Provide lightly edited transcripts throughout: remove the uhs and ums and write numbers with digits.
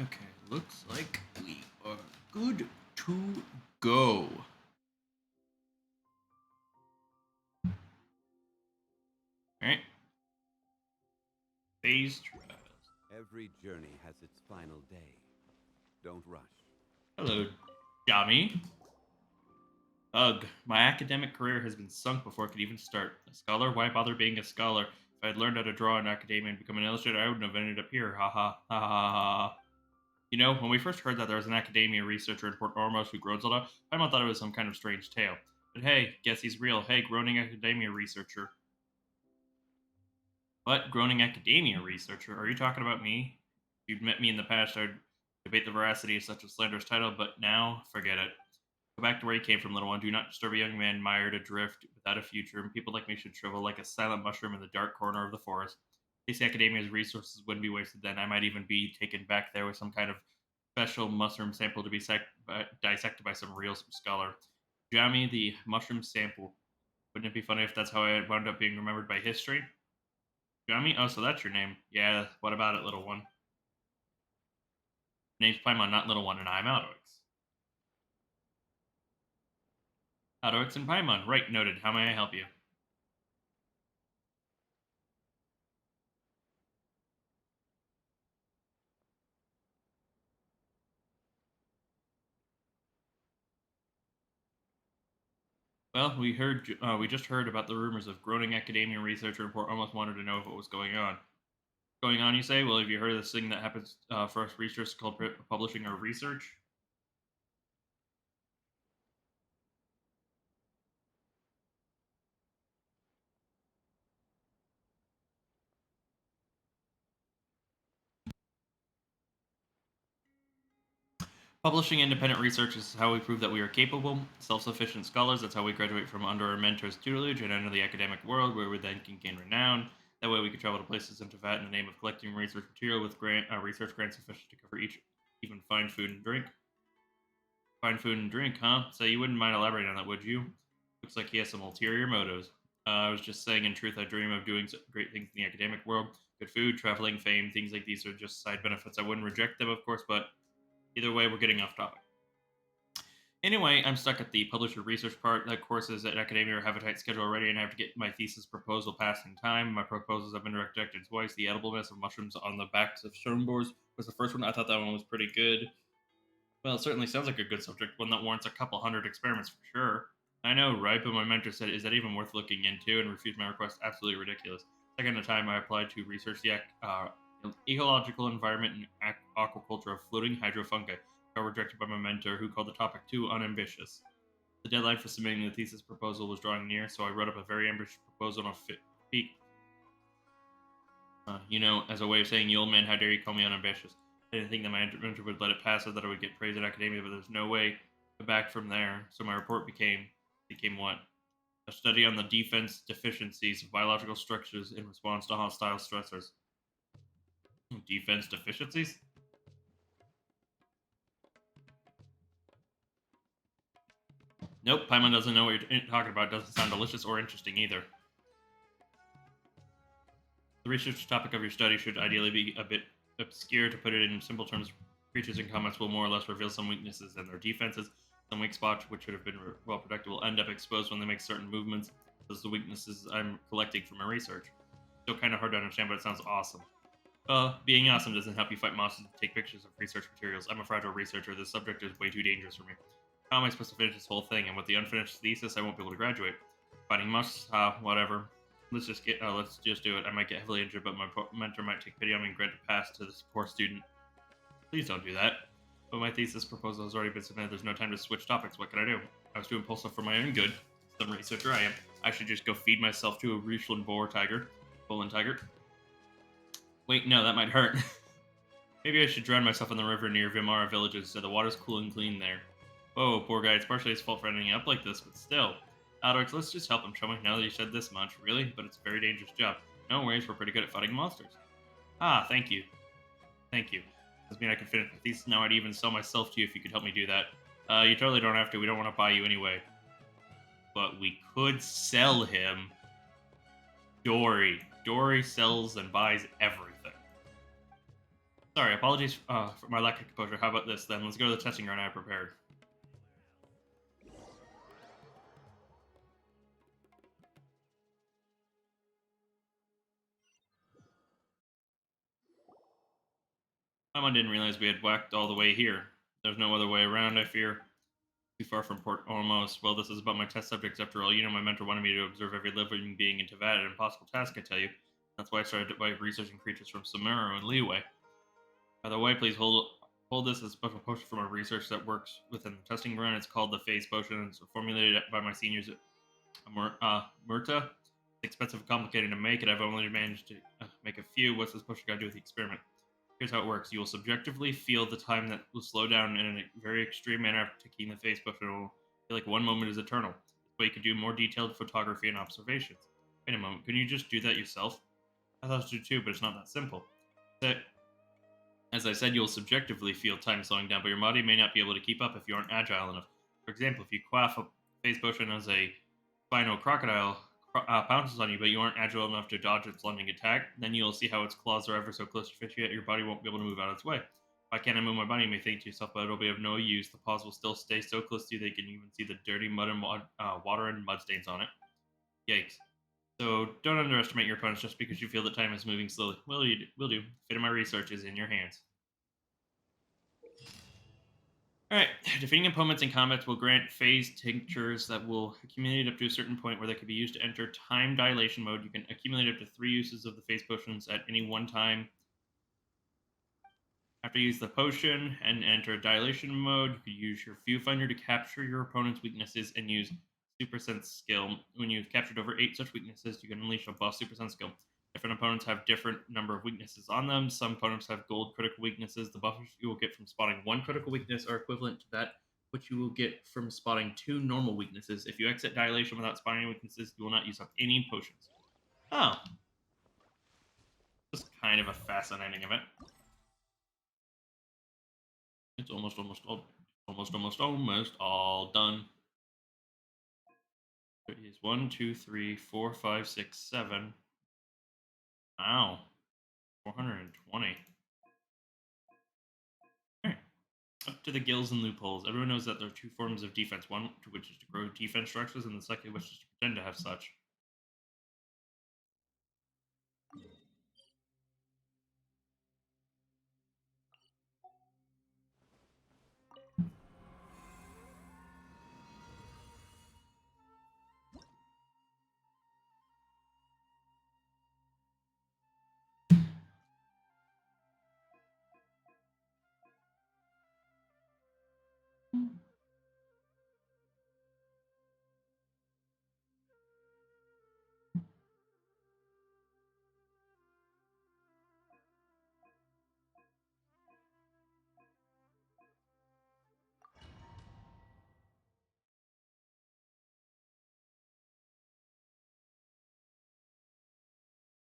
Okay, looks like we are good to go. Alright. Phase trials. Every journey has its final day. Don't rush. Hello, Jami. Ugh, my academic career has been sunk before it could even start. A scholar? Why bother being a scholar? If I had learned how to draw in academia and become an illustrator, I wouldn't have ended up here. Ha ha ha ha ha. You know, when we first heard that there was an academia researcher in Port Ormos who grows a lot, I thought it was some kind of strange tale. But hey, guess he's real. Hey, groaning academia researcher. What? Groaning academia researcher? Are you talking about me? If you'd met me in the past, I'd debate the veracity of such a slanderous title, but now, forget it. Go back to where you came from, little one. Do not disturb a young man mired adrift without a future, and people like me should shrivel like a silent mushroom in the dark corner of the forest. Case Academia's resources wouldn't be wasted then. I might even be taken back there with some kind of special mushroom sample to be dissected by some real scholar. Jami, the mushroom sample. Wouldn't it be funny if that's how I wound up being remembered by history? Jami? Oh, so that's your name. Yeah, what about it, little one? Name's Paimon, not little one, and I'm Alduics. Alduics and Paimon. Right, noted. How may I help you? Well, we just heard about the rumors of groaning academia researcher report. Almost wanted to know if it was going on. Going on, you say? Well, have you heard of this thing that happens for us researchers called publishing our research? Publishing independent research is how we prove that we are capable, self sufficient scholars. That's how we graduate from under our mentor's tutelage and enter the academic world, where we then can gain renown. That way, we can travel to places in Tibet in the name of collecting research material with research grants sufficient to cover each, even fine food and drink. Fine food and drink, huh? So you wouldn't mind elaborating on that, would you? Looks like he has some ulterior motives. I was just saying, in truth, I dream of doing great things in the academic world. Good food, traveling, fame, things like these are just side benefits. I wouldn't reject them, of course, but either way, we're getting off topic. Anyway, I'm stuck at the publisher research part. The courses at academia have a tight schedule already, and I have to get my thesis proposal passed in time. My proposals have been rejected twice. The edibleness of mushrooms on the backs of boards was the first one. I thought that one was pretty good. Well, it certainly sounds like a good subject, one that warrants a couple hundred experiments for sure. I know, right? But my mentor said, "Is that even worth looking into?" and refused my request. Absolutely ridiculous. Second time I applied to research the ecological environment and aquaculture of floating hydrofungi. Got rejected by my mentor, who called the topic too unambitious. The deadline for submitting the thesis proposal was drawing near, so I wrote up a very ambitious proposal on a peak. As a way of saying, "You old man, how dare you call me unambitious?" I didn't think that my mentor would let it pass, or that I would get praise in academia, but there's no way back from there. So my report became what? A study on the defense deficiencies of biological structures in response to hostile stressors. Defense deficiencies? Nope, Paimon doesn't know what you're talking about. Doesn't sound delicious or interesting either. The research topic of your study should ideally be a bit obscure. To put it in simple terms, creatures and comments will more or less reveal some weaknesses in their defenses. Some weak spots, which should have been well protected, will end up exposed when they make certain movements. Those are the weaknesses I'm collecting from my research. Still kind of hard to understand, but it sounds awesome. Being awesome doesn't help you fight monsters and take pictures of research materials. I'm a fragile researcher. This subject is way too dangerous for me. How am I supposed to finish this whole thing? And with the unfinished thesis, I won't be able to graduate. Fighting must, whatever. Let's just do it. I might get heavily injured, but my mentor might take pity on me and grant a pass to this poor student. Please don't do that. But my thesis proposal has already been submitted. There's no time to switch topics. What can I do? I was too impulsive for my own good. Some researcher I am. I should just go feed myself to a Richland boar tiger. Poland tiger. Wait, no, that might hurt. Maybe I should drown myself in the river near Vimara villages so the water's cool and clean there. Whoa, poor guy, it's partially his fault for ending up like this, but still. Alduics, let's just help him, shall we? Now that you said this much. Really? But it's a very dangerous job. No worries, we're pretty good at fighting monsters. Ah, thank you. Thank you. Does mean I can finish the thesis now. I'd even sell myself to you if you could help me do that. You totally don't have to. We don't want to buy you anyway. But we could sell him Dory. Dory sells and buys everything. Sorry, apologies for my lack of composure. How about this then? Let's go to the testing run I prepared. Someone didn't realize we had whacked all the way here. There's no other way around, I fear. Too far from port almost. Well, this is about my test subjects after all. You know, my mentor wanted me to observe every living being in Teyvat, an impossible task, I tell you. That's why I started by researching creatures from Sumeru and Leeway. By the way, please hold this as a special potion from our research that works within the testing run. It's called the Fayz potion. It's formulated by my seniors at Murta. It's expensive and complicated to make, and I've only managed to make a few. What's this potion got to do with the experiment? Here's how it works. You will subjectively feel the time that will slow down in a very extreme manner after taking the Fayz potion. It will feel like one moment is eternal. This way you can do more detailed photography and observations. Wait a moment, can you just do that yourself? I thought so too, but it's not that simple. As I said, you'll subjectively feel time slowing down, but your body may not be able to keep up if you aren't agile enough. For example, if you quaff a Fayz potion as a spinal crocodile pounces on you, but you aren't agile enough to dodge its lunging attack, then you'll see how its claws are ever so close to fish you, yet your body won't be able to move out of its way. Why can't I move my body? You may think to yourself, but it'll be of no use. The paws will still stay so close to you they can even see the dirty mud and water and mud stains on it. Yikes. So don't underestimate your opponents just because you feel that time is moving slowly. Will do. Fate of my research is in your hands. Alright, defeating opponents in combat will grant phase tinctures that will accumulate up to a certain point where they can be used to enter time dilation mode. You can accumulate up to 3 uses of the phase potions at any one time. After you use the potion and enter dilation mode, you can use your viewfinder to capture your opponent's weaknesses and use Super Sense skill. When you've captured over 8 such weaknesses, you can unleash a buff Super Sense skill. Different opponents have different number of weaknesses on them. Some opponents have gold critical weaknesses. The buffs you will get from spotting 1 critical weakness are equivalent to that which you will get from spotting 2 normal weaknesses. If you exit dilation without spotting any weaknesses, you will not use up any potions. Oh. Just kind of a fascinating event. It's almost all done. There is 1, 2, 3, 4, 5, 6, 7. Wow. 420. Alright. Up to the gills and loopholes. Everyone knows that there are 2 forms of defense. One to which is to grow defense structures, and the second which is to pretend to have such.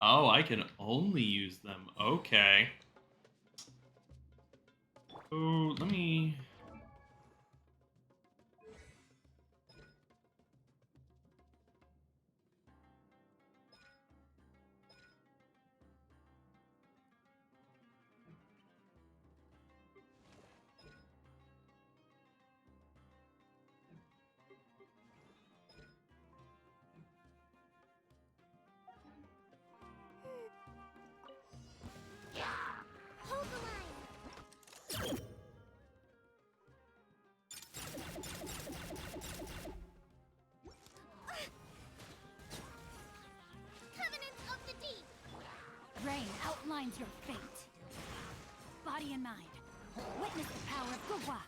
Oh, I can only use them. Okay. Oh, let me... Rain outlines your fate. Body and mind, witness the power of Gugwa.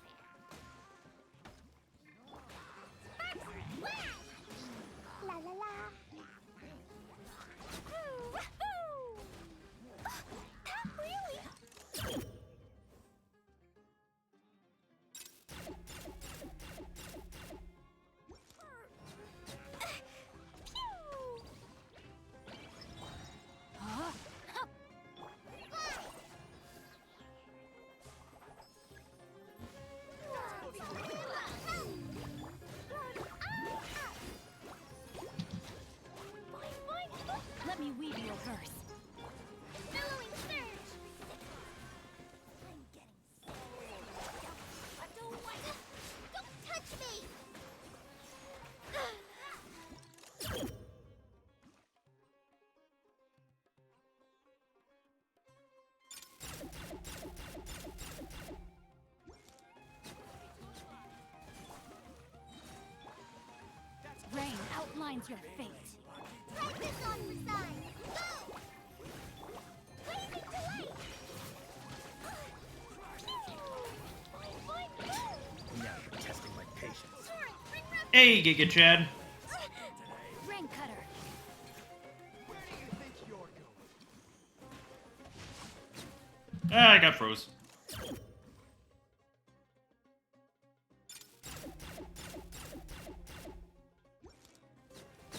La la la. Really? Let me weave you a verse. Billowing surge. outlines your fate. Practice on resign. Go! Blazing delay! Now you're testing my patience. Hey, Giga Chad. Rain cutter. Where do you think you're going? Ah, I got froze.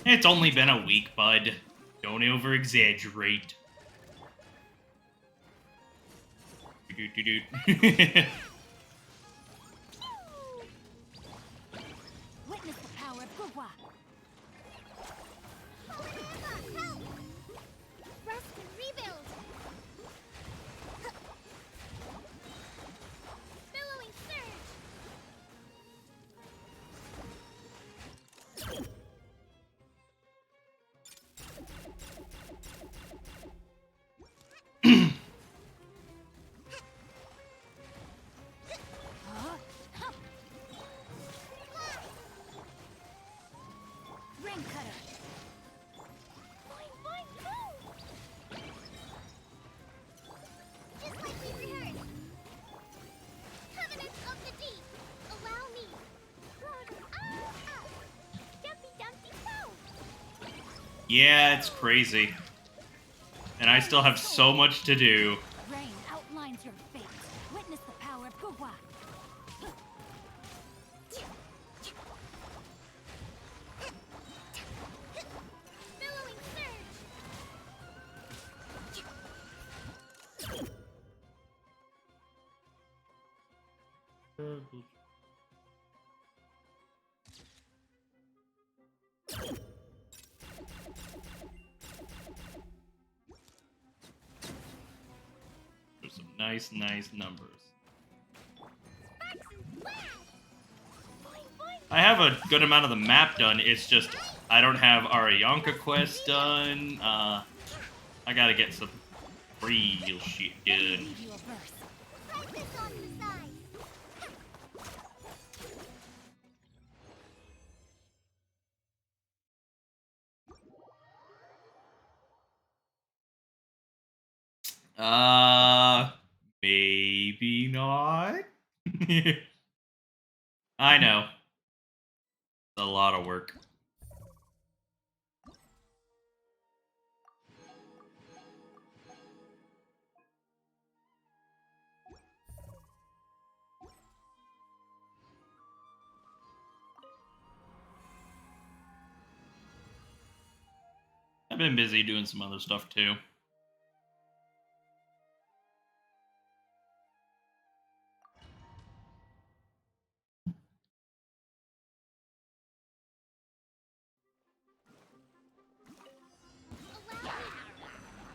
It's only been a week, bud. Don't over-exaggerate. Witness the power of Gugwa. Help! Rest and rebuild. Billowing surge. Ring cutter. Just like we rehearsed. Covenants of the deep. Allow me. Dumpy dumpty go. Yeah, it's crazy. And I still have so much to do. Rain outlines your fate. Witness the power of Gugwa. Billowing surge. There's some nice numbers. I have a good amount of the map done. It's just I don't have Arianka quest done. I gotta get some real shit done. Leave you a verse. Practice on the side. Maybe not. I know. It's a lot of work. I've been busy doing some other stuff too. Allow me.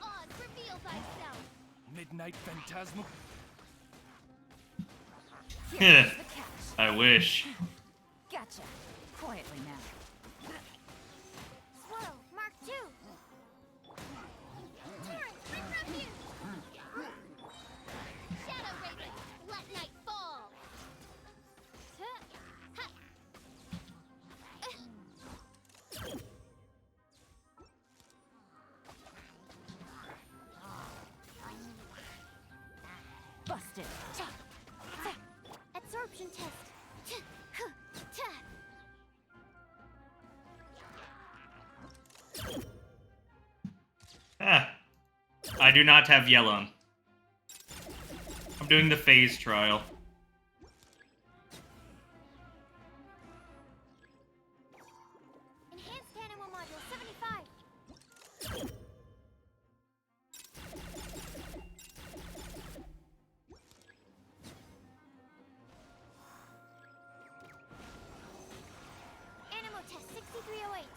Oz, reveal thyself. Midnight Phantasmal. Here's the catch. I wish. Gotcha. Quietly now. Swirl, Mark 2. Torrent, bring refuge. Shadow Raven, let night fall. Ha. Busted. Absorption test. Ah, I do not have Yellon. I'm doing the phase trial. Enhanced animal module 75. Animal test 6308.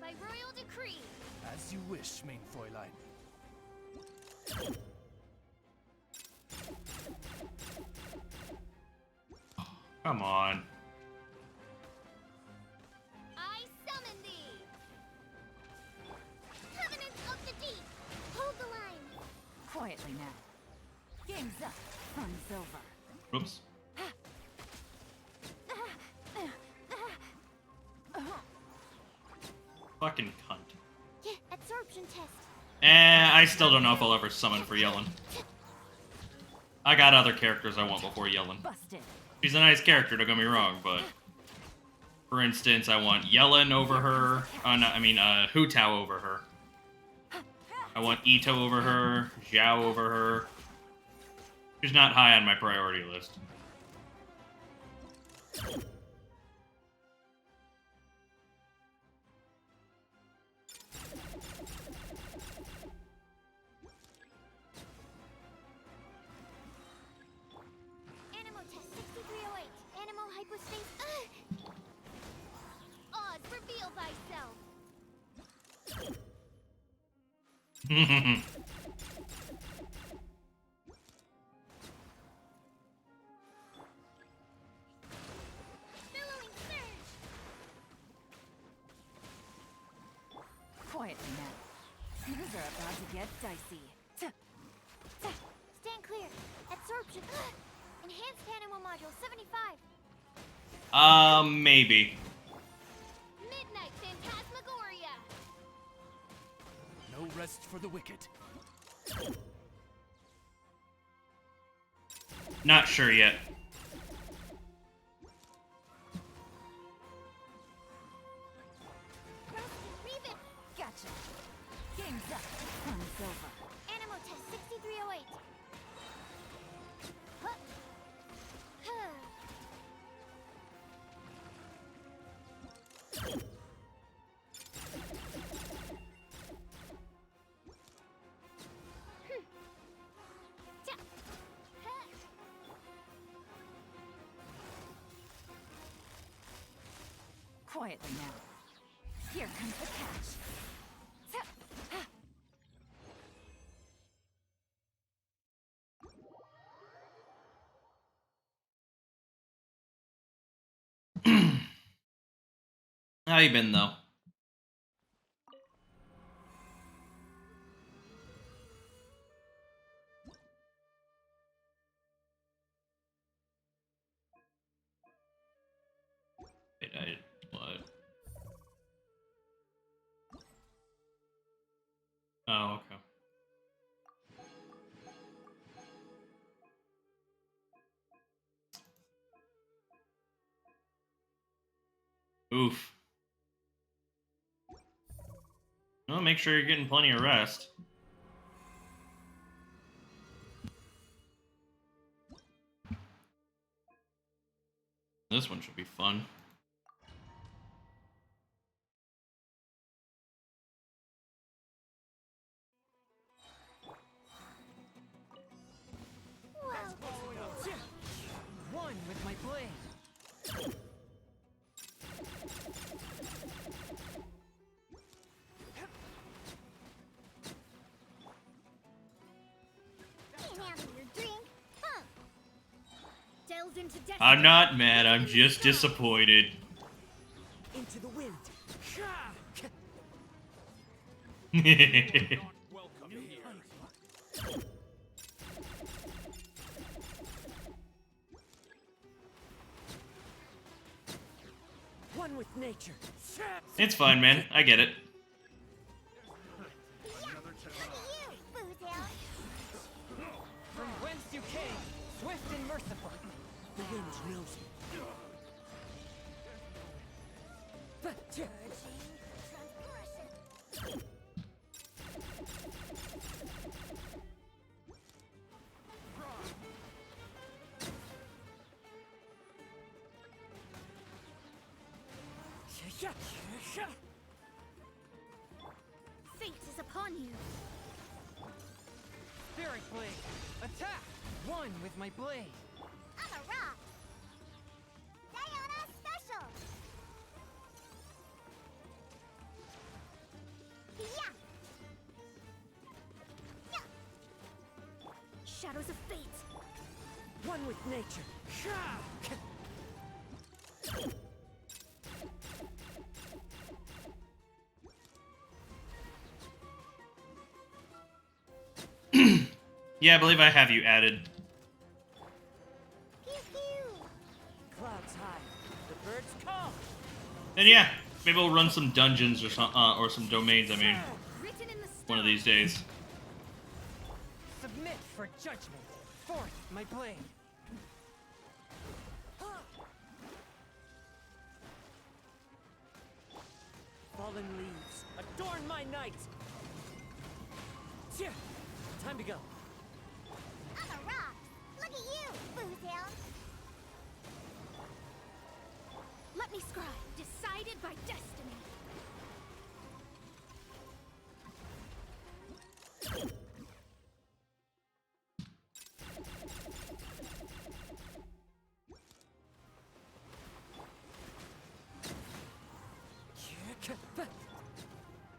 By royal decree. As you wish, main Fräulein. Come on. I summon thee. Covenants of the deep. Hold the line. up, fun's over. Oops. Fucking cunt. Yeah, absorption test. I still don't know if I'll ever summon for Yellen. I got other characters I want before Yellen. Busted. She's a nice character, don't get me wrong, but... For instance, I want Yellen over her. Hu Tao over her. I want Ito over her. Zhao over her. She's not high on my priority list. Animal test 6308. Animal hypostasis. Oz, reveal thyself. Billowing surge. Quietly now. Things are about to get dicey. Stand clear. Absorption. Enhanced animal module 75. Maybe. Midnight Phantasmagoria. No rest for the wicked. Not sure yet. Reeve it. Gotcha. Game's up. Fun's over. Animal test 6308. Huh. Huh. Quietly now. Here comes the catch. How you been, though? Wait, what? Oh, okay. Oof. Well, make sure you're getting plenty of rest. This one should be fun. One with my blade. I'm not mad, I'm just disappointed. Into the wind. Welcome here. One with nature. It's fine, man. I get it. From whence you came, swift and merciful. The wind knows me. Fate is upon you. Spirit blade. Attack. One with my blade. I'm a rock. Diana special. Yeah. Shadows of fate. One with nature. Yeah, I believe I have you added. And yeah, maybe we'll run some dungeons or some domains. I mean, Written in the one of stars. these days. Submit for judgment. Forth my blade. Fallen leaves, adorn my night. Tch! Time to go. I'm a rock. Look at you, Boozehound. Let me scribe. Decided by destiny.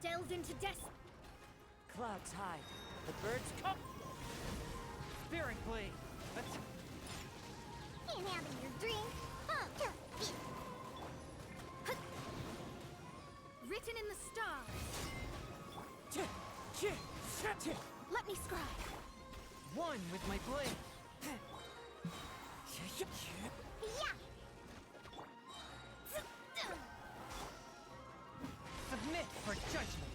Delves into destiny. Clouds hide. The birds come. Spirit blade. Ain't having your drink. Written in the stars. Let me scribe. One with my blade. Yeah. Submit for judgment.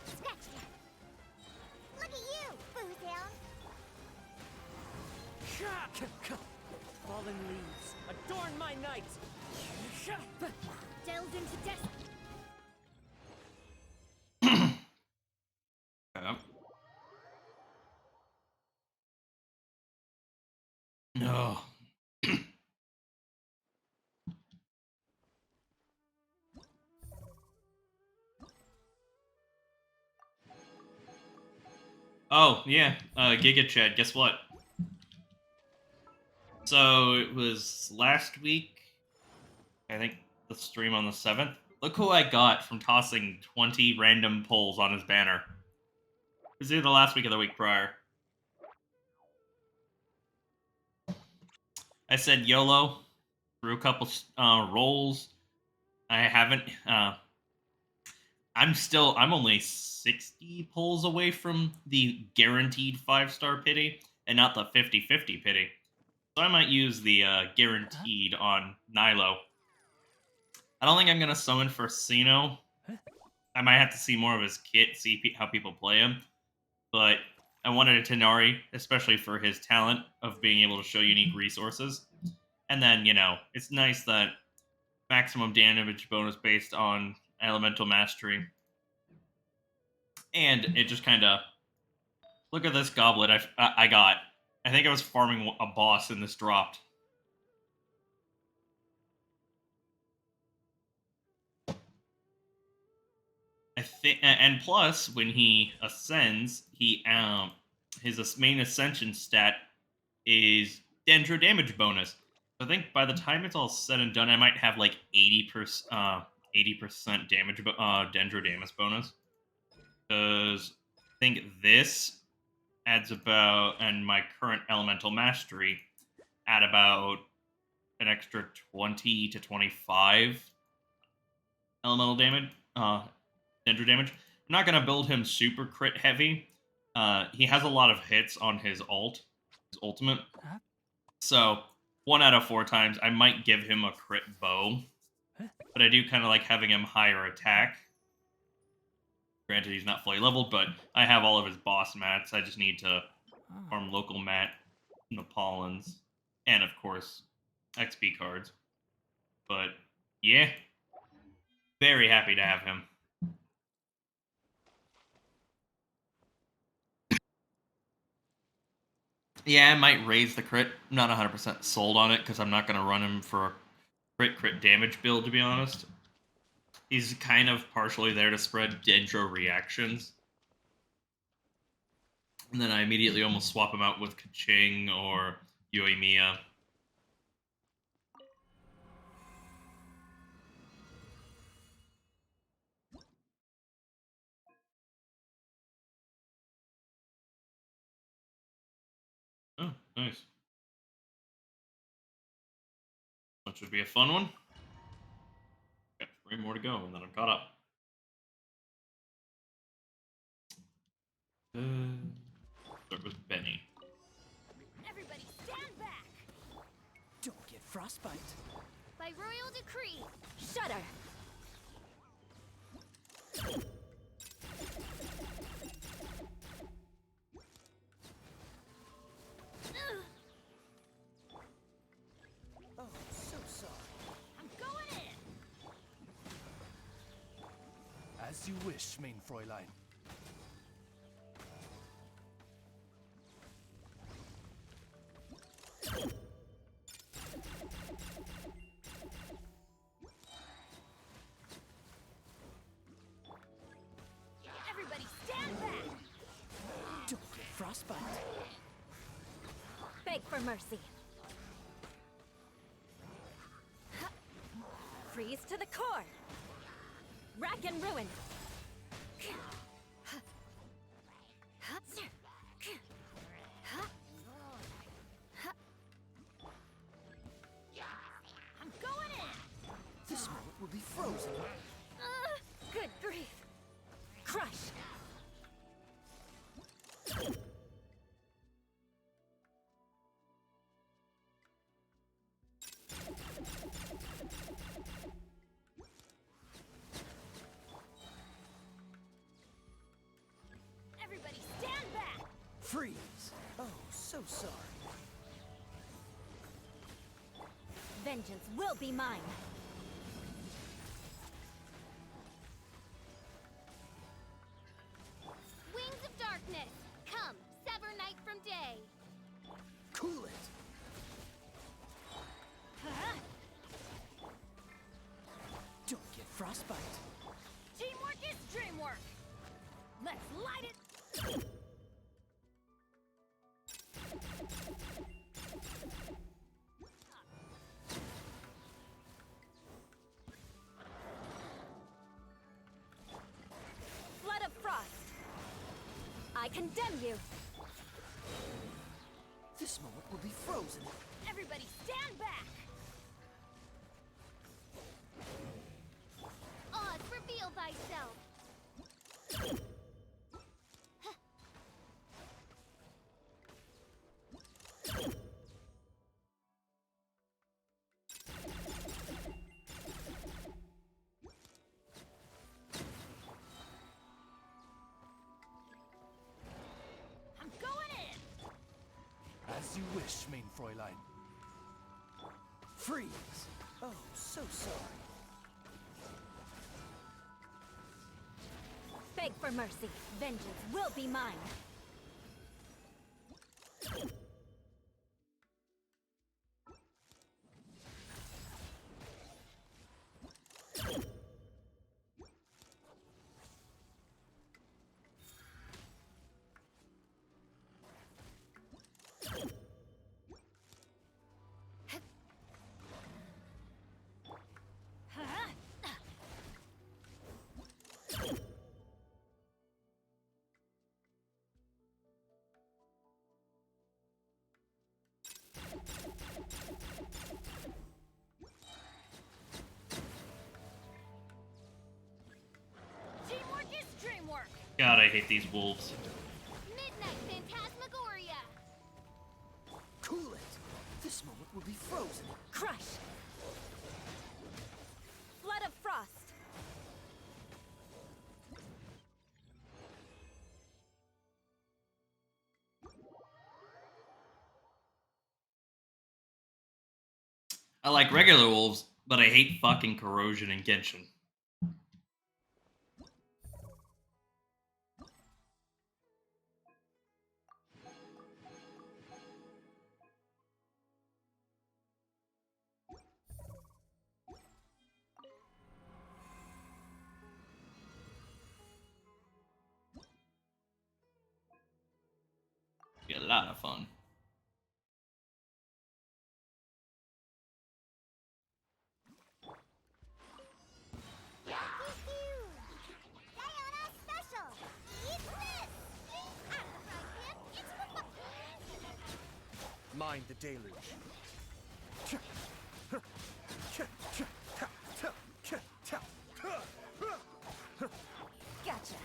Scratch that. Look at you, Boozehound. Fallen leaves, adorn my night. Delves into destiny. Yeah. No. Oh, yeah. Giga Chad, guess what? So it was last week, I think the stream on the 7th. Look who I got from tossing 20 random polls on his banner. It was either the last week or the week prior. I said YOLO, threw a couple rolls. I haven't. I'm only 60 polls away from the guaranteed 5-star pity and not the 50-50 pity. So I might use the guaranteed on Nilo. I don't think I'm going to summon for Sino. I might have to see more of his kit, see how people play him. But I wanted a Tenari, especially for his talent of being able to show unique resources. And then, you know, it's nice that maximum damage bonus based on elemental mastery. And it just kind of... Look at this goblet I got. I think I was farming a boss and this dropped. I think, and plus, when he ascends, his main ascension stat is Dendro damage bonus. So I think by the time it's all said and done, I might have like 80% damage Dendro damage bonus. Because I think this adds about, and my current elemental mastery add about an extra 20 to 25 elemental damage, Dendro damage. I'm not gonna build him super crit heavy. He has a lot of hits on his ultimate. So 1 out of 4 times, I might give him a crit bow, but I do kind of like having him higher attack. Granted, he's not fully leveled, but I have all of his boss mats. I just need to farm local mat, Nepalans, and of course, XP cards. But yeah, very happy to have him. Yeah, I might raise the crit. I'm not 100% sold on it because I'm not going to run him for a crit damage build, to be honest. He's kind of partially there to spread Dendro reactions. And then I immediately almost swap him out with Kaching or Yoimiya. Oh, nice. That should be a fun one. Got 3 more to go, and then I'm caught up. Start with Benny. Everybody stand back! Don't get frostbite. By royal decree, shudder! Oh, so sorry. I'm going in! As you wish, main Fräulein. Everybody stand back! Don't get frostbite. Beg for mercy. Freeze to the core! Rack and ruin! I'm going in! This moment will be frozen. Good grief! Crush! Everybody stand back! Freeze. Oh, so sorry. Vengeance will be mine! Wings of darkness! Come, sever night from day! Cool it. Don't get frostbite. Teamwork is dreamwork! Let's light it! Flood of frost! I condemn you! This moment will be frozen. Everybody stand back! Oz, reveal thyself! I'm going in! As you wish, main Fräulein. Freeze. Oh, so sorry. Beg for mercy. Vengeance will be mine. Teamwork is dreamwork! God, I hate these wolves. Midnight Phantasmagoria! Cool it. This moment will be frozen. Crush! Flood of frost! I like regular wolves, but I hate fucking corrosion and Genshin. Be a lot of fun. Mind the deluge. Gotcha.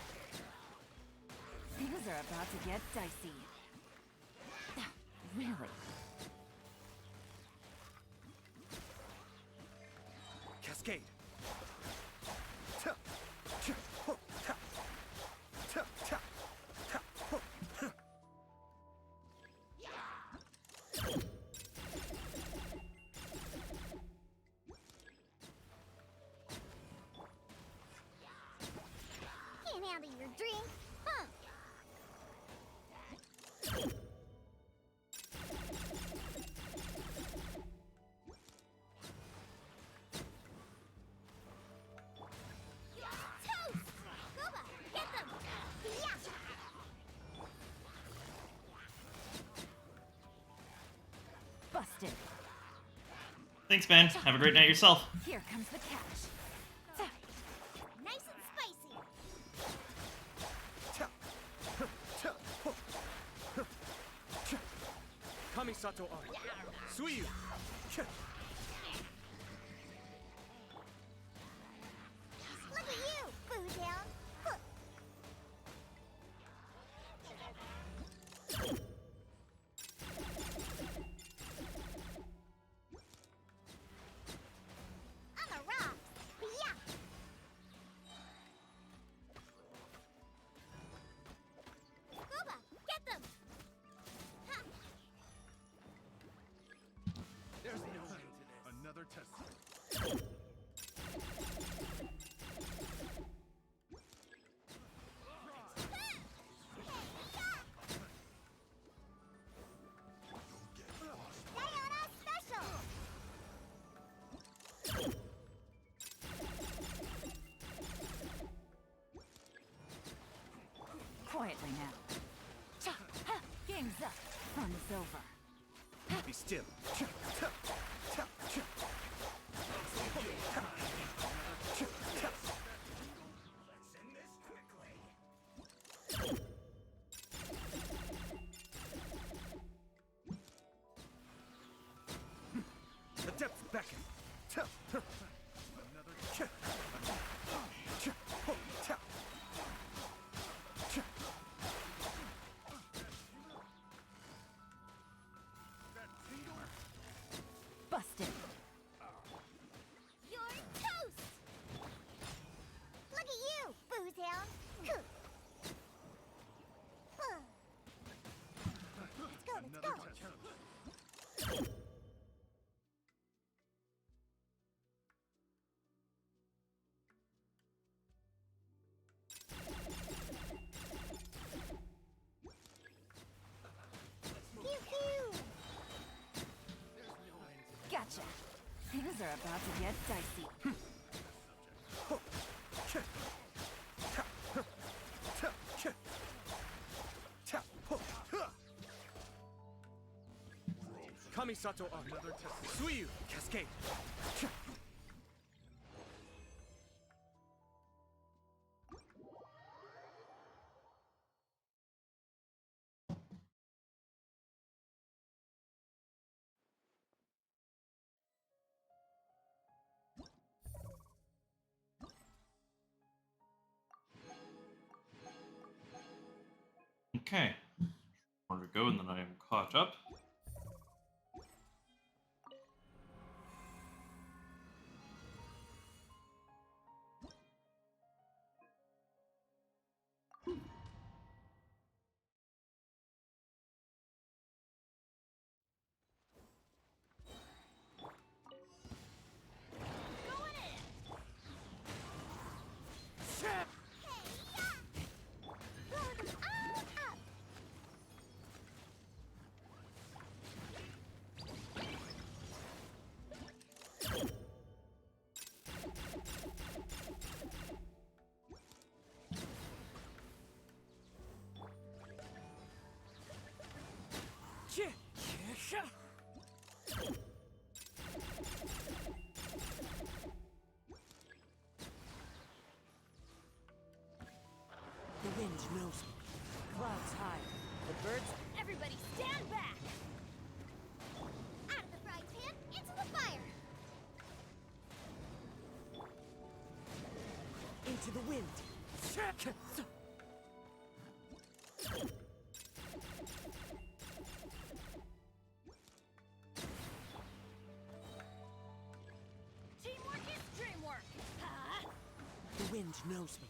Things are about get dicey. Really? Cascade. Can't handle your drink, huh? Toast! Gooba, get them! Yeah! Busted. Thanks, man. Have a great night yourself. Here comes the catch. Nice and spicy. Kamisato Arc. Sumeru. Look at you, Boo Down. I'm a rock. Yeah. Booba, get them. Ha. There's no end to this. Another test. Sayonara special. Quietly now. Cha, ha, game's up. Fun is over. Be still. The depths beckon. Busted. You're toast. Look at you, Bootown. Let's go, let's go. Pew pew. Gotcha. Things are about to get dicey. Kamisato Arc. Sumeru. Cascade. Okay. More to go, and then I am caught up. The wind knows me. Clouds high. The birds. Everybody stand back! Out of the frying pan, into the fire! Into the wind. wind knows me.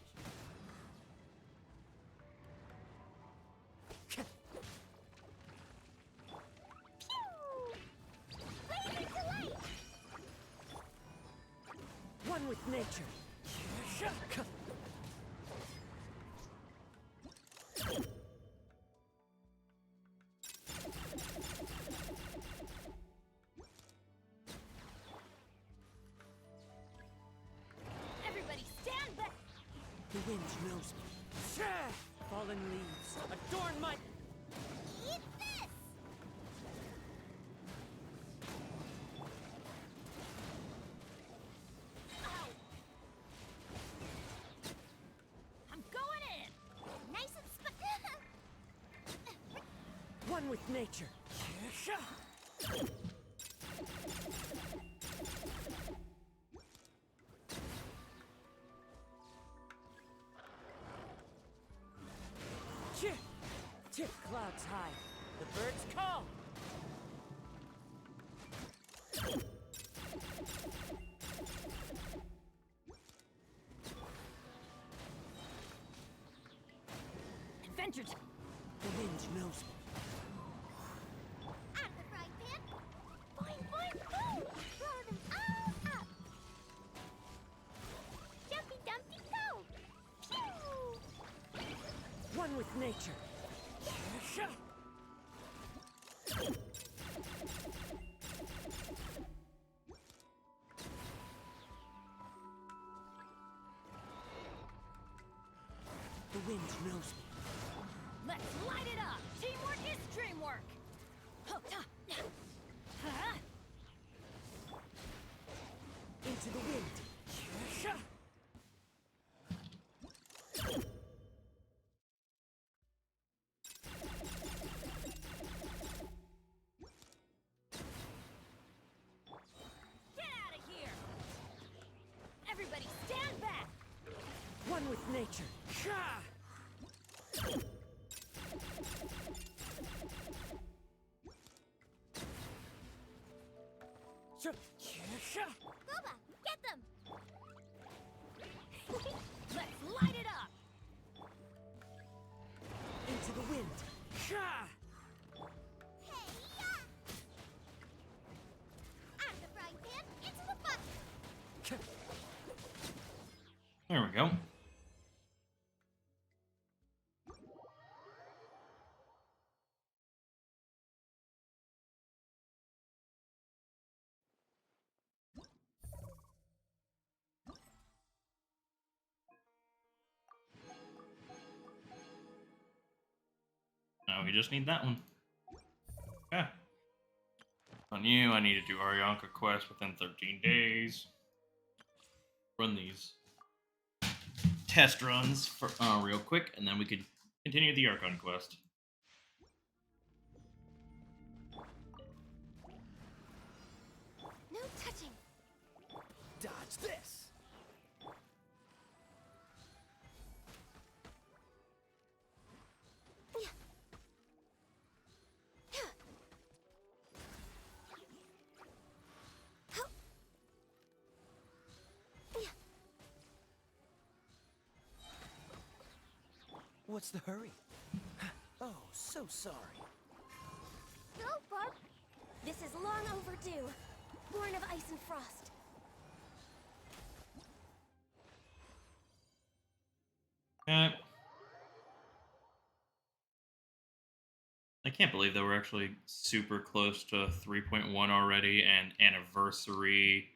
One with nature. Everybody stand back! The wind knows me. Fallen leaves adorn my... Eat this! Ow. I'm going in! Nice and One with nature. Tip clouds high. The birds call. Adventure time! The wind knows me. Out of the frying pan! Boing, boing, boom! Throw them all up! Jumpy Dumpty go! Pew! One with nature. The wind knows me. Let's light it up! Teamwork is dreamwork! Into the wind. Get out of here! Everybody stand back! One with nature. Boba, get them! Let's light it up! Into the wind. Hey, out of the frying pan, into the bucket! There we go. Now we just need that one. Yeah. On you, I need to do Aryanka quest within 13 days. Run these test runs for real quick, and then we could continue the Archon quest. No touching! Dodge this. What's the hurry? Oh, so sorry. Go, Barb! This is long overdue. Born of ice and frost. I can't believe that we're actually super close to 3.1 already and anniversary.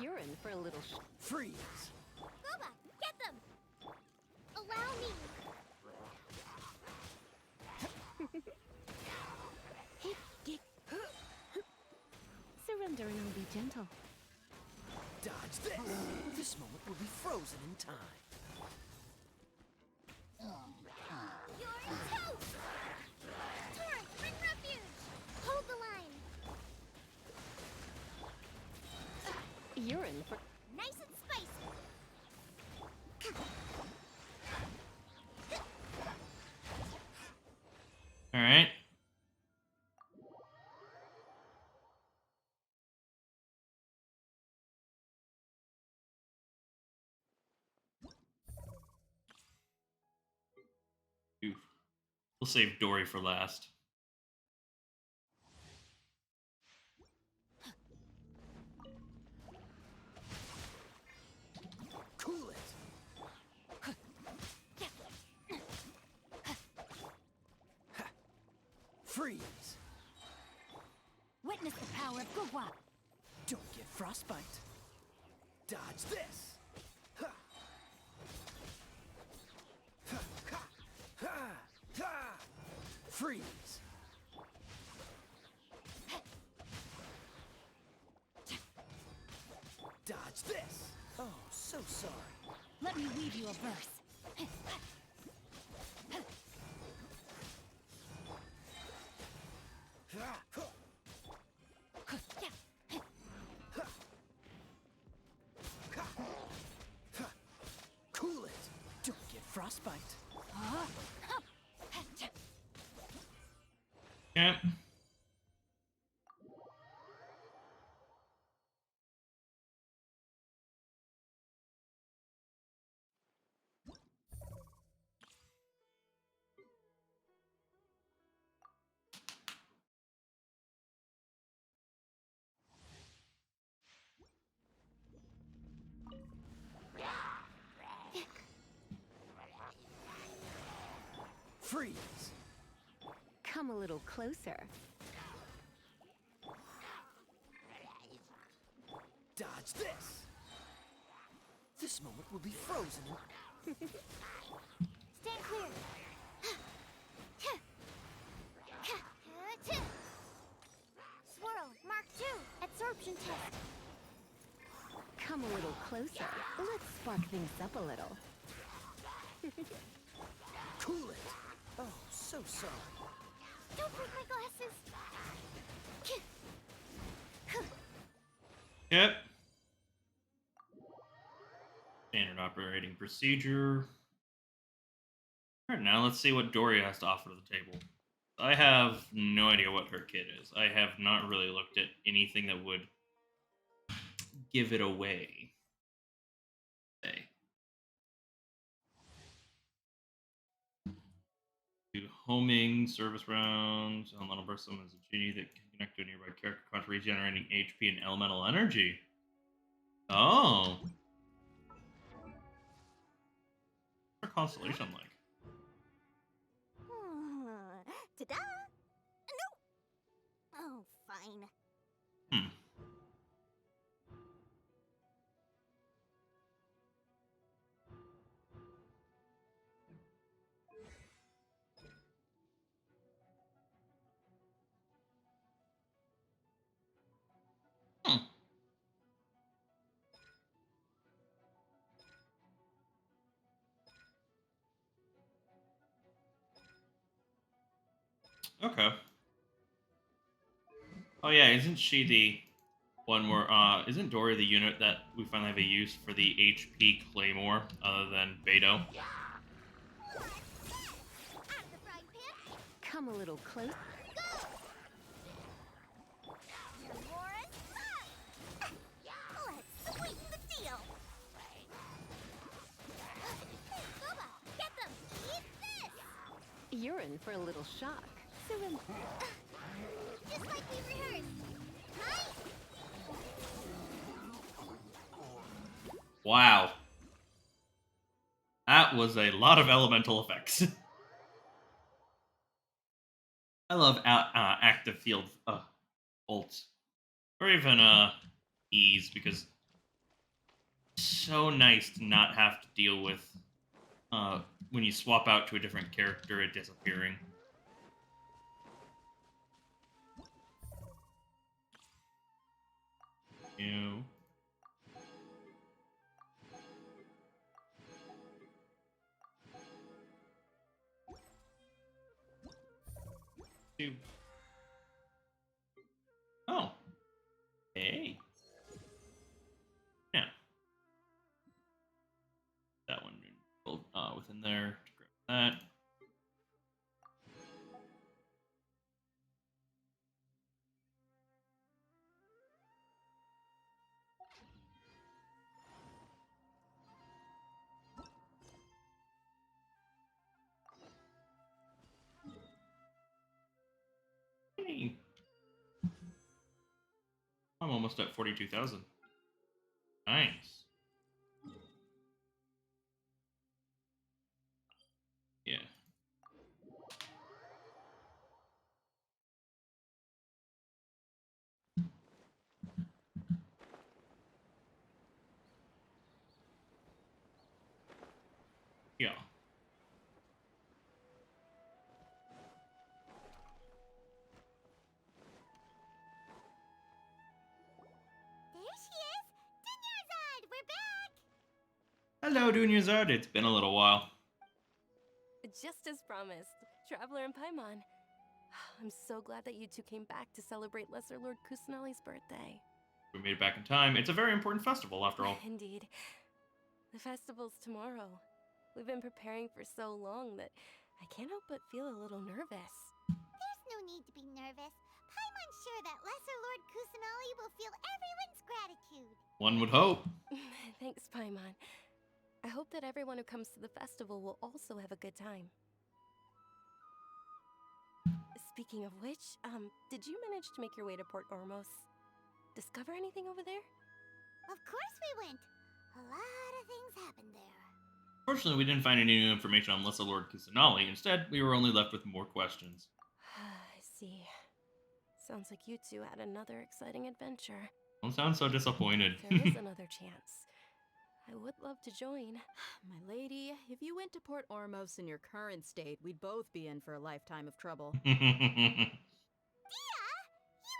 You're in for a little Freeze. Boba, get them! Allow me! surrender and I'll be gentle. Dodge this. This moment will be frozen in time. You're toast! Torrent, bring refuge! Hold the line! You're in for... Nice and spicy! We'll save Dory for last. Cool it. Freeze. Witness the power of Gugwa. Don't get frostbite. Dodge this. Ha. Ha, ha, ha, ha. Freeze. Dodge this. Oh, so sorry. Let me weave you a verse. Ha, ha. Cool it. Don't get frostbite. Yeah. Freeze. Come a little closer. Dodge this. This moment will be frozen. Stand clear. Swirl, Mark 2, absorption test. Come a little closer. Let's spark things up a little. Cool it. Oh, so sorry. Don't break my glasses. Yep. Standard operating procedure. Alright, now let's see what Dory has to offer to the table. I have no idea what her kit is. I have not really looked at anything that would give it away. Okay. Do homing, service rounds, elemental burst summon is a genie that can connect to a nearby character, constantly regenerating HP and elemental energy. Oh. What's her constellation like? Ta-da! No! Oh, fine. Hmm. Hmm. Okay. Oh yeah, isn't she the one where isn't Dory the unit that we finally have a use for the HP Claymore other than Beto? Come a little closer. Let's sweeten the deal. Boba, get them. Eat this. You're in for a little shock. Surrender. Just like we rehearsed. Right? Wow. That was a lot of elemental effects. I love active field ults. Or even E's, because it's so nice to not have to deal with when you swap out to a different character it disappearing. You. Two. Oh. Hey. Yeah. That one within there to grab that. Hey. I'm almost at 42,000. Nice. Yeah. Yeah. There she is! Dinyarzad, we're back! Hello, Dunyazard. It's been a little while. Just as promised, Traveler and Paimon. I'm so glad that you two came back to celebrate Lesser Lord Kusanali's birthday. We made it back in time. It's a very important festival, after all. Indeed. The festival's tomorrow. We've been preparing for so long that I can't help but feel a little nervous. There's no need to be nervous. Paimon's sure that Lesser Lord Kusanali will feel everyone's gratitude. One would hope. Thanks, Paimon. I hope that everyone who comes to the festival will also have a good time. Speaking of which, did you manage to make your way to Port Ormos? Discover anything over there? Of course we went. A lot of things happened there. Fortunately, we didn't find any new information on Lesser Lord Kusanali. Instead, we were only left with more questions. I see. Sounds like you two had another exciting adventure. Don't sound so disappointed. There is another chance. I would love to join. My lady, if you went to Port Ormos in your current state, we'd both be in for a lifetime of trouble. Dia! You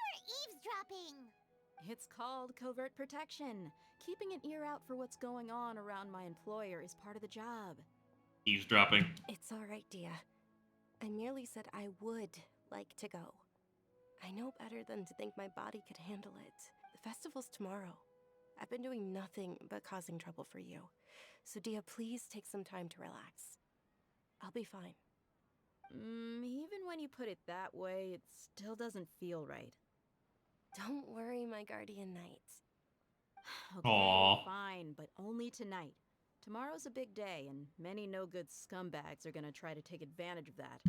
were eavesdropping! It's called covert protection. Keeping an ear out for what's going on around my employer is part of the job. Eavesdropping. It's alright, Dia. I merely said I would like to go. I know better than to think my body could handle it. The festival's tomorrow. I've been doing nothing but causing trouble for you. So Dia, please take some time to relax. I'll be fine. Even when you put it that way, it still doesn't feel right. Don't worry, my guardian knight. Okay, Aww. fine, but only tonight. Tomorrow's a big day, and many no-good scumbags are gonna try to take advantage of that.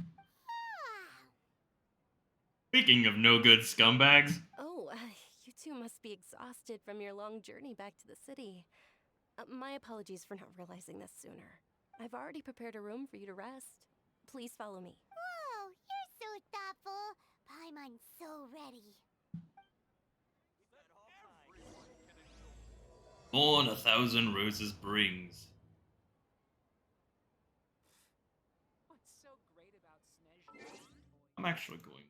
Speaking of no good scumbags. Oh, you two must be exhausted from your long journey back to the city. My apologies for not realizing this sooner. I've already prepared a room for you to rest. Please follow me. Whoa, you're so thoughtful. Paimon's so ready. More than 1,000 roses brings. What's so great about Snezh? I'm actually going.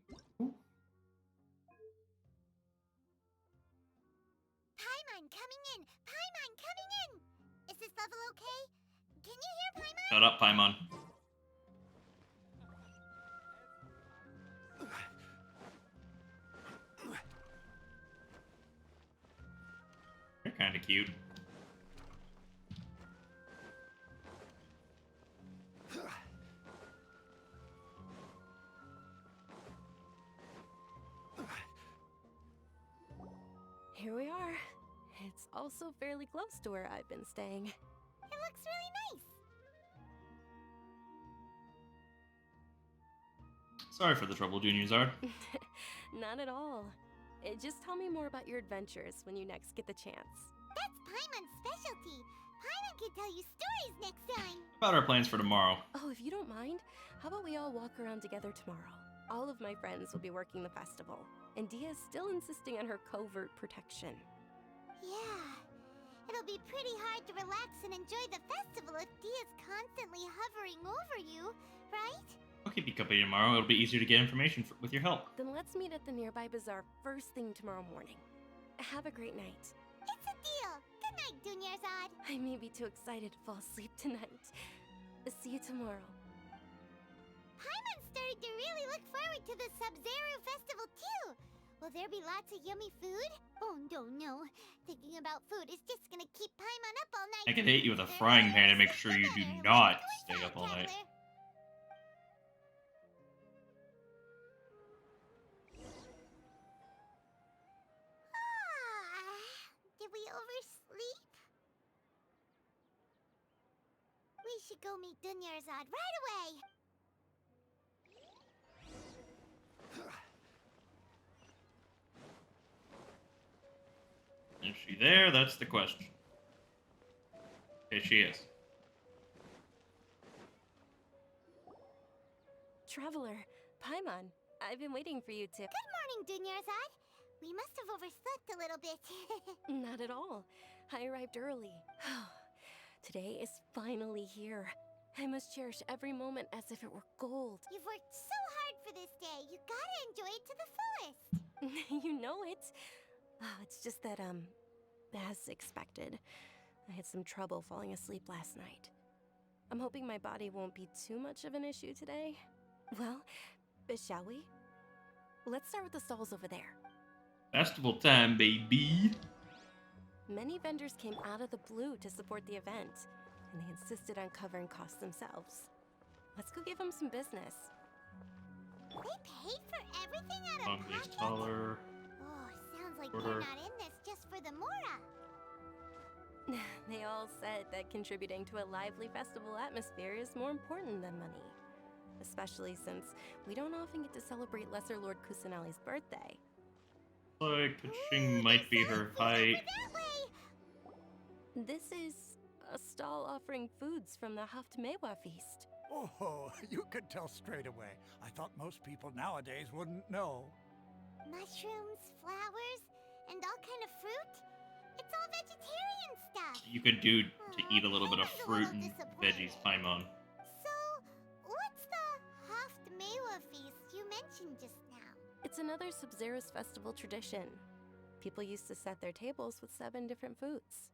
Paimon coming in! Paimon coming in! Is this level okay? Can you hear Paimon? Shut up, Paimon. You're kind of cute. Here we are. It's also fairly close to where I've been staying. It looks really nice. Sorry for the trouble, Dunyazard. Not at all. Just tell me more about your adventures when you next get the chance. That's Paimon's specialty. Paimon can tell you stories next time. About our plans for tomorrow. Oh, if you don't mind, how about we all walk around together tomorrow? All of my friends will be working the festival, and Dia's still insisting on her covert protection. Yeah. It'll be pretty hard to relax and enjoy the festival if Dia's constantly hovering over you, right? I'll keep you company tomorrow. It'll be easier to get information with your help. Then let's meet at the nearby bazaar first thing tomorrow morning. Have a great night. It's a deal. Good night, Dunyarzad. I may be too excited to fall asleep tonight. See you tomorrow. Paimon's starting to really look forward to the Sub-Zero festival too. Will there be lots of yummy food? Oh, no. Thinking about food is just gonna keep Paimon up all night. I can hit you with a frying pan and make sure you do not stay up all night. Did we oversleep? We should go meet Dunyarzad right away. she there? That's the question. Okay, she is. Traveler, Paimon, I've been waiting for you to. Good morning, Dunyarzad. We must have overslept a little bit. Not at all. I arrived early. Today is finally here. I must cherish every moment as if it were gold. You've worked so hard for this day. You gotta enjoy it to the fullest. You know it. It's just that, as expected, I had some trouble falling asleep last night. I'm hoping my body won't be too much of an issue today. Well, shall we? Let's start with the stalls over there. Festival time, baby. Many vendors came out of the blue to support the event, and they insisted on covering costs themselves. Let's go give them some business. They paid for everything out of Base pocket? taller. Oh, sounds like Order. they're not in this just for the Mora. They all said that contributing to a lively festival atmosphere is more important than money. Especially since we don't often get to celebrate Lesser Lord Kusanali's birthday. Like, Kaching might be her height. That way. This is a stall offering foods from the Haftmewa feast. Oh, you could tell straight away. I thought most people nowadays wouldn't know. Mushrooms, flowers, and all kind of fruit. It's all vegetarian stuff. You could do to eat a little bit of Paimon fruit a and little veggies, disappointed. Paimon. So, what's the Haftmewa feast you mentioned just now? It's another Sub-Zero's festival tradition. People used to set their tables with 7 different foods.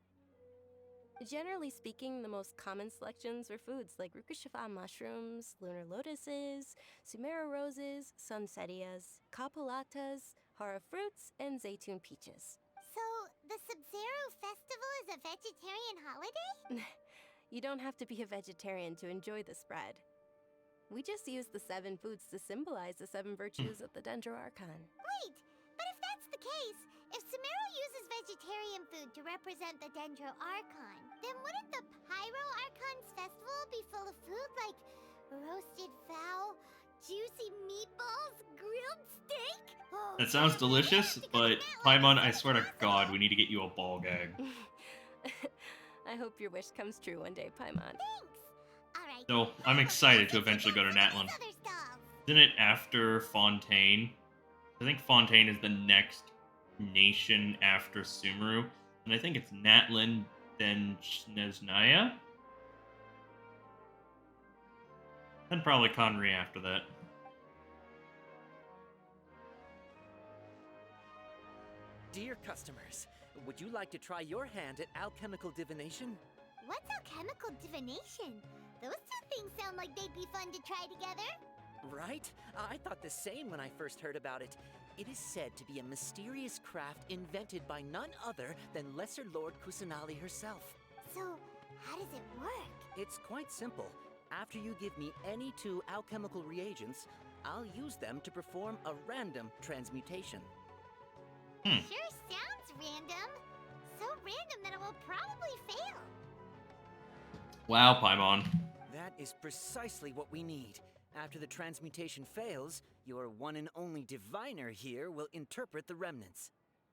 Generally speaking, the most common selections were foods like Rukushifa mushrooms, lunar lotuses, Sumeru roses, sunsettias, capulatas, hara fruits, and zaytun peaches. So, the Sub-Zero festival is a vegetarian holiday? You don't have to be a vegetarian to enjoy the spread. We just use the 7 foods to symbolize the 7 virtues of the Dendro Archon. Wait, but if that's the case, if Sumeru uses vegetarian food to represent the Dendro Archon, then wouldn't the Pyro Archon's festival be full of food like roasted fowl, juicy meatballs, grilled steak? Oh, That sounds damn, delicious, I have to go but to that Paimon, one I as swear soon to as God, possible. we need to get you a ball gag. I hope your wish comes true one day, Paimon. Thanks. All right. So, I'm excited to eventually go to Natlan. Other stalls. Isn't it after Fontaine? I think Fontaine is the next nation after Sumeru. And I think it's Natlan, then Nesnaya? Then probably Conry after that. Dear customers, would you like to try your hand at alchemical divination? What's alchemical divination? Those two things sound like they'd be fun to try together. Right? I thought the same when I first heard about it. It is said to be a mysterious craft invented by none other than Lesser Lord Kusanali herself. So, how does it work? It's quite simple. After you give me any 2 alchemical reagents, I'll use them to perform a random transmutation. Sure sounds random. So random that it will probably fail. Wow, Paimon. That is precisely what we need. After the transmutation fails, your one and only diviner here will interpret the remnants.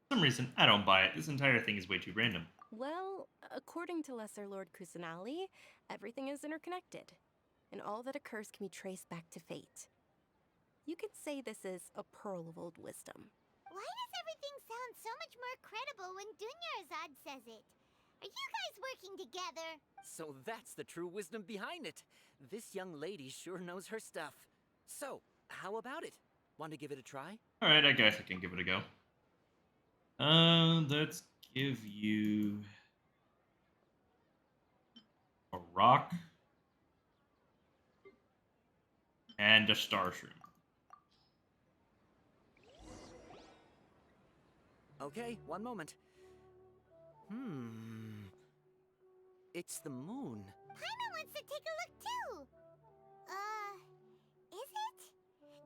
For some reason, I don't buy it. This entire thing is way too random. Well, according to Lesser Lord Kusanali, everything is interconnected, and all that occurs can be traced back to fate. You could say this is a pearl of old wisdom. Why does everything sound so much more credible when Dunyarzad says it? Are you guys working together? So that's the true wisdom behind it. This young lady sure knows her stuff. So, how about it? Want to give it a try? Alright, I guess I can give it a go. Let's give you a rock and a star shroom. Okay, one moment. It's the moon. Paimon wants to take a look too. Is it?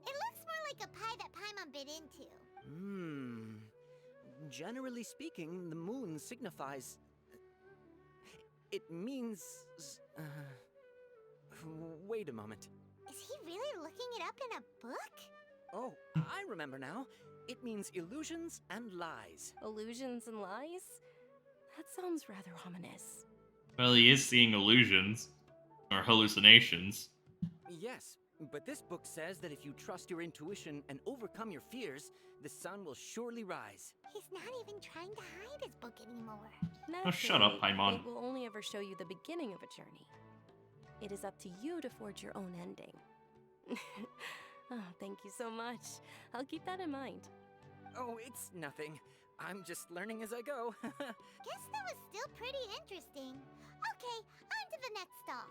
It looks more like a pie that Paimon bit into. Generally speaking, the moon signifies... It means... Wait a moment. Is he really looking it up in a book? Oh, I remember now. It means illusions and lies. Illusions and lies? That sounds rather ominous. Well, he is seeing illusions or hallucinations. Yes, but this book says that if you trust your intuition and overcome your fears, the sun will surely rise. He's not even trying to hide his book anymore. Oh, shut up, Naturally, Paimon. It will only ever show you the beginning of a journey. It is up to you to forge your own ending. Oh, thank you so much. I'll keep that in mind. Oh, it's nothing. I'm just learning as I go. Guess that was still pretty interesting. Okay, on to the next stop.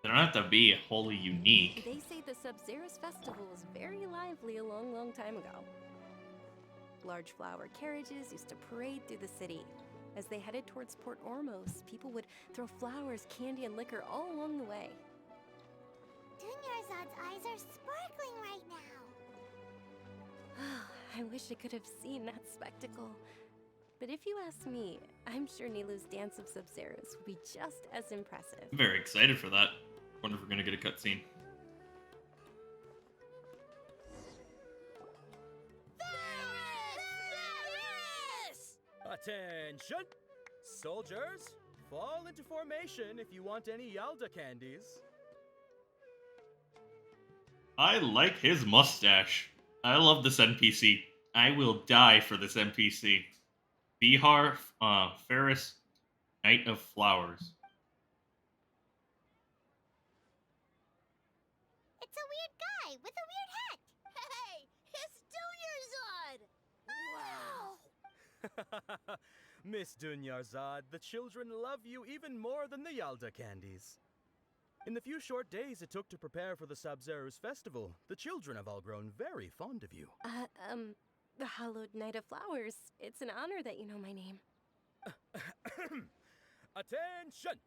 They don't have to be wholly unique. They say the Sub-Zero's festival was very lively a long, long time ago. Large flower carriages used to parade through the city. As they headed towards Port Ormos, people would throw flowers, candy, and liquor all along the way. Dunyarzad's eyes are sparkling right now. I wish I could have seen that spectacle. But if you ask me, I'm sure Nilu's Dance of Sub-Zeros would be just as impressive. I'm very excited for that. Wonder if we're gonna get a cutscene. Attention! Soldiers, fall into formation if you want any Yalda candies. I like his mustache. I love this NPC. I will die for this NPC. Bihar Ferris, Knight of Flowers. It's a weird guy with a weird hat. Hey, it's Dunyarzad! Wow! Miss Dunyarzad, the children love you even more than the Yalda candies. In the few short days it took to prepare for the Sub-Zero's festival, the children have all grown very fond of you. The Hallowed Knight of Flowers. It's an honor that you know my name. Attention!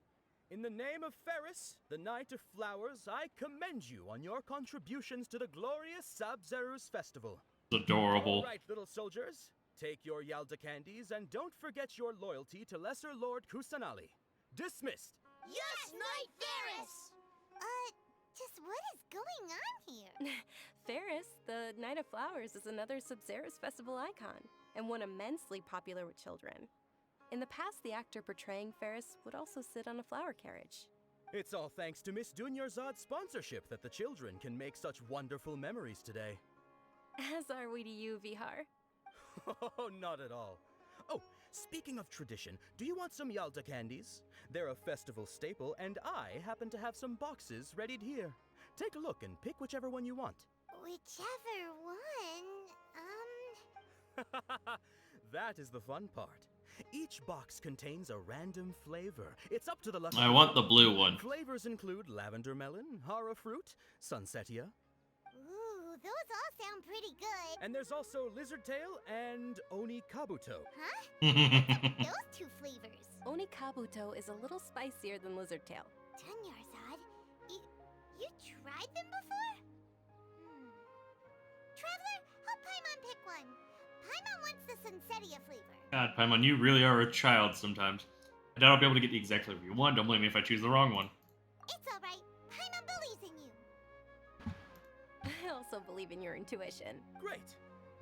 In the name of Ferris, the Knight of Flowers, I commend you on your contributions to the glorious Sub-Zero's festival. It's adorable. All right, little soldiers. Take your Yalda candies and don't forget your loyalty to Lesser Lord Kusanali. Dismissed! Yes, Knight Ferris! Just what is going on here? Ferris, the Knight of Flowers, is another Sub-Zero's festival icon, and one immensely popular with children. In the past, the actor portraying Ferris would also sit on a flower carriage. It's all thanks to Miss Dunyarzad's sponsorship that the children can make such wonderful memories today. As are we to you, Vihar. Oh, not at all. Oh, speaking of tradition, do you want some Yalda candies? They're a festival staple, and I happen to have some boxes readied here. Take a look and pick whichever one you want. Whichever one, That is the fun part. Each box contains a random flavor. It's up to the lucky. I want the blue one. Flavors include lavender melon, hara fruit, sunsetia. Ooh, those all sound pretty good. And there's also lizard tail and oni kabuto. Huh? Those two flavors. Oni Kabuto is a little spicier than Lizard Tail. Dunyarzad, you tried them before? Traveler, help Paimon pick one. Paimon wants the sunsetia flavor. God, Paimon, you really are a child sometimes. I doubt I'll be able to get the exact flavor you want. Don't blame me if I choose the wrong one. It's alright. Paimon believes in you. I also believe in your intuition. Great!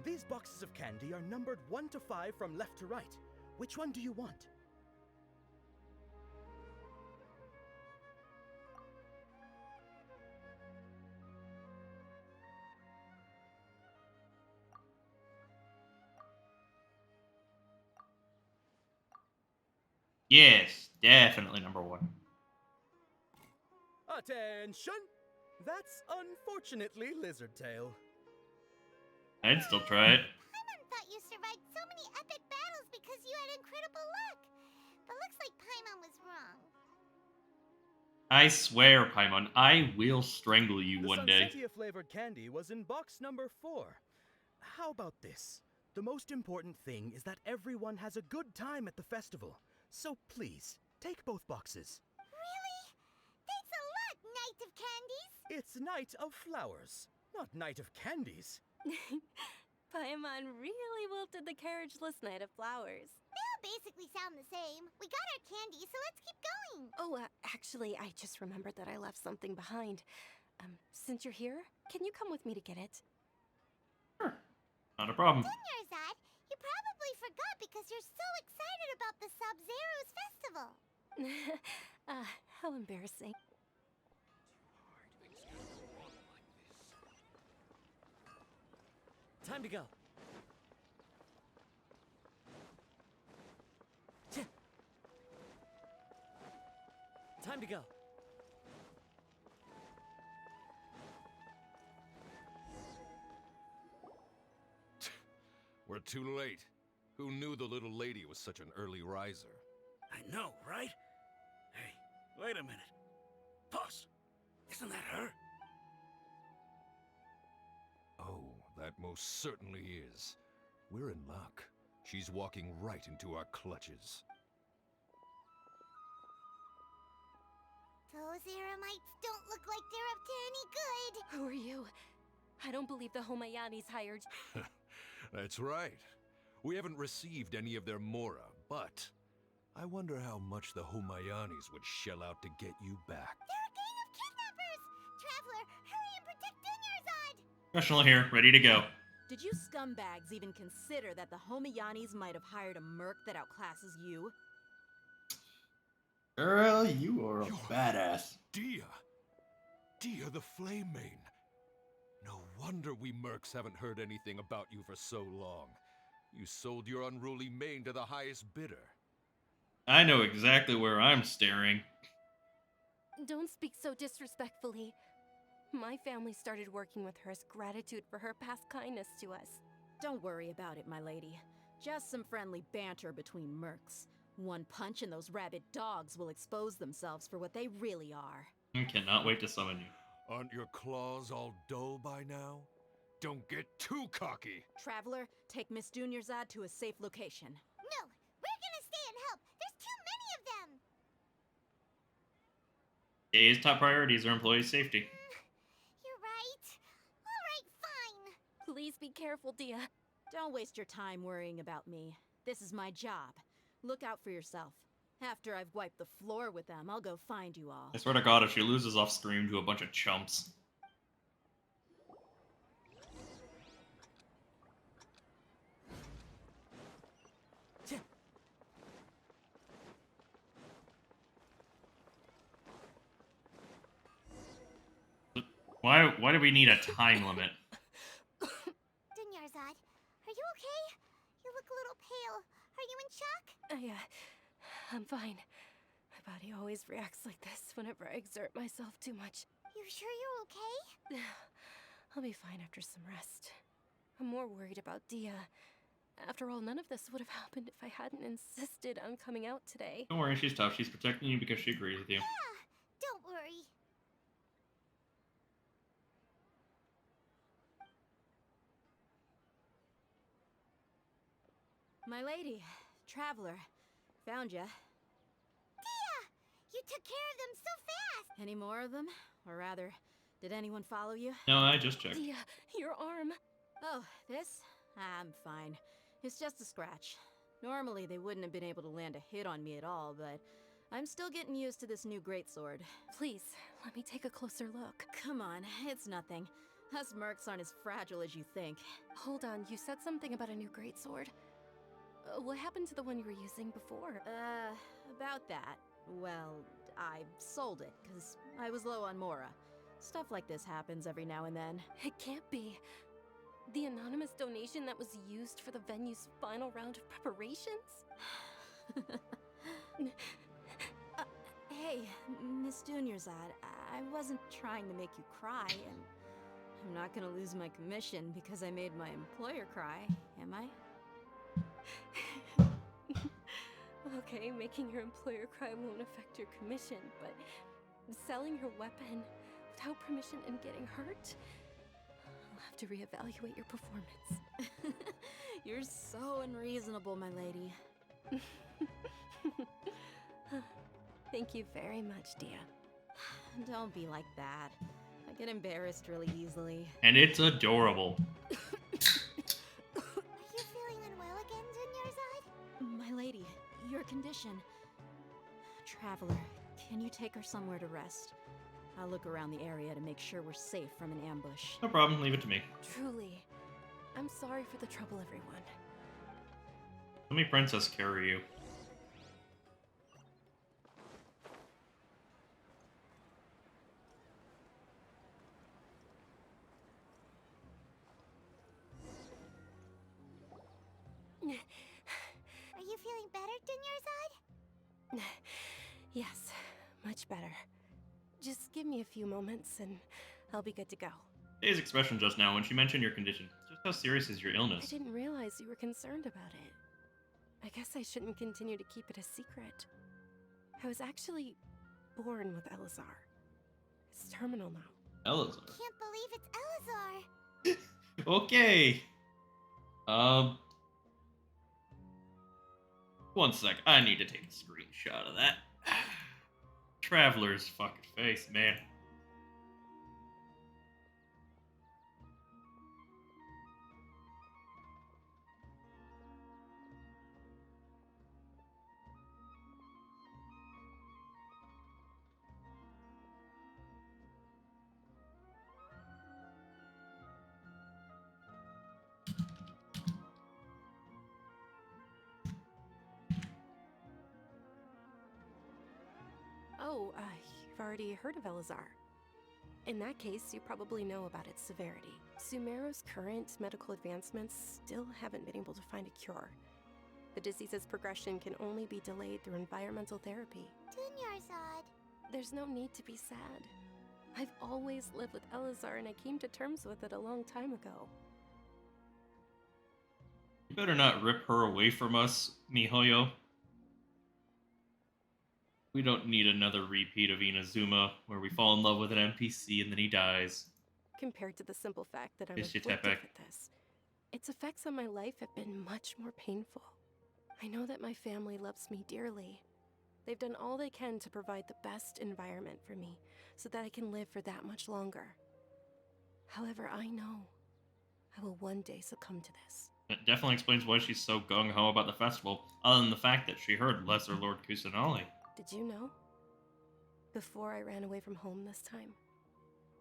These boxes of candy are numbered 1 to 5 from left to right. Which one do you want? Yes, definitely number 1. Attention! That's unfortunately lizard tail. I'd still try it. Paimon thought you survived so many epic battles because you had incredible luck. But looks like Paimon was wrong. I swear, Paimon, I will strangle you The one day. sunsetia flavored candy was in box number 4. How about this? The most important thing is that everyone has a good time at the festival. So please, take both boxes. Really? Thanks a lot, Knight of Candies. It's Knight of Flowers, not Knight of Candies. Paimon really wilted the carriageless Knight of Flowers. They all basically sound the same. We got our candy, so let's keep going. Oh, actually, I just remembered that I left something behind. Since you're here, can you come with me to get it? Sure. Not a problem. Dunyarzad, you probably forgot because because you're so excited about the Sub-Zero's festival. How embarrassing. Time to go. Time to go. We're too late. Who knew the little lady was such an early riser? I know, right? Hey, wait a minute. Pause. Isn't that her? Oh, that most certainly is. We're in luck. She's walking right into our clutches. Those Eremites don't look like they're up to any good. Who are you? I don't believe the Homayanis hired. That's right. We haven't received any of their Mora, but I wonder how much the Homayanis would shell out to get you back. They're a gang of kidnappers! Traveler, hurry and protect Dunyarzad! Professional here, ready to go. Did you scumbags even consider that the Homayanis might have hired a merc that outclasses you? Girl, you are a badass. Dia! Dia the Flame Mane! No wonder we mercs haven't heard anything about you for so long. You sold your unruly mane to the highest bidder. I know exactly where I'm staring. Don't speak so disrespectfully. My family started working with her as gratitude for her past kindness to us. Don't worry about it, my lady. Just some friendly banter between mercs. One punch and those rabid dogs will expose themselves for what they really are. I cannot wait to summon you. Aren't your claws all dull by now? Don't get too cocky! Traveler, take Miss Dunyarzad to a safe location. No, we're gonna stay and help. There's too many of them. Da's top priorities are employee safety. You're right. All right, fine. Please be careful, Dia. Don't waste your time worrying about me. This is my job. Look out for yourself. After I've wiped the floor with them, I'll go find you all. I swear to God, if she loses off screen to a bunch of chumps. Why do we need a time limit? Dunyarzad, are you okay? You look a little pale. Are you in shock? I'm fine. My body always reacts like this whenever I exert myself too much. You sure you're okay? I'll be fine after some rest. I'm more worried about Dia. After all, none of this would have happened if I hadn't insisted on coming out today. Don't worry, she's tough. She's protecting you because she agrees with you. Yeah, don't worry. My lady, Traveler, found ya. Dia! You took care of them so fast! Any more of them? Or rather, did anyone follow you? No, I just checked. Dia, your arm. Oh, this? I'm fine. It's just a scratch. Normally, they wouldn't have been able to land a hit on me at all, but I'm still getting used to this new greatsword. Please, let me take a closer look. Come on, it's nothing. Us mercs aren't as fragile as you think. Hold on, you said something about a new greatsword. What happened to the one you were using before? About that. Well, I sold it, because I was low on Mora. Stuff like this happens every now and then. It can't be. The anonymous donation that was used for the venue's final round of preparations? Hey, Miss Dunyarzad, I wasn't trying to make you cry, and I'm not gonna lose my commission because I made my employer cry, am I? Okay, making your employer cry won't affect your commission, but selling your weapon without permission and getting hurt? I'll have to reevaluate your performance. You're so unreasonable, my lady. Thank you very much, Dia. Don't be like that. I get embarrassed really easily. And it's adorable. My lady, your condition. Traveler, can you take her somewhere to rest? I'll look around the area to make sure we're safe from an ambush. No problem, leave it to me. Truly, I'm sorry for the trouble, everyone. Let me princess carry you. Are you feeling better, Dunyarzad? Yes, much better. Just give me a few moments and I'll be good to go. Fay's expression just now when she mentioned your condition. Just how serious is your I illness? didn't realize you were concerned about it. I guess I shouldn't continue to keep it a secret. I was actually born with Elazar. It's terminal now. Elazar. Can't believe it's Elazar. Okay. One sec. I need to take a screenshot of that. Traveler's fucking face, man. Oh, you've already heard of Elazar. In that case, you probably know about its severity. Sumeru's current medical advancements still haven't been able to find a cure. The disease's progression can only be delayed through environmental therapy. Dunyarzad. There's no need to be sad. I've always lived with Elazar and I came to terms with it a long time ago. You better not rip her away from us, MiHoYo. We don't need another repeat of Inazuma, where we fall in love with an NPC and then he dies. Compared to the simple fact that I'm Is she afflicted Tepe? with this, its effects on my life have been much more painful. I know that my family loves me dearly. They've done all they can to provide the best environment for me, so that I can live for that much longer. However, I know I will one day succumb to this. That definitely explains why she's so gung-ho about the festival, other than the fact that she heard Lesser Lord Kusanali. Did you know? Before I ran away from home this time,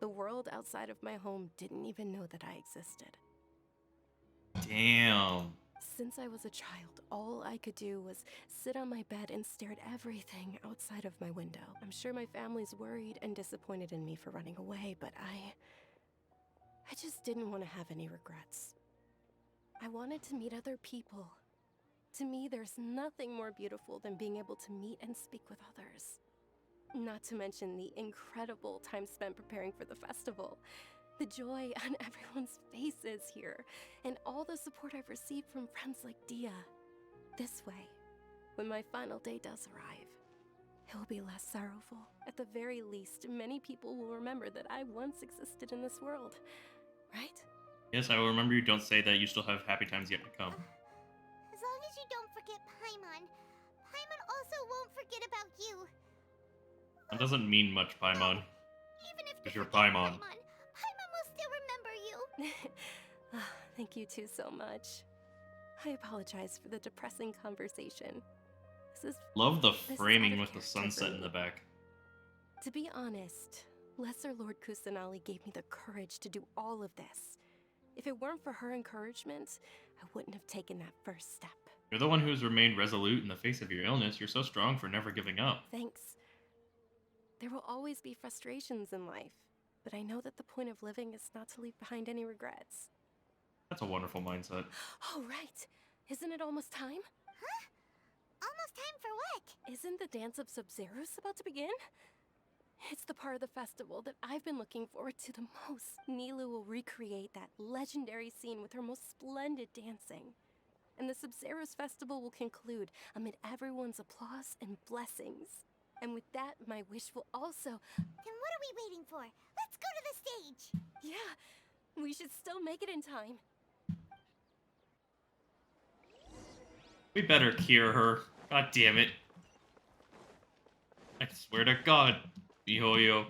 the world outside of my home didn't even know that I existed. Damn. Since I was a child, all I could do was sit on my bed and stare at everything outside of my window. I'm sure my family's worried and disappointed in me for running away, but I just didn't want to have any regrets. I wanted to meet other people. To me, there's nothing more beautiful than being able to meet and speak with others. Not to mention the incredible time spent preparing for the festival. The joy on everyone's faces here, and all the support I've received from friends like Dia. This way, when my final day does arrive, it will be less sorrowful. At the very least, many people will remember that I once existed in this world, right? Yes, I will remember you. Don't say that. You still have happy times yet to come. As long as you don't forget Paimon, Paimon also won't forget about you. That doesn't mean much, Paimon. Even if Because you you're forget Paimon. Paimon will still remember you. Thank you two so much. I apologize for the depressing conversation. Love the this is framing out of with the character sunset for in me. the back. To be honest, Lesser Lord Kusanali gave me the courage to do all of this. If it weren't for her encouragement, I wouldn't have taken that first step. You're the one who's remained resolute in the face of your illness. You're so strong for never giving up. Thanks. There will always be frustrations in life, but I know that the point of living is not to leave behind any regrets. That's a wonderful mindset. Oh, right. Isn't it almost time? Huh? Almost time for what? Isn't the dance of Sub-Zeros about to begin? It's the part of the festival that I've been looking forward to the most. Nilu will recreate that legendary scene with her most splendid dancing. And the Sub-Zeros festival will conclude amid everyone's applause and blessings. And with that, my wish will also... Then what are we waiting for? Let's go to the stage! Yeah, we should still make it in time. We better cure her. God damn it. I swear to God, MiHoYo,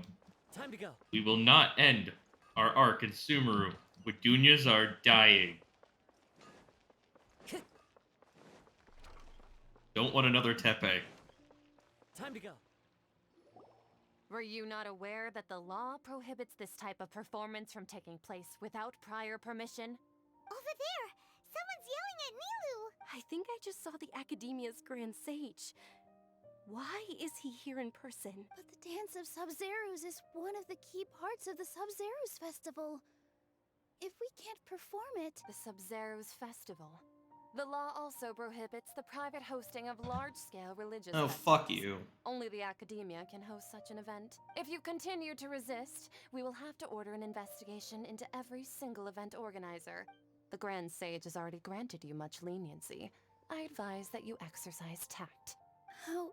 Time to go. we will not end our arc in Sumeru with Dunyarzad dying. Don't want another Tepe. Time to go. Were you not aware that the law prohibits this type of performance from taking place without prior permission? Over there! Someone's yelling at Nilu! I think I just saw the Academia's Grand Sage. Why is he here in person? But the Dance of Sub-Zerus is one of the key parts of the Sub-Zerus Festival. If we can't perform it... The Sub-Zerus Festival. The law also prohibits the private hosting of large-scale religious Oh, festivals. fuck you. Only the Academia can host such an event. If you continue to resist, we will have to order an investigation into every single event organizer. The Grand Sage has already granted you much leniency. I advise that you exercise tact. How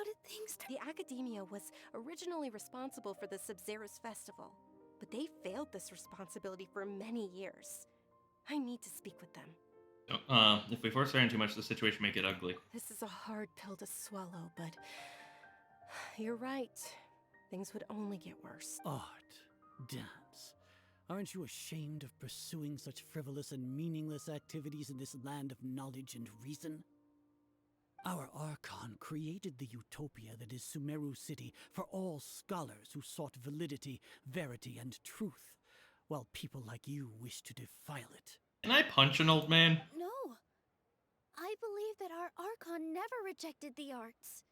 did things turn? The Academia was originally responsible for the Sub-Zerus Festival, but they failed this responsibility for many years. I need to speak with them. If we force her in too much, the situation may get ugly. This is a hard pill to swallow, but you're right. Things would only get worse. Art. Dance. Aren't you ashamed of pursuing such frivolous and meaningless activities in this land of knowledge and reason? Our Archon created the utopia that is Sumeru City for all scholars who sought validity, verity, and truth, while people like you wish to defile it. Can I punch an old man? No. I believe that our Archon never rejected the arts.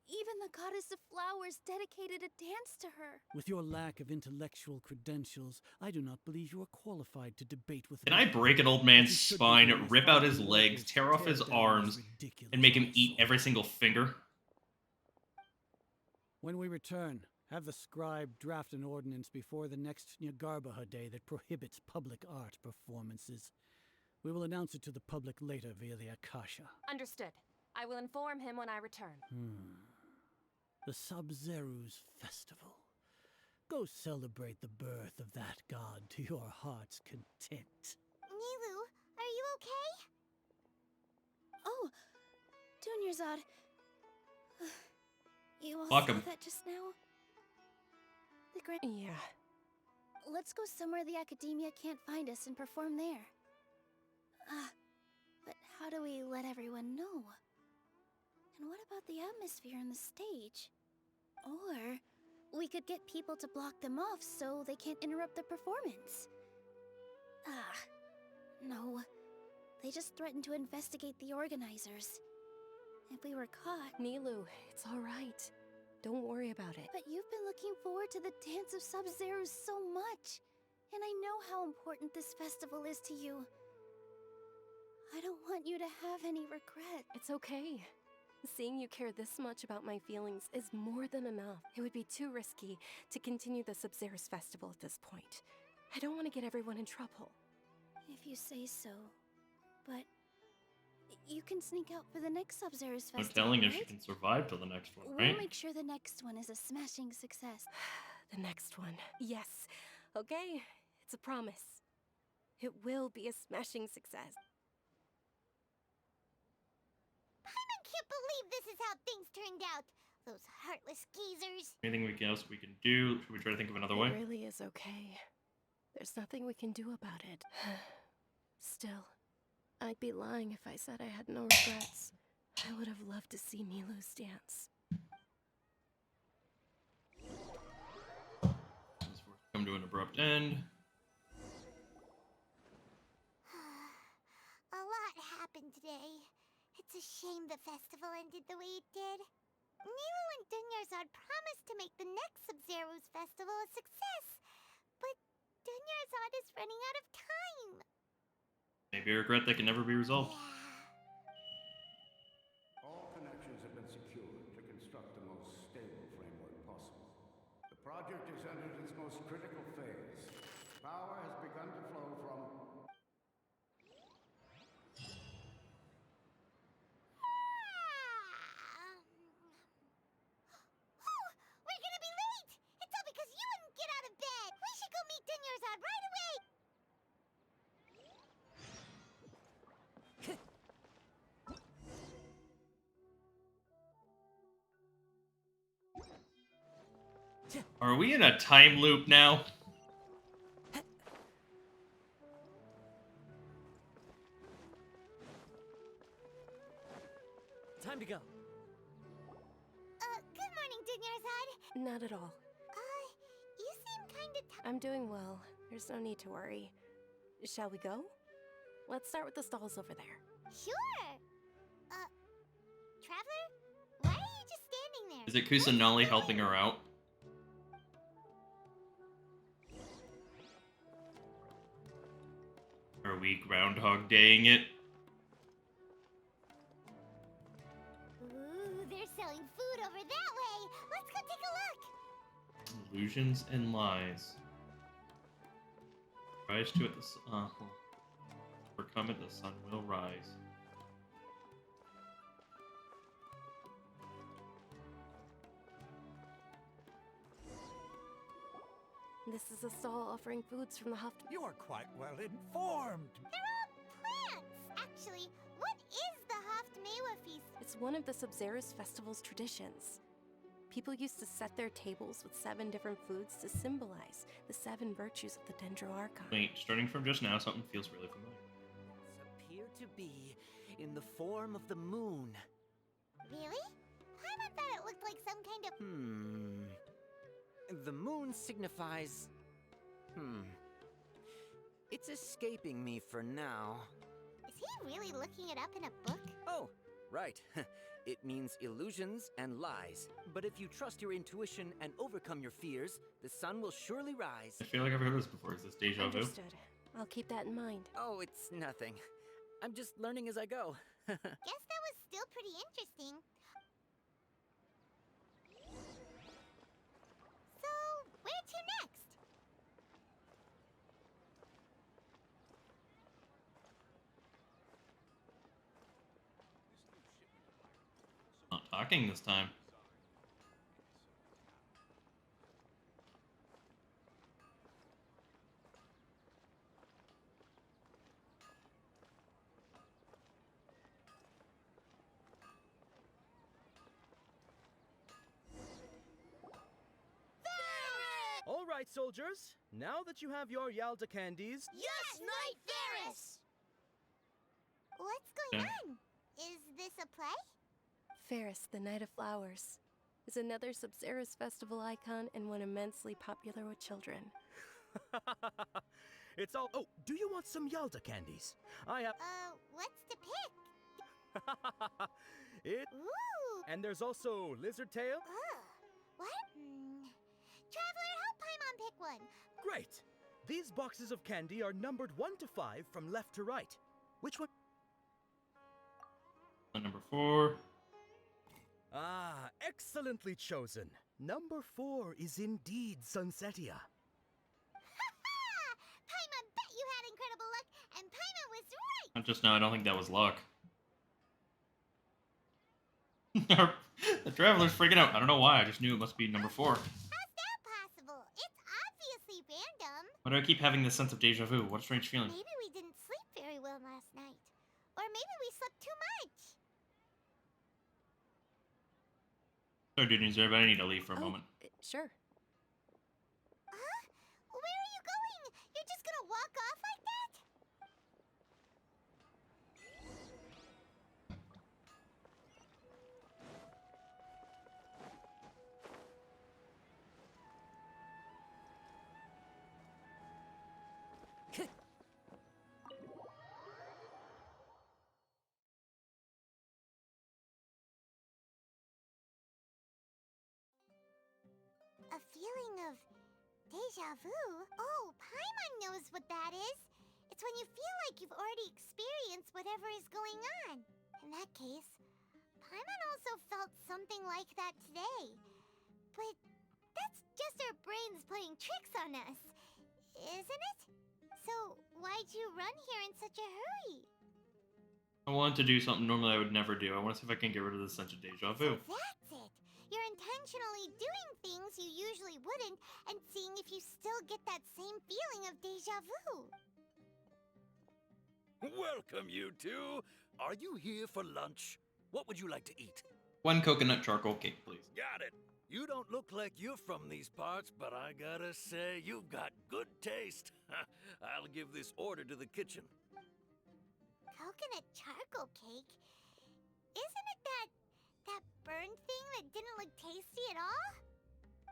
Even the goddess of flowers dedicated a dance to her. With your lack of intellectual credentials, I do not believe you are qualified to debate with Can me. I break an old man's spine, rip out his legs, tear off his arms, and make him eat every single finger? When we return, have the scribe draft an ordinance before the next Nyagarbaha Day that prohibits public art performances. We will announce it to the public later via the Akasha. Understood. I will inform him when I return. The Sub-Zerus Festival. Go celebrate the birth of that god to your heart's content. Nilu, are you okay? Oh, Dunyarzad. You all Fuck saw 'em. that just now? The grand... Yeah. Let's go somewhere the Academia can't find us and perform there. But how do we let everyone know? And what about the atmosphere on the stage? Or we could get people to block them off so they can't interrupt the performance. No. They just threatened to investigate the organizers. If we were caught... Nilu, it's all right. Don't worry about it. But you've been looking forward to the Dance of Sub-Zerus so much. And I know how important this festival is to you. I don't want you to have any regret. It's okay. Seeing you care this much about my feelings is more than enough. It would be too risky to continue the Sub-Zerus Festival at this point. I don't want to get everyone in trouble. If you say so. But you can sneak out for the next Sub-Zerus No Festival, telling if she right? can survive till the next one, We'll right? make sure the next one is a smashing success. The next one. Yes. Okay. It's a promise. It will be a smashing success. I can't believe this is how things turned out. Those heartless geezers. Anything else we can do? Should we try to think of another way? It really is okay. There's nothing we can do about it. Still, I'd be lying if I said I had no regrets. I would have loved to see Nilu's dance. This will come to an abrupt end. A lot happened today. It's a shame the festival ended the way it did. Nilu and Dunyarzad promised to make the next Sub-Zerus festival a success, but Dunyarzad is running out of time. Maybe a regret that can never be resolved. All connections have been secured to construct the most stable framework possible. The project has entered its most critical phase. Power has begun to flow from... Oh, we're gonna be late! It's all because you wouldn't get out of bed! We should go meet Dunyarzad right away! Are we in a time loop now? Time to go. Good morning, Dunyarzad. Not at all. You seem kinda I'm doing well. There's no need to worry. Shall we go? Let's start with the stalls over there. Sure. Traveler, why are you just standing there? Is it Kusanali helping her out? Are we Groundhog Daying it? Ooh, they're selling food over that way. Let's go take a look. Illusions and lies. Rise to it. Overcome it. The sun will rise. This is a stall offering foods from the Huft. You are quite well informed. They're all plants. Actually, what is the Haft-Mewa feast? It's one of the Subzerus festival's traditions. People used to set their tables with 7 different foods to symbolize the 7 virtues of the Dendro Archon. Wait, starting from just now, something feels really familiar. Appear to be in the form of the moon. Really? Paimon thought it looked like some kind of... The moon signifies... It's escaping me for now. Is he really looking it up in a book? Oh, right. It means illusions and lies. But if you trust your intuition and overcome your fears, the sun will surely rise. I feel like I've heard this before. Is this deja vu? Understood. I'll keep that in mind. Oh, it's nothing. I'm just learning as I go. Guess that was still pretty interesting. So, where to next? Not talking this time. All right, soldiers. Now that you have your Yalda candies... Yes, Knight Varus! What's going on? Is this a play? Ferris, the Knight of Flowers, is another Subzerus festival icon and one immensely popular with children. It's all... Oh, do you want some Yalda candies? I have... What's to pick? It... Ooh! And there's also Lizard Tail. What? Traveler, help Paimon pick one. Great! These boxes of candy are numbered 1 to 5 from left to right. Which one? Number 4. Ah, excellently chosen. Number 4 is indeed Sunsetia. Paimon bet you had incredible luck, and Paimon was right! Not just now, I don't think that was luck. The traveler's freaking out. I don't know why, I just knew it must be number 4. How's that possible? It's obviously random. Why do I keep having this sense of deja vu? What a strange feeling. Maybe we didn't sleep very well last night. Or maybe we slept too much. Sorry, dude, news there, but I need to leave for a moment. Sure. Huh? Where are you going? You're just gonna walk off like that? A feeling of deja vu? Oh, Paimon knows what that is. It's when you feel like you've already experienced whatever is going on. In that case, Paimon also felt something like that today. But that's just our brains playing tricks on us, isn't it? So why'd you run here in such a hurry? I wanted to do something normally I would never do. I want to see if I can get rid of this sense of deja vu. So that's it. You're intentionally doing things you usually wouldn't and seeing if you still get that same feeling of deja vu. Welcome, you two. Are you here for lunch? What would you like to eat? 1 coconut charcoal cake, please. Got it. You don't look like you're from these parts, but I gotta say, you've got good taste. I'll give this order to the kitchen. Coconut charcoal cake? Isn't it that burned thing that didn't look tasty at all?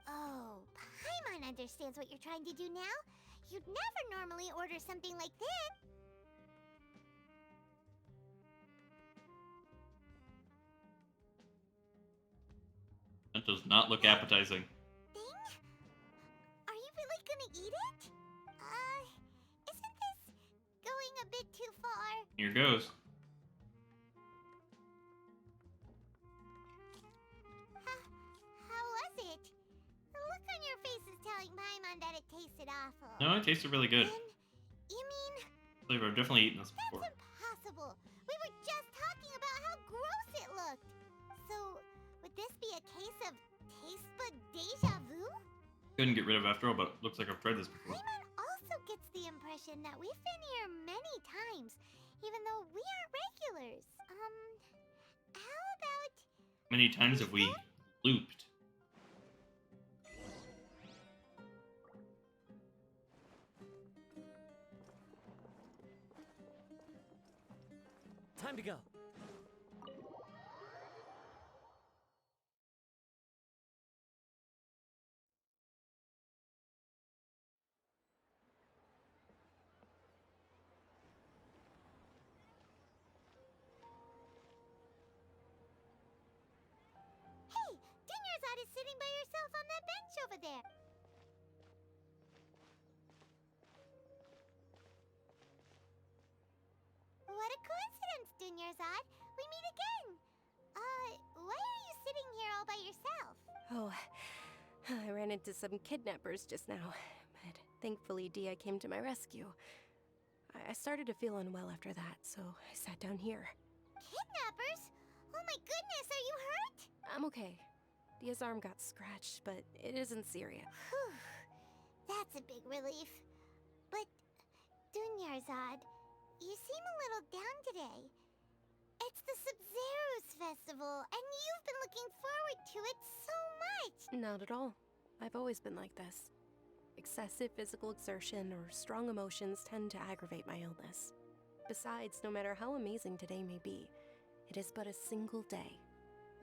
Oh, Paimon understands what you're trying to do now. You'd never normally order something like this. That does not look appetizing. Thing? Are you really gonna eat it? Isn't this going a bit too far? Here goes. How was it? The look on your face is telling Paimon that it tasted awful. No, it tasted really good. You mean Flavor, I've definitely eaten this before. that's impossible? We were just talking about how gross it looked. So, would this be a case of taste bud deja vu? Couldn't get rid of after all, but looks like I've tried this before. Paimon also gets the impression that we've been here many times, even though we aren't regulars. How about... Many times have we looped? Time to go. Hey, Dunyarzad is sitting by herself on that bench over there. What a coincidence, Dunyarzad. We meet again. Why are you sitting here all by yourself? Oh, I ran into some kidnappers just now, but thankfully Dia came to my rescue. I started to feel unwell after that, so I sat down here. Kidnappers? Oh my goodness, are you hurt? I'm okay. Dia's arm got scratched, but it isn't serious. Whew, that's a big relief. But, Dunyarzad, you seem a little down today. It's the Sub-Zero's festival, and you've been looking forward to it so much! Not at all. I've always been like this. Excessive physical exertion or strong emotions tend to aggravate my illness. Besides, no matter how amazing today may be, it is but a single day.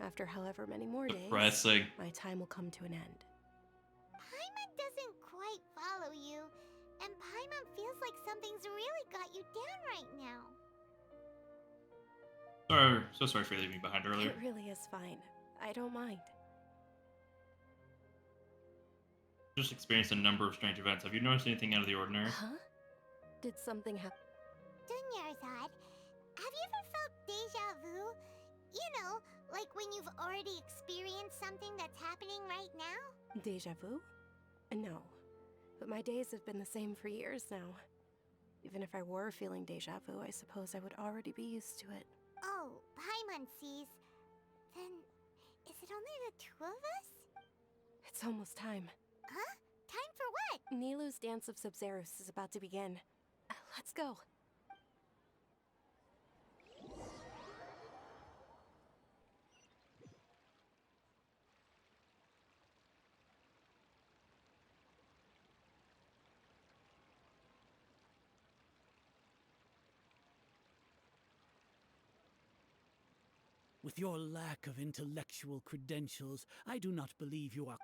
After however many more days, Depressing. my time will come to an end. Paimon doesn't quite follow you, and Paimon feels like something's really got you down right now. Sorry, so sorry for leaving me behind earlier. It really is fine. I don't mind. Just experienced a number of strange events. Have you noticed anything out of the ordinary? Huh? Did something happen? Dunyarzad, have you ever felt deja vu? You know, like when you've already experienced something that's happening right now? Deja vu? No. But my days have been the same for years now. Even if I were feeling deja vu, I suppose I would already be used to it. Oh, Paimon sees. Then, is it only the two of us? It's almost time. Huh? Time for what? Nilou's Dance of Sub-Zeros is about to begin. Let's go. With your lack of intellectual credentials, I do not believe you are.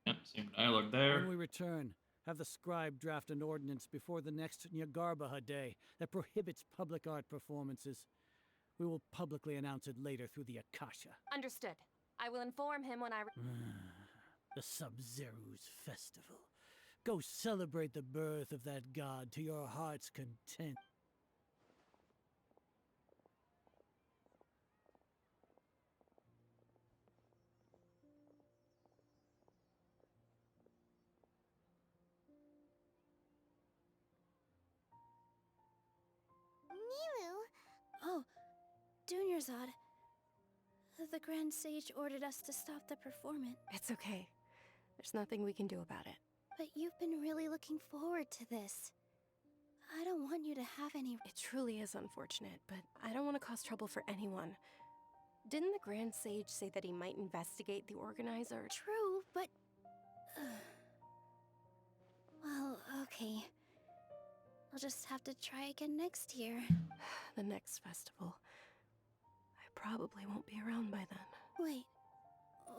Yep, same dialogue there. When we return, have the scribe draft an ordinance before the next Nyagarbaha Day that prohibits public art performances. We will publicly announce it later through the Akasha. Understood. I will inform him when I... The Sub-Zero's festival. Go celebrate the birth of that god to your heart's content. Nilou? Oh, Dunyarzad. The Grand Sage ordered us to stop the performance. It's okay. There's nothing we can do about it. But you've been really looking forward to this. I don't want you to have any... It truly is unfortunate, but I don't want to cause trouble for anyone. Didn't the Grand Sage say that he might investigate the organizer? True, but... well, okay. I'll just have to try again next year. The next festival. I probably won't be around by then. Wait,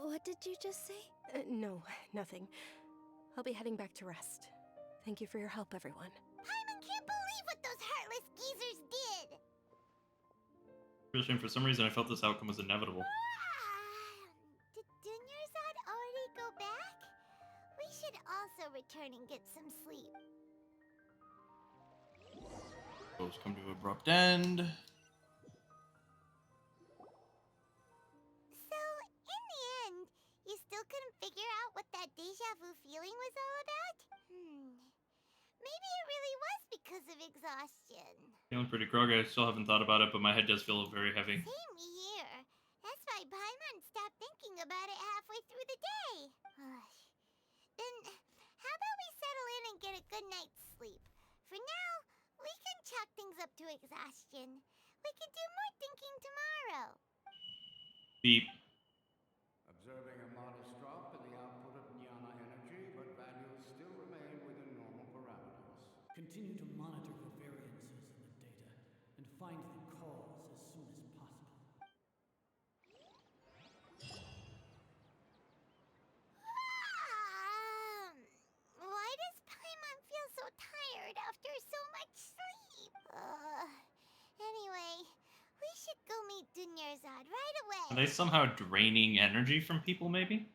what did you just say? No, nothing. I'll be heading back to rest. Thank you for your help, everyone. Paimon can't believe what those heartless geezers did! For some reason, I felt this outcome was inevitable. Did Dunyarzad turn and get some sleep. Those come to an abrupt end. So, in the end, you still couldn't figure out what that deja vu feeling was all about? Maybe it really was because of exhaustion. Feeling pretty groggy. I still haven't thought about it, but my head does feel very heavy. Same here. That's why Paimon stopped thinking about it halfway through the day. Then, how about we settle in and get a good night's sleep? For now, we can chalk things up to exhaustion. We can do more thinking tomorrow. Beep. Observing a modest drop in the output of jnana energy, but values still remain within normal parameters. Continue to monitor for variances in the data and find the cause as soon as possible. Why does Paimon feel so tired after so much sleep? Anyway, we should go meet Dunyarzad right away. Are they somehow draining energy from people, maybe?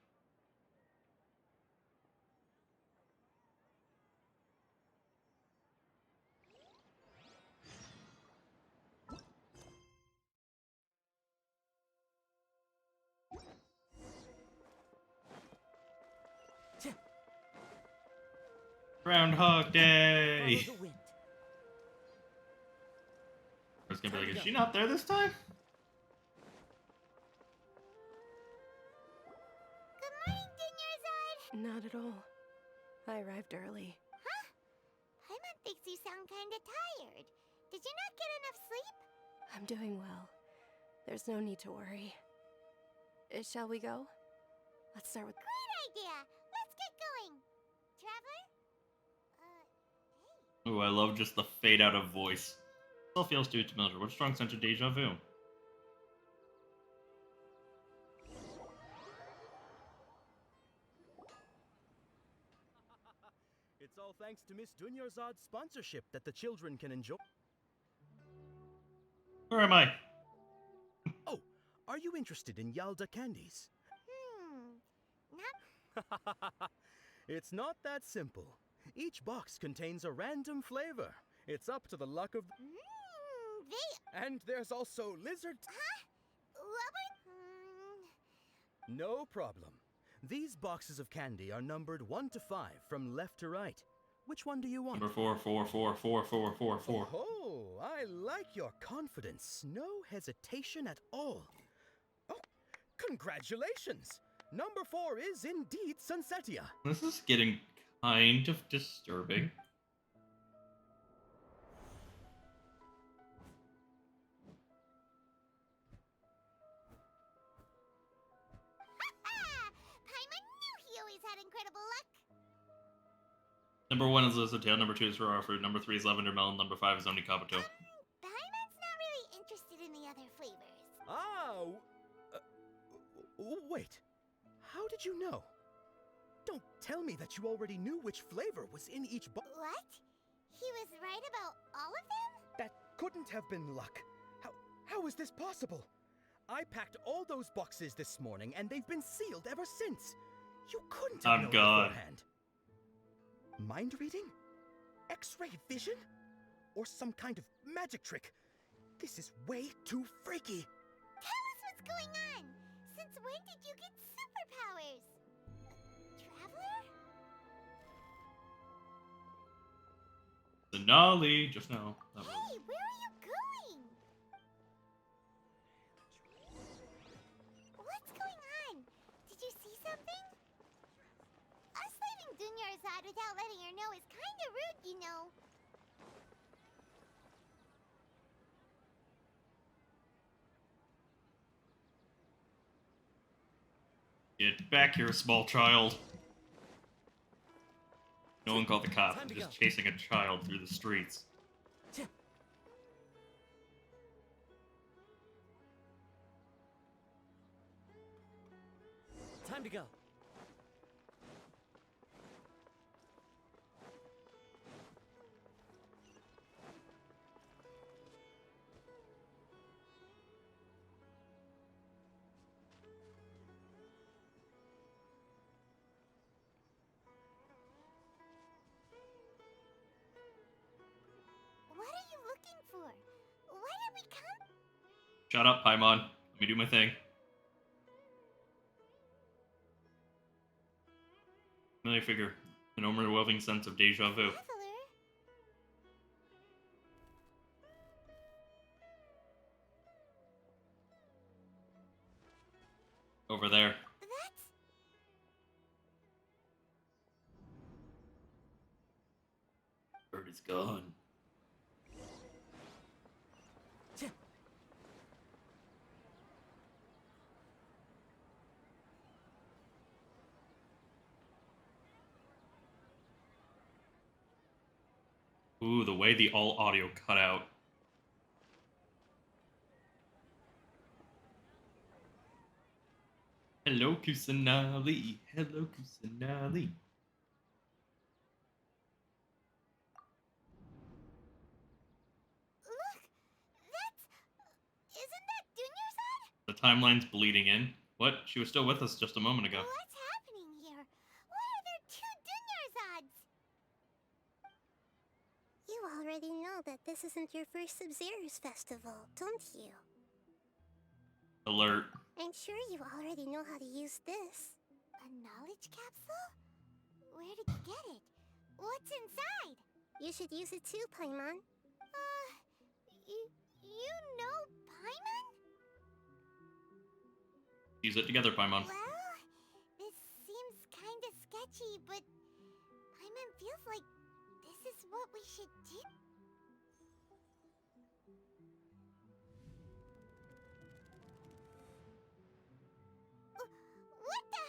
Groundhog Day! Follow the wind. I was gonna be like, is she not there this time? Good morning, Dunyarzad! Not at all. I arrived early. Huh? Paimon thinks you sound kinda tired. Did you not get enough sleep? I'm doing well. There's no need to worry. Shall we go? Let's start with... Great idea! Let's get going! Traveler? Hey. Ooh, I love just the fade out of voice. Still feels too familiar. What strong sense of deja vu? It's all thanks to Miss Dunyarzad's sponsorship that the children can enjoy. Where am I? Oh, are you interested in Yalda candies? Not... It's not that simple. Each box contains a random flavor. It's up to the luck of... And there's also lizard... Huh? What were... No problem. These boxes of candy are numbered 1 to 5 from left to right. Which one do you want? Number 4, 4, 4, 4, 4, 4, 4. Oh, I like your confidence. No hesitation at all. Oh, congratulations! Number 4 is indeed Sunsetia. This is getting kind of disturbing. Paimon knew he always had incredible luck. Number 1 is Lizard Tail, number 2 is Ferrara Fruit, number 3 is Lavender Melon, number 5 is Oni Kabuto. Paimon's not really interested in the other flavors. Ah, wait. How did you know? Don't tell me that you already knew which flavor was in each box. What? He was right about all of them? That couldn't have been luck. How is this possible? I packed all those boxes this morning, and they've been sealed ever since. You couldn't have known beforehand. Mind reading? X-ray vision? Or some kind of magic trick? This is way too freaky. Tell us what's going on. Since when did you get superpowers? Traveler? Denali, just now. Hey, where are you going? What's going on? Did you see something? Us leaving Dunyarzad without letting her know is kinda rude, you know. Get back here, small child. No one called the cops. I'm just chasing a child through the streets. Time to go. Shut up, Paimon. Let me do my thing. Familiar figure. An overwhelming sense of deja vu. Traveler? Over there. That's... Bird is gone. Ooh, the way the all audio cut out. Hello, Kusanali. Hello, Kusanali. Look! That's... Isn't that Dunyarzad? The timeline's bleeding in. What? She was still with us just a moment ago. What's happening here? Why are there two Dunyarzads? You already know that this isn't your first Sub-Zero's festival, don't you? Alert. I'm sure you already know how to use this. A knowledge capsule? Where did you get it? What's inside? You should use it too, Paimon. You know Paimon? Use it together, Paimon. Well, this seems kinda sketchy, but Paimon feels like this is what we should do. What the?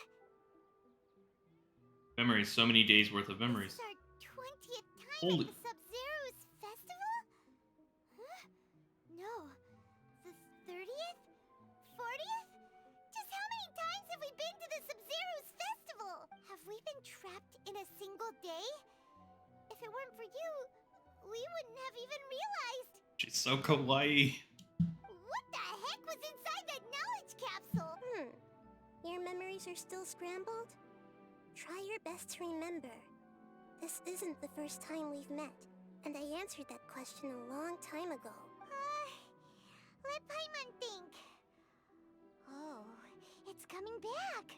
Memories. So many days worth of memories. This is our 20th time Holy. at the Sub-Zero's festival? Huh? No. The 30th? 40th? Just how many times have we been to the Sub-Zero's festival? Have we been trapped in a single day? If it weren't for you, we wouldn't have even realized. She's so kawaii. What the heck was inside that knowledge capsule? Your memories are still scrambled? Try your best to remember. This isn't the first time we've met, and I answered that question a long time ago. Let Paimon think. Oh, it's coming back.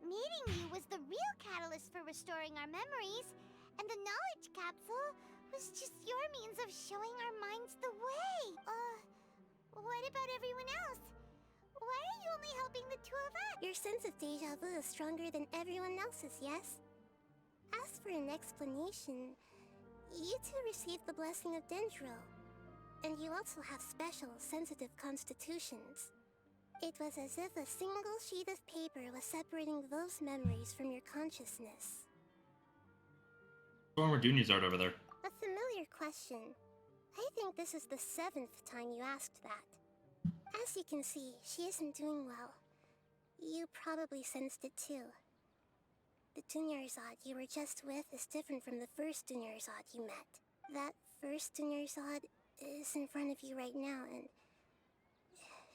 Meeting you was the real catalyst for restoring our memories, and the knowledge capsule was just your means of showing our minds the way. What about everyone else? Why are you only helping the two of us? Your sense of deja vu is stronger than everyone else's, yes? As for an explanation, you two received the blessing of Dendro, and you also have special, sensitive constitutions. It was as if a single sheet of paper was separating those memories from your consciousness. Former Dunyazard over there. A familiar question. I think this is the 7th time you asked that. As you can see, she isn't doing well. You probably sensed it too. The Dunyarzad you were just with is different from the first Dunyarzad you met. That first Dunyarzad is in front of you right now, and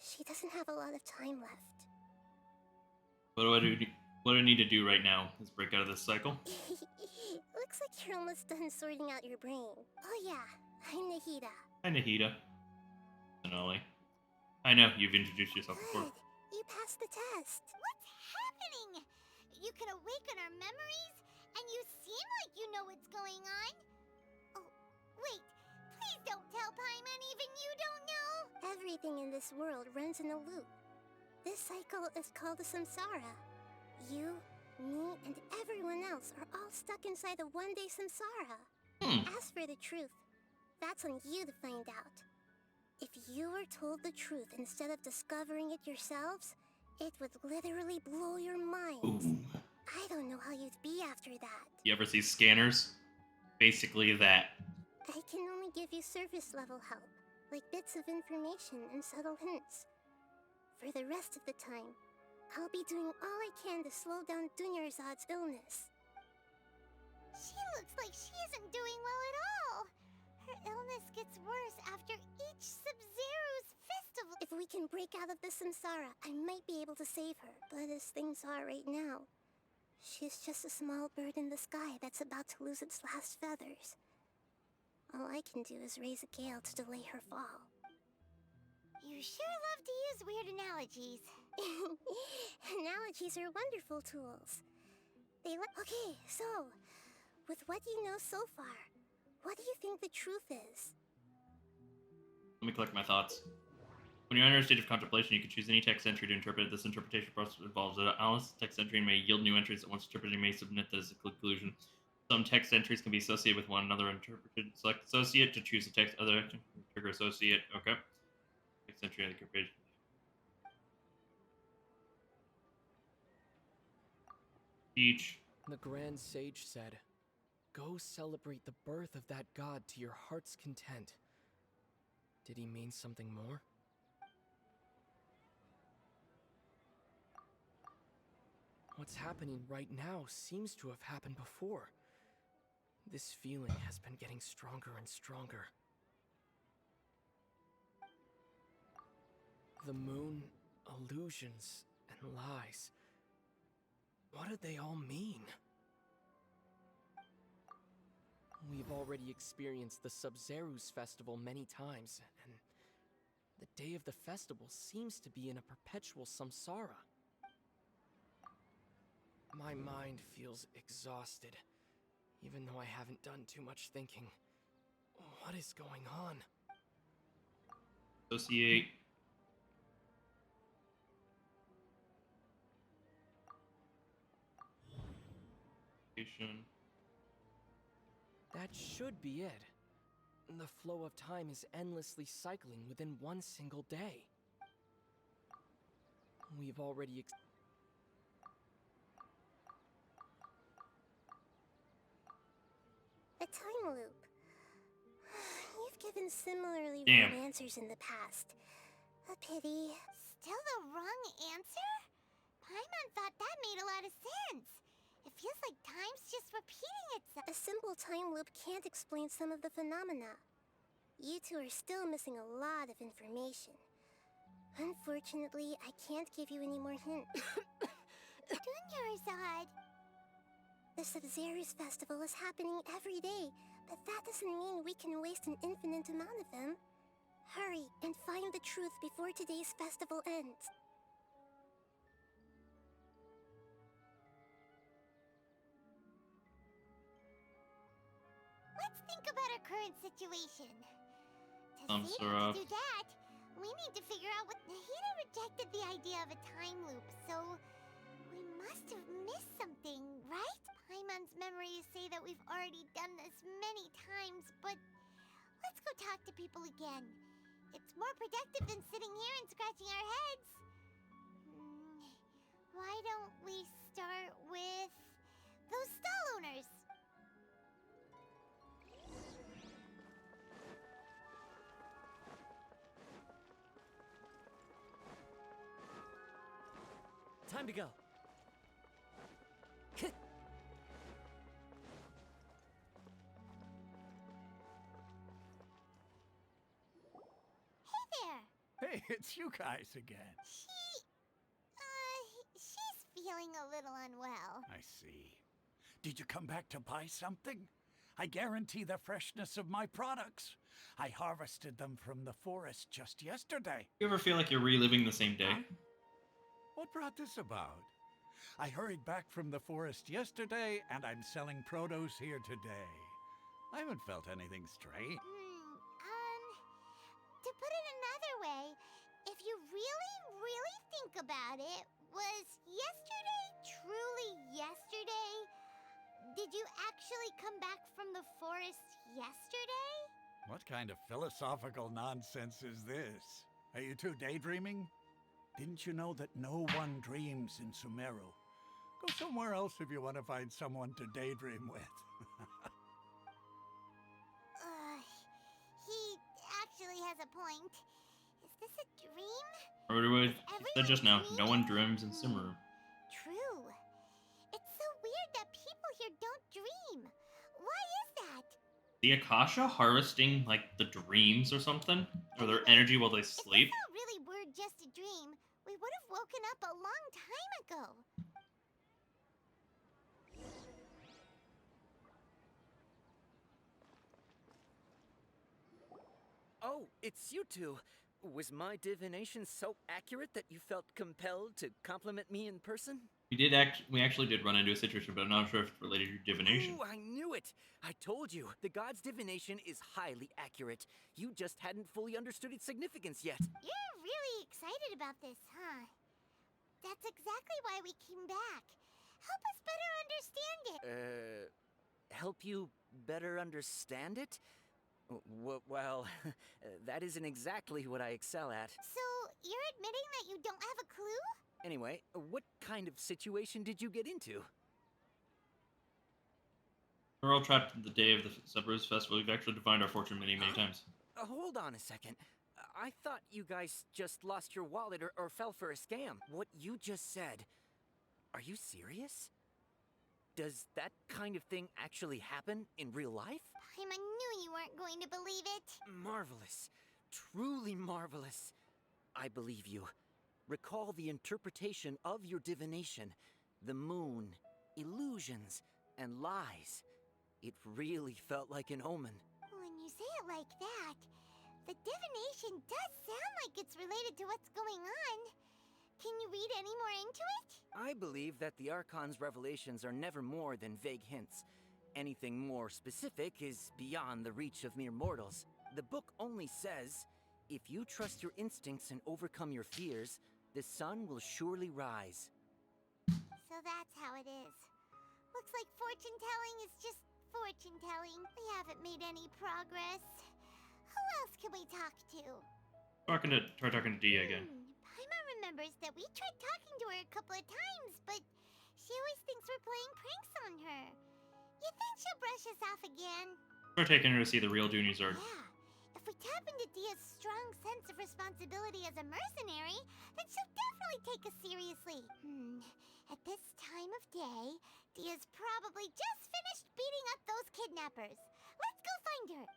she doesn't have a lot of time left. What do I do? What do I need to do right now? Is break out of this cycle? Looks like you're almost done sorting out your brain. Oh yeah, I'm Nahida. Hi, Nahida. Sonali. I know, you've introduced yourself before. Good. You passed the test. What's happening? You can awaken our memories, and you seem like you know what's going on. Oh, wait. Please don't tell Paimon even you don't know. Everything in this world runs in a loop. This cycle is called the samsara. You, me, and everyone else are all stuck inside the one-day samsara. As for the truth, that's on you to find out. If you were told the truth instead of discovering it yourselves, it would literally blow your minds. Ooh. I don't know how you'd be after that. You ever see scanners? Basically that. I can only give you surface-level help, like bits of information and subtle hints. For the rest of the time, I'll be doing all I can to slow down Dunyarzad's illness. She looks like she isn't doing well at all. Her illness gets worse after each Sub-Zero's festival. If we can break out of the samsara, I might be able to save her. But as things are right now, she's just a small bird in the sky that's about to lose its last feathers. All I can do is raise a gale to delay her fall. You sure love to use weird analogies. Analogies are wonderful tools. Okay, so, with what you know so far, what do you think the truth is? Let me collect my thoughts. When you're under a state of contemplation, you can choose any text entry to interpret it. This interpretation process involves an analysis of text entry and may yield new entries that once interpreted may submit that as a conclusion. Some text entries can be associated with one another. Interpreted. Select associate to choose the text other. Trigger associate. Okay. Text entry on the page. Each. The Grand Sage said, "Go celebrate the birth of that god to your heart's content." Did he mean something more? What's happening right now seems to have happened before. This feeling has been getting stronger and stronger. The moon, illusions, and lies. What do they all mean? We've already experienced the Sub-Zeru's festival many times, and the day of the festival seems to be in a perpetual samsara. My mind feels exhausted, even though I haven't done too much thinking. What is going on? Associate. That should be it. The flow of time is endlessly cycling within one single day. We've already A time loop. You've given similarly Damn. wrong answers in the past. A pity. Still the wrong answer? Paimon thought that made a lot of sense. It feels like time's just repeating itself. A simple time loop can't explain some of the phenomena. You two are still missing a lot of information. Unfortunately, I can't give you any more hints. Dunyarzad. The Sub-Zeru's festival is happening every day, but that doesn't mean we can waste an infinite amount of them. Hurry and find the truth before today's festival ends. Let's think about our current situation. To see Samsara. to do that, we need to figure out what Nahida rejected the idea of a time loop, so we must have missed something, right? Paimon's memories say that we've already done this many times, but let's go talk to people again. It's more productive than sitting here and scratching our heads. Why don't we start with those stall owners? Time to go. Hey, it's you guys again. She's feeling a little unwell. I see. Did you come back to buy something? I guarantee the freshness of my products. I harvested them from the forest just yesterday. You ever feel like you're reliving the same day? What brought this about? I hurried back from the forest yesterday, and I'm selling produce here today. I haven't felt anything strange. To put it another way, if you really think about it, was yesterday truly yesterday? Did you actually come back from the forest yesterday? What kind of philosophical nonsense is this? Are you two daydreaming? Didn't you know that no one dreams in Sumeru? Go somewhere else if you want to find someone to daydream with. He actually has a point. Is this a dream? Or said just now, no one dreams in Sumeru. True. It's so weird that people here don't dream. Why is that? The Akasha harvesting like the dreams or something? Or their energy while they sleep? If this all really were just a dream, we would have woken up a long time ago. Oh, it's you two. Was my divination so accurate that you felt compelled to compliment me in person? We actually did run into a situation, but I'm not sure if it's related to your divination. Ooh, I knew it! I told you, the god's divination is highly accurate. You just hadn't fully understood its significance yet. You're really excited about this, huh? That's exactly why we came back. Help us better understand it. Help you better understand it? Well, that isn't exactly what I excel at. So, you're admitting that you don't have a clue? Anyway, what kind of situation did you get into? We're all trapped in the day of the Subrose Festival. We've actually defined our fortune many times. Hold on a second. I thought you guys just lost your wallet or fell for a scam. What you just said, are you serious? Does that kind of thing actually happen in real life? Paimon knew you weren't going to believe it. Marvelous. Truly marvelous. I believe you. Recall the interpretation of your divination. The moon, illusions, and lies. It really felt like an omen. When you say it like that, the divination does sound like it's related to what's going on. Can you read any more into it? I believe that the Archon's revelations are never more than vague hints. Anything more specific is beyond the reach of mere mortals. The book only says, if you trust your instincts and overcome your fears, the sun will surely rise. So that's how it is. Looks like fortune-telling is just fortune-telling. We haven't made any progress. Who else can we talk to? Try talking to Dia again. Paimon remembers that we tried talking to her a couple of times, but she always thinks we're playing pranks on her. You think she'll brush us off again? We're taking her to see the real Dunizard. Yeah. If we tap into Dia's strong sense of responsibility as a mercenary, then she'll definitely take us seriously. At this time of day, Dia's probably just finished beating up those kidnappers. Let's go find her.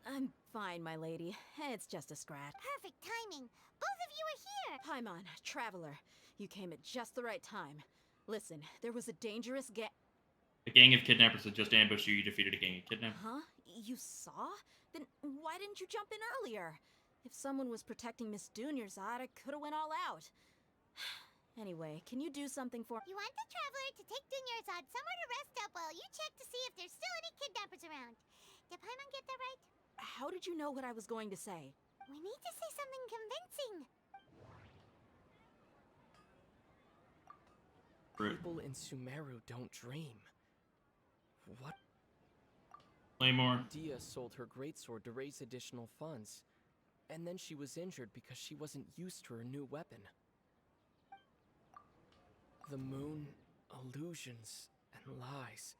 I'm fine, my lady. It's just a scratch. Perfect timing. Both of you are here. Paimon, Traveler, you came at just the right time. Listen, there was a dangerous A gang of kidnappers had just ambushed you. You defeated a gang of kidnappers. Huh? You saw? Then why didn't you jump in earlier? If someone was protecting Miss Dunyarzad, I could have went all out. Anyway, can you do something for— You want the Traveler to take Dunyarzad somewhere to rest up while you check to see if there's still any kidnappers around. Did Paimon get that right? How did you know what I was going to say? We need to say something convincing. People in Sumeru don't dream. What? Claymore. Dia sold her greatsword to raise additional funds. And then she was injured because she wasn't used to her new weapon. The moon, illusions, and lies.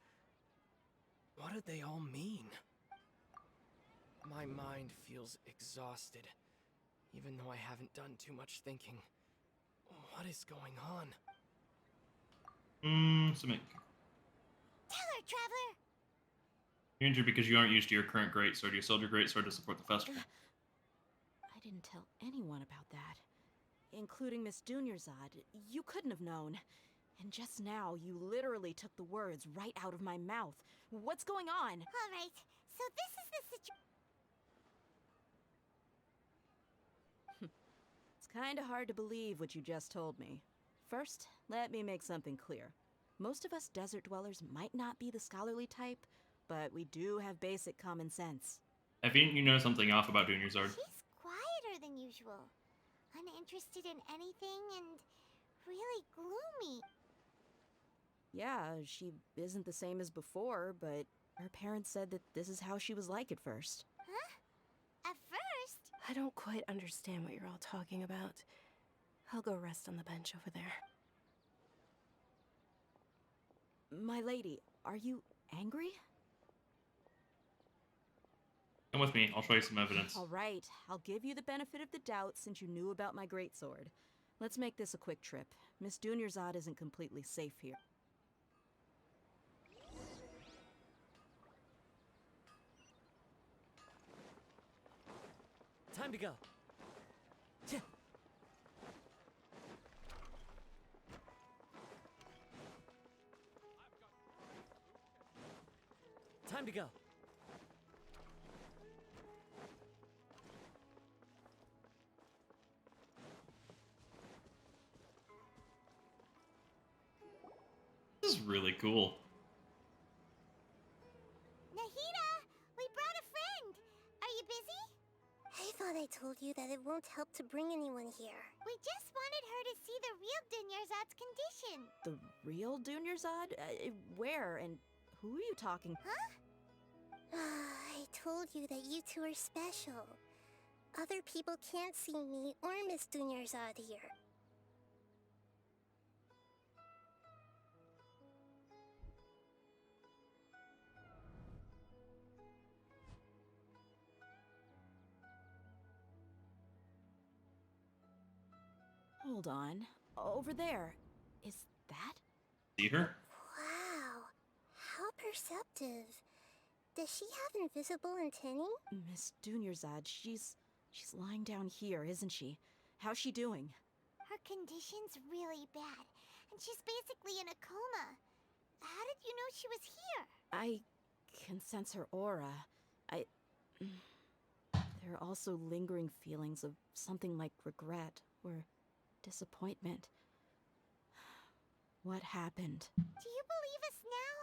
What do they all mean? My mind feels exhausted, even though I haven't done too much thinking. What is going on? Submit. Tell her, Traveler! You're injured because you aren't used to your current greatsword. You sold your greatsword to support the festival. I didn't tell anyone about that. Including Miss Dunyarzad. You couldn't have known. And just now, you literally took the words right out of my mouth. What's going on? All right, so this is the situation. It's kinda hard to believe what you just told me. First, let me make something clear. Most of us desert dwellers might not be the scholarly type, but we do have basic common sense. Haven't you noticed something off about Dunyarzad? She's quieter than usual. Uninterested in anything and really gloomy. Yeah, she isn't the same as before, but her parents said that this is how she was like at first. Huh? At first? I don't quite understand what you're all talking about. I'll go rest on the bench over there. My lady, are you angry? Come with me. I'll show you some evidence. All right, I'll give you the benefit of the doubt since you knew about my greatsword. Let's make this a quick trip. Miss Dunyarzad isn't completely safe here. Time to go. Time to go. This is really cool. Nahida, we brought a friend. Are you busy? I thought I told you that it won't help to bring anyone here. We just wanted her to see the real Dunyarzad's condition. The real Dunyarzad? Where and who are you talking? Huh? I told you that you two are special. Other people can't see me or Miss Dunyarzad here. Hold on. Over there. Is that? See her? Wow, how perceptive. Does she have invisible antennae? Miss Dunyarzad, she's lying down here, isn't she? How's she doing? Her condition's really bad, and she's basically in a coma. How did you know she was here? I can sense her aura. There are also lingering feelings of something like regret or disappointment. What happened? Do you believe us now?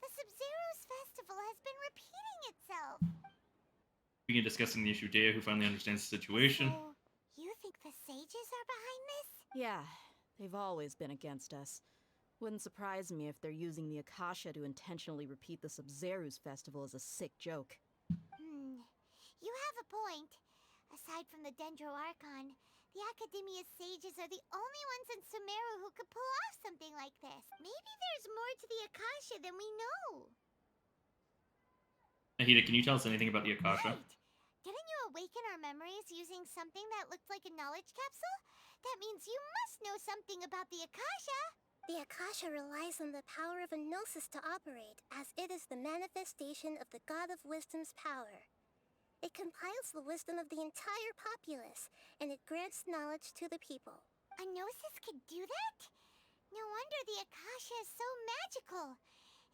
The Sub-Zero's festival has been repeating itself. Begin discussing the issue Dea, who finally understands the situation. So, you think the sages are behind this? Yeah, they've always been against us. Wouldn't surprise me if they're using the Akasha to intentionally repeat the Sub-Zero's festival as a sick joke. You have a point. Aside from the Dendro Archon, the Academia's sages are the only ones in Sumeru who could pull off something like this. Maybe there's more to the Akasha than we know. Nahida, can you tell us anything about the Akasha? Right. Didn't you awaken our memories using something that looked like a knowledge capsule? That means you must know something about the Akasha. The Akasha relies on the power of a gnosis to operate, as it is the manifestation of the God of Wisdom's power. It compiles the wisdom of the entire populace, and it grants knowledge to the people. A gnosis could do that? No wonder the Akasha is so magical.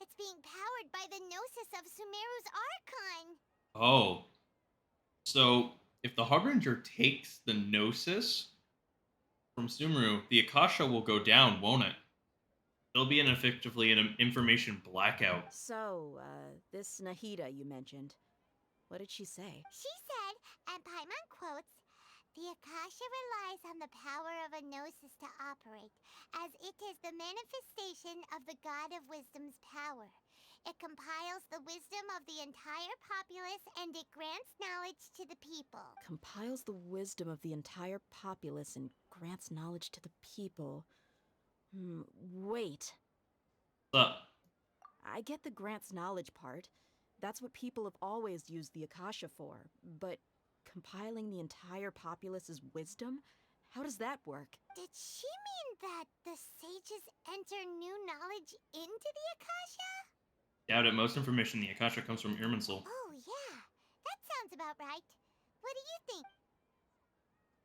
It's being powered by the gnosis of Sumeru's Archon. Oh. So, if the Harbinger takes the Gnosis from Sumeru, the Akasha will go down, won't it? There'll be effectively an information blackout. So, this Nahida you mentioned. What did she say? She said, and Paimon quotes, "The Akasha relies on the power of a gnosis to operate, as it is the manifestation of the God of Wisdom's power. It compiles the wisdom of the entire populace, and it grants knowledge to the people." Compiles the wisdom of the entire populace and grants knowledge to the people. Wait. What's up? I get the grants knowledge part. That's what people have always used the Akasha for. But compiling the entire populace's wisdom? How does that work? Did she mean that the sages enter new knowledge into the Akasha? Doubt it. Most information in the Akasha comes from Irminsul. Oh, yeah. That sounds about right. What do you think?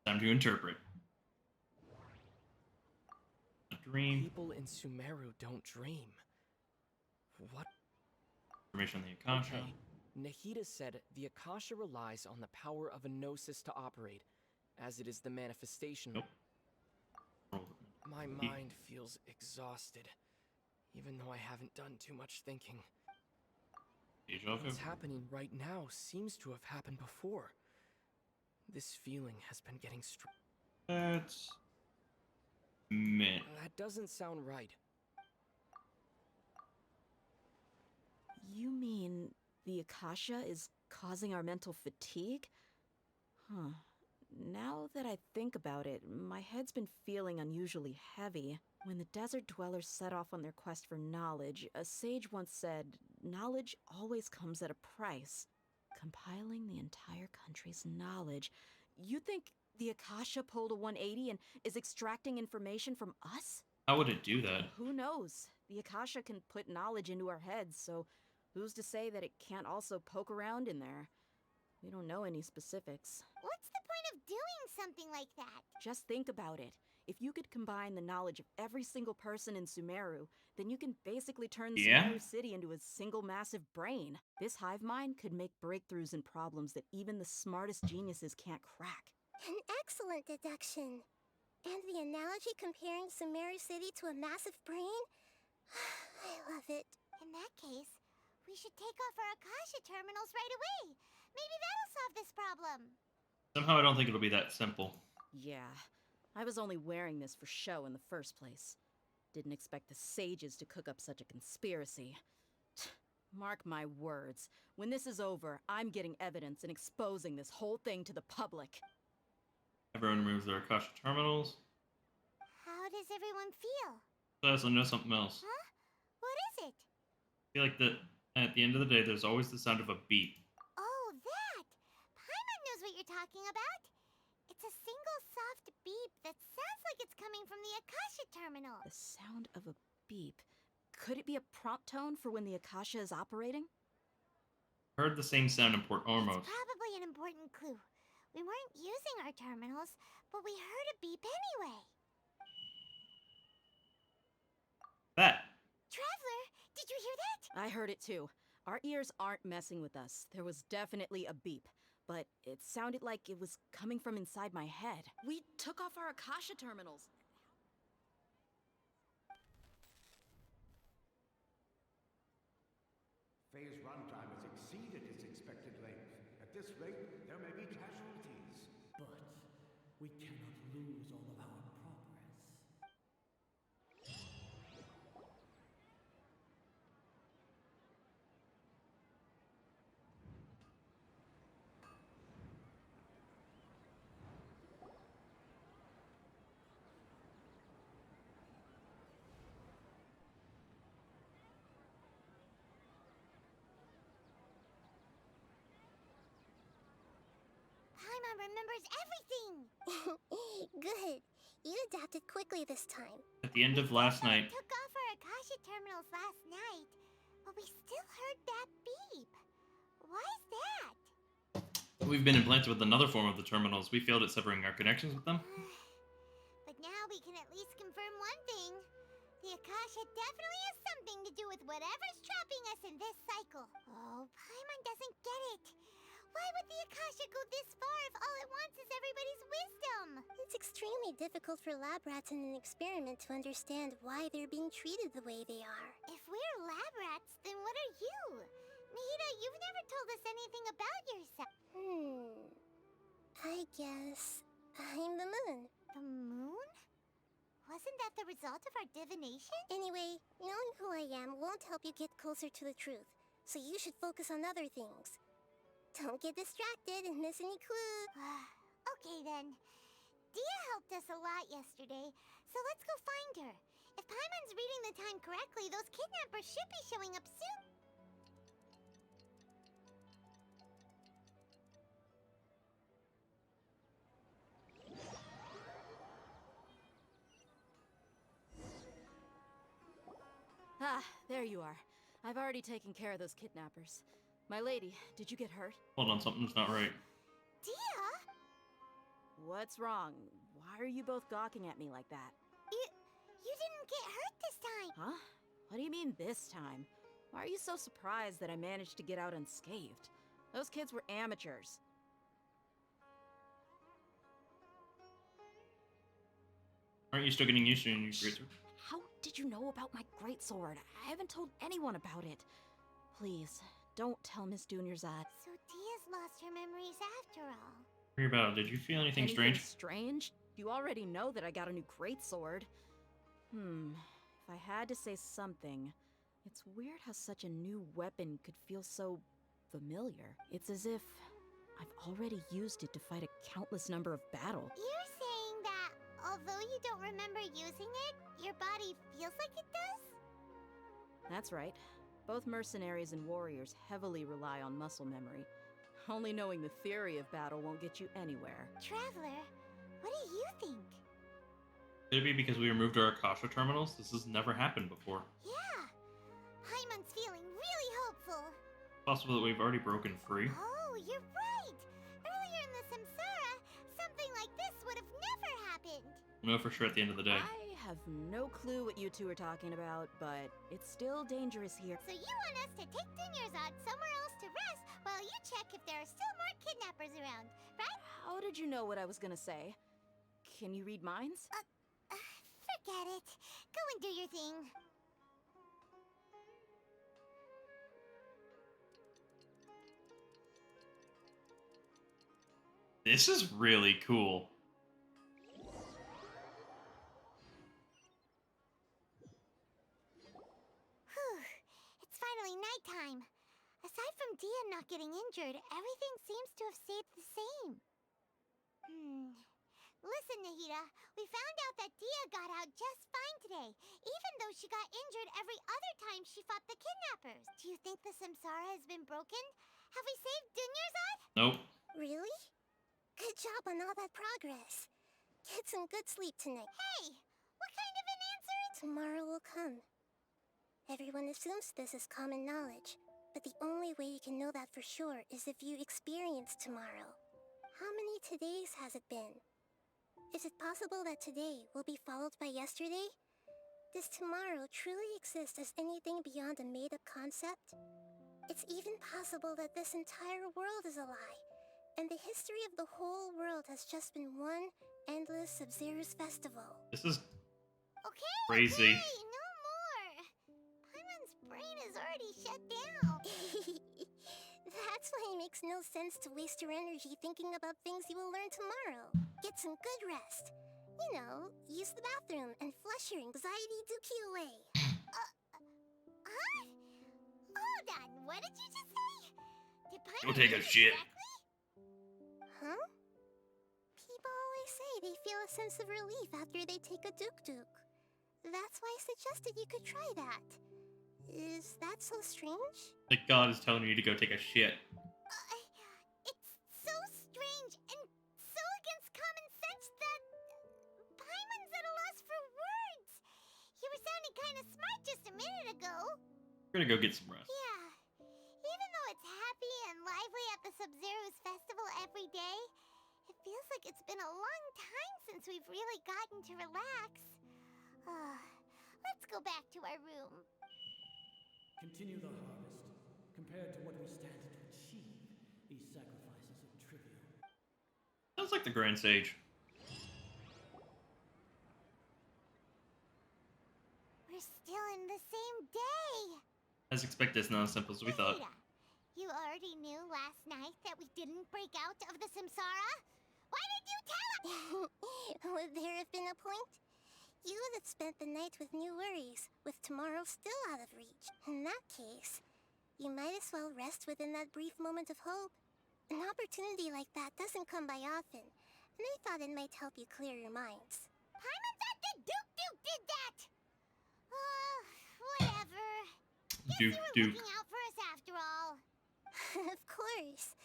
Time to interpret. A dream. People in Sumeru don't dream. What? Information on the Akasha. Okay. Nahida said the Akasha relies on the power of a gnosis to operate, as it is the manifestation. Nope. My mind feels exhausted, even though I haven't done too much thinking. Deja vu. What's happening right now seems to have happened before. This feeling has been getting That's... meh. That doesn't sound right. You mean the Akasha is causing our mental fatigue? Huh. Now that I think about it, my head's been feeling unusually heavy. When the desert dwellers set off on their quest for knowledge, a sage once said, "Knowledge always comes at a price." Compiling the entire country's knowledge. You think the Akasha pulled a 180 and is extracting information from us? How would it do that? Who knows? The Akasha can put knowledge into our heads, so who's to say that it can't also poke around in there? We don't know any specifics. What's the point of doing something like that? Just think about it. If you could combine the knowledge of every single person in Sumeru, then you can basically turn Yeah? Sumeru City into a single massive brain. This hive mind could make breakthroughs in problems that even the smartest geniuses can't crack. An excellent deduction. And the analogy comparing Sumeru City to a massive brain? I love it. In that case, we should take off our Akasha terminals right away. Maybe that'll solve this problem. Somehow I don't think it'll be that simple. Yeah, I was only wearing this for show in the first place. Didn't expect the sages to cook up such a conspiracy. Mark my words, when this is over, I'm getting evidence and exposing this whole thing to the public. Everyone removes their Akasha terminals. How does everyone feel? So I also know something else. Huh? What is it? I feel like that at the end of the day, there's always the sound of a beep. Oh, that! Paimon knows what you're talking about. It's a single soft beep that sounds like it's coming from the Akasha terminal. The sound of a beep. Could it be a prompt tone for when the Akasha is operating? Heard the same sound in Port Ormos. It's probably an important clue. We weren't using our terminals, but we heard a beep anyway. That. Traveler, did you hear that? I heard it too. Our ears aren't messing with us. There was definitely a beep, but it sounded like it was coming from inside my head. We took off our Akasha terminals. Fay's runtime has exceeded its expected length. At this rate, there may be casualties. But we cannot lose all of our progress. Paimon remembers everything! Good. You adapted quickly this time. At the end of last night, We took off our Akasha terminals last night, but we still heard that beep. Why is that? we've been implanted with another form of the terminals. We failed at severing our connections with them. But now we can at least confirm one thing. The Akasha definitely has something to do with whatever's trapping us in this cycle. Oh, Paimon doesn't get it. Why would the Akasha go this far if all it wants is everybody's wisdom? It's extremely difficult for lab rats in an experiment to understand why they're being treated the way they are. If we're lab rats, then what are you? Mahita, you've never told us anything about yourself. I guess I'm the moon. The moon? Wasn't that the result of our divination? Anyway, knowing who I am won't help you get closer to the truth, so you should focus on other things. Don't get distracted and miss any clues. Okay then. Dia helped us a lot yesterday, so let's go find her. If Paimon's reading the time correctly, those kidnappers should be showing up soon. Ah, there you are. I've already taken care of those kidnappers. My lady, did you get hurt? Hold on, something's not right. Dia? What's wrong? Why are you both gawking at me like that? You didn't get hurt this time. Huh? What do you mean this time? Why are you so surprised that I managed to get out unscathed? Those kids were amateurs. Aren't you still getting used to your new greatsword? How did you know about my greatsword? I haven't told anyone about it. Please, don't tell Miss Dunyarzad. So Dia's lost her memories after all. Hear about it. Did you feel anything strange? Strange? You already know that I got a new greatsword. If I had to say something, it's weird how such a new weapon could feel so familiar. It's as if I've already used it to fight a countless number of battles. You're saying that although you don't remember using it, your body feels like it does? That's right. Both mercenaries and warriors heavily rely on muscle memory. Only knowing the theory of battle won't get you anywhere. Traveler, what do you think? Could it be because we removed our Akasha terminals? This has never happened before. Yeah. Paimon's feeling really hopeful. Possible that we've already broken free. Oh, you're right. Earlier in the Samsara, something like this would have never happened. We'll know for sure at the end of the day. I have no clue what you two are talking about, but it's still dangerous here. So you want us to take Dunyarzad somewhere else to rest while you check if there are still more kidnappers around, right? How did you know what I was gonna say? Can you read minds? Forget it. Go and do your thing. This is really cool. Whew. It's finally nighttime. Aside from Dia not getting injured, everything seems to have stayed the same. Listen, Nahida, we found out that Dia got out just fine today, even though she got injured every other time she fought the kidnappers. Do you think the Samsara has been broken? Have we saved Dunyarzad? Nope. Really? Good job on all that progress. Get some good sleep tonight. Hey, what kind of an answer is... Tomorrow will come. Everyone assumes this is common knowledge, but the only way you can know that for sure is if you experience tomorrow. How many todays has it been? Is it possible that today will be followed by yesterday? Does tomorrow truly exist as anything beyond a made-up concept? It's even possible that this entire world is a lie, and the history of the whole world has just been one endless Sub-Zero's festival. This is Okay, crazy. no more. Paimon's brain is already shut down. That's why it makes no sense to waste your energy thinking about things you will learn tomorrow. Get some good rest. You know, use the bathroom and flush your anxiety dookie away. Huh? Hold on, what did you just say? Did Paimon Go take a say it shit. correctly? Huh? People always say they feel a sense of relief after they take a duk-duk. That's why I suggested you could try that. Is that so strange? Like God is telling you to go take a shit. It's so strange and so against common sense that Paimon's at a loss for words. You were sounding kind of smart just a minute ago. We're gonna go get some rest. Yeah. Even though it's happy and lively at the Sub-Zero's festival every day, it feels like it's been a long time since we've really gotten to relax. Let's go back to our room. Continue the harvest. Compared to what we stand to achieve, these sacrifices are trivial. Sounds like the Grand Sage. We're still in the same day. As expected, it's not as simple as we thought. Rita, you already knew last night that we didn't break out of the Samsara? Why did you tell us? Would there have been a point? You would have spent the night with new worries, with tomorrow still out of reach. In that case, you might as well rest within that brief moment of hope. An opportunity like that doesn't come by often, and I thought it might help you clear your minds. Paimon thought that Duke did that! Whatever. Guess you were looking out for us after all. Of course.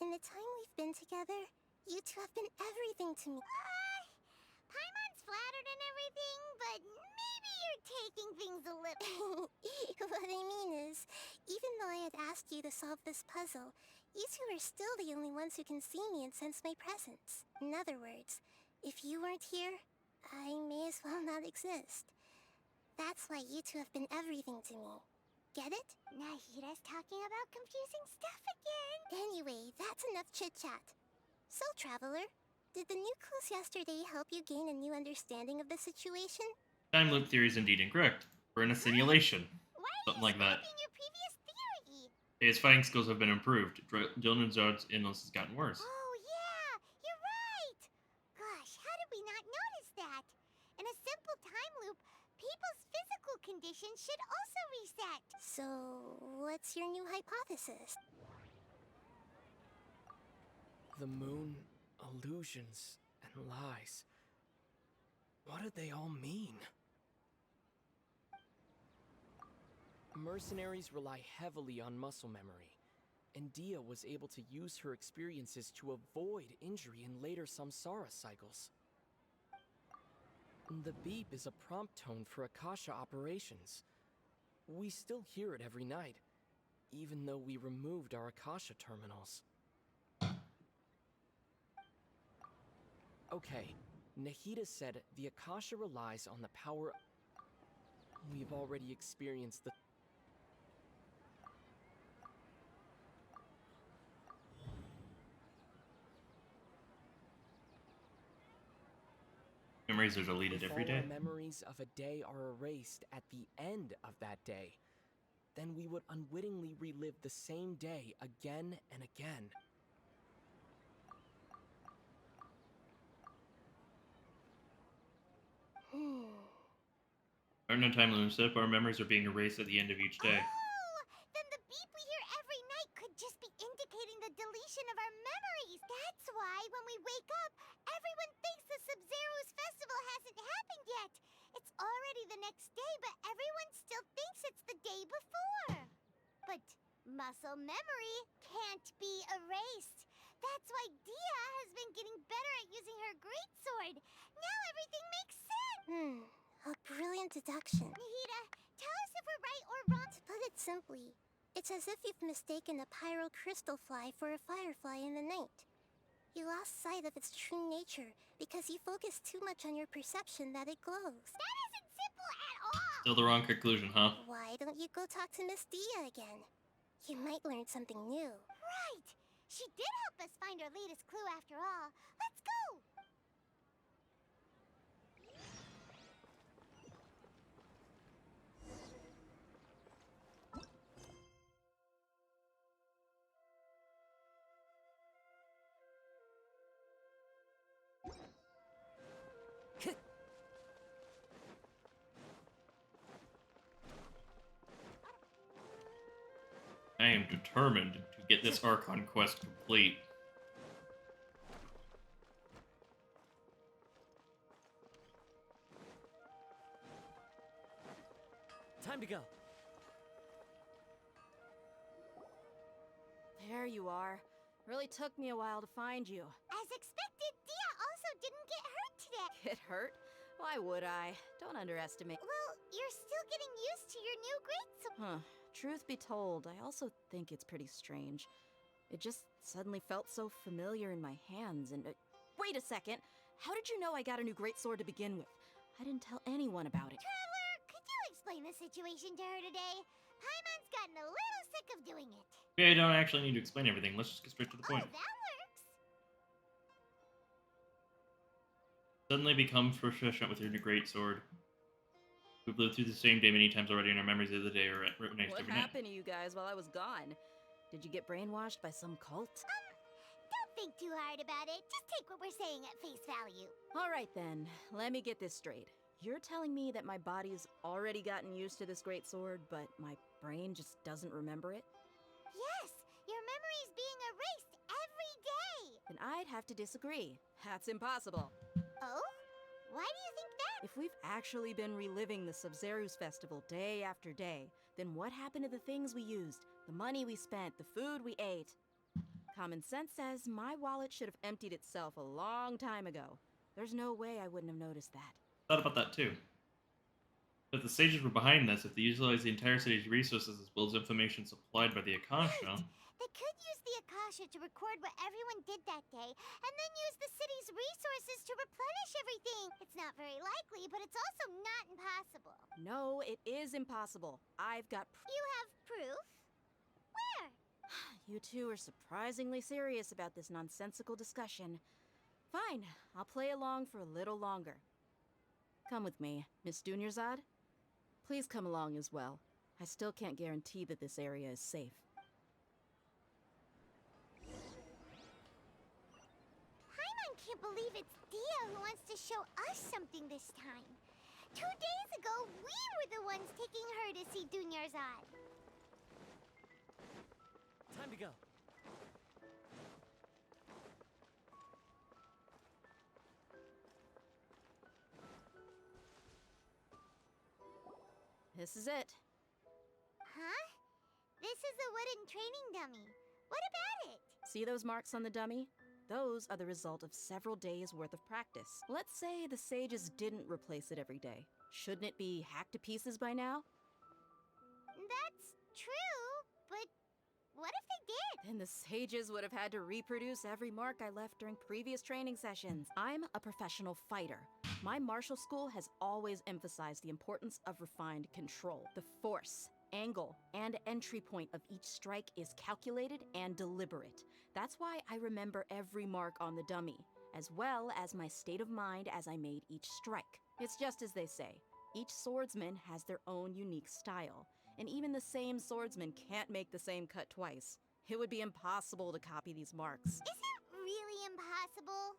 In the time we've been together, you two have been everything to me. Paimon's flattered and everything, but maybe you're taking things a little... What I mean is, even though I had asked you to solve this puzzle, you two are still the only ones who can see me and sense my presence. In other words, if you weren't here, I may as well not exist. That's why you two have been everything to me. Get it? Nahida's talking about confusing stuff again. Anyway, that's enough chit-chat. So, Traveler, did the new clues yesterday help you gain a new understanding of the situation? Time loop theory is indeed incorrect. We're in a simulation. Something like that. Your previous theory. His fighting skills have been improved. Dunyarzad's illness has gotten worse. Oh, yeah, you're right. Gosh, how did we not notice that? In a simple time loop, people's physical conditions should also reset. So, what's your new hypothesis? The moon, illusions, and lies. What do they all mean? Mercenaries rely heavily on muscle memory, and Dia was able to use her experiences to avoid injury in later samsara cycles. The beep is a prompt tone for Akasha operations. We still hear it every night, even though we removed our Akasha terminals. Okay, Nahida said the Akasha relies on the power. We've already experienced the. Memories are deleted If every all day. our memories of a day are erased at the end of that day, then we would unwittingly relive the same day again and again. There are no time limits set up. Our memories are being erased at the end of each day. Oh, then the beep we hear every night could just be indicating the deletion of our memories. That's why when we wake up, everyone thinks the Sub-Zero's festival hasn't happened yet. It's already the next day, but everyone still thinks it's the day before. But muscle memory can't be erased. That's why Dia has been getting better at using her greatsword. Now everything makes sense. A brilliant deduction. Nahida, tell us if we're right or wrong. To put it simply, it's as if you've mistaken a pyro crystal fly for a firefly in the night. You lost sight of its true nature because you focused too much on your perception that it glows. That isn't simple at all. Still the wrong conclusion, huh? Why don't you go talk to Miss Dia again? You might learn something new. Right. She did help us find our latest clue after all. Let's go. I am determined to get this Archon quest complete. Time to go. There you are. Really took me a while to find you. As expected, Dia also didn't get hurt today. Get hurt? Why would I? Don't underestimate. Well, you're still getting used to your new greatsword. Huh. Truth be told, I also think it's pretty strange. It just suddenly felt so familiar in my hands and... wait a second! How did you know I got a new greatsword to begin with? I didn't tell anyone about it. Traveler, could you explain the situation to her today? Paimon's gotten a little sick of doing it. Okay, I don't actually need to explain everything. Let's just get straight to the point. Oh, that works. Suddenly become proficient with your new greatsword. We've lived through the same day many times already, and our memories of the day are next What every night. happened to you guys while I was gone? Did you get brainwashed by some cult? Don't think too hard about it. Just take what we're saying at face value. Alright then, let me get this straight. You're telling me that my body's already gotten used to this greatsword, but my brain just doesn't remember it? Yes, your memory's being erased every day. Then I'd have to disagree. That's impossible. Oh? Why do you think that? If we've actually been reliving the Sub-Zeru's festival day after day, then what happened to the things we used, the money we spent, the food we ate? Common sense says my wallet should have emptied itself a long time ago. There's no way I wouldn't have noticed that. Thought about that too. If the sages were behind this, if they utilize the entire city's resources as well as information supplied by the Akasha... Right. They could use the Akasha to record what everyone did that day, and then use the city's resources to replenish everything. It's not very likely, but it's also not impossible. No, it is impossible. I've got You have proof? Where? You two are surprisingly serious about this nonsensical discussion. Fine, I'll play along for a little longer. Come with me, Miss Dunyarzad. Please come along as well. I still can't guarantee that this area is safe. Paimon can't believe it's Dia who wants to show us something this time. 2 days ago, we were the ones taking her to see Dunyarzad. Time to go. This is it. Huh? This is a wooden training dummy. What about it? See those marks on the dummy? Those are the result of several days' worth of practice. Let's say the sages didn't replace it every day. Shouldn't it be hacked to pieces by now? That's true, but what if they did? Then the sages would have had to reproduce every mark I left during previous training sessions. I'm a professional fighter. My martial school has always emphasized the importance of refined control. The force, angle, and entry point of each strike is calculated and deliberate. That's why I remember every mark on the dummy, as well as my state of mind as I made each strike. It's just as they say, each swordsman has their own unique style, and even the same swordsman can't make the same cut twice. It would be impossible to copy these marks. Is it really impossible?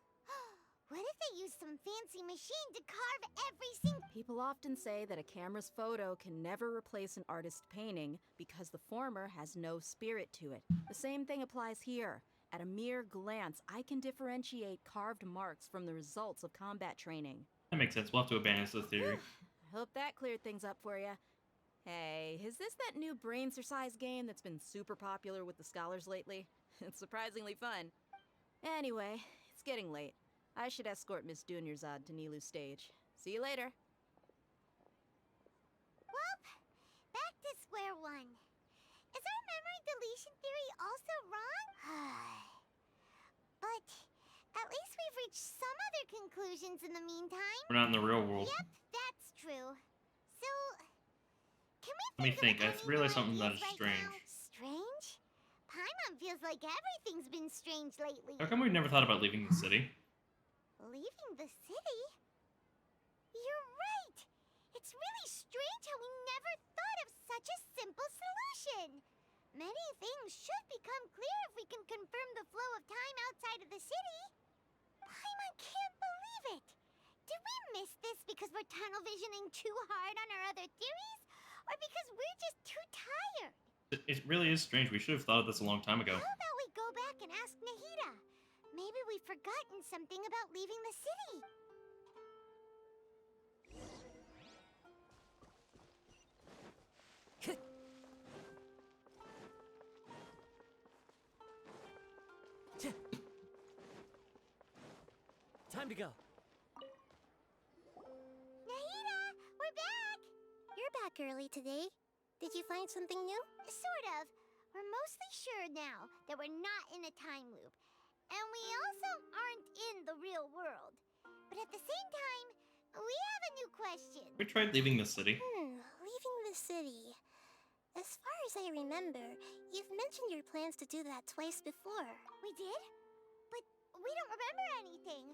What if they use some fancy machine to carve every single... People often say that a camera's photo can never replace an artist's painting because the former has no spirit to it. The same thing applies here. At a mere glance, I can differentiate carved marks from the results of combat training. That makes sense. We'll have to abandon the theory. I hope that cleared things up for you. Hey, is this that new brain exercise game that's been super popular with the scholars lately? It's surprisingly fun. Anyway, it's getting late. I should escort Miss Dunyarzad to Nilu's stage. See you later. Well, back to square one. Is our memory deletion theory also wrong? But at least we've reached some other conclusions in the meantime. We're not in the real world. Yep, that's true. So, can we Let me think. I realized something that is right strange. now? Strange? Paimon feels like everything's been strange lately. How come we've never thought about leaving the city? Leaving the city? You're right! It's really strange how we never thought of such a simple solution! Many things should become clear if we can confirm the flow of time outside of the city. Paimon can't believe it! Did we miss this because we're tunnel visioning too hard on our other theories? Or because we're just too tired? It really is strange. We should have thought of this a long time ago. How about we go back and ask Nahida? Maybe we've forgotten something about leaving the city. Time to go. Nahida, we're back! You're back early today. Did you find something new? Sort of. We're mostly sure now that we're not in a time loop. And we also aren't in the real world. But at the same time, we have a new question. We tried leaving the city. Leaving the city. As far as I remember, you've mentioned your plans to do that twice before. We did? But we don't remember anything.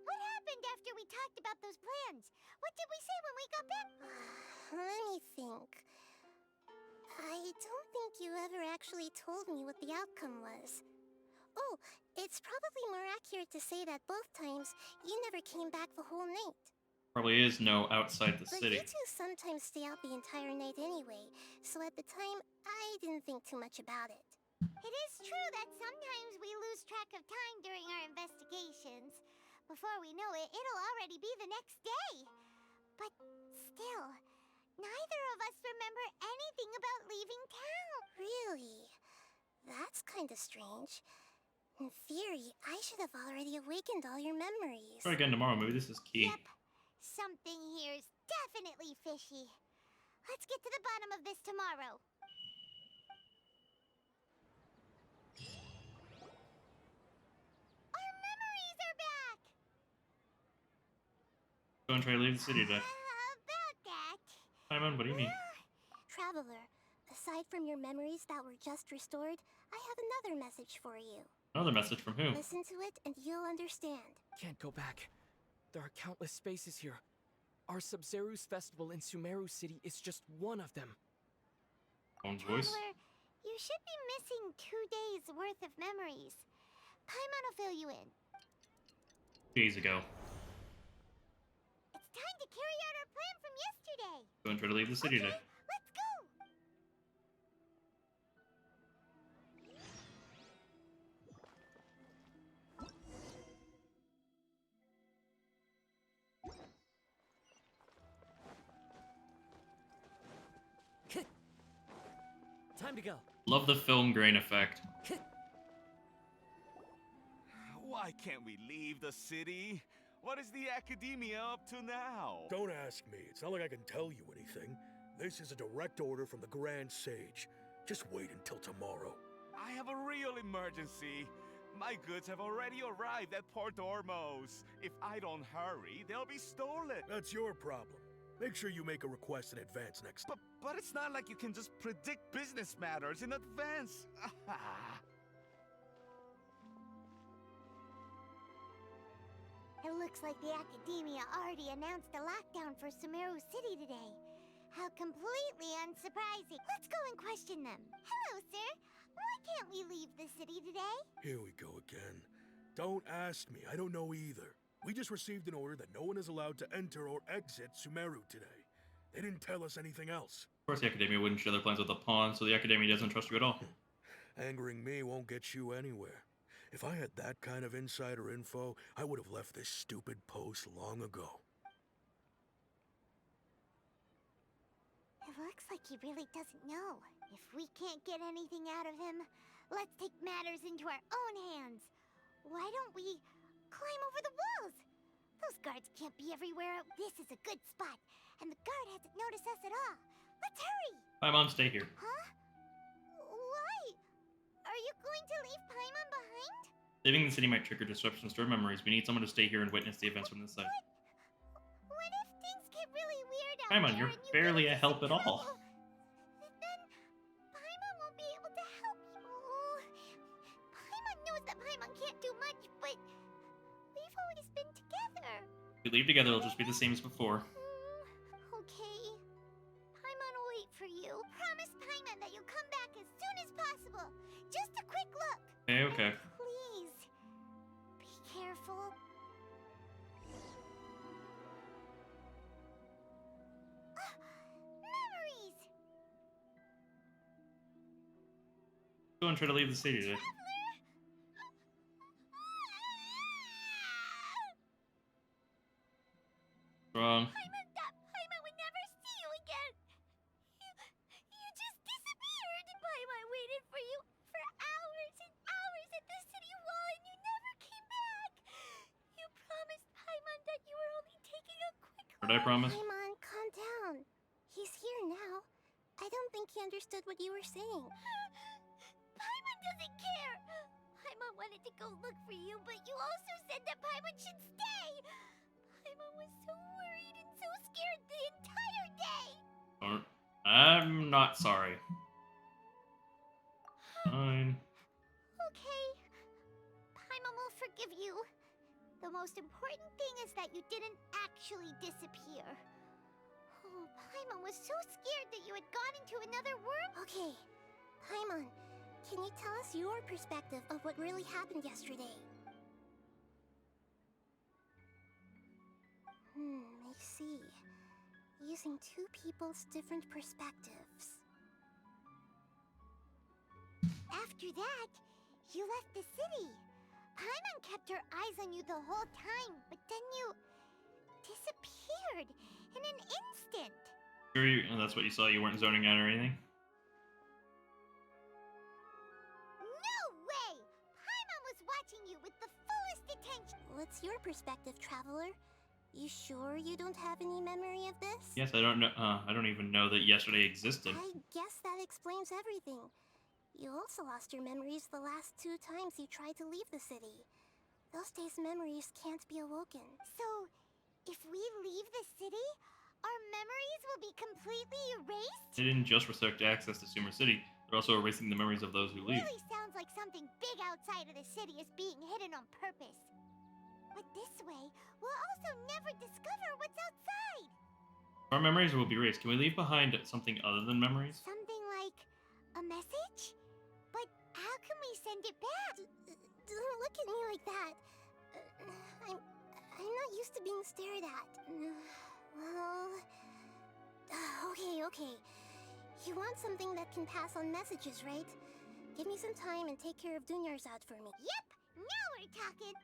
What happened after we talked about those plans? What did we say when we got back? Let me think. I don't think you ever actually told me what the outcome was. Oh, it's probably more accurate to say that both times you never came back the whole night. Probably is no outside the But city. you two sometimes stay out the entire night anyway, so at the time, I didn't think too much about it. It is true that sometimes we lose track of time during our investigations. Before we know it, it'll already be the next day. But still, neither of us remember anything about leaving town. Really? That's kinda strange. In theory, I should have already awakened all your memories. Try again tomorrow. Maybe this is key. Yep. Something here's definitely fishy. Let's get to the bottom of this tomorrow. Our memories are back! Go and try to leave the city today. About that. Paimon, what do you mean? Traveler, aside from your memories that were just restored, I have another message for you. Another message from who? Listen to it and you'll understand. Can't go back. There are countless spaces here. Our Sub-Zeru's festival in Sumeru City is just one of them. Own voice? Traveler, you should be missing 2 days worth of memories. Paimon will fill you in. Days ago. It's time to carry out our plan from yesterday. Go and try to leave the city today. Let's go! Time to go. Love the film grain effect. Why can't we leave the city? What is the academia up to now? Don't ask me. It's not like I can tell you anything. This is a direct order from the Grand Sage. Just wait until tomorrow. I have a real emergency. My goods have already arrived at Port Ormos. If I don't hurry, they'll be stolen. That's your problem. Make sure you make a request in advance next time. But it's not like you can just predict business matters in advance. It looks like the Academia already announced a lockdown for Sumeru City today. How completely unsurprising. Let's go and question them. Hello, sir. Why can't we leave the city today? Here we go again. Don't ask me. I don't know either. We just received an order that no one is allowed to enter or exit Sumeru today. They didn't tell us anything else. Of course, the Academia wouldn't share their plans with the pawn, so the Academia doesn't trust you at all. Angering me won't get you anywhere. If I had that kind of insider info, I would have left this stupid post long ago. It looks like he really doesn't know. If we can't get anything out of him, let's take matters into our own hands. Why don't we climb over the walls? Those guards can't be everywhere. This is a good spot, and the guard hasn't noticed us at all. Let's hurry! Paimon, stay here. Huh? Why? Are you going to leave Paimon behind? Leaving the city might trigger disruption of stored memories. We need someone to stay here and witness the events from this side. What if things get really weird out Paimon, there you're and you barely get a help at all. Then Paimon won't be able to help you. Paimon knows that Paimon can't do much, but we've always been together. If we leave together, it'll just be the same as before. Okay. Paimon will wait for you. Promise Paimon that you'll come back as soon as possible. Just a quick look. Okay. Please, be careful. Memories! Go and try to leave the city today. Wrong. Paimon would never see you again. You just disappeared. Paimon waited for you for hours and hours at the city wall, and you never came back. You promised Paimon that you were only taking a quick What did I promise? Paimon, calm down. He's here now. I don't think he understood what you were saying. Paimon doesn't care. Paimon wanted to go look for you, but you also said that Paimon should stay. Paimon was so worried and so scared the entire day. I'm not sorry. Fine. Okay. Paimon will forgive you. The most important thing is that you didn't actually disappear. Oh, Paimon was so scared that you had gone into another world. Okay, Paimon, can you tell us your perspective of what really happened yesterday? I see. Using two people's different perspectives. After that, you left the city. Paimon kept her eyes on you the whole time, but then you disappeared in an instant. Sure, that's what you saw. You weren't zoning out or anything. No way! Paimon was watching you with the fullest attention. What's your perspective, Traveler? You sure you don't have any memory of this? Yes, I don't know. I don't even know that yesterday existed. I guess that explains everything. You also lost your memories the last 2 times you tried to leave the city. Those days' memories can't be awoken. So, if we leave the city, our memories will be completely erased? They didn't just restrict access to Sumer City. They're also erasing the memories of those who leave. Really sounds like something big outside of the city is being hidden on purpose. But this way, we'll also never discover what's outside. Our memories will be erased. Can we leave behind something other than memories? Something like a message? But how can we send it back? Don't look at me like that. I'm not used to being stared at. Well... Okay. You want something that can pass on messages, right? Give me some time and take care of Dunyarzad for me. Yep! Now we're talking!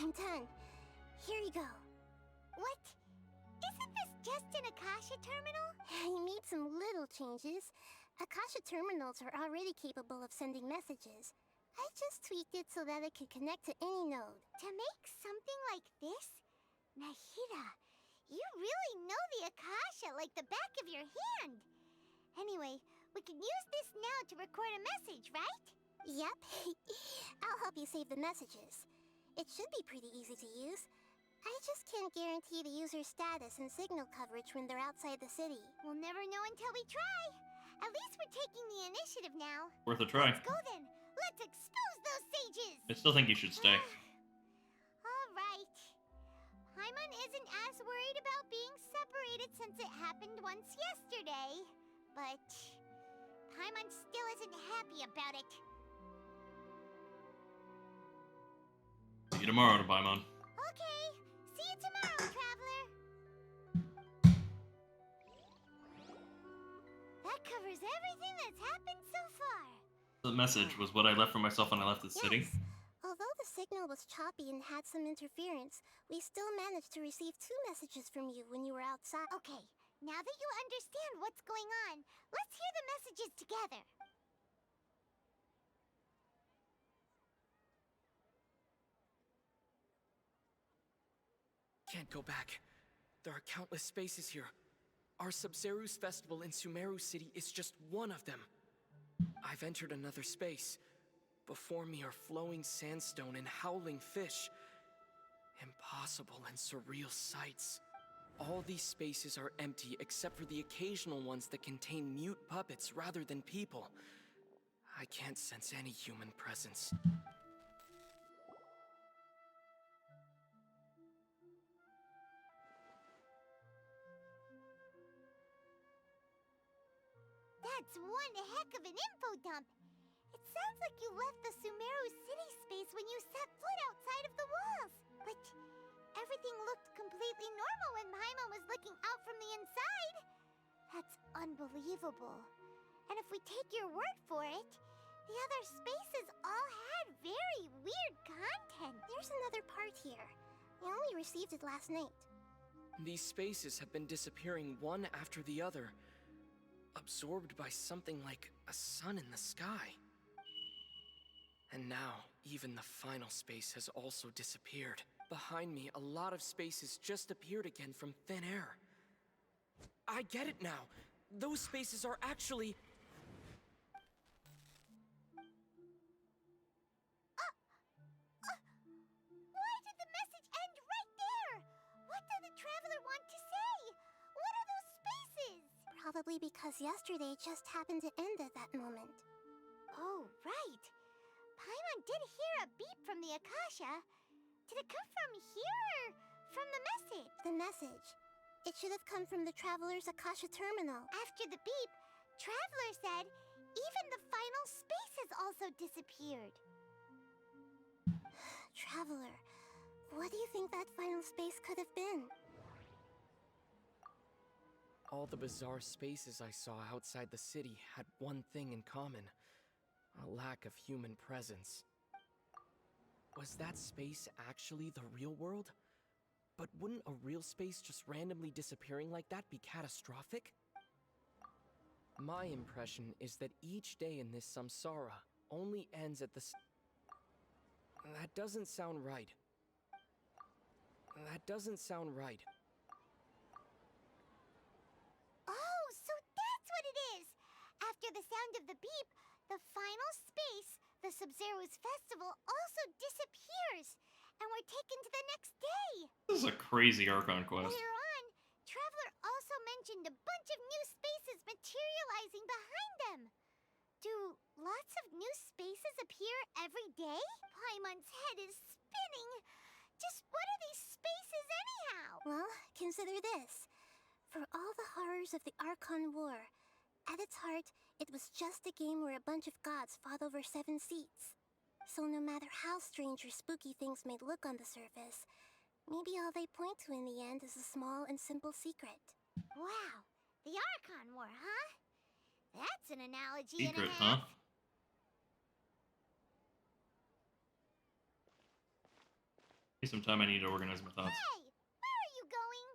I'm done. Here you go. What? Isn't this just an Akasha terminal? I made some little changes. Akasha terminals are already capable of sending messages. I just tweaked it so that it could connect to any node. To make something like this? Nahida, you really know the Akasha like the back of your hand. Anyway, we can use this now to record a message, right? Yep. I'll help you save the messages. It should be pretty easy to use. I just can't guarantee the user's status and signal coverage when they're outside the city. We'll never know until we try. At least we're taking the initiative now. Worth a try. Let's go then. Let's expose those sages. I still think you should stay. All right. Paimon isn't as worried about being separated since it happened once yesterday. But Paimon still isn't happy about it. See you tomorrow, Paimon. Okay. See you tomorrow, Traveler. That covers everything that's happened so far. The message was what I left for myself when I left the city. Although the signal was choppy and had some interference, we still managed to receive 2 messages from you when you were outside. Okay, now that you understand what's going on, let's hear the messages together. Can't go back. There are countless spaces here. Our Sub-Zeru's festival in Sumeru City is just one of them. I've entered another space. Before me are flowing sandstone and howling fish. Impossible and surreal sights. All these spaces are empty except for the occasional ones that contain mute puppets rather than people. I can't sense any human presence. That's one heck of an info dump. It sounds like you left the Sumeru city space when you set foot outside of the walls. But everything looked completely normal when Paimon was looking out from the inside. That's unbelievable. And if we take your word for it, the other spaces all had very weird content. There's another part here. I only received it last night. These spaces have been disappearing one after the other, absorbed by something like a sun in the sky. And now, even the final space has also disappeared. Behind me, a lot of spaces just appeared again from thin air. I get it now. Those spaces are actually... Why did the message end right there? What did the Traveler want to say? What are those spaces? Probably because yesterday just happened to end at that moment. Oh, right. Paimon did hear a beep from the Akasha. Did it come from here or from the message? The message. It should have come from the Traveler's Akasha terminal. After the beep, Traveler said even the final space has also disappeared. Traveler, what do you think that final space could have been? All the bizarre spaces I saw outside the city had one thing in common: a lack of human presence. Was that space actually the real world? But wouldn't a real space just randomly disappearing like that be catastrophic? My impression is that each day in this samsara only ends at the That doesn't sound right. That doesn't sound right. Oh, so that's what it is! After the sound of the beep, the final space, the Sub-Zeru's festival, also disappears, and we're taken to the next day. This is a crazy Archon quest. Later on, Traveler also mentioned a bunch of new spaces materializing behind them. Do lots of new spaces appear every day? Paimon's head is spinning. Just what are these spaces anyhow? Well, consider this. For all the horrors of the Archon War, at its heart, it was just a game where a bunch of gods fought over 7 seats. So no matter how strange or spooky things may look on the surface, maybe all they point to in the end is a small and simple secret. Wow, the Archon War, huh? That's an analogy Secret, and a half. huh? Give me some time. I need to organize my thoughts. Hey, where are you going?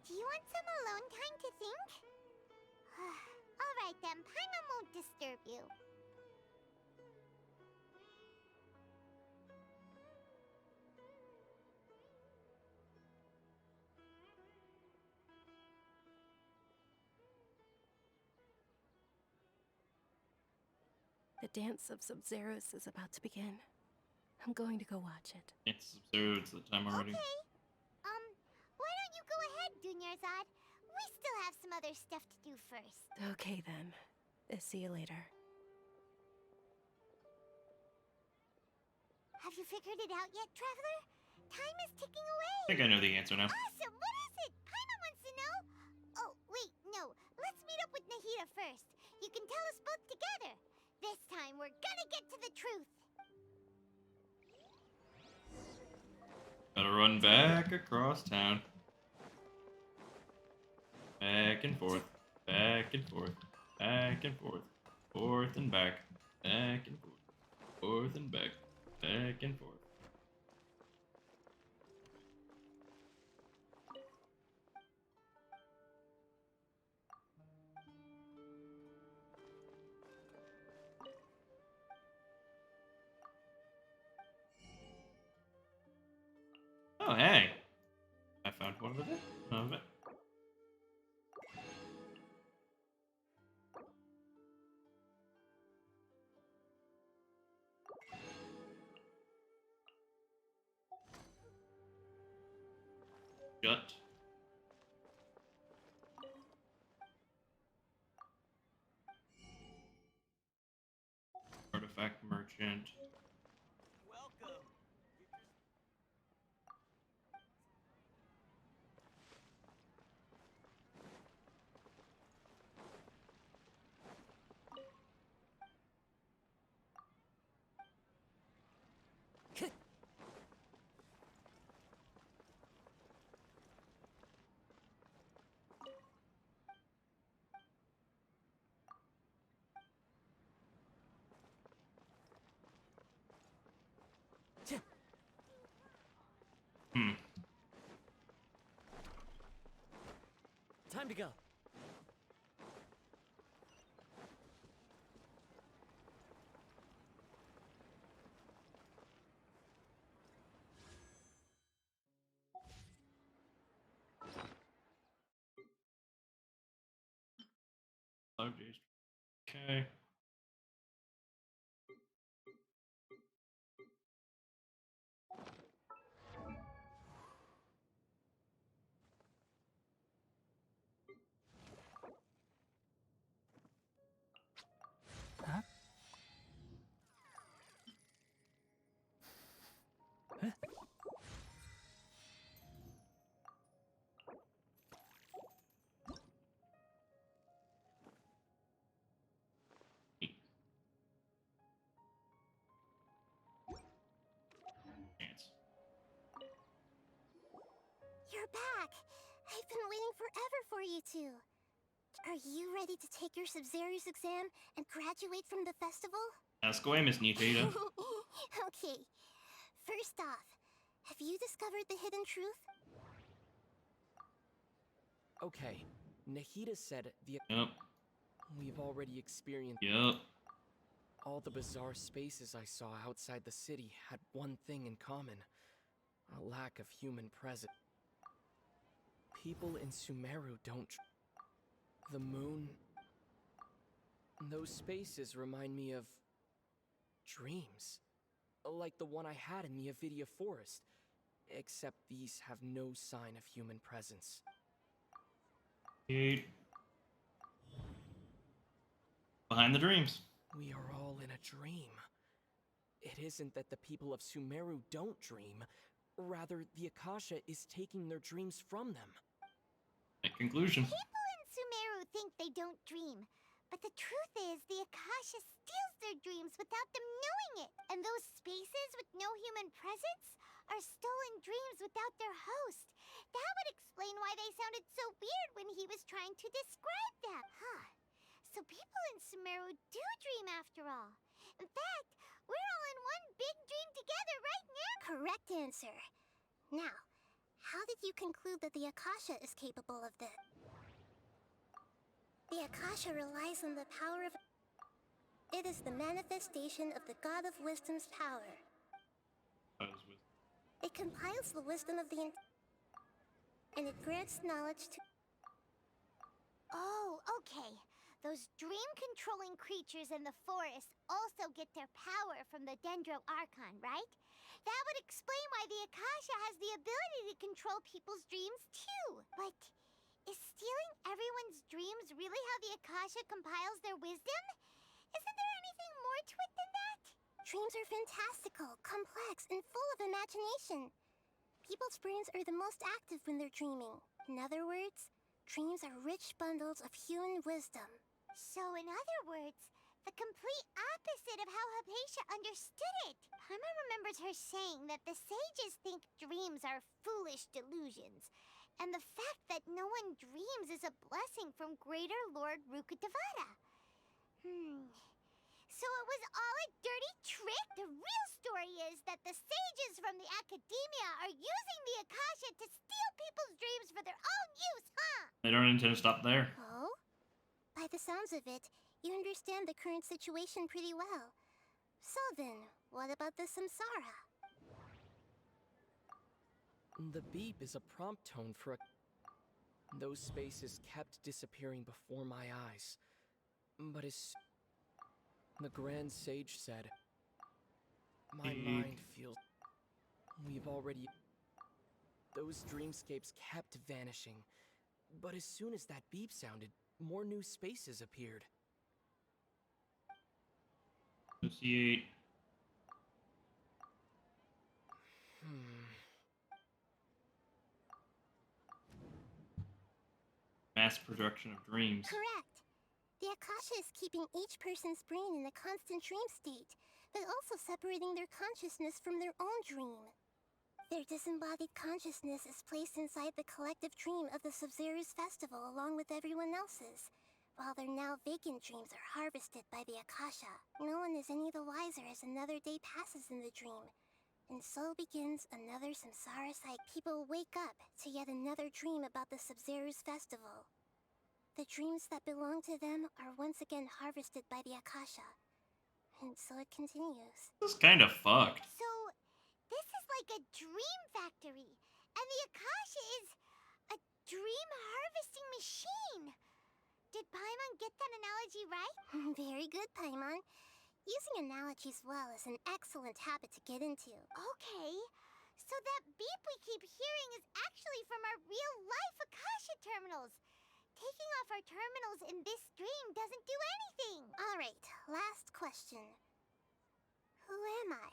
Do you want some alone time to think? Alright then, Paimon won't disturb you. The dance of Sub-Zeros is about to begin. I'm going to go watch it. It's absurd. It's the time already. Okay. Why don't you go ahead, Dunyarzad? We still have some other stuff to do first. Okay then. See you later. Have you figured it out yet, Traveler? Time is ticking away. I think I know the answer now. Awesome! What is it? Paimon wants to know. Oh, wait, no. Let's meet up with Nahida first. You can tell us both together. This time, we're gonna get to the truth. Gotta run back across town. Back and forth. Back and forth. Back and forth. Forth and back. Back and forth. Forth and back. Back and forth. Oh, hey. I found one of it. Shut. Artifact merchant. Welcome. Time to go. Oh, geez. Okay. Huh? Huh? You're back! I've been waiting forever for you two. Are you ready to take your Sub-Zero's exam and graduate from the festival? Ask away, Miss Nihida. Okay. First off, have you discovered the hidden truth? Okay, Nahida said the... Yep. We've already experienced... Yep. All the bizarre spaces I saw outside the city had one thing in common. A lack of human presence. People in Sumeru don't... The moon... Those spaces remind me of... dreams. Like the one I had in the Avidia Forest. Except these have no sign of human presence. Behind the dreams. We are all in a dream. It isn't that the people of Sumeru don't dream. Rather, the Akasha is taking their dreams from them. Conclusion. People in Sumeru think they don't dream. But the truth is, the Akasha steals their dreams without them knowing it. And those spaces with no human presence are stolen dreams without their host. That would explain why they sounded so weird when he was trying to describe them. Huh. So people in Sumeru do dream after all. In fact, we're all in one big dream together right now. Correct answer. Now, how did you conclude that the Akasha is capable of this? The Akasha relies on the power of... It is the manifestation of the God of Wisdom's power. It compiles the wisdom of the... and it grants knowledge to... Oh, okay. Those dream-controlling creatures in the forest also get their power from the Dendro Archon, right? That would explain why the Akasha has the ability to control people's dreams, too. But is stealing everyone's dreams really how the Akasha compiles their wisdom? Isn't there anything more to it than that? Dreams are fantastical, complex, and full of imagination. People's brains are the most active when they're dreaming. In other words, dreams are rich bundles of human wisdom. So, in other words, the complete opposite of how Hypatia understood it. Paima remembers her saying that the sages think dreams are foolish delusions, and the fact that no one dreams is a blessing from Greater Lord Rukkhadevata. So it was all a dirty trick? The real story is that the sages from the academia are using the Akasha to steal people's dreams for their own use, huh? They don't intend to stop there. Oh? By the sounds of it, you understand the current situation pretty well. So then, what about the samsara? The beep is a prompt tone for a... Those spaces kept disappearing before my eyes. But as... The Grand Sage said... My mind feels... We've already... Those dreamscapes kept vanishing. But as soon as that beep sounded, more new spaces appeared. Associate. Mass production of dreams. Correct. The Akasha is keeping each person's brain in a constant dream state, but also separating their consciousness from their own dream. Their disembodied consciousness is placed inside the collective dream of the Sub-Zero's festival along with everyone else's, while their now vacant dreams are harvested by the Akasha. No one is any the wiser as another day passes in the dream, and so begins another samsara cycle. People wake up to yet another dream about the Sub-Zero's festival. The dreams that belong to them are once again harvested by the Akasha, and so it continues. This is kind of fucked. So, this is like a dream factory, and the Akasha is a dream harvesting machine. Did Paimon get that analogy right? Very good, Paimon. Using analogies well is an excellent habit to get into. Okay, so that beep we keep hearing is actually from our real-life Akasha terminals. Taking off our terminals in this dream doesn't do anything. All right, last question. Who am I?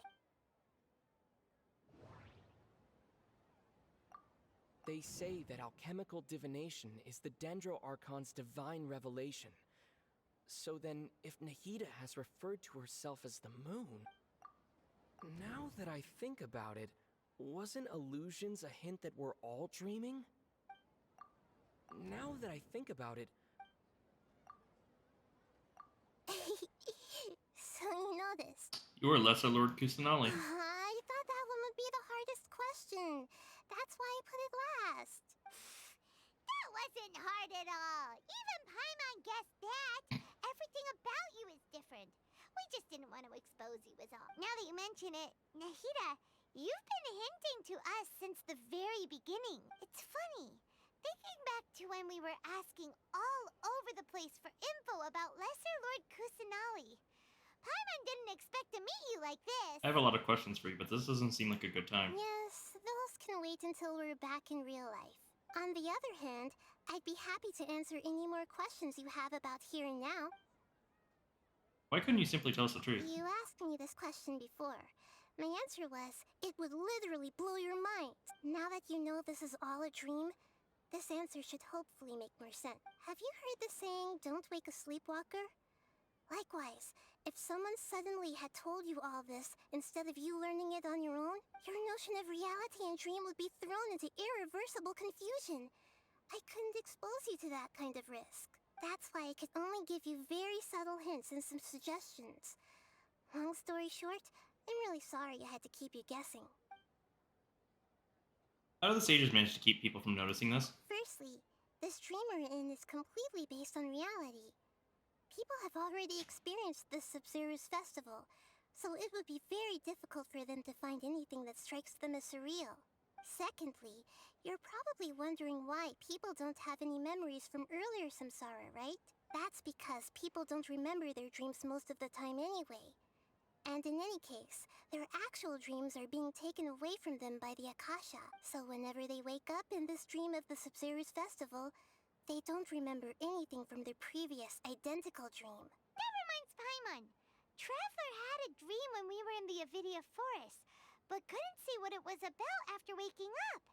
They say that alchemical divination is the Dendro Archon's divine revelation. So then, if Nahida has referred to herself as the moon... Now that I think about it, wasn't illusions a hint that we're all dreaming? Now that I think about it... So you know this. You're Lesser Lord Kusanali. I thought that one would be the hardest question. That's why I put it last. That wasn't hard at all. Even Paimon guessed that. Everything about you is different. We just didn't want to expose you is all. Now that you mention it, Nahida, you've been hinting to us since the very beginning. It's funny. Thinking back to when we were asking all over the place for info about Lesser Lord Kusanali. Paimon didn't expect to meet you like this. I have a lot of questions for you, but this doesn't seem like a good time. Yes, those can wait until we're back in real life. On the other hand, I'd be happy to answer any more questions you have about here and now. Why couldn't you simply tell us the truth? You asked me this question before. My answer was, it would literally blow your mind. Now that you know this is all a dream, this answer should hopefully make more sense. Have you heard the saying, don't wake a sleepwalker? Likewise, if someone suddenly had told you all this instead of you learning it on your own, your notion of reality and dream would be thrown into irreversible confusion. I couldn't expose you to that kind of risk. That's why I could only give you very subtle hints and some suggestions. Long story short, I'm really sorry I had to keep you guessing. How do the sages manage to keep people from noticing this? Firstly, this dream we're in is completely based on reality. People have already experienced this Sumeru's festival, so it would be very difficult for them to find anything that strikes them as surreal. Secondly, you're probably wondering why people don't have any memories from earlier samsara, right? That's because people don't remember their dreams most of the time anyway. And in any case, their actual dreams are being taken away from them by the Akasha, so whenever they wake up in this dream of the Sumeru's festival, they don't remember anything from their previous identical dream. That reminds Paimon. Traveler had a dream when we were in the Avidia forest, but couldn't see what it was about after waking up.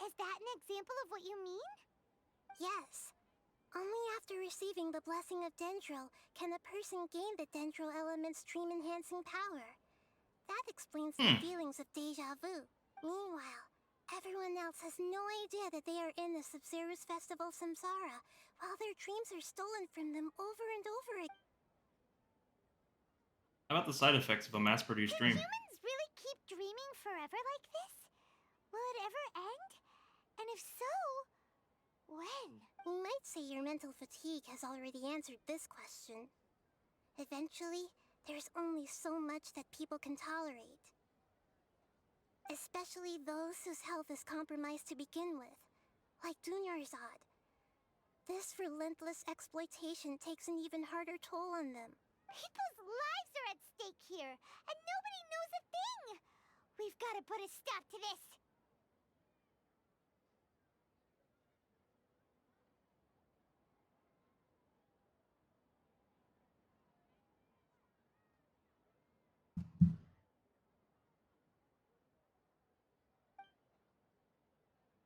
Is that an example of what you mean? Yes. Only after receiving the blessing of Dendril can a person gain the Dendril element's dream-enhancing power. That explains the feelings of deja vu. Meanwhile, everyone else has no idea that they are in the Sumeru's festival samsara, while their dreams are stolen from them over and over again. How about the side effects of a mass-produced dream? Humans really keep dreaming forever like this? Will it ever end? And if so, when? We might say your mental fatigue has already answered this question. Eventually, there's only so much that people can tolerate. Especially those whose health is compromised to begin with, like Dunyarzad. This relentless exploitation takes an even harder toll on them. People's lives are at stake here, and nobody knows a thing! We've got to put a stop to this!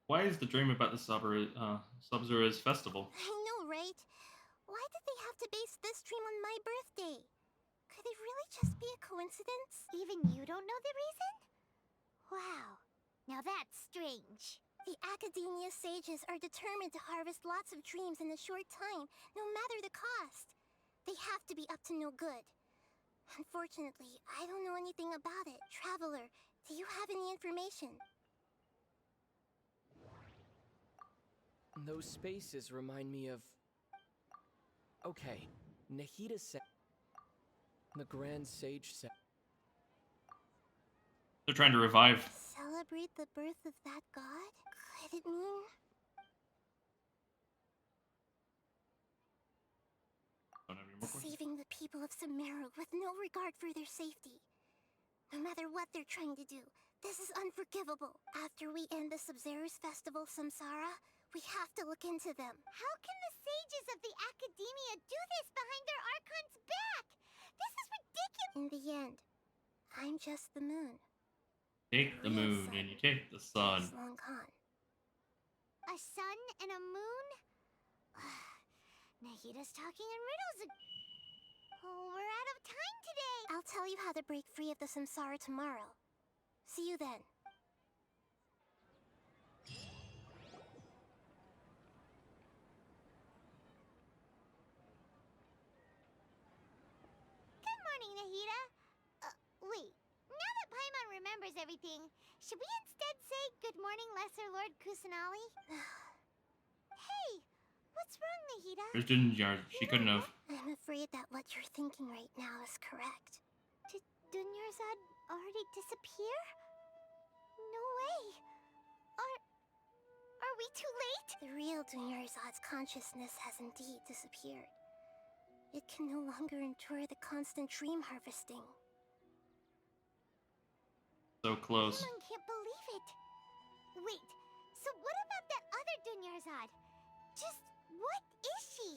Why is the dream about the Sub-Zera's festival? I know, right? Why did they have to base this dream on my birthday? Could it really just be a coincidence? Even you don't know the reason? Wow, now that's strange. The Academia sages are determined to harvest lots of dreams in a short time, no matter the cost. They have to be up to no good. Unfortunately, I don't know anything about it. Traveler, do you have any information? Those spaces remind me of... Okay, Nahida said... The Grand Sage said... They're trying to revive. Celebrate the birth of that god? Could it mean... saving the people of Sumeru with no regard for their safety? No matter what they're trying to do, this is unforgivable. After we end the Sub-Zero's festival Samsara, we have to look into them. How can the sages of the Academia do this behind their Archon's back? This is ridiculous! In the end, I'm just the moon. Take the moon and you take the sun. Long Khan. A sun and a moon? Nahida's talking in riddles. Oh, we're out of time today. I'll tell you how to break free of the samsara tomorrow. See you then. Good morning, Nahida. Wait. Now that Paimon remembers everything, should we instead say good morning, Lesser Lord Kusanali? Hey, what's wrong, Nahida? There's Dunyarzad. She couldn't have. I'm afraid that what you're thinking right now is correct. Did Dunyarzad already disappear? No way. Are we too late? The real Dunyarzad's consciousness has indeed disappeared. It can no longer endure the constant dream harvesting. So close. Paimon can't believe it. Wait, so what about that other Dunyarzad? Just what is she?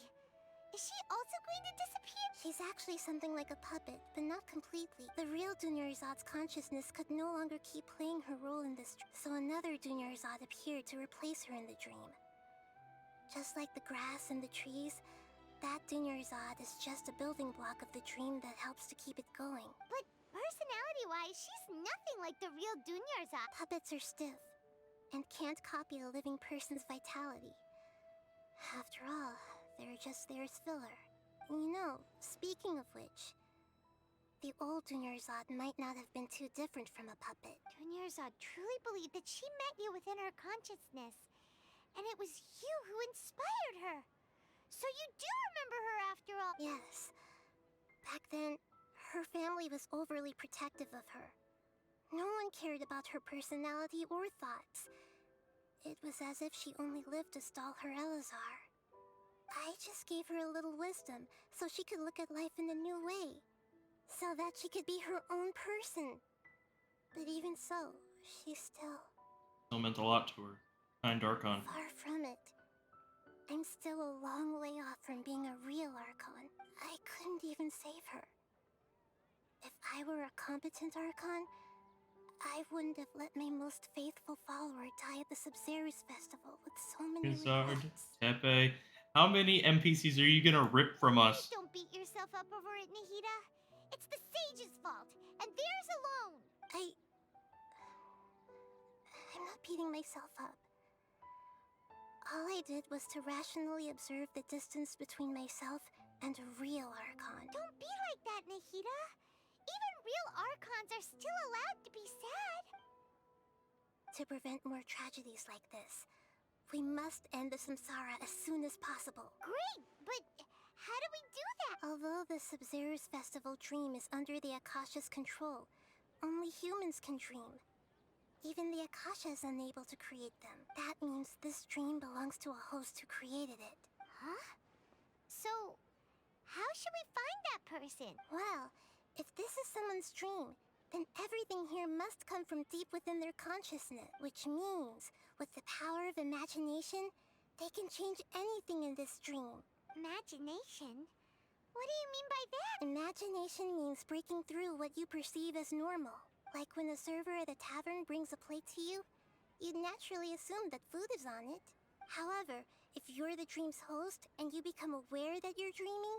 Is she also going to disappear? She's actually something like a puppet, but not completely. The real Dunyarzad's consciousness could no longer keep playing her role in this, so another Dunyarzad appeared to replace her in the dream. Just like the grass and the trees, that Dunyarzad is just a building block of the dream that helps to keep it going. But personality-wise, she's nothing like the real Dunyarzad. Puppets are stiff, and can't copy a living person's vitality. After all, they're just there as filler. You know, speaking of which, the old Dunyarzad might not have been too different from a puppet. Dunyarzad truly believed that she met you within her consciousness, and it was you who inspired her. So you do remember her after all. Yes. Back then, her family was overly protective of her. No one cared about her personality or thoughts. It was as if she only lived to stall her Elazar. I just gave her a little wisdom so she could look at life in a new way. So that she could be her own person. But even so, she still... Still meant a lot to her. Kind Archon. Far from it. I'm still a long way off from being a real Archon. I couldn't even save her. If I were a competent Archon, I wouldn't have let my most faithful follower die at the Subzerus festival with so many Blizzard, regrets. Tepe. How many NPCs are you gonna rip from us? Don't beat yourself up over it, Nahida. It's the sage's fault, and theirs alone. I'm not beating myself up. All I did was to rationally observe the distance between myself and a real Archon. Don't be like that, Nahida. Even real Archons are still allowed to be sad. To prevent more tragedies like this, we must end the samsara as soon as possible. Great, but how do we do that? Although the Subzerus Festival dream is under the Akasha's control, only humans can dream. Even the Akasha is unable to create them. That means this dream belongs to a host who created it. Huh? So, how should we find that person? Well, if this is someone's dream, then everything here must come from deep within their consciousness, which means, with the power of imagination, they can change anything in this dream. Imagination? What do you mean by that? Imagination means breaking through what you perceive as normal. Like when a server at a tavern brings a plate to you, you'd naturally assume that food is on it. However, if you're the dream's host and you become aware that you're dreaming,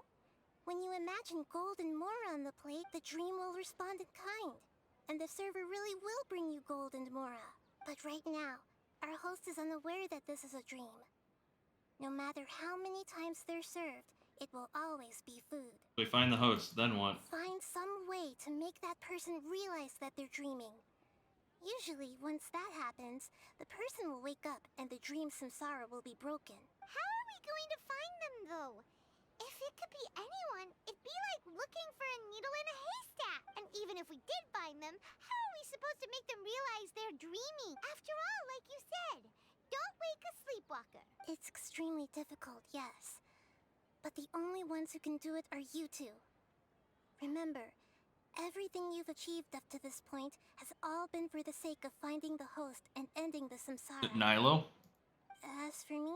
when you imagine gold and more on the plate, the dream will respond in kind. And the server really will bring you gold and Mora. But right now, our host is unaware that this is a dream. No matter how many times they're served, it will always be food. We find the host, then what? Find some way to make that person realize that they're dreaming. Usually, once that happens, the person will wake up and the dream samsara will be broken. How are we going to find them, though? If it could be anyone, it'd be like looking for a needle in a haystack. And even if we did find them, how are we supposed to make them realize they're dreaming? After all, like you said, don't wake a sleepwalker. It's extremely difficult, yes. But the only ones who can do it are you two. Remember, everything you've achieved up to this point has all been for the sake of finding the host and ending the samsara. Nilo? As for me,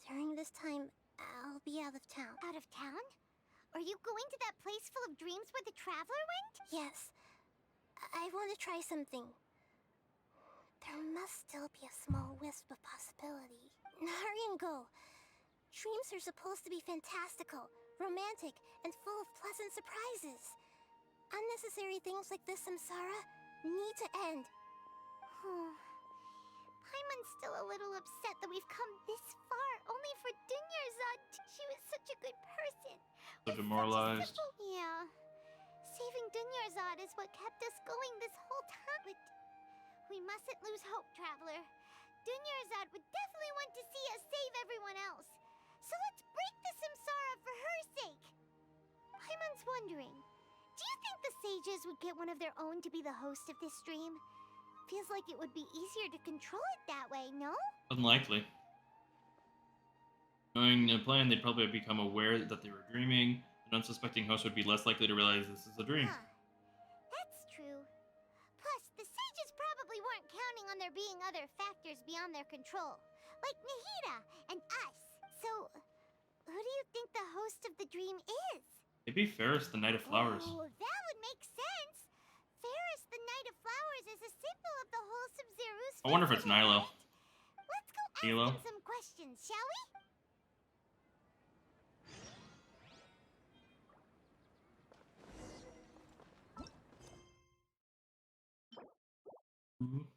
during this time, I'll be out of town. Out of town? Are you going to that place full of dreams where the traveler went? Yes. I want to try something. There must still be a small wisp of possibility. Hurry and go. Dreams are supposed to be fantastical, romantic, and full of pleasant surprises. Unnecessary things like this samsara need to end. Paimon's still a little upset that we've come this far, only for Dunyarzad. She was such a good person. So demoralized. Yeah. Saving Dunyarzad is what kept us going this whole time. But we mustn't lose hope, Traveler. Dunyarzad would definitely want to see us save everyone else. So let's break the samsara for her sake. Paimon's wondering, do you think the sages would get one of their own to be the host of this stream? Feels like it would be easier to control it that way, no? Unlikely. Knowing the plan, they'd probably become aware that they were dreaming. An unsuspecting host would be less likely to realize this is a dream. Huh. That's true. Plus, the sages probably weren't counting on there being other factors beyond their control, like Nahida and us. So, who do you think the host of the dream is? Maybe Ferris, the Knight of Flowers. Oh, that would make sense. Ferris, the Knight of Flowers, is a symbol of the whole Sub-Zero's I wonder if it's festival, Nilo. right? Let's go ask Nilo? him some questions, shall we? Mhm.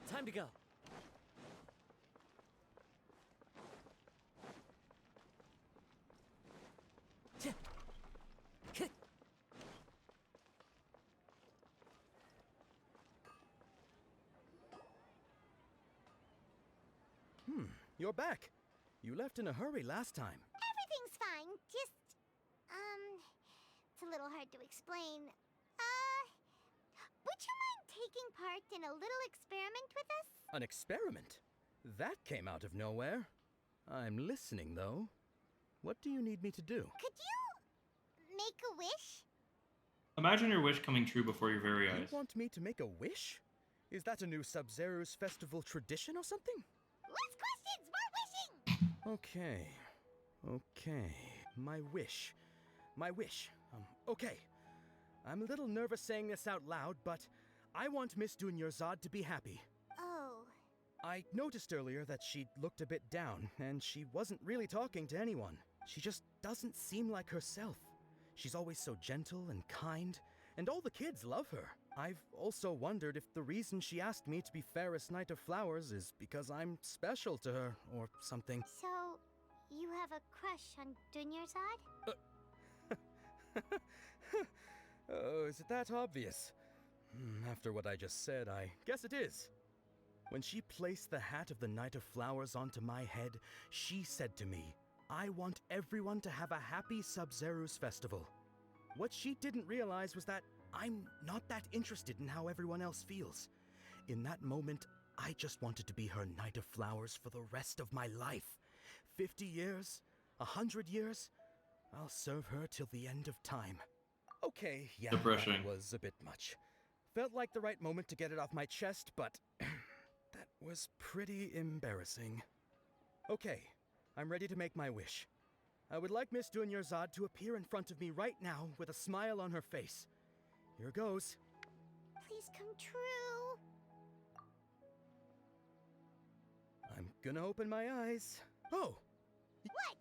Time to go. You're back. You left in a hurry last time. Everything's fine. Just, it's a little hard to explain. Would you mind taking part in a little experiment with us? An experiment? That came out of nowhere. I'm listening, though. What do you need me to do? Could you make a wish? Imagine your wish coming true before your very eyes. You want me to make a wish? Is that a new Sub-Zero's festival tradition or something? Less questions, more wishing! Okay. My wish. Okay. I'm a little nervous saying this out loud, but I want Miss Dunyarzad to be happy. Oh. I noticed earlier that she looked a bit down, and she wasn't really talking to anyone. She just doesn't seem like herself. She's always so gentle and kind, and all the kids love her. I've also wondered if the reason she asked me to be Fairest Knight of Flowers is because I'm special to her, or something. So, you have a crush on Dunyarzad? Oh, is it that obvious? After what I just said, I guess it is. When she placed the hat of the Knight of Flowers onto my head, she said to me, I want everyone to have a happy Sub-Zero's festival. What she didn't realize was that I'm not that interested in how everyone else feels. In that moment, I just wanted to be her Knight of Flowers for the rest of my life. 50 years? 100 years? I'll serve her till the end of time. Okay, yeah, Depressing. that was a bit much. Felt like the right moment to get it off my chest, but that was pretty embarrassing. Okay, I'm ready to make my wish. I would like Miss Dunyarzad to appear in front of me right now with a smile on her face. Here goes. Please come true. I'm gonna open my eyes. Oh! What?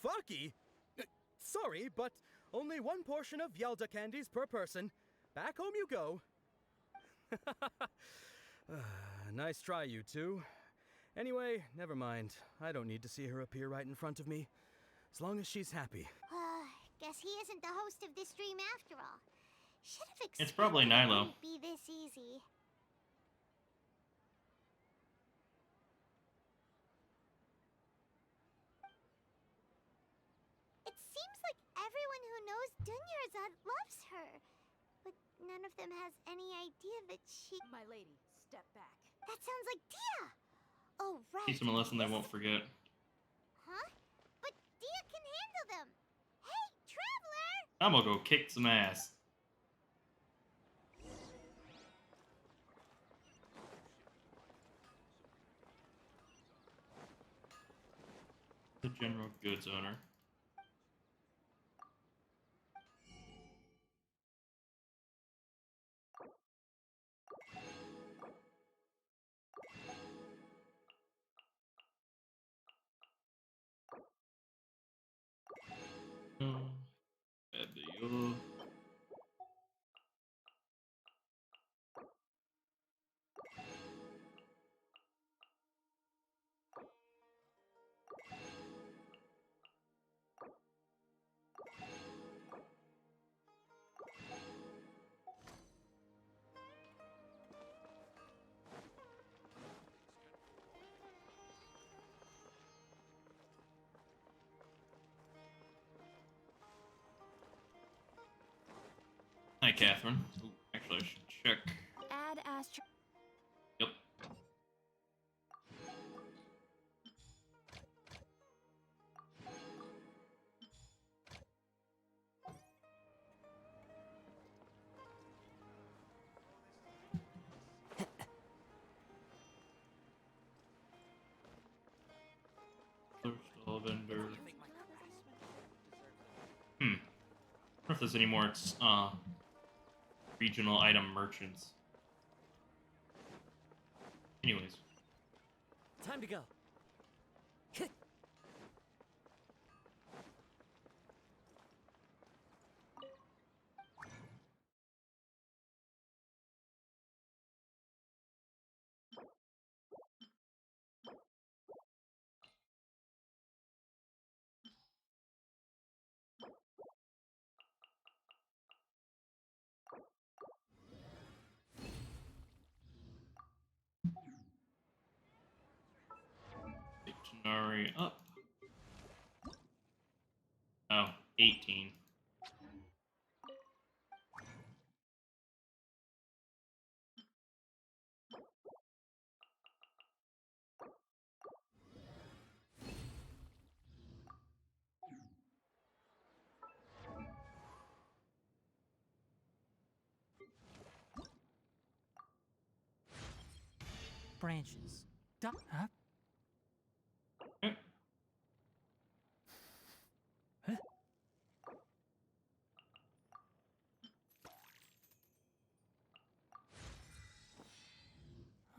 Farky? Sorry, but only one portion of Yalda candies per person. Back home you go. Nice try, you two. Anyway, never mind. I don't need to see her appear right in front of me. As long as she's happy. Guess he isn't the host of this dream after all. Should have expected It's probably Nilo. it wouldn't be this easy. It seems like everyone who knows Dunyarzad loves her. But none of them has any idea that she... My lady, step back. That sounds like Dia! Oh, right. Teach them a lesson they won't forget. Huh? But Dia can handle them. Hey, Traveler! I'm gonna go kick some ass. The general goods owner. Fabio. Hi, Catherine. Ooh, actually, I should check. Add Astro. Yep. Crystal vendor. I don't know if there's any more regional item merchants. Anyways. Time to go. Dictionary up. Oh, 18. Branches. Huh? Huh?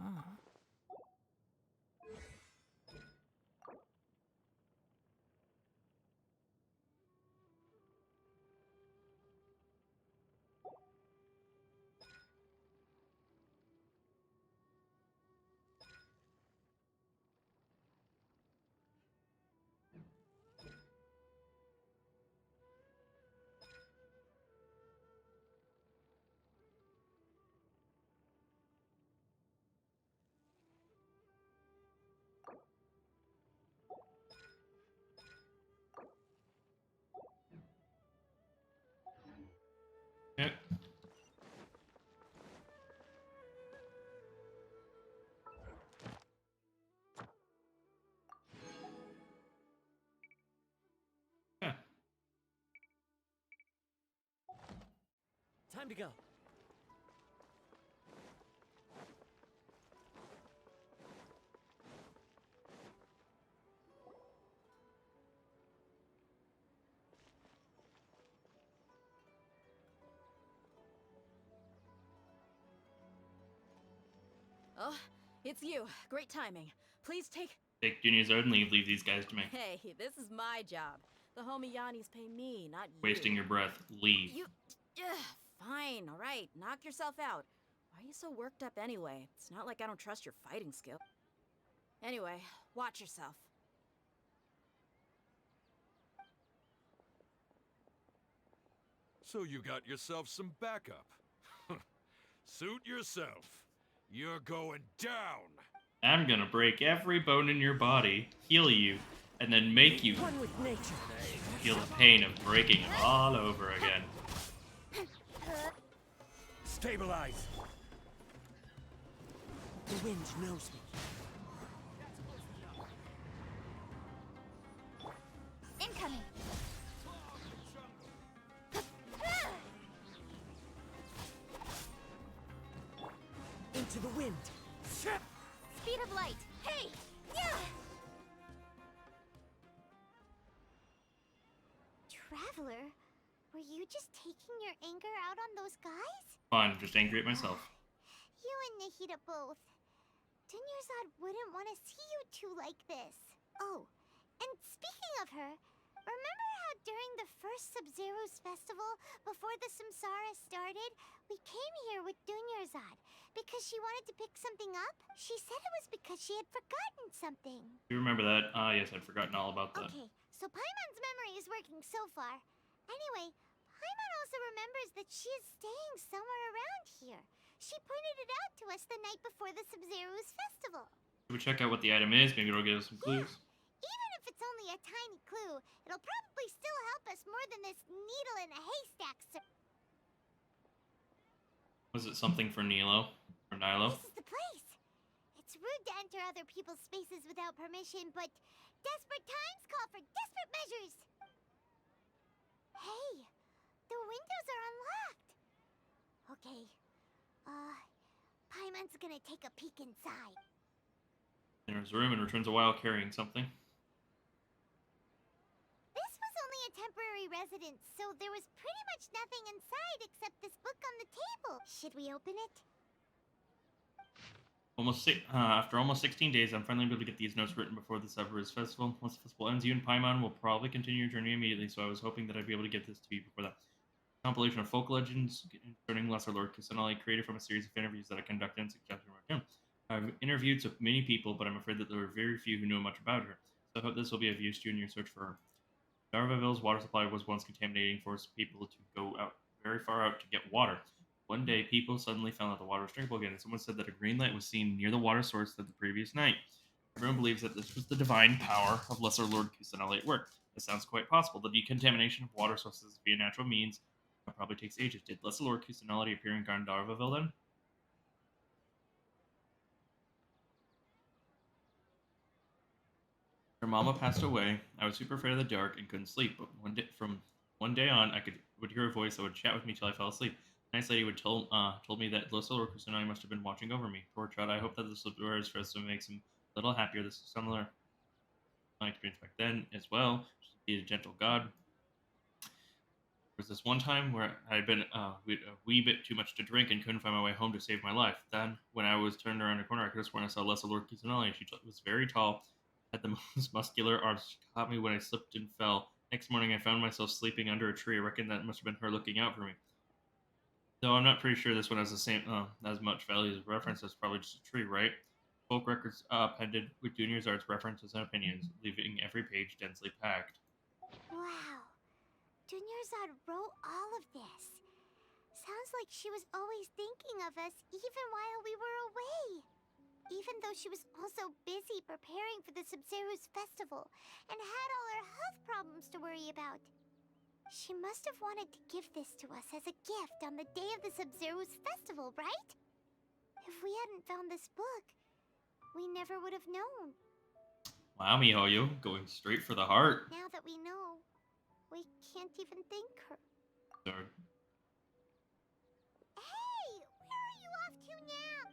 Huh. Yep. Yeah. Time to go. Oh, it's you. Great timing. Please take... Take Junior's own leave. Leave these guys to me. Hey, this is my job. The homie Yannis pay me, not you. Wasting your breath. Leave. You... Fine, alright. Knock yourself out. Why are you so worked up anyway? It's not like I don't trust your fighting skill. Anyway, watch yourself. So you got yourself some backup. Suit yourself. You're going down. I'm gonna break every bone in your body, heal you, and then make you One with nature. feel the pain of breaking it all over again. Stabilize. The wind knows me. Incoming. Into the wind. Speed of light. Hey! Yeah! Traveler, were you just taking your anger out on those guys? Fine, I'm just angry at myself. You and Nahida both. Dunyarzad wouldn't want to see you two like this. Oh, and speaking of her, remember how during the first Sub-Zero's festival, before the Samsara started, we came here with Dunyarzad because she wanted to pick something up? She said it was because she had forgotten something. You remember that? Ah, yes, I'd forgotten all about that. Okay, so Paimon's memory is working so far. Anyway, Paimon also remembers that she is staying somewhere around here. She pointed it out to us the night before the Sub-Zero's festival. Should we check out what the item is? Maybe it'll give us some clues. Even if it's only a tiny clue, it'll probably still help us more than this needle in a haystack. Was it something for Nilo? Or Nilo? This is the place. It's rude to enter other people's spaces without permission, but desperate times call for desperate measures. Hey, the windows are unlocked. Okay, Paimon's gonna take a peek inside. Enters the room and returns a while carrying something. This was only a temporary residence, so there was pretty much nothing inside except this book on the table. Should we open it? After almost 16 days, I'm finally able to get these notes written before the Cerberus Festival. Once the festival ends, you and Paimon will probably continue your journey immediately, so I was hoping that I'd be able to get this to you before that. Compilation of folk legends concerning Lesser Lord Kusanali, created from a series of interviews that I conducted and suggested by him. I've interviewed so many people, but I'm afraid that there were very few who knew much about her, so I hope this will be of use to you in your search for her. Darvaville's water supply was once contaminating, forced people to go out very far out to get water. One day, people suddenly found that the water was drinkable again, and someone said that a green light was seen near the water source the previous night. Everyone believes that this was the divine power of Lesser Lord Kusanali at work. It sounds quite possible. The decontamination of water sources via natural means probably takes ages. Did Lesser Lord Kusanali appear in Gandharvaville then? Her mama passed away. I was super afraid of the dark and couldn't sleep. But from one day on, would hear a voice that would chat with me till I fell asleep. The nice lady told me that Lesser Lord Kusanali must have been watching over me. Poor child. I hope that this was for us to make him a little happier. This is similar to my experience back then as well. She's a gentle god. There was this one time where I had been a wee bit too much to drink and couldn't find my way home to save my life. Then, when I was turned around a corner, I could have sworn I saw Lesser Lord Kusanali. She was very tall, had the most muscular arms. She caught me when I slipped and fell. Next morning, I found myself sleeping under a tree. I reckon that must have been her looking out for me. Though I'm not pretty sure this one has the same as much value as reference. It's probably just a tree, right? Folk records appended with Junior's arts references and opinions, leaving every page densely packed. Wow. Dunyarzad wrote all of this. Sounds like she was always thinking of us even while we were away. Even though she was also busy preparing for the Sumeru's festival and had all her health problems to worry about. She must have wanted to give this to us as a gift on the day of the Sumeru's festival, right? If we hadn't found this book, we never would have known. Wow, Mihoyo, going straight for the heart. Now that we know, we can't even thank her. Sorry. Hey! Where are you off to now?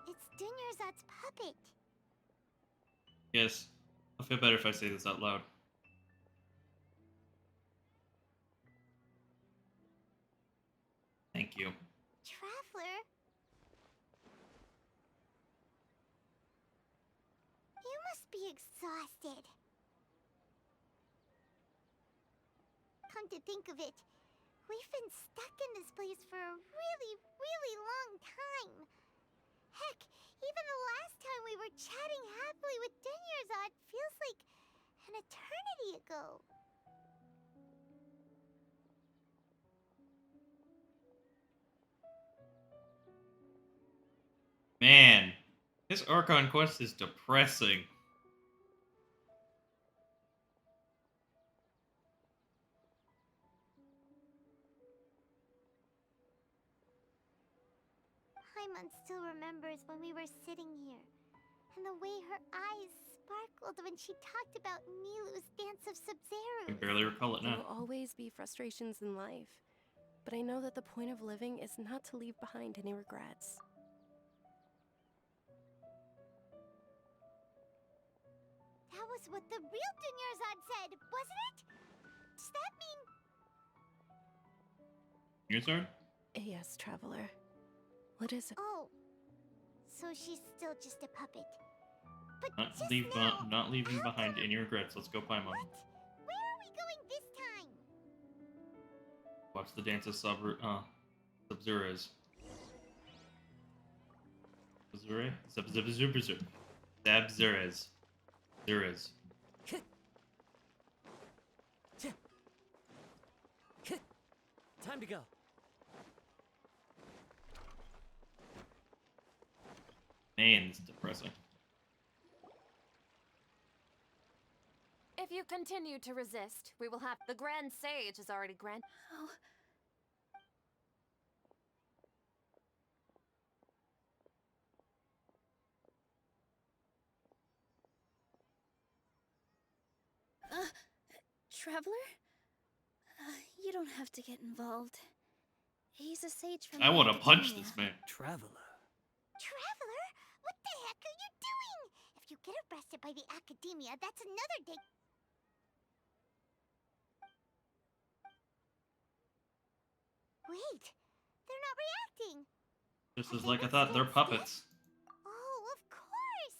It's Dunyarzad's puppet. Yes, I'll feel better if I say this out loud. Thank you. Traveler? You must be exhausted. Come to think of it, we've been stuck in this place for a really, really long time. Heck, even the last time we were chatting happily with Dunyarzad feels like an eternity ago. Man, this Archon quest is depressing. Paimon still remembers when we were sitting here, and the way her eyes sparkled when she talked about Nilu's Dance of I Sub-Zero. can barely recall it There now. will always be frustrations in life, but I know that the point of living is not to leave behind any regrets. That was what the real Dunyarzad said, wasn't it? Does that mean... Your turn? Yes, traveler. What is it? Oh, so she's still just a puppet. Not leaving behind any regrets. Let's go, Paimon. Where are we going this time? Watch the dance of Sub-Zerez. Sub-Zerez? Sub-Zerez. Zerez. Time to go. Man, this is depressing. If you continue to resist, we will have... The Grand Sage has already granted... Oh. Traveler? You don't have to get involved. He's a sage from I want to punch academia. this man. Traveler. Traveler? What the heck are you doing? If you get arrested by the academia, that's another day. Wait, they're not reacting. Just as like I thought, they're puppets. Oh, of course.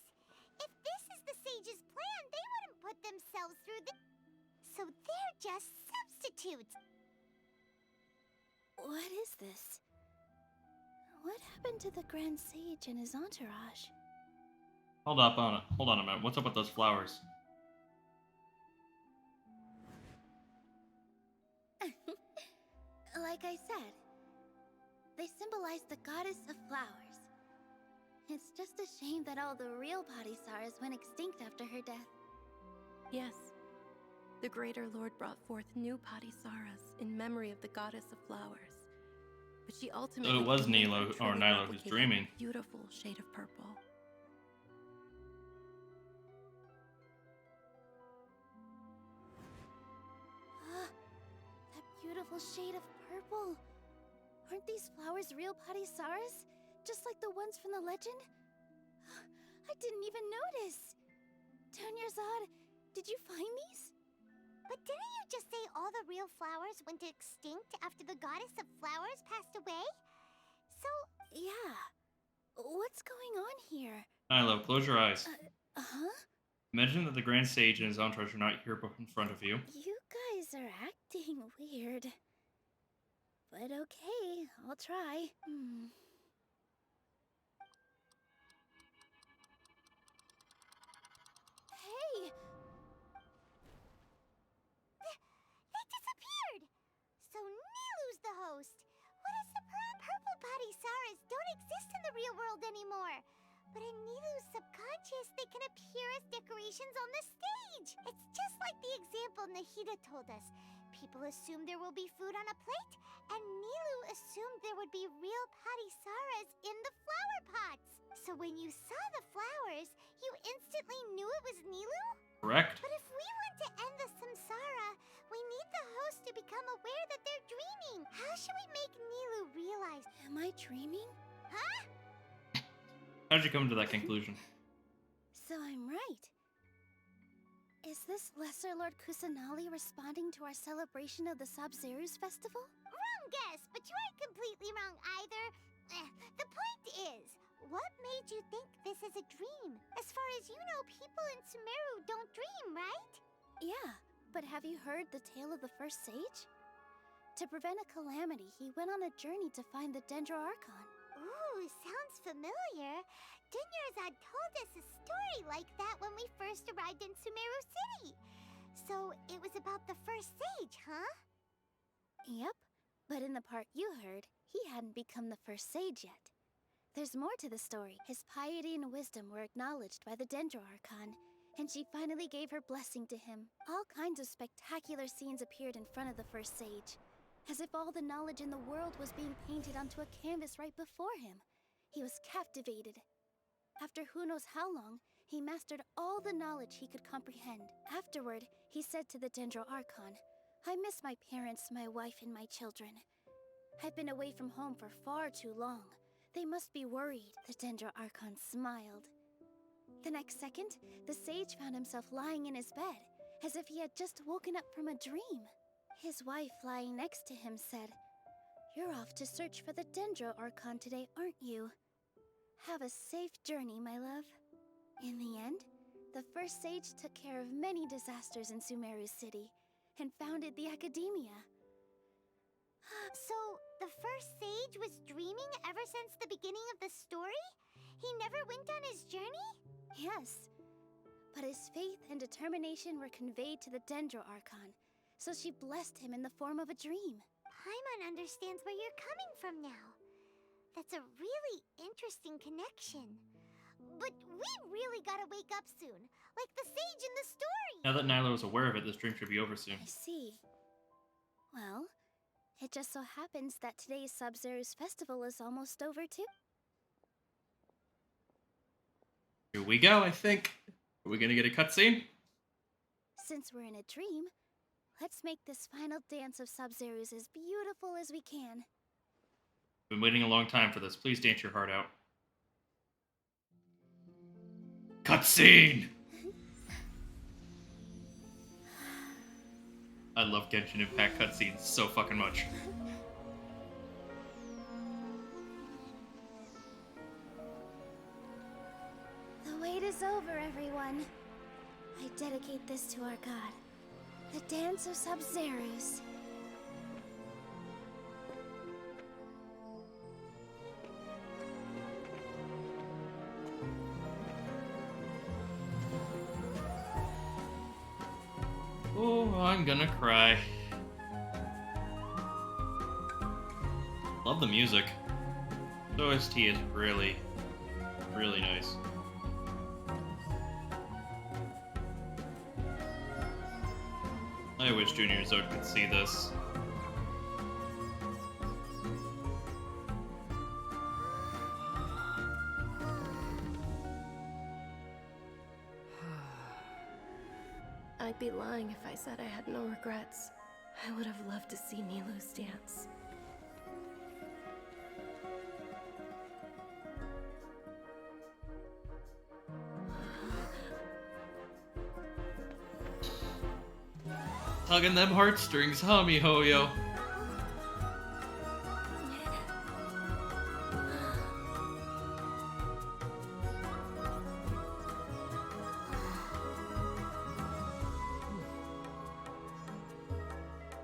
If this is the sage's plan, they wouldn't put themselves through the... So they're just substitutes. What is this? What happened to the Grand Sage and his entourage? Hold on a minute. What's up with those flowers? Like I said, they symbolize the goddess of flowers. It's just a shame that all the real Padisaras went extinct after her death. Yes. The Greater Lord brought forth new Padisaras in memory of the goddess of flowers. But she ultimately... So it was couldn't Nilo, or truly Nilo, who's replicate that dreaming. Beautiful shade of purple. That beautiful shade of purple. Aren't these flowers real Padisaras? Just like the ones from the legend? I didn't even notice. Dunyarzad, did you find these? But didn't you just say all the real flowers went extinct after the goddess of flowers passed away? So... Yeah. What's going on here? Nilo, close your eyes. Huh? Imagine that the Grand Sage and his entourage are not here in front of you. You guys are acting weird. But okay, I'll try. Hey! They disappeared! So Nilu's the host. What is the purple Padisaras don't exist in the real world anymore. But in Nilu's subconscious, they can appear as decorations on the stage. It's just like the example Nahida told us. People assume there will be food on a plate, and Nilu assumed there would be real Padisaras in the flower pots. So when you saw the flowers, you instantly knew it was Nilu? Correct. But if we want to end the samsara, we need the host to become aware that they're dreaming. How should we make Nilu realize? Am I dreaming? Huh? How'd you come to that conclusion? So I'm right. Is this Lesser Lord Kusanali responding to our celebration of the Sub-Zeru's festival? Wrong guess, but you aren't completely wrong either. The point is, what made you think this is a dream? As far as you know, people in Sumeru don't dream, right? Yeah, but have you heard the tale of the first sage? To prevent a calamity, he went on a journey to find the Dendro Archon. Ooh, sounds familiar. Dunyarzad told us a story like that when we first arrived in Sumeru City. So it was about the first sage, huh? Yep, but in the part you heard, he hadn't become the first sage yet. There's more to the story. His piety and wisdom were acknowledged by the Dendro Archon, and she finally gave her blessing to him. All kinds of spectacular scenes appeared in front of the first sage, as if all the knowledge in the world was being painted onto a canvas right before him. He was captivated. After who knows how long, he mastered all the knowledge he could comprehend. Afterward, he said to the Dendro Archon, "I miss my parents, my wife, and my children. I've been away from home for far too long. They must be worried." The Dendro Archon smiled. The next second, the sage found himself lying in his bed, as if he had just woken up from a dream. His wife, lying next to him, said, "You're off to search for the Dendro Archon today, aren't you? Have a safe journey, my love." In the end, the first sage took care of many disasters in Sumeru City and founded the Academia. So, the first sage was dreaming ever since the beginning of the story? He never went on his journey? Yes, but his faith and determination were conveyed to the Dendro Archon, so she blessed him in the form of a dream. Paimon understands where you're coming from now. That's a really interesting connection. But we really gotta wake up soon, like the sage in the story! Now that Nyla was aware of it, this dream should be over soon. I see. Well, it just so happens that today's Sub-Zero's festival is almost over too. Here we go, I think. Are we gonna get a cutscene? Since we're in a dream, let's make this final dance of Sub-Zero's as beautiful as we can. Been waiting a long time for this. Please dance your heart out. Cutscene! I love Genshin Impact cutscenes so fucking much. The wait is over, everyone. I dedicate this to our god, the Dance of Sub-Zeros. Oh, I'm gonna cry. Love the music. The OST is really, really nice. I wish Junior Zod could see this. I'd be lying if I said I had no regrets. I would have loved to see Nilou's dance. Tugging them heartstrings, huh, miHoYo?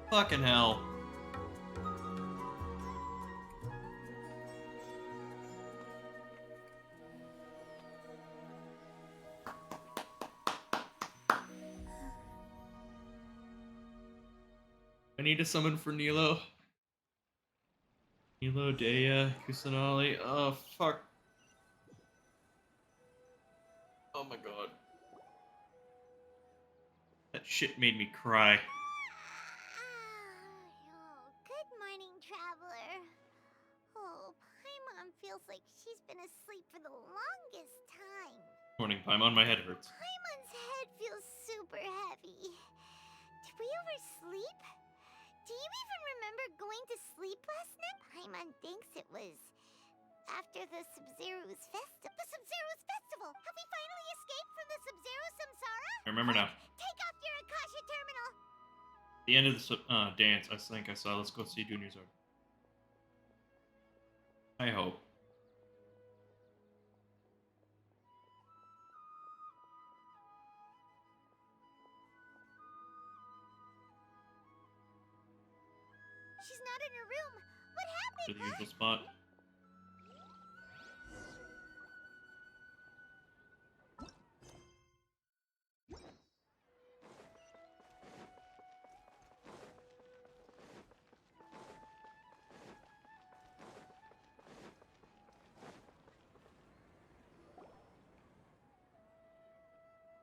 Fucking hell. I need to summon for Nilo. Nilo, Dea, Kusanali. Oh, fuck. Oh my god. That shit made me cry. Good morning, traveler. Oh, Paimon feels like she's been asleep for the longest time. Morning, Paimon. My head hurts. Paimon's head feels super heavy. Did we oversleep? Do you even remember going to sleep last night? Paimon thinks it was after the Sub-Zero's festival. The Sub-Zero's festival! Have we finally escaped from the Sub-Zero samsara? I remember now. Take off your Akasha terminal! The end of the dance, I think I saw. Let's go see Junior Zod. I hope. She's not in her room. What happened? To the usual spot.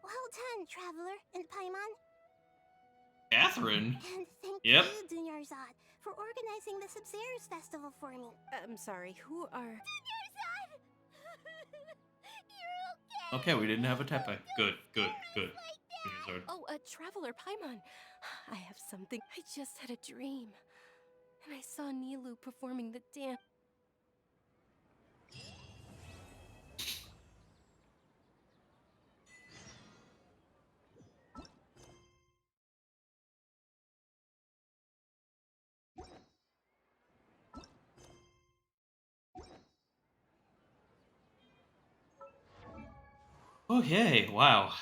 Well done, Traveler and Paimon. Catherine? And thank Yep. you, Junior Zod, for organizing the Sub-Zero's festival for me. I'm sorry, who are... Junior Zod! You're okay! Okay, we didn't have a Tepe. Good, good, good. Junior Zod. Oh, Traveler Paimon. I have something. I just had a dream. And I saw Nilou performing the dance. Okay, wow.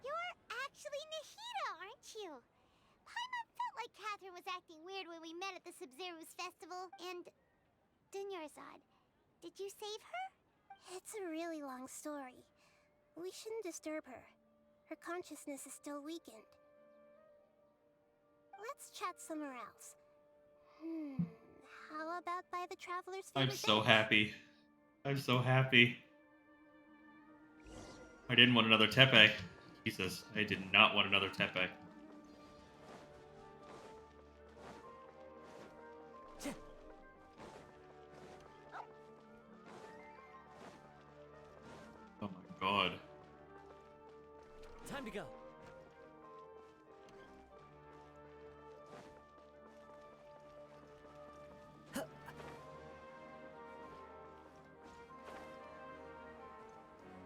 You're actually Nahida, aren't you? Paimon felt like Catherine was acting weird when we met at the Sub-Zero's festival. And Dunyarzad, did you save her? It's a really long story. We shouldn't disturb her. Her consciousness is still weakened. Let's chat somewhere else. How about by the Traveler's I'm favorite so bench? happy. I'm so happy. I didn't want another Tepe. Jesus, I did not want another Tepe. Oh my god. Time to go.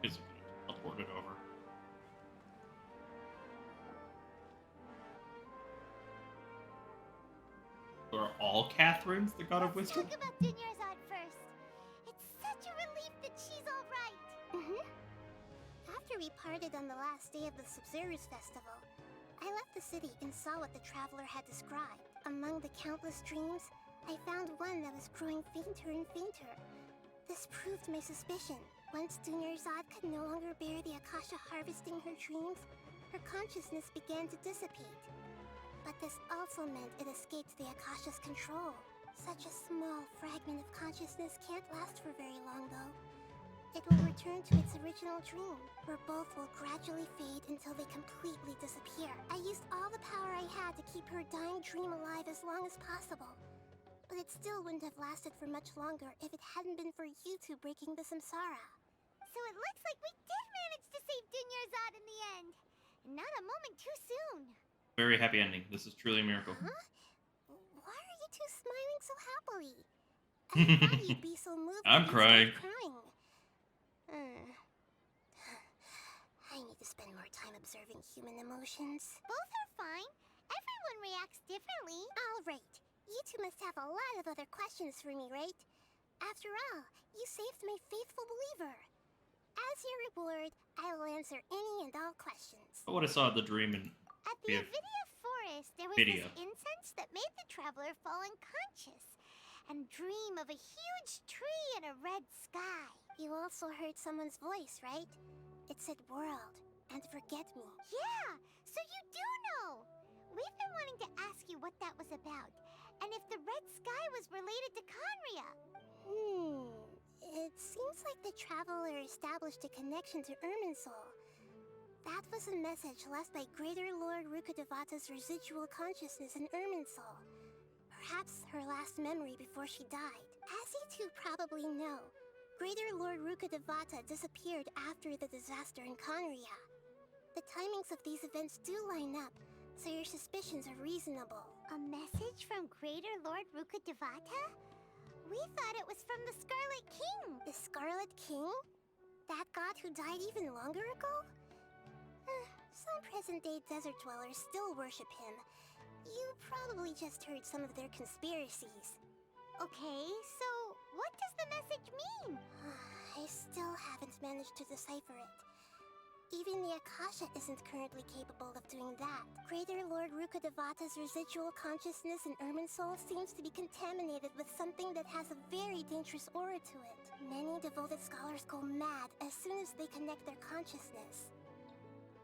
Is teleported over. Are all Catherines the God of Wisdom? Talk about Dunyarzad first. It's such a relief that she's all right. After we parted on the last day of the Sub-Zero's festival, I left the city and saw what the Traveler had described. Among the countless dreams, I found one that was growing fainter and fainter. This proved my suspicion. Once Dunyarzad could no longer bear the Akasha harvesting her dreams, her consciousness began to dissipate. But this also meant it escaped the Akasha's control. Such a small fragment of consciousness can't last for very long, though. It will return to its original dream, where both will gradually fade until they completely disappear. I used all the power I had to keep her dying dream alive as long as possible. But it still wouldn't have lasted for much longer if it hadn't been for you two breaking the samsara. So it looks like we did manage to save Dunyarzad in the end. And not a moment too soon. Very happy ending. This is truly a miracle. Why are you two smiling so happily? I thought you'd be so moved I'm that you'd crying. start crying. I need to spend more time observing human emotions. Both are fine. Everyone reacts differently. All right. You two must have a lot of other questions for me, right? After all, you saved my faithful believer. As your reward, I will answer any and all questions. I would have saw the dream in At the Avidia Forest, there was video. this incense that made the Traveler fall unconscious and dream of a huge tree and a red sky. You also heard someone's voice, right? It said world and forget me. Yeah, so you do know. We've been wanting to ask you what that was about, and if the red sky was related to Conria. It seems like the Traveler established a connection to Irminsul. That was a message left by Greater Lord Rukkhadevata's residual consciousness in Irminsul. Perhaps her last memory before she died. As you two probably know, Greater Lord Rukkhadevata disappeared after the disaster in Conria. The timings of these events do line up, so your suspicions are reasonable. A message from Greater Lord Rukkhadevata? We thought it was from the Scarlet King. The Scarlet King? That god who died even longer ago? Some present-day desert dwellers still worship him. You probably just heard some of their conspiracies. Okay, so what does the message mean? I still haven't managed to decipher it. Even the Akasha isn't currently capable of doing that. Greater Lord Rukkhadevata's residual consciousness in Irminsul seems to be contaminated with something that has a very dangerous aura to it. Many devoted scholars go mad as soon as they connect their consciousness.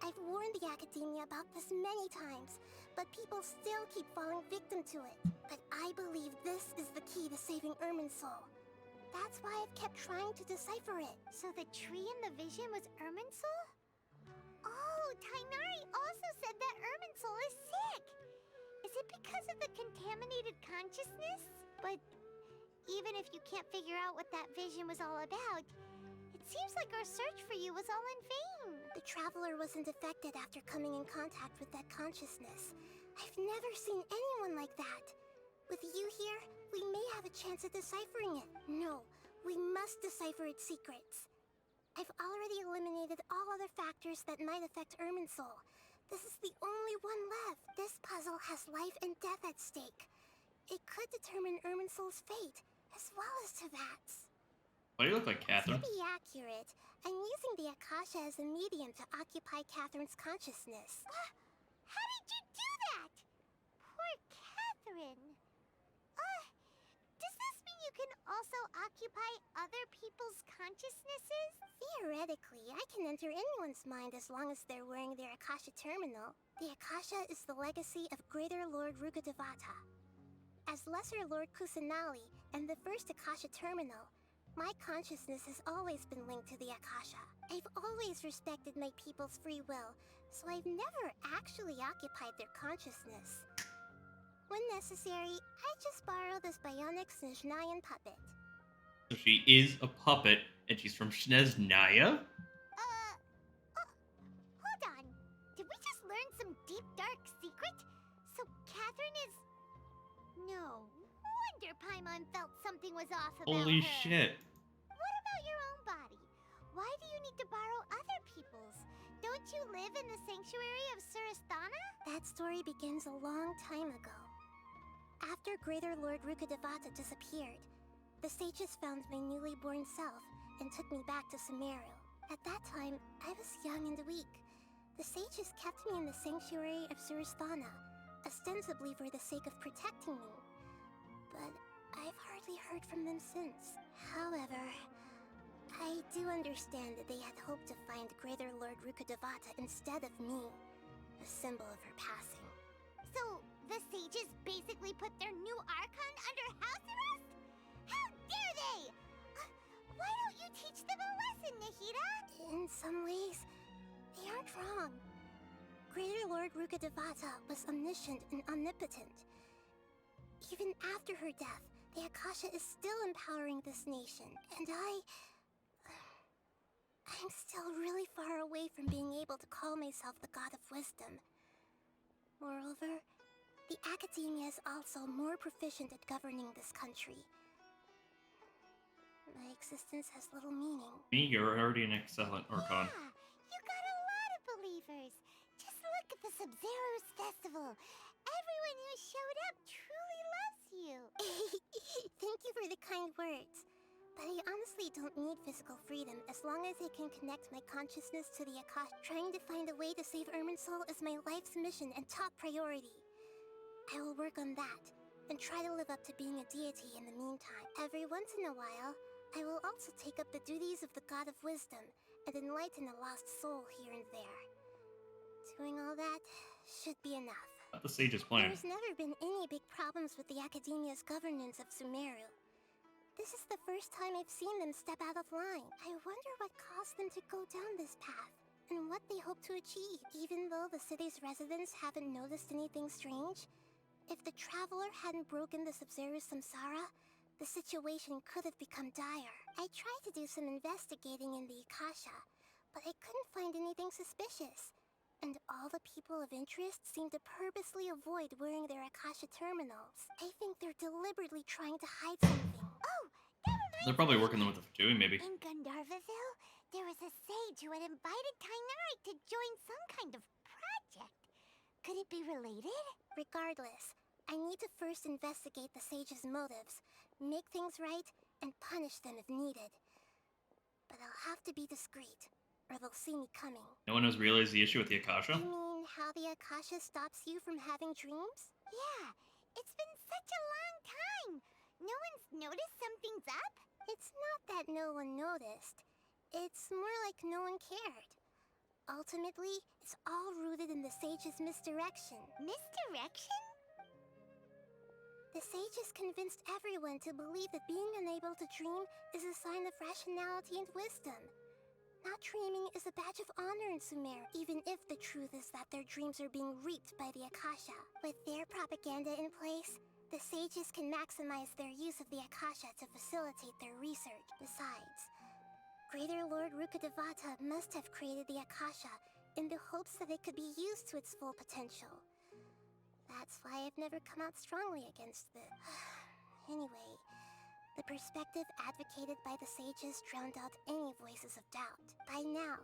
I've warned the Academia about this many times, but people still keep falling victim to it. But I believe this is the key to saving Irminsul. That's why I've kept trying to decipher it. So the tree in the vision was Irminsul? Oh, Tainari also said that Irminsul is sick. Is it because of the contaminated consciousness? But even if you can't figure out what that vision was all about, it seems like our search for you was all in vain. The Traveler wasn't affected after coming in contact with that consciousness. I've never seen anyone like that. With you here, we may have a chance at deciphering it. No, we must decipher its secrets. I've already eliminated all other factors that might affect Irminsul. This is the only one left. This puzzle has life and death at stake. It could determine Irminsul's fate, as well as Tevat's. Why do you look like Catherine? To be accurate, I'm using the Akasha as a medium to occupy Catherine's consciousness. How did you do that? Poor Catherine. Does this mean you can also occupy other people's consciousnesses? Theoretically, I can enter anyone's mind as long as they're wearing their Akasha terminal. The Akasha is the legacy of Greater Lord Rukkhadevata. As Lesser Lord Kusanali and the first Akasha terminal, my consciousness has always been linked to the Akasha. I've always respected my people's free will, so I've never actually occupied their consciousness. When necessary, I just borrow this bionic Snezhnayan puppet. So she is a puppet, and she's from Snezhnaya? Hold on. Did we just learn some deep, dark secret? So Catherine is... No wonder Paimon felt something was off about Holy her. shit. What about your own body? Why do you need to borrow other people's? Don't you live in the sanctuary of Surasthana? That story begins a long time ago. After Greater Lord Rukkhadevata disappeared, the sages found my newly born self and took me back to Sumeru. At that time, I was young and weak. The sages kept me in the sanctuary of Surasthana, ostensibly for the sake of protecting me. But I've hardly heard from them since. However, I do understand that they had hoped to find Greater Lord Rukkhadevata instead of me, a symbol of her passing. So, the sages basically put their new Archon under house arrest? How dare they! Why don't you teach them a lesson, Nahida? In some ways, they aren't wrong. Greater Lord Rukkhadevata was omniscient and omnipotent. Even after her death, the Akasha is still empowering this nation, and I'm still really far away from being able to call myself the God of Wisdom. Moreover, the Academia is also more proficient at governing this country. My existence has little meaning. Me, you're already an excellent Archon. Yeah, you got a lot of believers. Just look at the Sub-Zero's festival. Everyone who showed up truly loves you. Thank you for the kind words. But I honestly don't need physical freedom as long as I can connect my consciousness to the Akasha. Trying to find a way to save Irminsul is my life's mission and top priority. I will work on that, and try to live up to being a deity in the meantime. Every once in a while, I will also take up the duties of the God of Wisdom and enlighten a lost soul here and there. Doing all that should be enough. The sage's plan. There's never been any big problems with the Academia's governance of Sumeru. This is the first time I've seen them step out of line. I wonder what caused them to go down this path, and what they hope to achieve. Even though the city's residents haven't noticed anything strange, if the Traveler hadn't broken the Sub-Zero samsara, the situation could have become dire. I tried to do some investigating in the Akasha, but I couldn't find anything suspicious. And all the people of interest seem to purposely avoid wearing their Akasha terminals. I think they're deliberately trying to hide something. Oh, that reminds They're probably working with what they're doing, maybe. In Gandharvaville, there was a sage who had invited Kainari to join some kind of project. Could it be related? Regardless, I need to first investigate the sage's motives, make things right, and punish them if needed. But I'll have to be discreet, or they'll see me coming. No one has realized the issue with the Akasha? You mean how the Akasha stops you from having dreams? Yeah, it's been such a long time. No one's noticed something's up? It's not that no one noticed. It's more like no one cared. Ultimately, it's all rooted in the sage's misdirection. Misdirection? The sages convinced everyone to believe that being unable to dream is a sign of rationality and wisdom. Not dreaming is a badge of honor in Sumeru, even if the truth is that their dreams are being reaped by the Akasha. With their propaganda in place, the sages can maximize their use of the Akasha to facilitate their research. Besides, Greater Lord Rukkhadevata must have created the Akasha in the hopes that it could be used to its full potential. That's why I've never come out strongly against the... Anyway, The perspective advocated by the sages drowned out any voices of doubt. By now,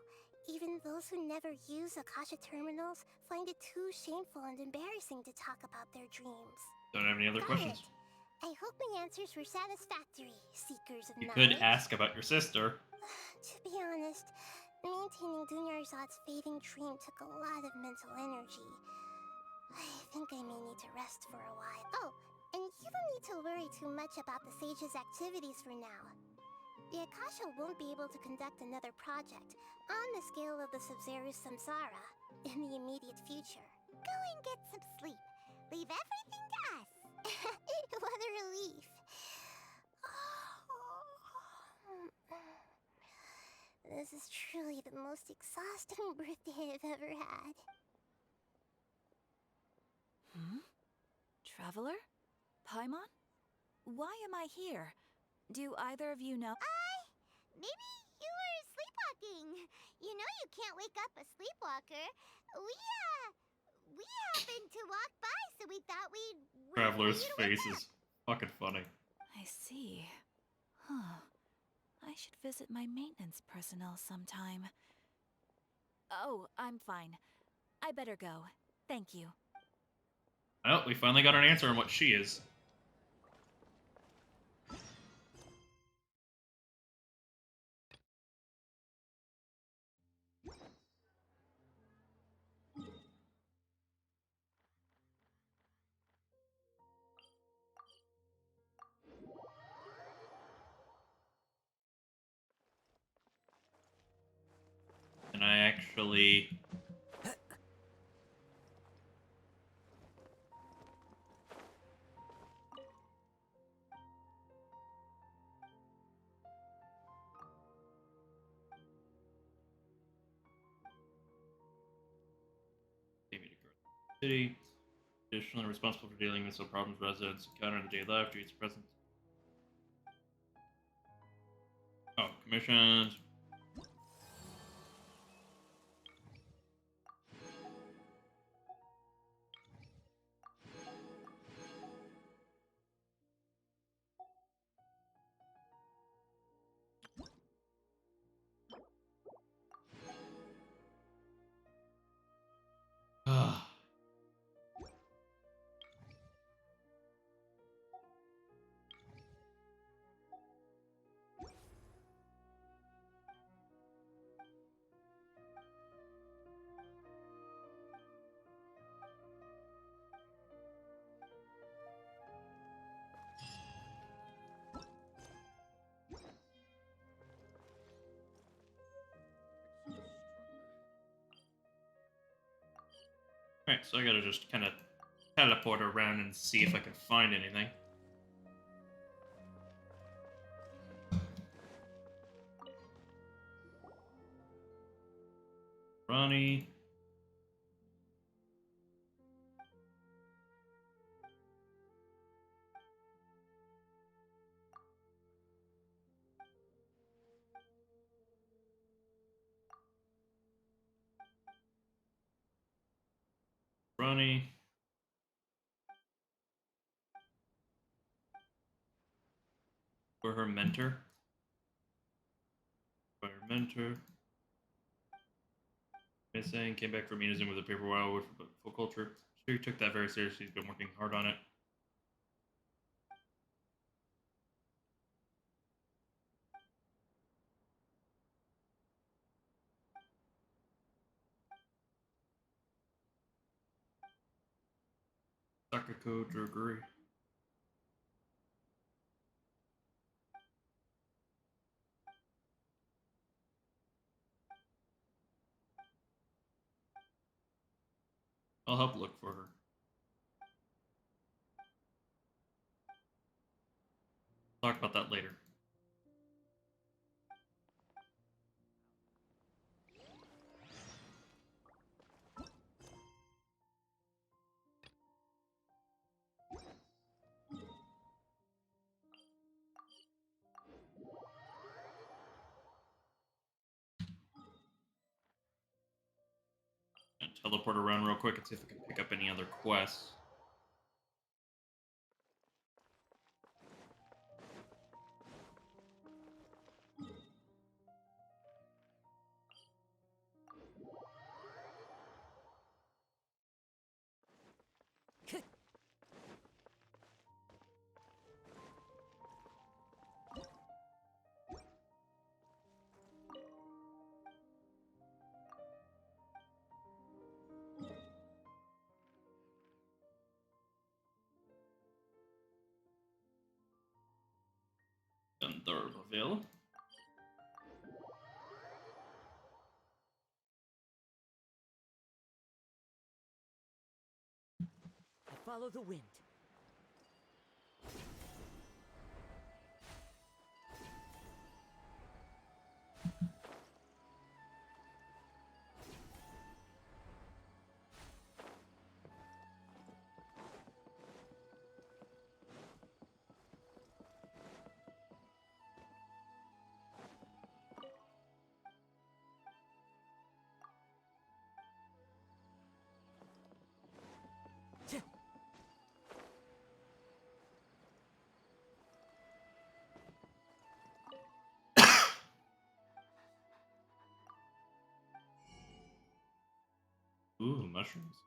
even those who never use Akasha terminals find it too shameful and embarrassing to talk about their dreams. Don't have any other Got questions? it. I hope my answers were satisfactory, seekers of You knowledge. could ask about your sister. To be honest, maintaining Dunyarzad's fading dream took a lot of mental energy. I think I may need to rest for a while. Oh, and you don't need to worry too much about the sage's activities for now. The Akasha won't be able to conduct another project on the scale of the Sub-Zero Samsara in the immediate future. Go and get some sleep. Leave everything to us. What a relief. This is truly the most exhausting birthday I've ever had. Traveler? Paimon? Why am I here? Do either of you know? Maybe you were sleepwalking. You know you can't wake up a sleepwalker. We happened to walk by, so we thought we'd wait for Traveler's you to face wake up. is fucking funny. I see. Huh. I should visit my maintenance personnel sometime. Oh, I'm fine. I better go. Thank you. Well, we finally got an answer on what she is. And I actually... City. Additionally responsible for dealing with some problems residents encounter in the day life due to its presence. Oh, commissions. Alright, so I gotta just kind of teleport around and see if I can find anything. Ronnie. Ronnie. Or her mentor. Or her mentor. Missing, came back from Museum with a paper wildwood for full culture. She took that very seriously. She's been working hard on it. Sakako Droguri. I'll help look for her. Talk about that later. And teleport around real quick and see if I can pick up any other quests. And Thurberville. I follow the wind. Ooh, mushrooms.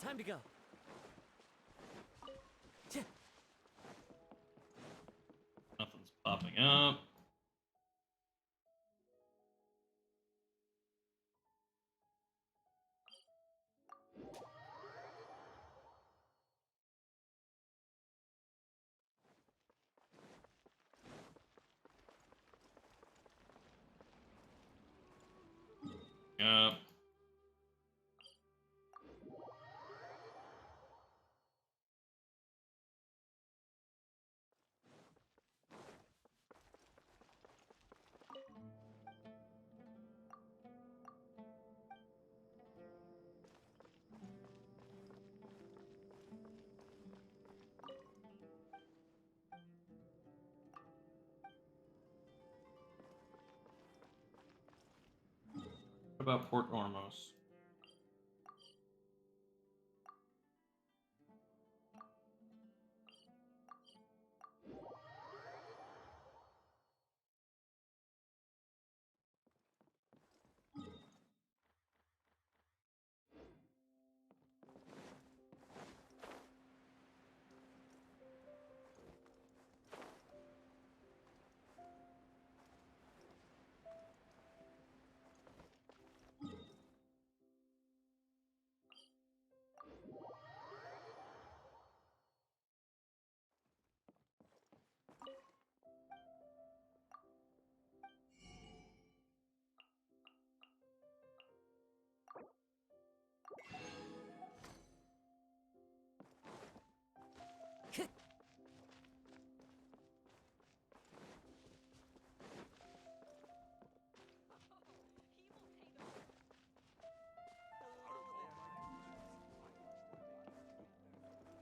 Time to go. Nothing's popping up. Yep. What about Port Ormos?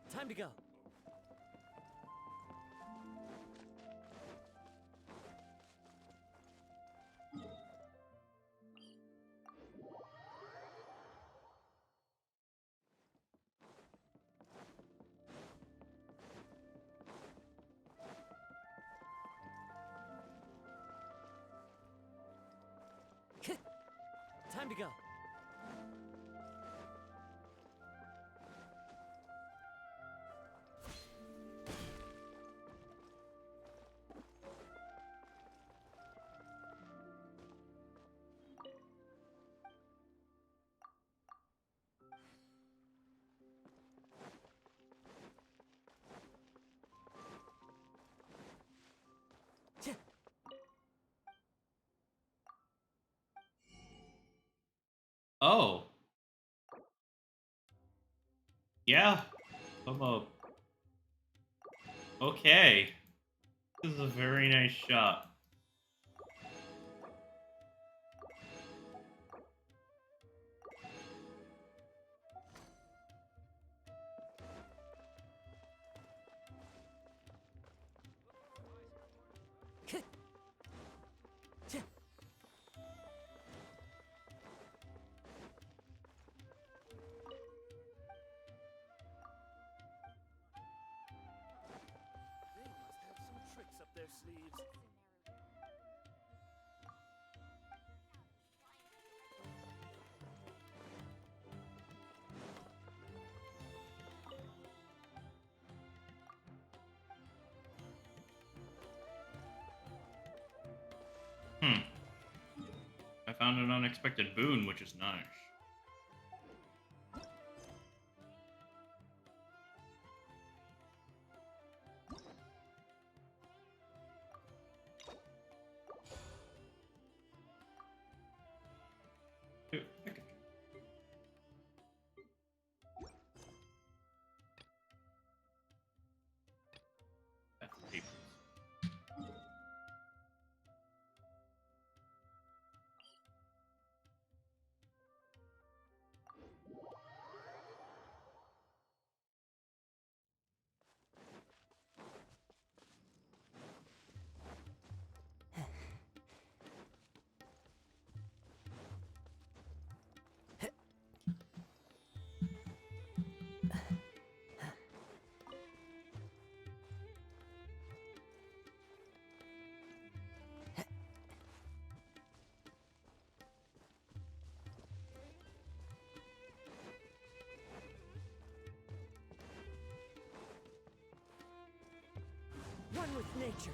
Time to go. Time to go. Oh. Yeah. I'm up. Okay. This is a very nice shot. their sleeves. I found an unexpected boon, which is nice. One with nature.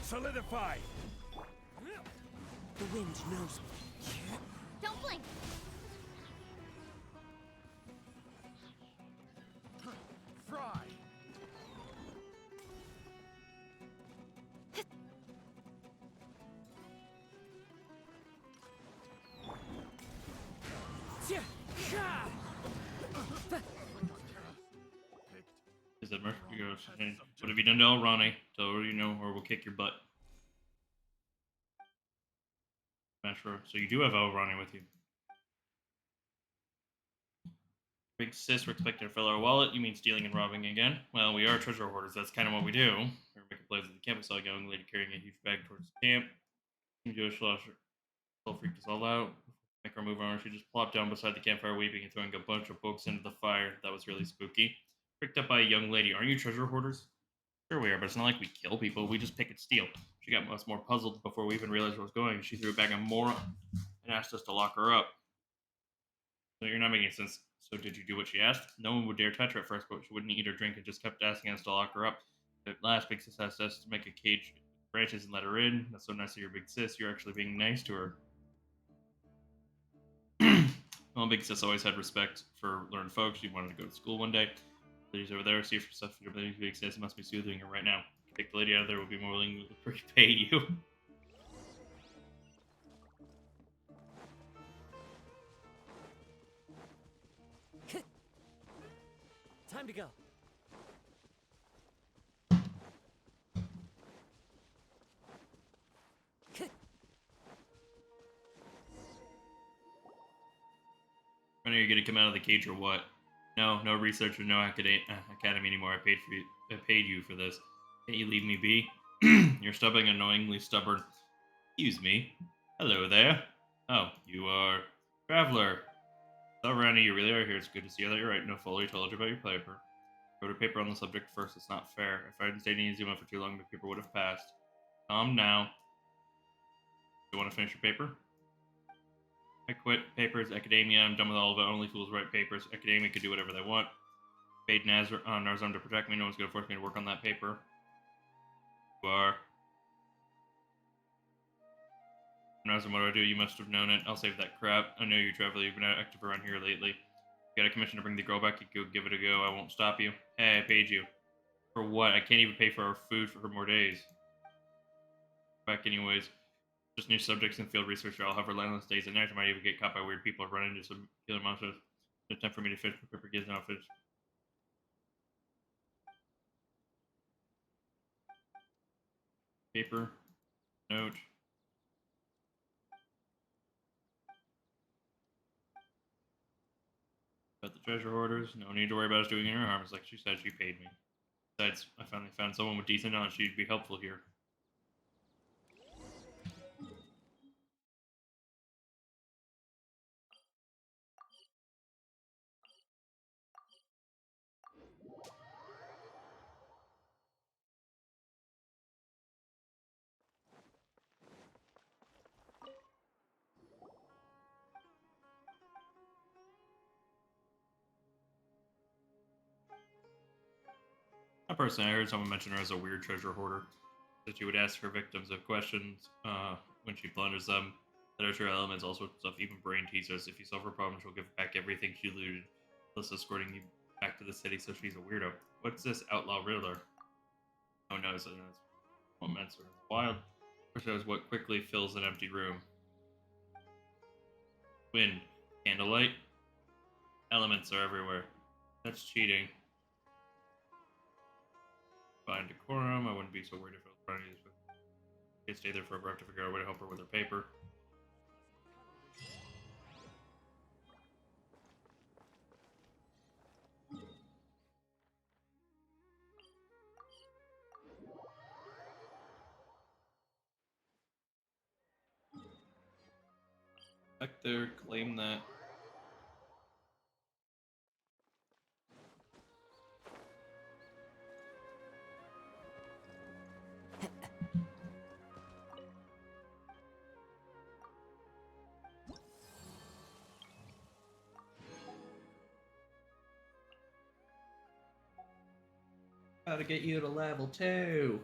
Solidify! The wind knows me. Don't blink! Fry! Is that Murphy goes, what have you done to Ronnie? Tell her you know, or we'll kick your butt. Sure. So you do have Ronnie with you. Big sis, we're expecting to fill our wallet. You mean stealing and robbing again? Well, we are treasure hoarders. That's kind of what we do. We're making plays at the camp. I saw a young lady carrying a huge bag towards the camp. Jewish slasher. Still freaked us all out. Make her move on. She just plopped down beside the campfire, weeping and throwing a bunch of books into the fire. That was really spooky. Picked up by a young lady. Aren't you treasure hoarders? Sure we are, but it's not like we kill people. We just pick and steal. She got us more puzzled before we even realized where it was going. She threw it back on more and asked us to lock her up. So you're not making sense. So did you do what she asked? No one would dare touch her at first, but she wouldn't eat or drink and just kept asking us to lock her up. At last, Big Sis asked us to make a cage with branches and let her in. That's so nice of your Big Sis. You're actually being nice to her. Well, Big Sis always had respect for learned folks. She wanted to go to school one day. Ladies over there, see if stuff your Big Sis must be soothing her right now. Kick the lady out of there, will be more willing to pay you. Time to go. When are you gonna come out of the cage or what? No research or no academy anymore. I paid you for this. Can't you leave me be? You're stubborn, annoyingly stubborn. Excuse me. Hello there. Oh, you are traveler. So Randy, you really are here. It's good to see you. That you're right. No fully told you about your paper. Wrote a paper on the subject first. It's not fair. If I hadn't stayed in Izuma for too long, the paper would have passed. Now. You want to finish your paper? I quit papers, academia. I'm done with all of it. Only fools write papers. Academia could do whatever they want. Paid Narzam to protect me. No one's going to force me to work on that paper. You are. Narzam, what do I do? You must have known it. I'll save that crap. I know you, traveler. You've been active around here lately. You got a commission to bring the girl back. You go give it a go. I won't stop you. Hey, I paid you. For what? I can't even pay for our food for more days. Back anyways. Just new subjects and field research. I'll have relentless days and nights. I might even get caught by weird people or run into some killer monsters. It's time for me to finish my paper. Gives an outfit. Paper. Note. About the treasure hoarders. No need to worry about us doing any harm. It's like she said, she paid me. Besides, I finally found someone with decent knowledge who'd be helpful here. Personally, I heard someone mention her as a weird treasure hoarder. That she would ask her victims of questions when she plunders them. That are true elements, all sorts of stuff, even brain teasers. If you solve her problem, she'll give back everything she looted, plus escorting you back to the city, so she's a weirdo. What's this outlaw riddler? Oh no, it's moments are wild. Or shows what quickly fills an empty room. Wind, candlelight, elements are everywhere. That's cheating. Fine decorum. I wouldn't be so worried if I was trying to use it. I stay there forever. I have to figure out a way to help her with her paper. Back there, claim that. How to get you to level 2.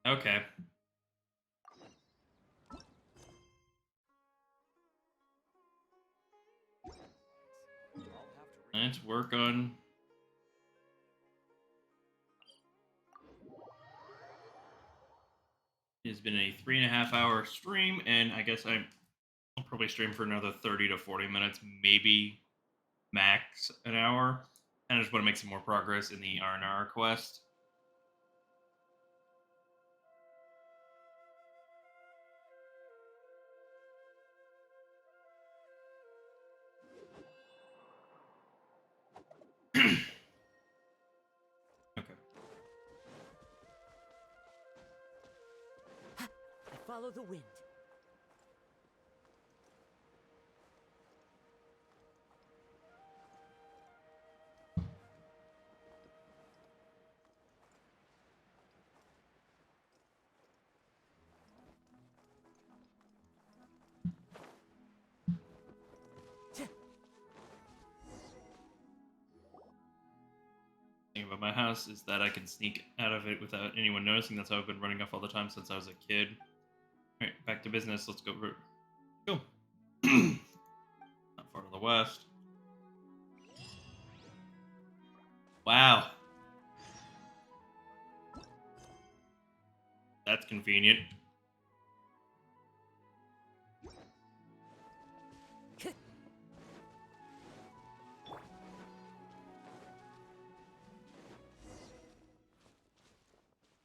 Okay. Let's work on... It's been a 3.5-hour stream, and I guess I'll probably stream for another 30 to 40 minutes, maybe max an hour. And I just want to make some more progress in the R&R quest. Follow the wind. Thing about my house is that I can sneak out of it without anyone noticing. That's how I've been running off all the time since I was a kid. Alright, back to business. Let's go. Go. Not far to the west. Wow. That's convenient.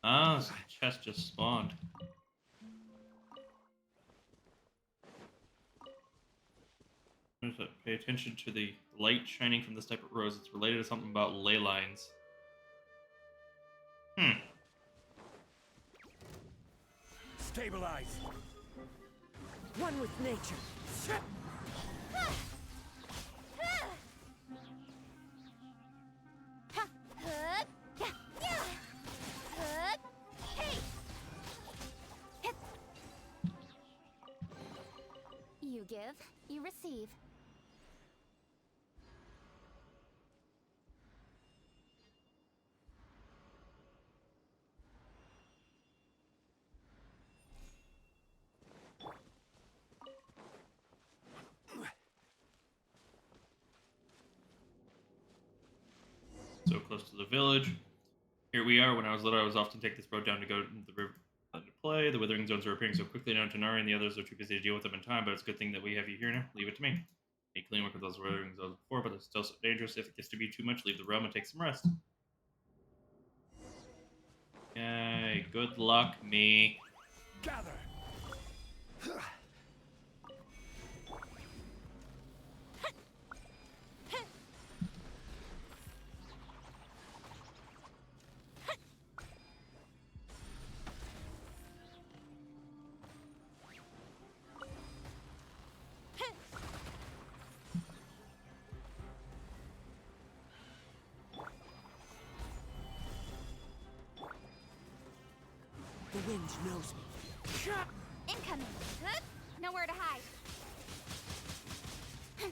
Ah, this chest just spawned. Pay attention to the light shining from this type of rose. It's related to something about ley lines. Stabilize. One with nature. You give, you receive. So close to the village. Here we are. When I was little, I was often take this boat down to go to the river to play. The withering zones are appearing so quickly now. Tanari and the others are too busy to deal with them in time, but it's a good thing that we have you here now. Leave it to me. You clean work with those withering zones before, but it's still so dangerous. If it gets to be too much, leave the realm and take some rest. Okay, good luck, me. Gather. The wind knows me. Incoming. Huh? Nowhere to hide. Yeah.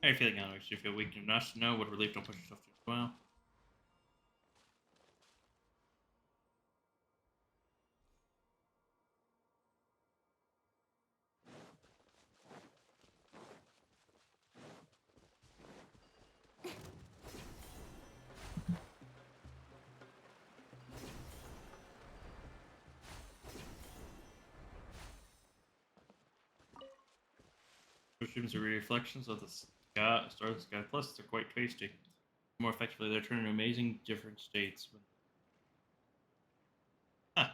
How are you feeling, Alex? Do you feel weak enough to know what relief? Don't push yourself too well. Mushrooms are reflections of the sky, stars of the sky. Plus, they're quite tasty. More effectively, they're turned into amazing different states. Huh.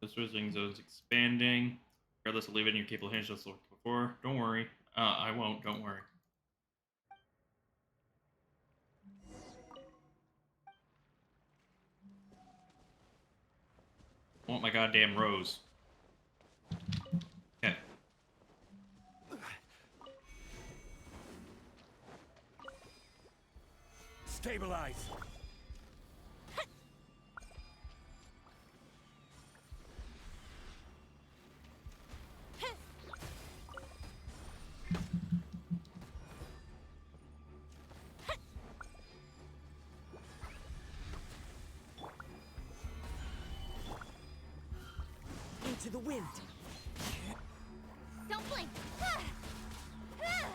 The switching zone's expanding. Regardless of leaving your capable hands just like before. Don't worry. I won't. Don't worry. I want my goddamn rose. Okay. Stabilize. Into the wind. Don't blink. Yeah.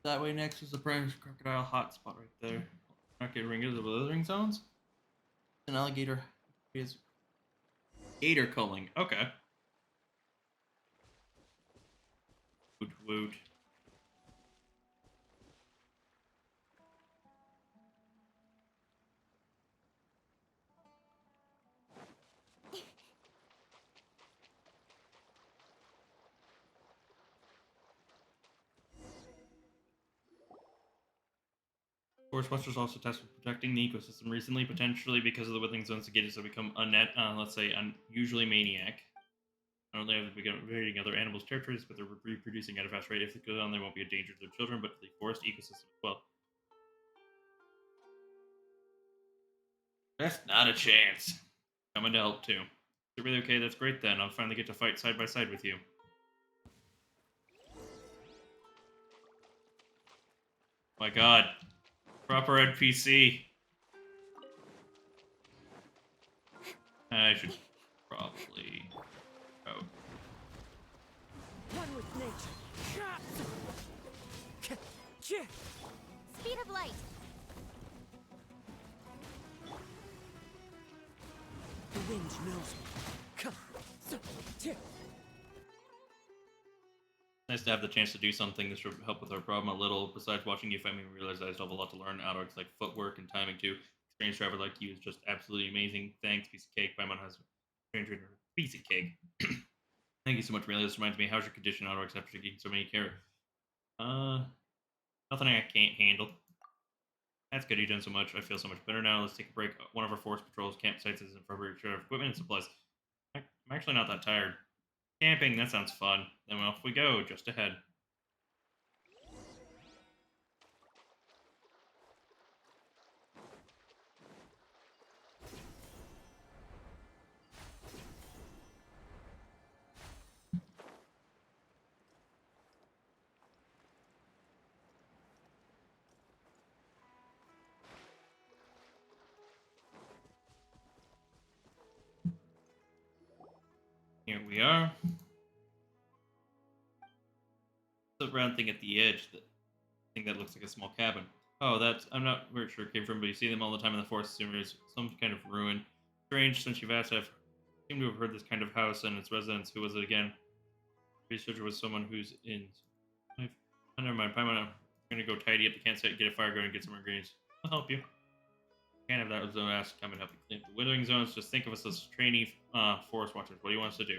That way next is the prime crocodile hotspot right there. Okay, ring is the withering zones. An alligator is gator culling. Okay. Woot woot. Forest Busters also tested protecting the ecosystem recently, potentially because of the withering zones, the gators have become let's say, unusually maniac. Not only have they begun invading other animals' territories, but they're reproducing at a fast rate. If they go on, they won't be a danger to their children, but to the forest ecosystem as well. That's not a chance. Coming to help too. They're really okay. That's great then. I'll finally get to fight side by side with you. My God. Proper NPC. I should probably. Oh. One with nature. Speed of light. The wind knows me. Nice to have the chance to do something that should help with our problem a little. Besides watching you fight me, we realized I still have a lot to learn. Alduics like footwork and timing too. Experienced driver like you is just absolutely amazing. Thanks, piece of cake. Paimon has trainer, piece of cake. Thank you so much, Amelia. This reminds me, how's your condition, Alduics, after taking so many care? Nothing I can't handle. That's good. You've done so much. I feel so much better now. Let's take a break. One of our forest patrols campsites is in for equipment and supplies. I'm actually not that tired. Camping, that sounds fun. Then off we go, just ahead. Here we are. The round thing at the edge, the thing that looks like a small cabin. Oh, that's, I'm not very sure where it came from, but you see them all the time in the forest. There's some kind of ruin. Strange, since you've asked, I've seem to have heard this kind of house and its residents. Who was it again? Researcher was someone who's in. Oh, never mind. I'm gonna go tidy up the campsite, get a fire going, and get some ingredients. I'll help you. Can't have that zone ask come and help you clean up the withering zones. Just think of us as trainee forest watchers. What do you want us to do?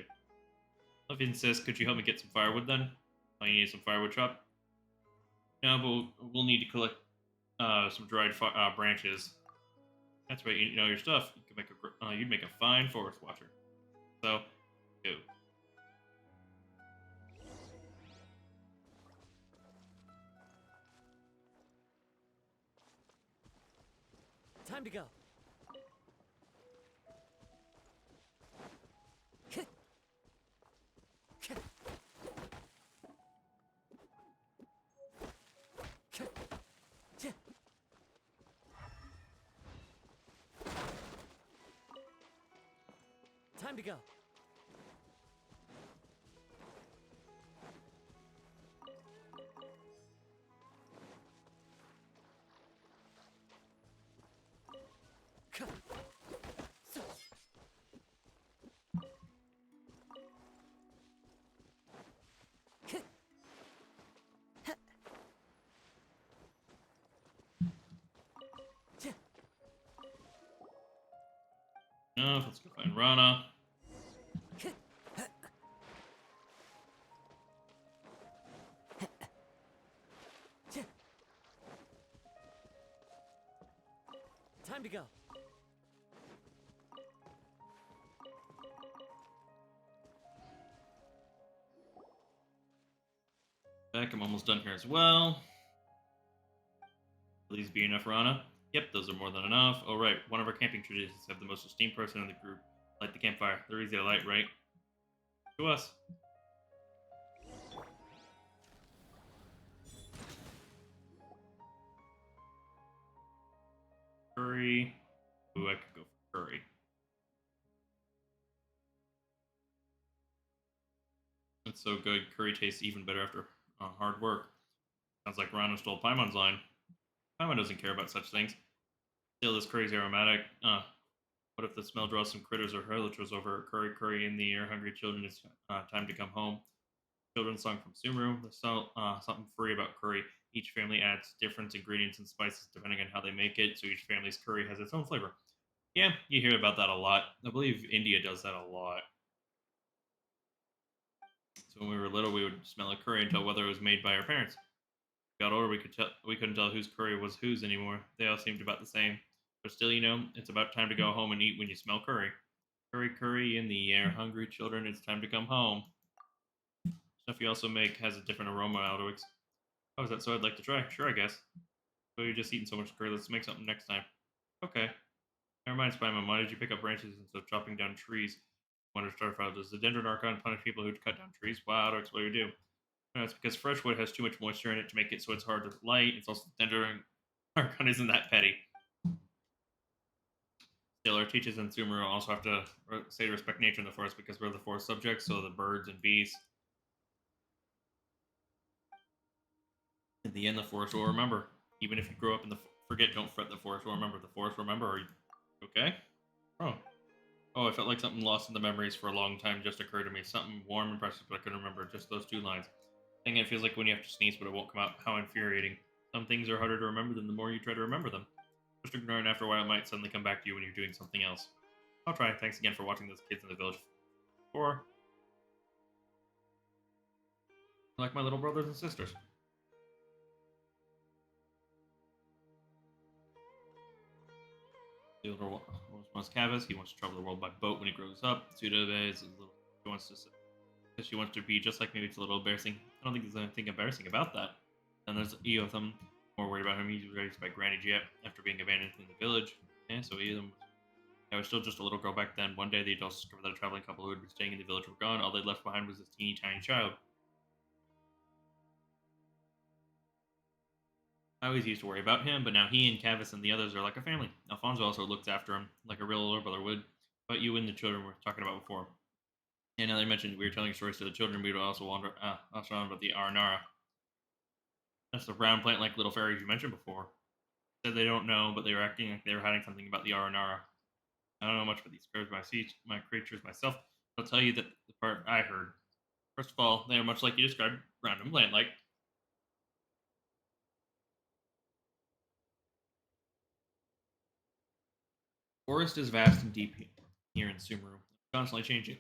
If you insist, could you help me get some firewood then? Oh, you need some firewood chop? No, but we'll need to collect some dried branches. That's right. You know your stuff. You could make you'd make a fine forest watcher. So, go. Time to go. Time to go. No, let's go find Rana. Time to go. Back, I'm almost done here as well. Will these be enough, Rana? Yep, those are more than enough. Oh, right. One of our camping traditions have the most esteemed person in the group light the campfire. They're easy to light, right? To us. Curry. Ooh, I could go for curry. It's so good. Curry tastes even better after hard work. Sounds like Rana stole Paimon's line. Paimon doesn't care about such things. Still, this curry's aromatic. What if the smell draws some critters or hurlitras over? Curry in the air, hungry children, it's time to come home. Children's song from Sumeru. There's something free about curry. Each family adds different ingredients and spices depending on how they make it, so each family's curry has its own flavor. Yeah, you hear about that a lot. I believe India does that a lot. So when we were little, we would smell a curry and tell whether it was made by our parents. Got older, we couldn't tell whose curry was whose anymore. They all seemed about the same. But still, you know, it's about time to go home and eat when you smell curry. Curry in the air, hungry children, it's time to come home. Stuff you also make has a different aroma, Alduics. Oh, is that so? I'd like to try. Sure, I guess. So you're just eating so much curry, let's make something next time. Okay. Never mind, Spyman, why did you pick up branches instead of chopping down trees? Wonder Starfile, does the Dendron Archon punish people who cut down trees? Wow, Alduics, what do you do? No, it's because fresh wood has too much moisture in it to make it so it's hard to light. It's also Dendron Archon isn't that petty. Still, our teachers in Sumeru also have to say to respect nature in the forest because we're the forest subjects, so the birds and bees. In the end, the forest will remember. Even if you grow up in the forget, don't fret. The forest will remember. The forest will remember. Are you okay? Oh, I felt like something lost in the memories for a long time just occurred to me. Something warm and precious, but I couldn't remember. Just those two lines. Thing it feels like when you have to sneeze, but it won't come out. How infuriating. Some things are harder to remember than the more you try to remember them. Just ignore it, and after a while, it might suddenly come back to you when you're doing something else. I'll try. Thanks again for watching those kids in the village. Or like my little brothers and sisters. The older one wants Cavus. He wants to travel the world by boat when he grows up. Suda is a little. He wants to. She wants to be just like me. It's a little embarrassing. I don't think there's anything embarrassing about that. And there's Eotham, more worried about him. He's raised by Granny Jet after being abandoned in the village. Yeah, so Eotham. I was still just a little girl back then. One day, the adults discovered that a traveling couple who had been staying in the village were gone. All they'd left behind was this teeny tiny child. I always used to worry about him, but now he and Cavus and the others are like a family. Alfonso also looks after him, like a real older brother would. But you and the children were talking about before. And now that you mentioned we were telling stories to the children, we would also also on about the Aranara. That's the brown plant-like little fairies you mentioned before. Said they don't know, but they were acting like they were hiding something about the Aranara. I don't know much about these my creatures myself. I'll tell you that the part I heard. First of all, they are much like you described, random plant-like. Forest is vast and deep here in Sumeru, constantly changing.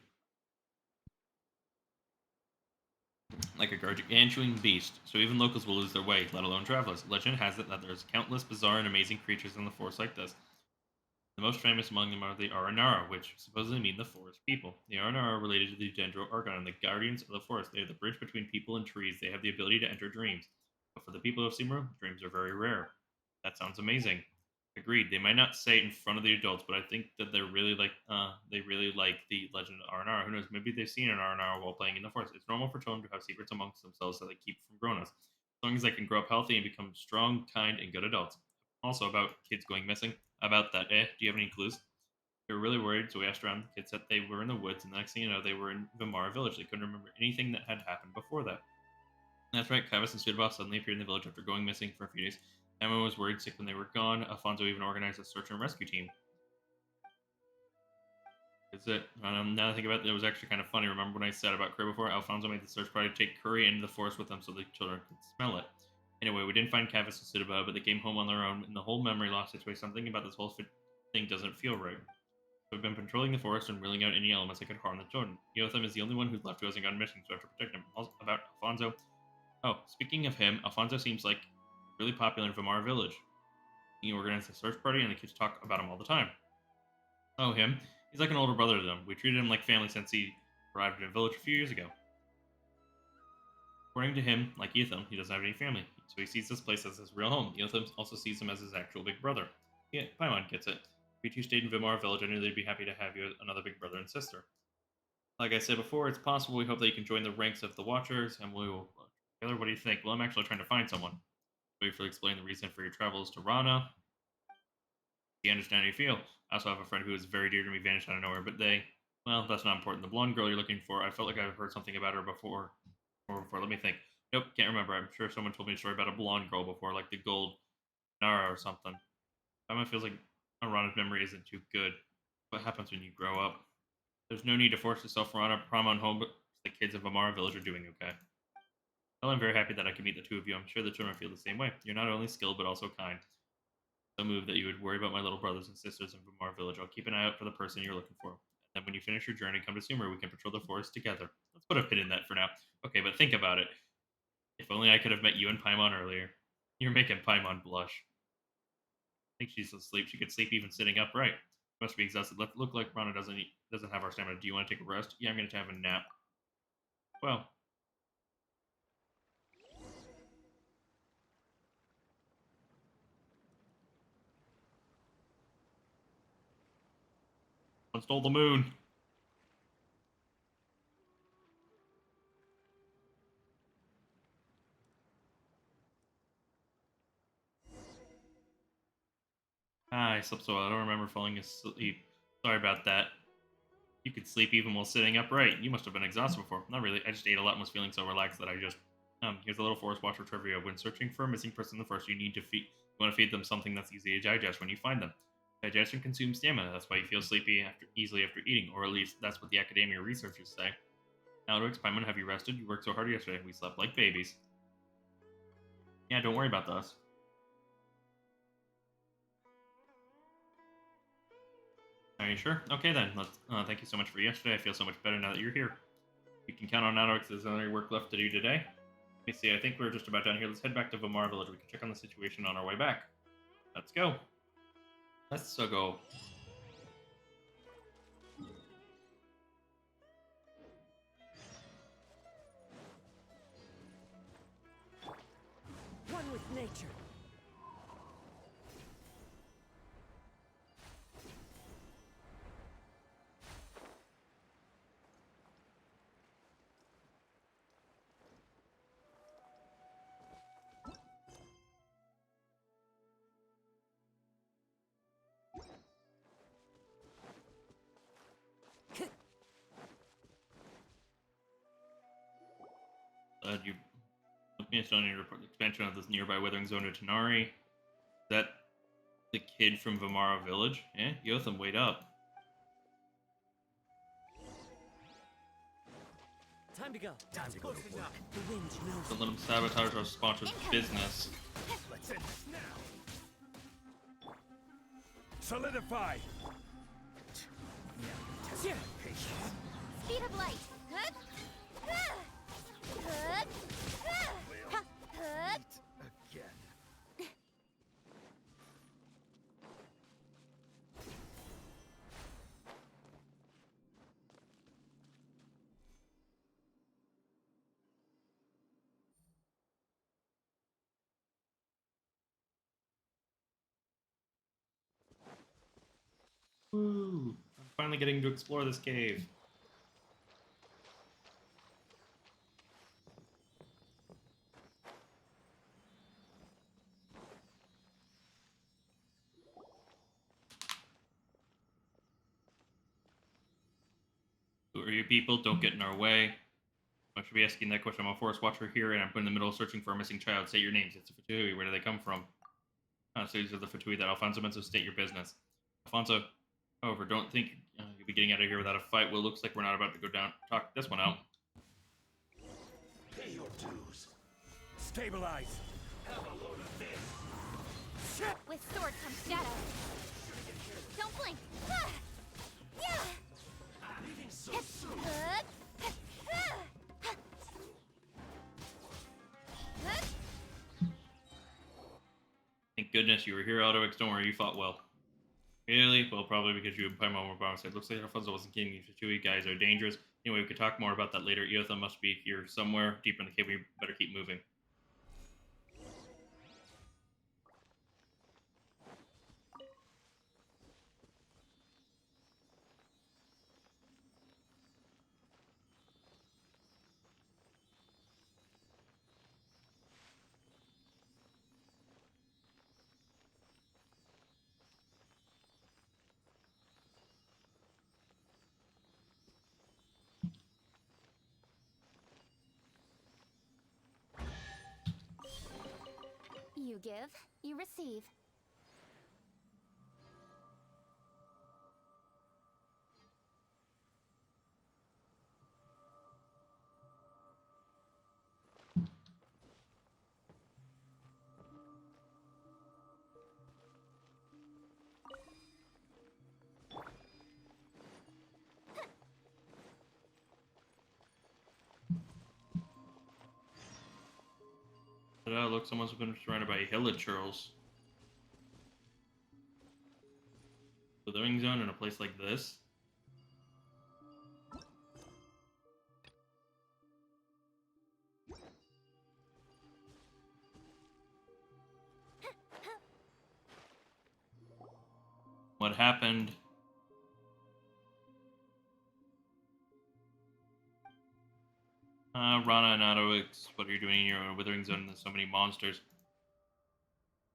Like a gargantuan beast, so even locals will lose their way, let alone travelers. Legend has it that there's countless bizarre and amazing creatures in the forest like this. The most famous among them are the Aranara, which supposedly mean the forest people. The Aranara are related to the Dendro Archon, the guardians of the forest. They are the bridge between people and trees. They have the ability to enter dreams. But for the people of Sumeru, dreams are very rare. That sounds amazing. Agreed. They might not say it in front of the adults, but I think that they really like the legend of Aranara. Who knows? Maybe they've seen an Aranara while playing in the forest. It's normal for children to have secrets amongst themselves that they keep from grown-ups, as long as they can grow up healthy and become strong, kind, and good adults. Also, about kids going missing. About that, do you have any clues? They were really worried, so we asked around. The kids said they were in the woods, and the next thing you know, they were in Vimara village. They couldn't remember anything that had happened before that. That's right, Kaivis and Sudabov suddenly appeared in the village after going missing for a few days. Emma was worried sick when they were gone. Alfonso even organized a search and rescue team. Is it? Now that I think about it, it was actually kind of funny. Remember when I said about curry before? Alfonso made the search party take curry into the forest with them so the children could smell it. Anyway, we didn't find Kaivis and Sudabov, but they came home on their own, and the whole memory lost its way. Something about this whole thing doesn't feel right. So we've been patrolling the forest and ruling out any elements that could harm the children. Yotham is the only one who's left who hasn't gone missing, so I have to protect him. Also, about Alfonso. Oh, speaking of him, Alfonso seems like really popular in Vimar village. He organized a search party and the kids talk about him all the time. Oh, him? He's like an older brother to them. We treated him like family since he arrived in the village a few years ago. According to him, like Yotham, he doesn't have any family, so he sees this place as his real home. Yotham also sees him as his actual big brother. Yeah, Paimon gets it. If you two stayed in Vimar village, I knew they'd be happy to have you another big brother and sister. Like I said before, it's possible we hope that you can join the ranks of the Watchers, and we will together. What do you think? Well, I'm actually trying to find someone. Briefly explain the reason for your travels to Rana. Do you understand how you feel? I also have a friend who is very dear to me, vanished out of nowhere, but well, that's not important. The blonde girl you're looking for, I felt like I've heard something about her before. Let me think. Nope, can't remember. I'm sure someone told me a story about a blonde girl before, like the gold Nara or something. It feels like Rana's memory isn't too good. What happens when you grow up? There's no need to force yourself, Rana. Prom on home, but the kids of Amara Village are doing okay. Well, I'm very happy that I can meet the two of you. I'm sure the children feel the same way. You're not only skilled, but also kind. So moved that you would worry about my little brothers and sisters in Vimar Village. I'll keep an eye out for the person you're looking for. And then when you finish your journey, come to Sumeru. We can patrol the forest together. Let's put a pin in that for now. Okay, but think about it. If only I could have met you and Paimon earlier. You're making Paimon blush. I think she's asleep. She could sleep even sitting upright. Must be exhausted. Look like Rana doesn't have our stamina. Do you want to take a rest? Yeah, I'm going to have a nap. Well. One stole the moon. I slept so well. I don't remember falling asleep. Sorry about that. You could sleep even while sitting upright. You must have been exhausted before. Not really. I just ate a lot and was feeling so relaxed that I just... here's a little forest watcher trivia. When searching for a missing person in the forest, you want to feed them something that's easy to digest when you find them. Digestion consumes stamina. That's why you feel sleepy easily after eating, or at least that's what the academia researchers say. Alduics, Paimon, have you rested? You worked so hard yesterday. We slept like babies. Yeah, don't worry about us. Are you sure? Okay then. Thank you so much for yesterday. I feel so much better now that you're here. You can count on Alduics. There's only work left to do today. Let me see. I think we're just about done here. Let's head back to Vimar Village. We can check on the situation on our way back. Let's go. Let's go. One with nature. You finished on your expansion of this nearby Withering Zone to Tanari. Is that the kid from Vimara Village? Eh? Yotham, wait up. Time to go. Time to go to work. The wind knows. Don't let him sabotage our sponsor's business. Let's end this now. Solidify. Speed of light. Good. Good. Good. Again. Woo! I'm finally getting to explore this cave. Who are you people? Don't get in our way. I should be asking that question. I'm a forest watcher here, and I'm in the middle of searching for a missing child. Say your names. It's a Fatui. Where do they come from? So these are the Fatui that Alfonso meant to state your business. Alfonso, however, don't think you'll be getting out of here without a fight. Well, looks like we're not about to go down. Talk this one out. Pay your dues. Stabilize. Have a load of this. With sword comes shadow. Don't blink. Yeah. Leaving so soon. Good. Thank goodness you were here, Alduics. Don't worry, you fought well. Really? Well, probably because you and Paimon were by my side. Looks like Alfonso wasn't kidding. You two guys are dangerous. Anyway, we could talk more about that later. Eotham must be here somewhere deeper in the cave. We better keep moving. You give, you receive. Look, someone's been surrounded by hillagers. The living zone in a place like this? What happened? Rana and Alduics, what are you doing here in a withering zone? There's so many monsters.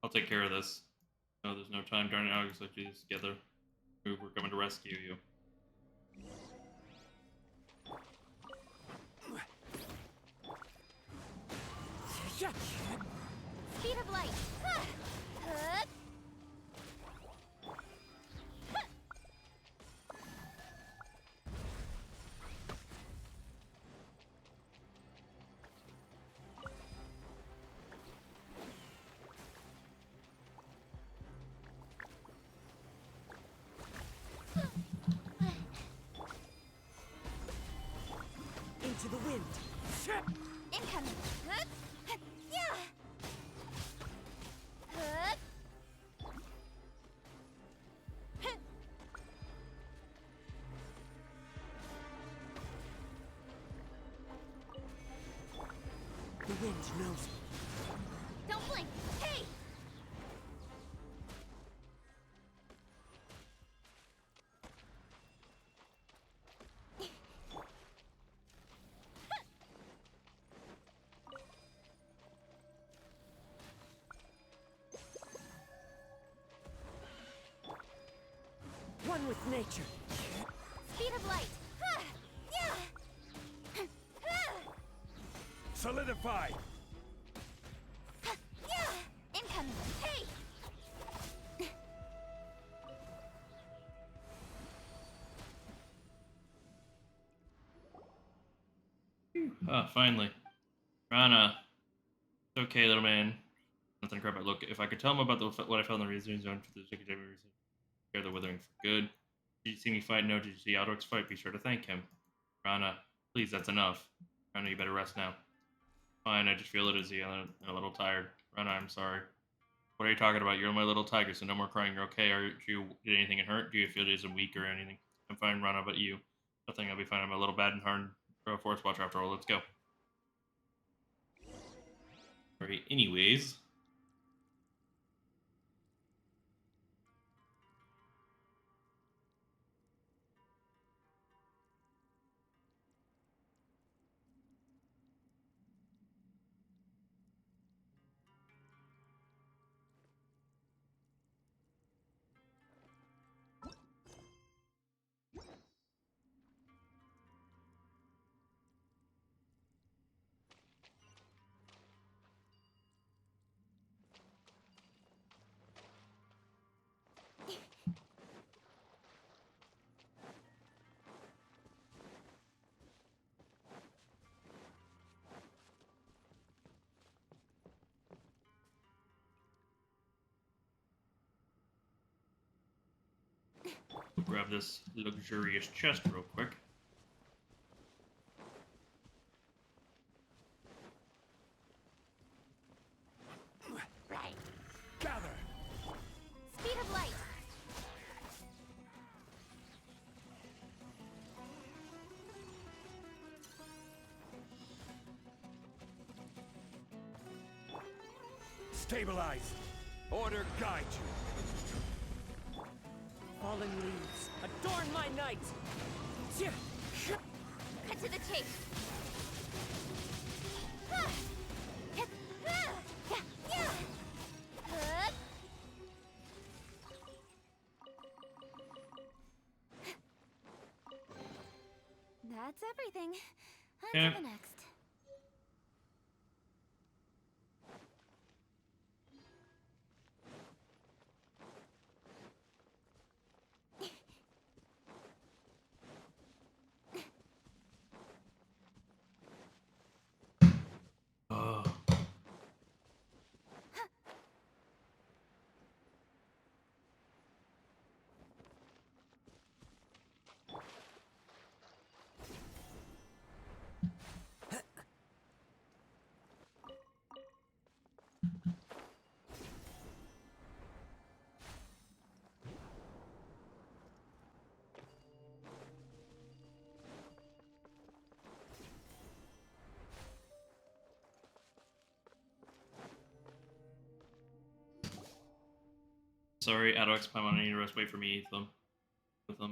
I'll take care of this. No, there's no time. Darn it, Alduics, let's do this together. We're coming to rescue you. Speed of light. Good. Into the wind. Incoming. Good. Yeah. Good. The wind knows me. Don't blink. Hey. One with nature. Speed of light. Yeah. Solidify! Yeah! Incoming! Hey! Finally. Rana. It's okay, little man. Nothing to cry about. Look, if I could tell him about what I found in the Reasoning Zone for the Academy reason, share the withering for good. Did you see me fight? No. Did you see Alduics fight? Be sure to thank him. Rana, please, that's enough. Rana, you better rest now. Fine, I just feel it dizzy and a little tired. Rana, I'm sorry. What are you talking about? You're my little tiger, so no more crying. You're okay. Did anything hurt? Do you feel dizzy and weak or anything? I'm fine, Rana, but you? Nothing, I'll be fine. I'm a little bad and hard for a forest watcher after all. Let's go. Alright, anyways. We'll grab this luxurious chest real quick. Right. Gather! Speed of light! Stabilize! Order guide you! Fallen leaves, adorn my night! Cut to the chase! That's everything. On Yeah. to the next. Oh. Sorry, Alduics, Paimon, I need to rest. Wait for me, Ethan. Are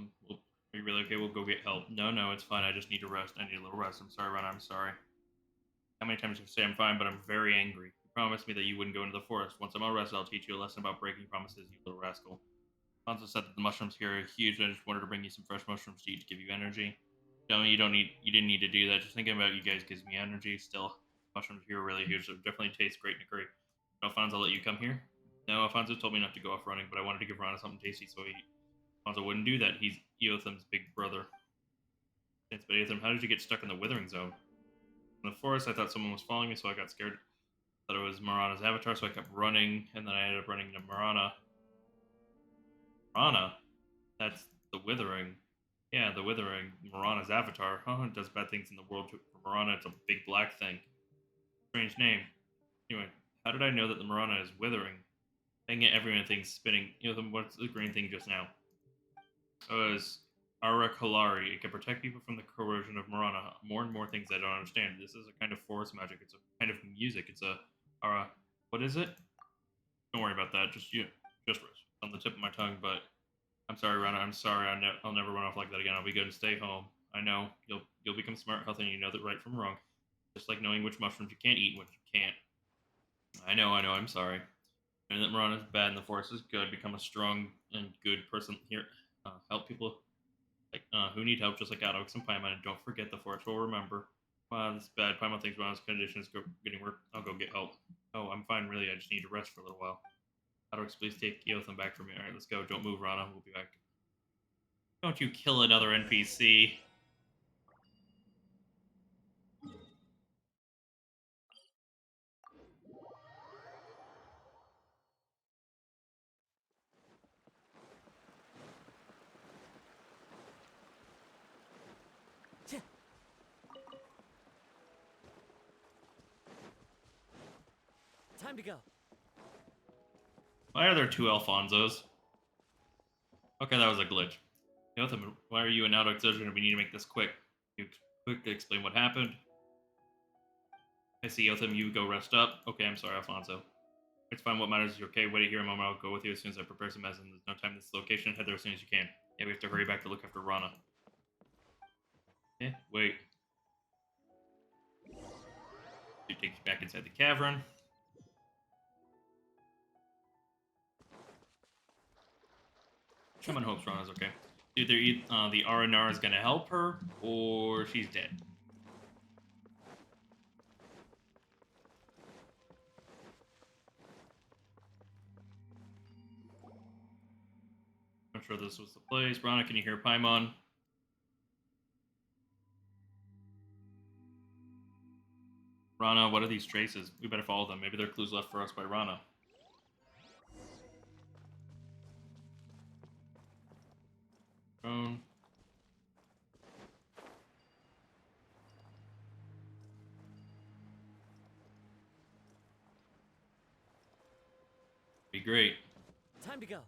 you really okay? We'll go get help. No, it's fine. I just need to rest. I need a little rest. I'm sorry, Rana. I'm sorry. How many times do you say I'm fine, but I'm very angry? You promised me that you wouldn't go into the forest. Once I'm all rested, I'll teach you a lesson about breaking promises, you little rascal. Alfonso said that the mushrooms here are huge, and I just wanted to bring you some fresh mushrooms to eat to give you energy. Tell me you didn't need to do that. Just thinking about you guys gives me energy. Still, mushrooms here are really huge, so it definitely tastes great in a curry. Did Alfonso let you come here? No, Alfonso told me not to go off running, but I wanted to give Rana something tasty, so Alfonso wouldn't do that. He's Eotham's big brother. Thanks, but Eotham, how did you get stuck in the Withering Zone? In the forest, I thought someone was following me, so I got scared. I thought it was Marana's avatar, so I kept running, and then I ended up running into Marana. Marana? That's the Withering. Yeah, the Withering. Marana's avatar. Huh? It does bad things in the world. For Marana, it's a big black thing. Strange name. Anyway, how did I know that the Marana is Withering? Dang it, everyone thinks spinning. What's the green thing just now? Oh, it was Arakalari. It can protect people from the corrosion of Marana. More and more things I don't understand. This is a kind of forest magic. It's a kind of music. It's a what is it? Don't worry about that. Just rest. On the tip of my tongue. But I'm sorry, Rana. I'm sorry. I'll never run off like that again. I'll be good and stay home. I know you'll become smart, healthy, and you know the right from wrong. Just like knowing which mushrooms you can't eat and which you can't. I know. I'm sorry. And that Marana is bad and the forest is good. Become a strong and good person here. Help people who need help, just like Alduics and Paimon. And don't forget, the forest will remember. Wow, this is bad. Paimon thinks Rana's condition is getting worse. I'll go get help. Oh, I'm fine, really. I just need to rest for a little while. Alduics, please take Yotham back from me. Alright, let's go. Don't move, Rana. We'll be back. Don't you kill another NPC. Time to go. Why are there two Alfonsos? Okay, that was a glitch. Yotham, why are you and Alduics urgent? We need to make this quick. You quickly explain what happened. I see, Yotham, you go rest up. Okay, I'm sorry, Alfonso. It's fine, what matters is you're okay. Wait here a moment, I'll go with you as soon as I prepare some medicine. There's no time in this location. Head there as soon as you can. Yeah, we have to hurry back to look after Rana. Wait. You take you back inside the cavern. Someone hopes Rana's okay. Either the Aranara is gonna help her, or she's dead. I'm sure this was the place. Rana, can you hear Paimon? Rana, what are these traces? We better follow them. Maybe they're clues left for us by Rana. Drone. Be great. Time to go.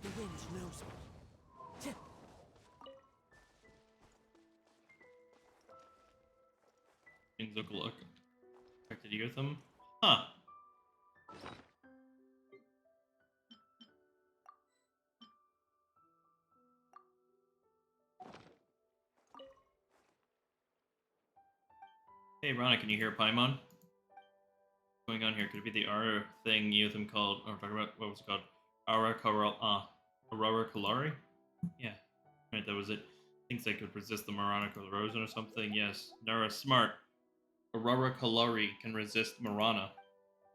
The wind knows me. Things look affected you with them. Huh. Hey, Rana, can you hear Paimon? What's going on here? Could it be the Aura thing Yotham called, or talking about, what was it called? Aurora Kalari? Yeah. Right, that was it. Thinks they could resist the Marana Rosen or something. Yes. Nara smart. Aurora Kalari can resist Marana.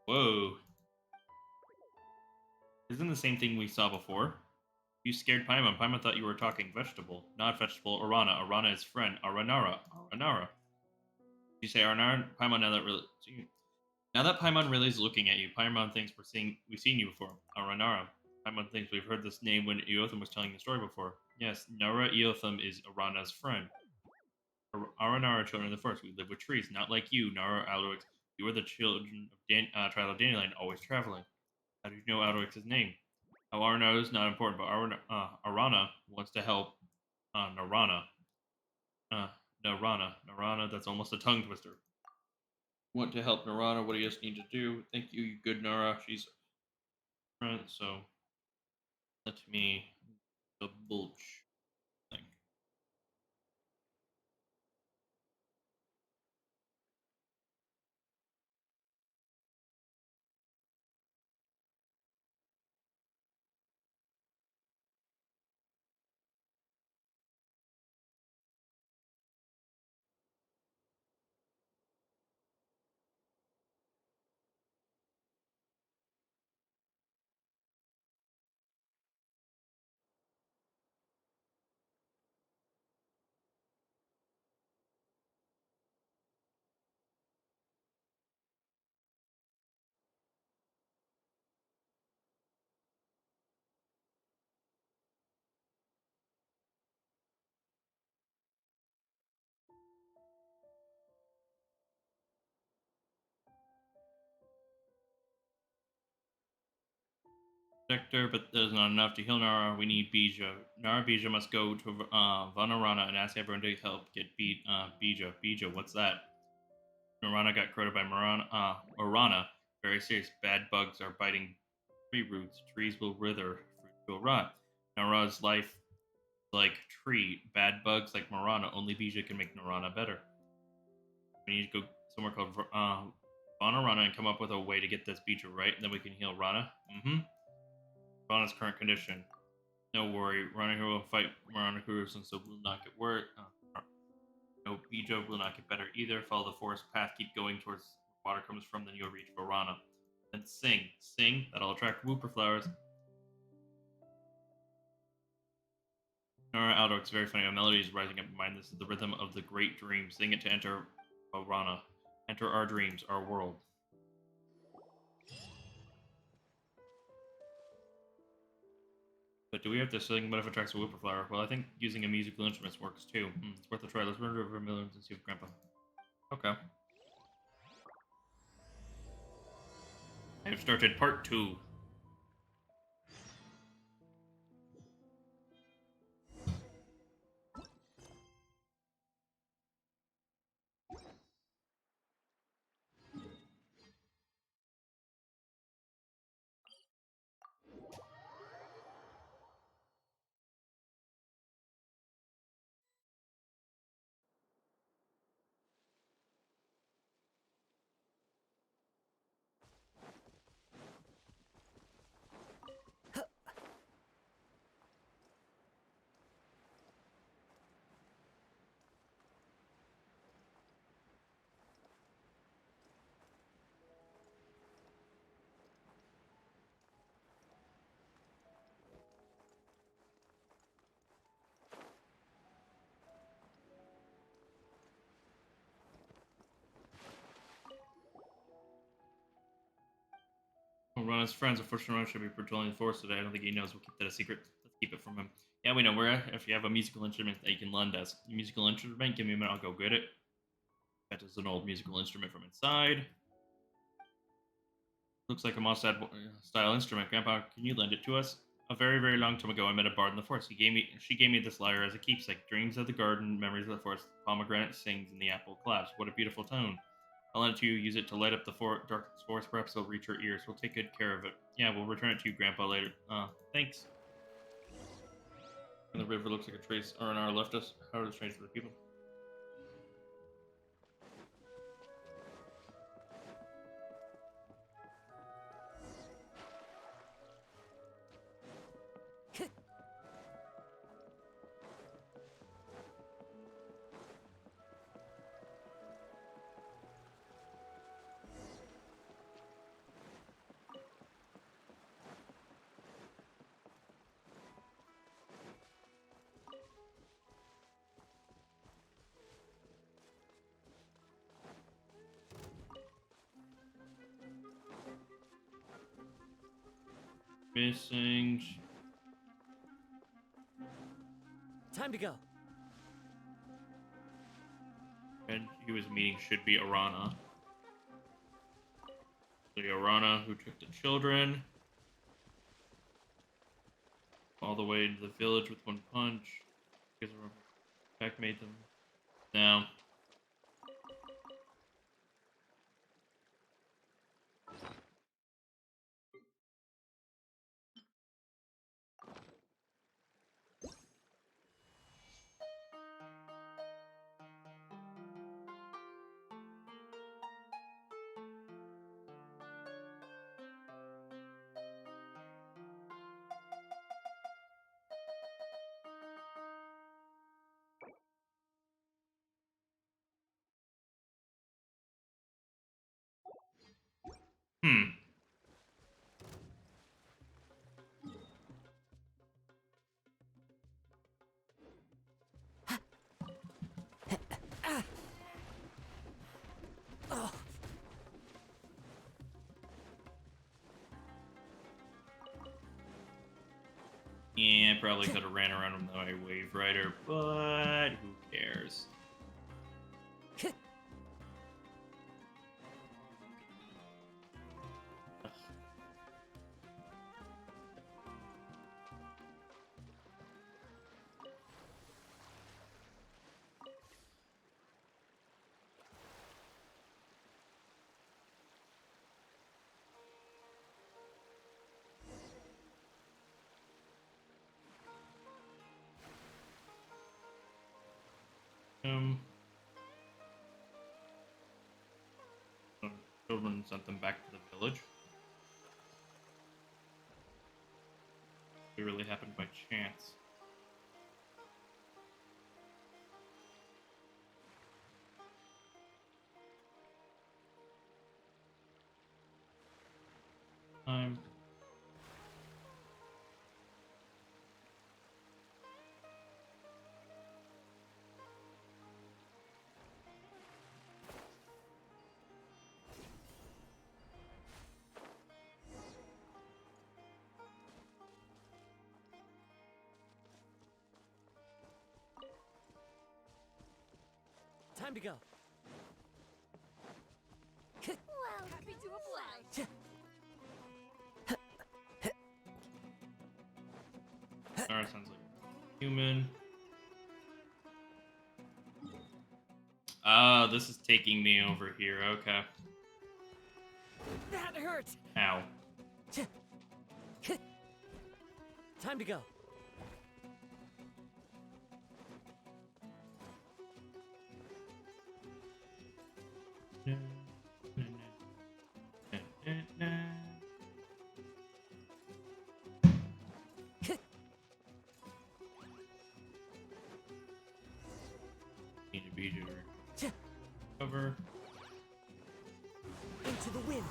Whoa. Isn't the same thing we saw before? You scared Paimon. Paimon thought you were talking vegetable. Not vegetable, Arana. Arana is friend. Aranara. Aranara. You say Aranara? Paimon, now that Paimon really is looking at you, Paimon thinks we've seen you before. Aranara. Paimon thinks we've heard this name when Eotham was telling the story before. Yes, Nara Eotham is Arana's friend. Aranara children of the forest. We live with trees, not like you, Nara Alduics. You are the children of Trial of Dandelion, always traveling. How do you know Alduics' name? How Arana is not important, but Arana wants to help Narana. Narana, that's almost a tongue twister. Want to help Narana, what do you just need to do? Thank you, you good Nara. She's friend, so let me the bulge thing. Protector, but there's not enough to heal Nara. We need Bija. Nara Bija must go to Vanarana and ask everyone to help get Bija. Bija, what's that? Narana got corroded by Marana. Very serious. Bad bugs are biting tree roots. Trees will wither. Fruits will rot. Nara's life is like tree. Bad bugs like Marana. Only Bija can make Narana better. We need to go somewhere called Vanarana and come up with a way to get this Bija right, and then we can heal Rana. Rana's current condition. No worry. Rana here will fight Marana Kurus, and so will not get worse. No, Bija will not get better either. Follow the forest path, keep going towards where water comes from, then you'll reach Varana. Then sing. Sing, that'll attract whooper flowers. Nora Alduics, very funny. A melody is rising up in mind. This is the rhythm of the great dream. Sing it to enter Varana. Enter our dreams, our world. But do we have to sing what if it attracts a whooper flower? Well, I think using a musical instrument works too. It's worth a try. Let's run over millions and see if Grandpa. Okay. I've started part 2. Rana's friends. Unfortunately, Rana should be patrolling the forest today. I don't think he knows. We'll keep that a secret. Let's keep it from him. Yeah, we know. If you have a musical instrument that you can lend us. A musical instrument? Give me a minute. I'll go get it. That is an old musical instrument from inside. Looks like a Mossad style instrument. Grandpa, can you lend it to us? A very, very long time ago, I met a bard in the forest. She gave me this lyre as a keepsake. Dreams of the garden, memories of the forest. Pomegranate sings and the apple claps. What a beautiful tone. I'll let you use it to light up the darkest forest. Perhaps it'll reach your ears. We'll take good care of it. Yeah, we'll return it to you, Grandpa, later. Thanks. And the river looks like a trace R&R left us. How are the strange for the people? Missing. Time to go. And he was meeting should be Arana. The Arana who took the children all the way into the village with one punch. Because Beck made them. Now. Yeah, probably could have ran around with my Wave Rider, but who cares? children and sent them back to the village. It really happened by chance. Time. Time to go. Well, happy to oblige. Nara sounds like human. Ah, this is taking me over here. Okay. That hurt. Ow. Time to go. Need to be cover. Into the wind.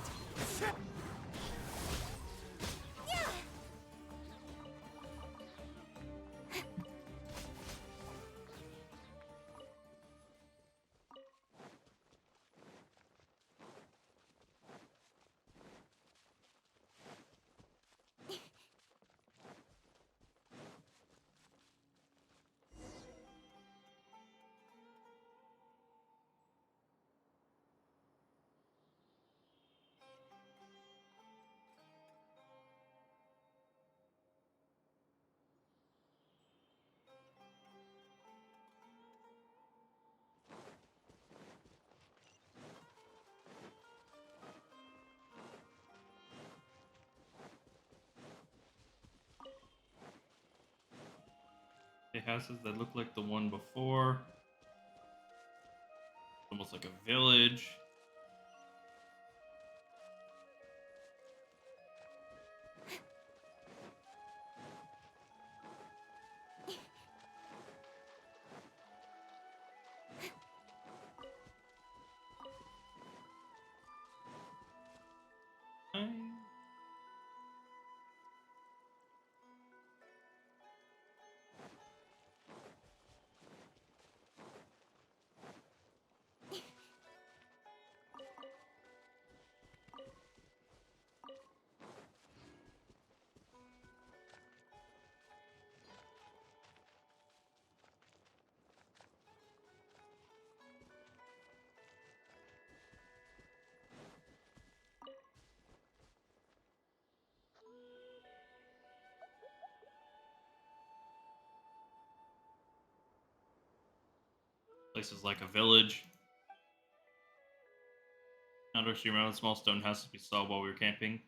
The houses that look like the one before. Almost like a village. Places like a village. Outdoors year round, small stone houses we saw while we were camping.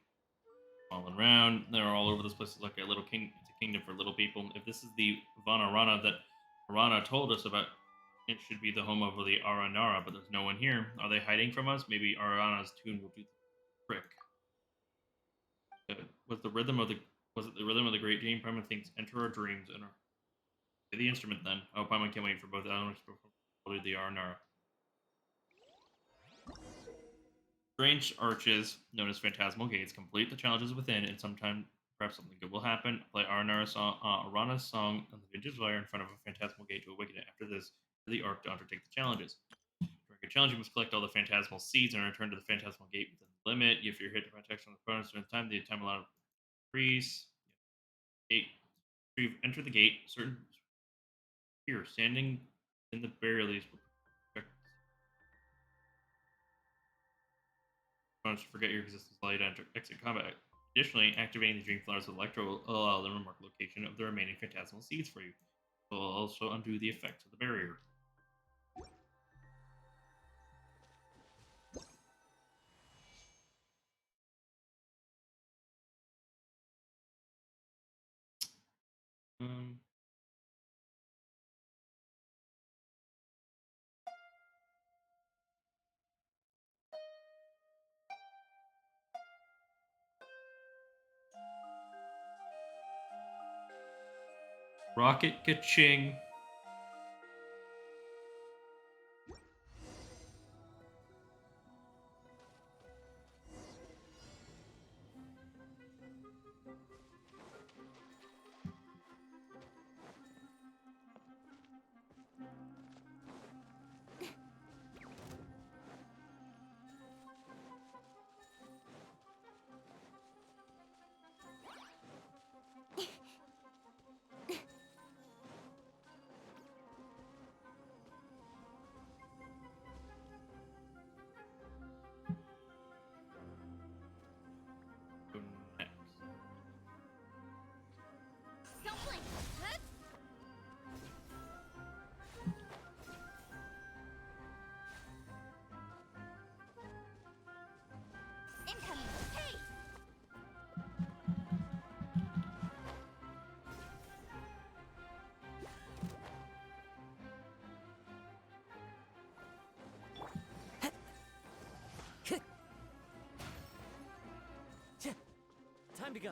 All around, they're all over this place. It's like a little it's a kingdom for little people. If this is the Vanarana that Arana told us about, it should be the home of the Aranara, but there's no one here. Are they hiding from us? Maybe Arana's tune will do the trick. Was it the rhythm of the great game? Paimon thinks enter our dreams and play the instrument then. Oh, Paimon can't wait for both elements before the Aranara. Strange arches, known as phantasmal gates, complete the challenges within, and sometime perhaps something good will happen. Play Arana's song on the vintage lyre in front of a phantasmal gate to awaken it. After this, the arc to undertake the challenges. During a challenge, you must collect all the phantasmal seeds and return to the phantasmal gate within the limit. If you're hit by protection on the bonus during the time allowed freeze. Gate. You've entered the gate. Certain here, standing in the barrier leaves will protect. Don't forget your existence while you enter exit combat. Additionally, activating the Dream Flowers with Electro will allow them to mark the location of the remaining phantasmal seeds for you. It will also undo the effects of the barrier. Um, Rocket ka-ching. Don't blink. Huh? Incoming. Hey! Time to go.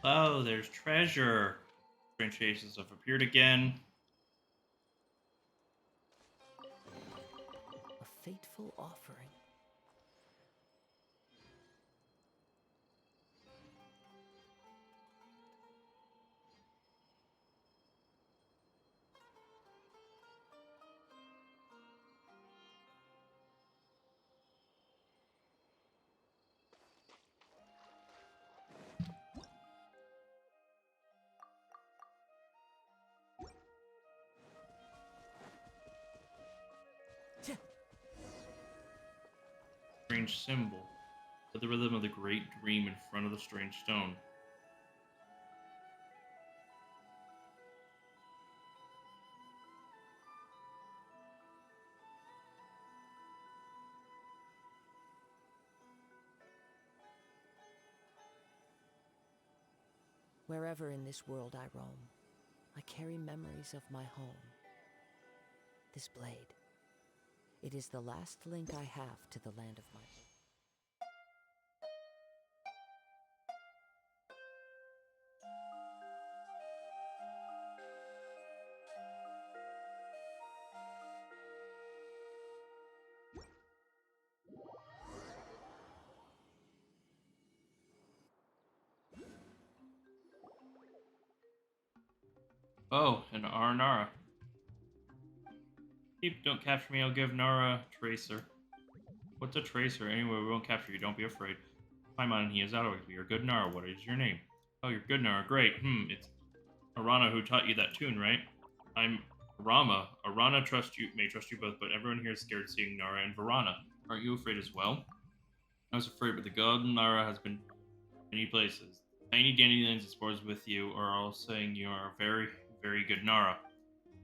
Oh, there's treasure. Strange faces have appeared again. A fateful offering. Strange symbol. Put the rhythm of the great dream in front of the strange stone. Wherever in this world I roam, I carry memories of my home. This blade. It is the last link I have to the land of my home. Oh, and Nara. Keep, don't capture me, I'll give Nara Tracer. What's a tracer? Anyway, we won't capture you, don't be afraid. Paimon and he is Alduics. You're good Nara, what is your name? Oh, you're good Nara, great. It's Arana who taught you that tune, right? I'm Rama. Arana may trust you both, but everyone here is scared seeing Nara and Varana. Aren't you afraid as well? I was afraid, but the golden Nara has been many places. Tiny dandelions and spores with you are all saying you are a very, very good Nara.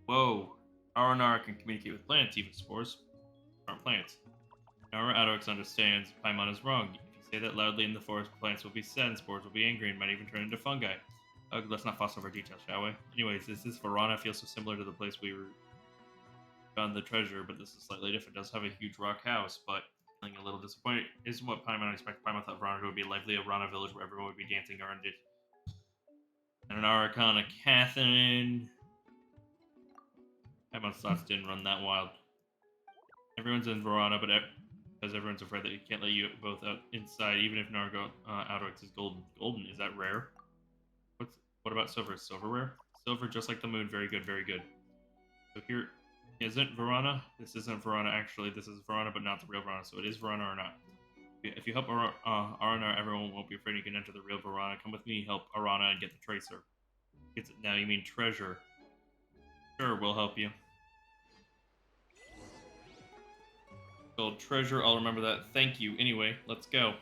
Whoa. Our Nara can communicate with plants, even spores aren't plants. Nara Alduics understands Paimon is wrong. If you say that loudly in the forest, plants will be sad, spores will be angry, and might even turn into fungi. Let's not fuss over details, shall we? Anyways, this Varana feels so similar to the place we found the treasure, but this is slightly different. It does have a huge rock house, but feeling a little disappointed isn't what Paimon expected. Paimon thought Varana would be a lively Arana village where everyone would be dancing around it. And an Archon, a Catherine. Paimon's thoughts didn't run that wild. Everyone's in Varana, but because everyone's afraid that he can't let you both out inside, even if Nargo Alduics is golden. Golden, is that rare? What about silver? Is silver rare? Silver, just like the moon. Very good, very good. So here, isn't Varana? This isn't Varana, actually. This is Varana, but not the real Varana. So it is Varana or not. If you help Arana, everyone won't be afraid you can enter the real Varana. Come with me, help Arana, and get the tracer. Now you mean treasure. Sure, we'll help you. Gold treasure, I'll remember that. Thank you. Anyway, let's go.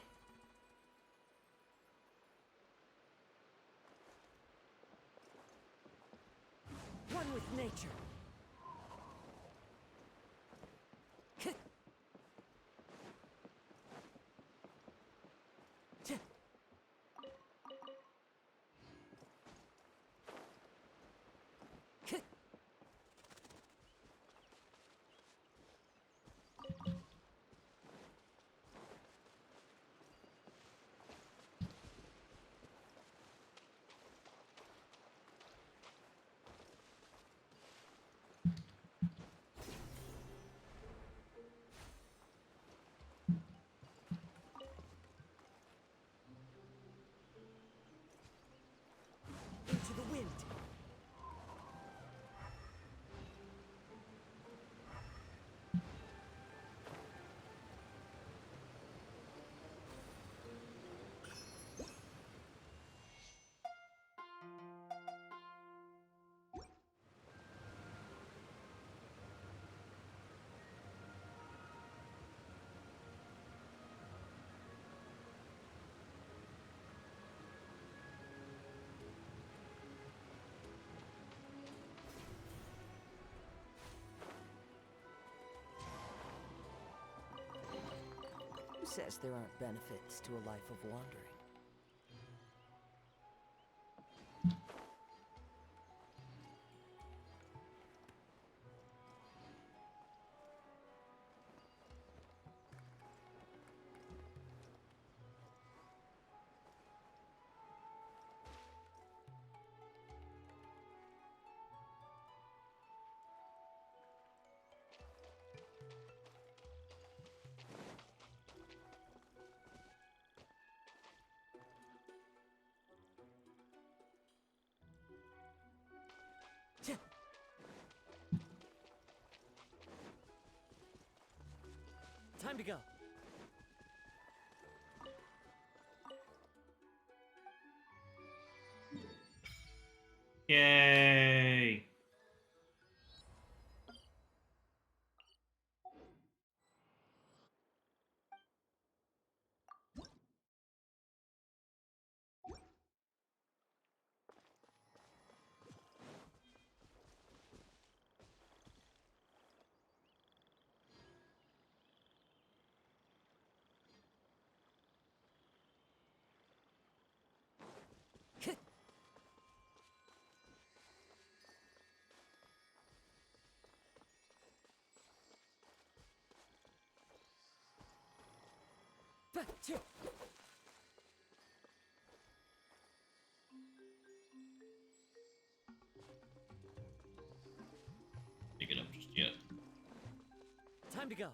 One with nature. says there aren't benefits to a life of wandering? Time to go. Yay! Pick it up just yet. Time to go.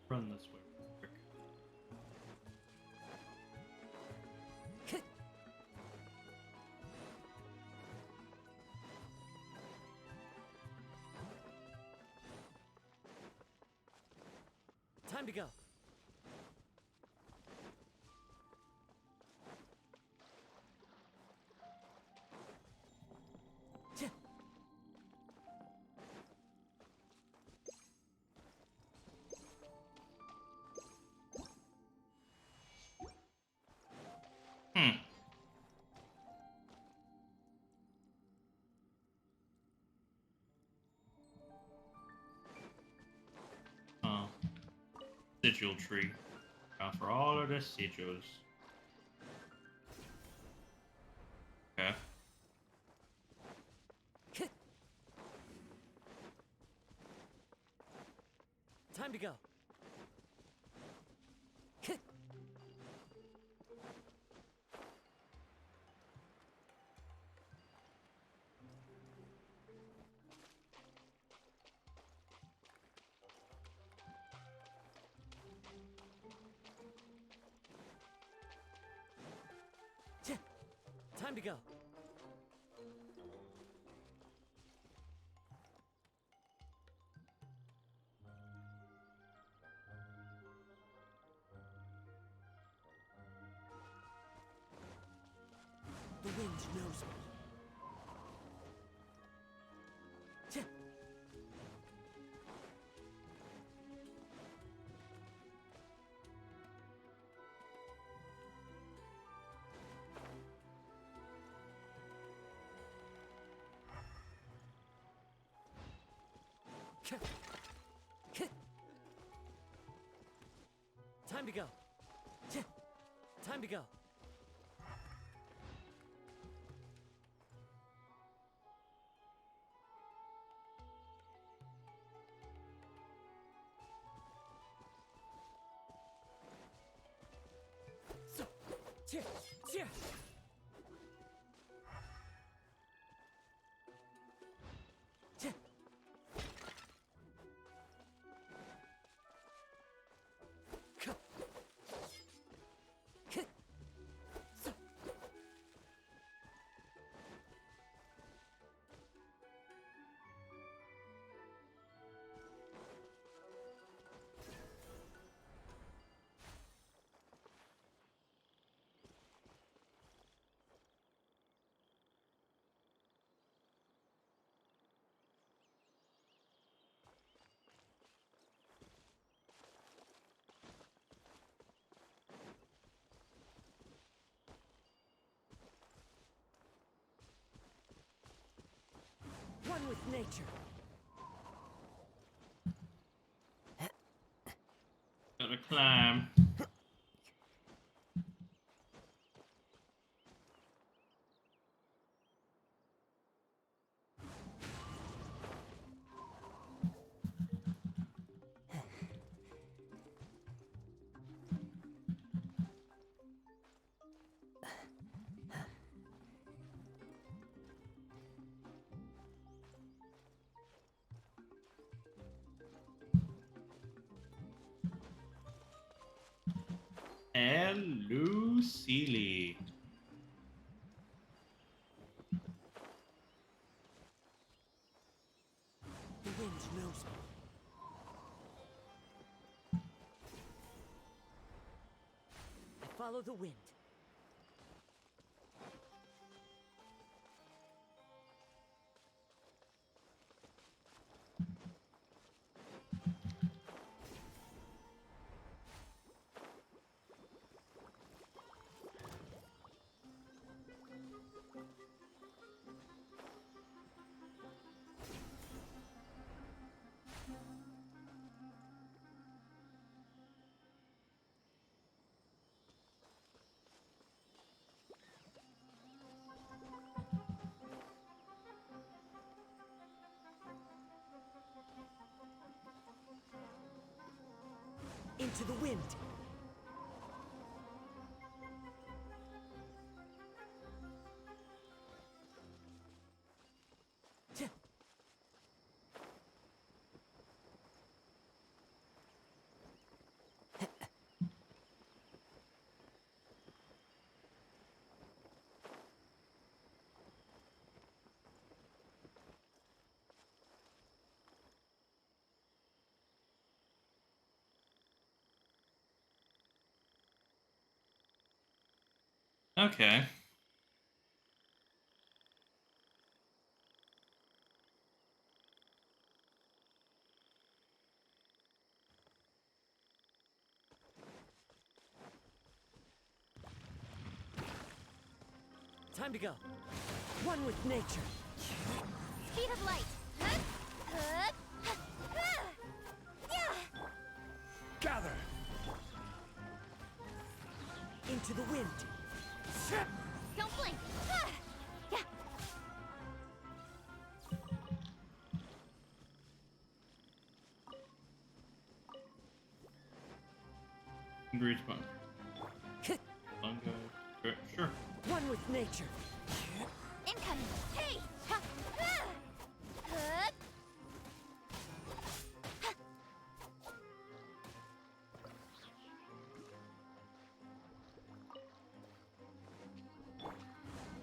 Run this way quick. Time to go. Sigil tree. Now for all of the sigils. Okay. Time to go. Time to go. The wind knows me. Time to go. Time to go. nature. Gotta climb. And Lucille. The wind knows me. I follow the wind. Into the wind. Okay. Time to go. One with nature. Speed of light. Gather. Into the wind. Don't blink. Yeah. Grease bun. Sure. One with nature. Incoming. Hey.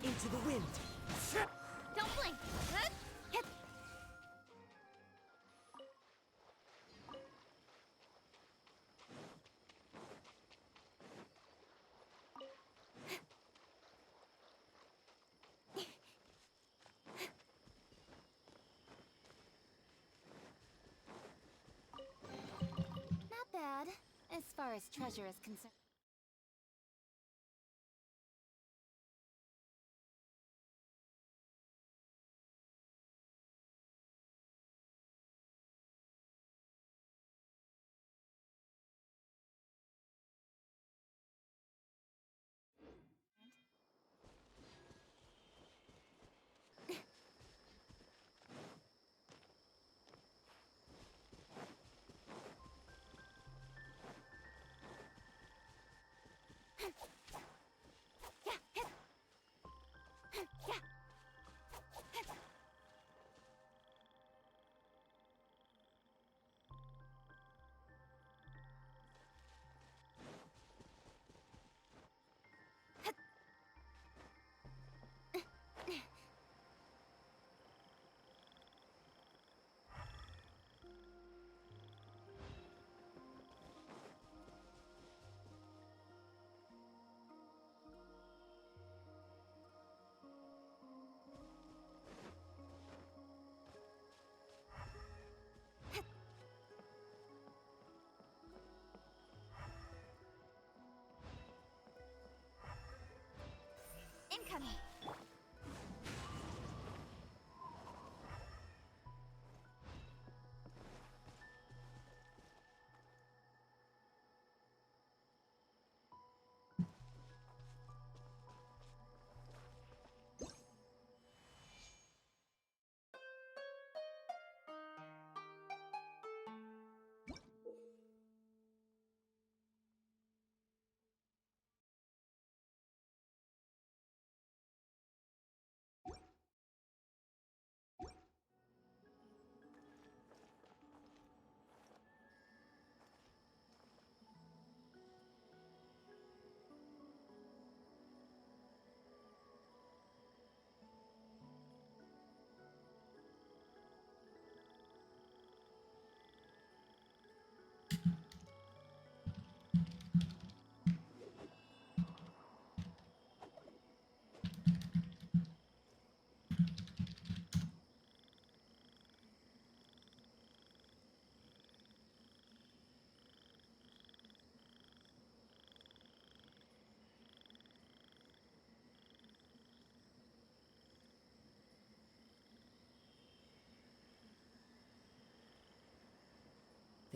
Into the wind. Don't blink. Not bad, as far as treasure is concerned.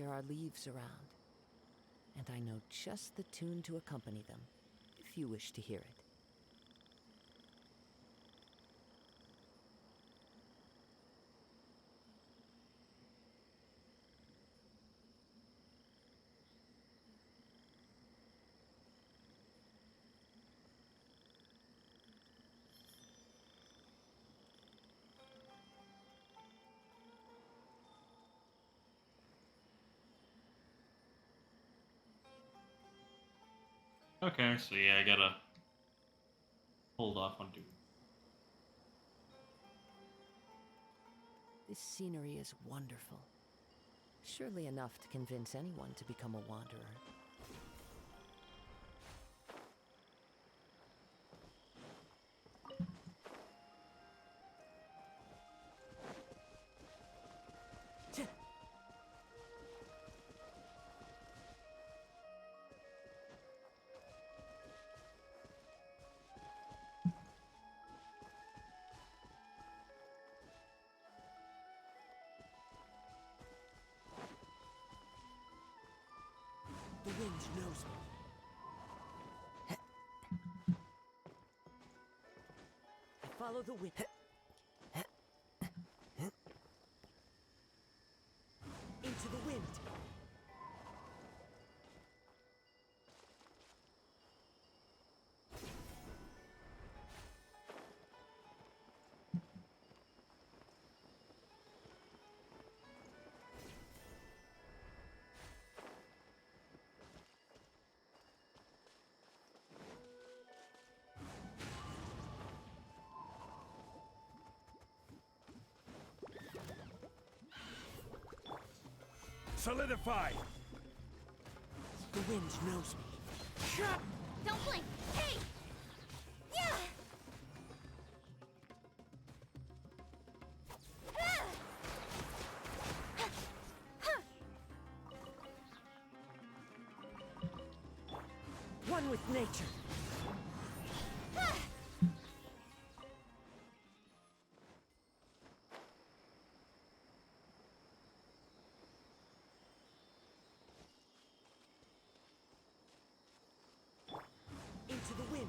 There are leaves around, and I know just the tune to accompany them, if you wish to hear it. Okay, so yeah, I gotta hold off on doing. This scenery is wonderful. Surely enough to convince anyone to become a wanderer. The wind knows me. I follow the wind. Into the wind. Solidify! The wind knows me. Shut! Don't blink! Hey! Yeah! One with nature. Into the wind.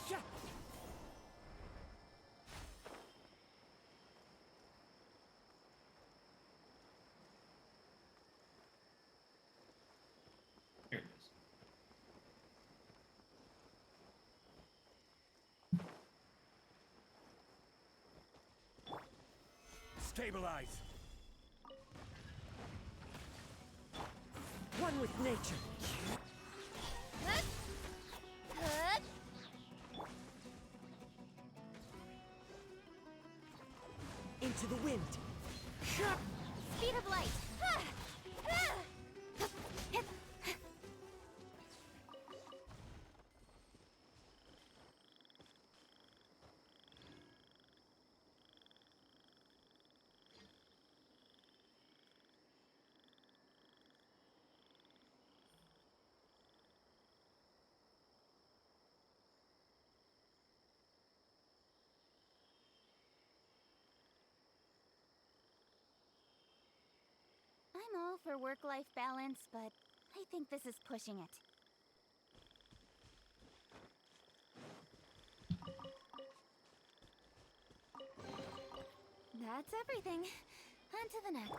Yeah. Here it is. Stabilize. One with nature. Into the wind. Speed of light! I'm all for work-life balance, but I think this is pushing it. That's everything. On to the next.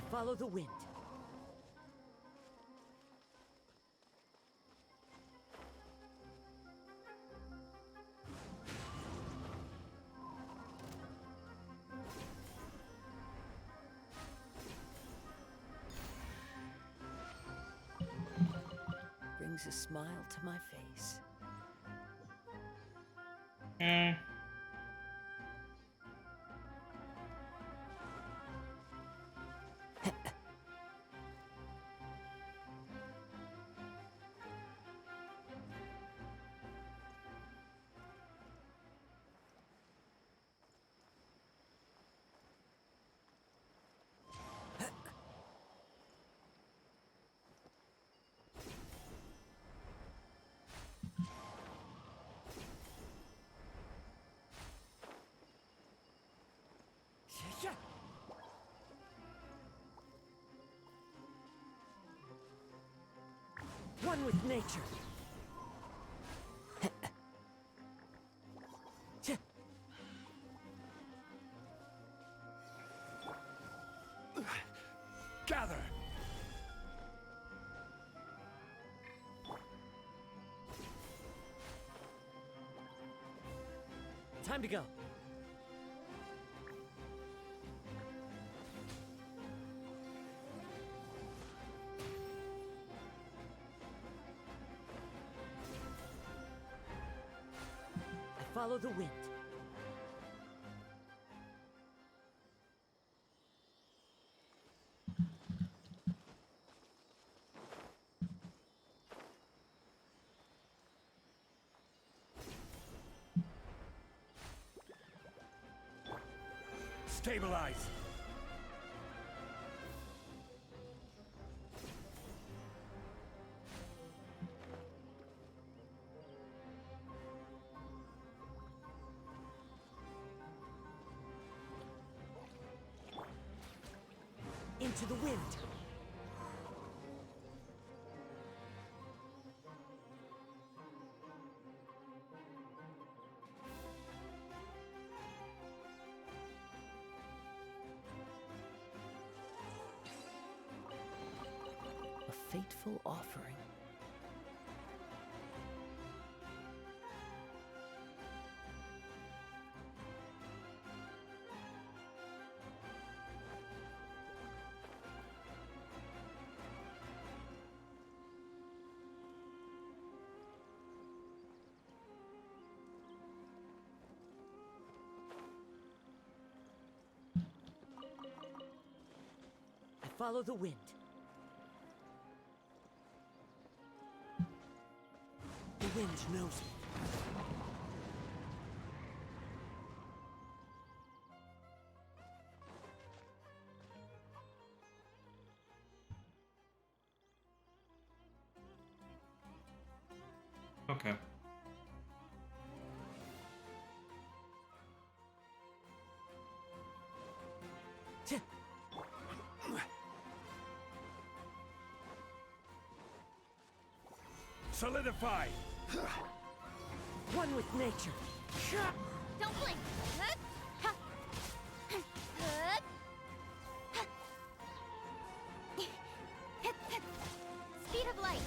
Follow the wind. Brings a smile to my face. One with nature. Gather! Time to go. Follow the wind. Stabilize! Into the wind. A fateful offering. Follow the wind. The wind knows me. Okay. Solidify! One with nature. Don't blink. Speed of light.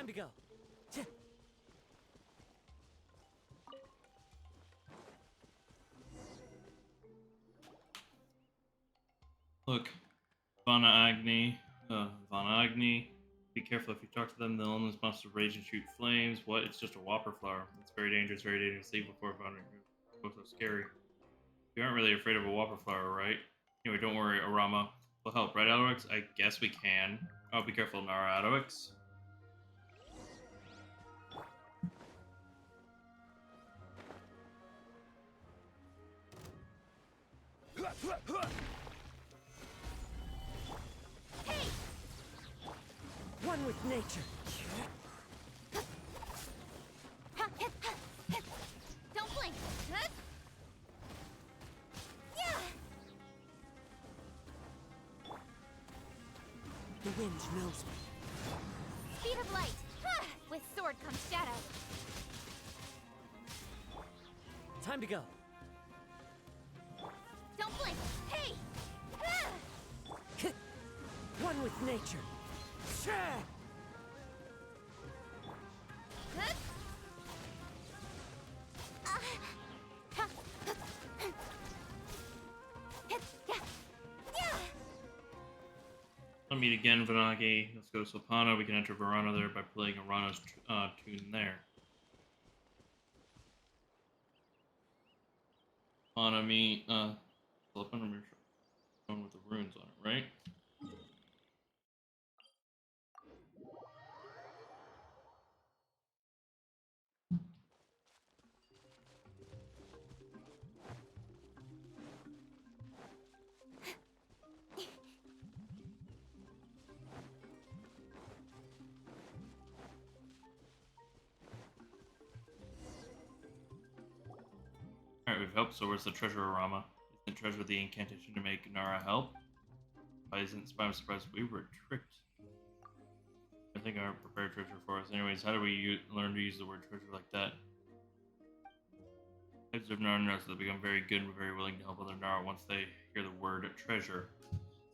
Time to go. Look, Vana Agni. Be careful if you talk to them. They'll almost monster rage and shoot flames. What? It's just a whopper flower. It's very dangerous. Leave before Vana. So scary. You aren't really afraid of a whopper flower, right? Anyway, don't worry, Arama. We'll help, right, Alduics? I guess we can. Oh, be careful, Nara Alduics. One with nature. Don't blink. The wind knows me. Speed of light. With sword comes shadow. Time to go. Don't blink. Hey! One with nature. I'll meet again, Vanagi. Let's go to Silpana. We can enter Verana there by playing Arana's tune there. Silpana, one with the runes on it, right? Alright, we've helped, so where's the treasure, Arama? Isn't treasure the incantation to make Nara help? I'm surprised we were tricked. I think I prepared treasure for us. Anyways, how do we learn to use the word treasure like that? Heads of Nara knows that they become very good and very willing to help other Nara once they hear the word treasure.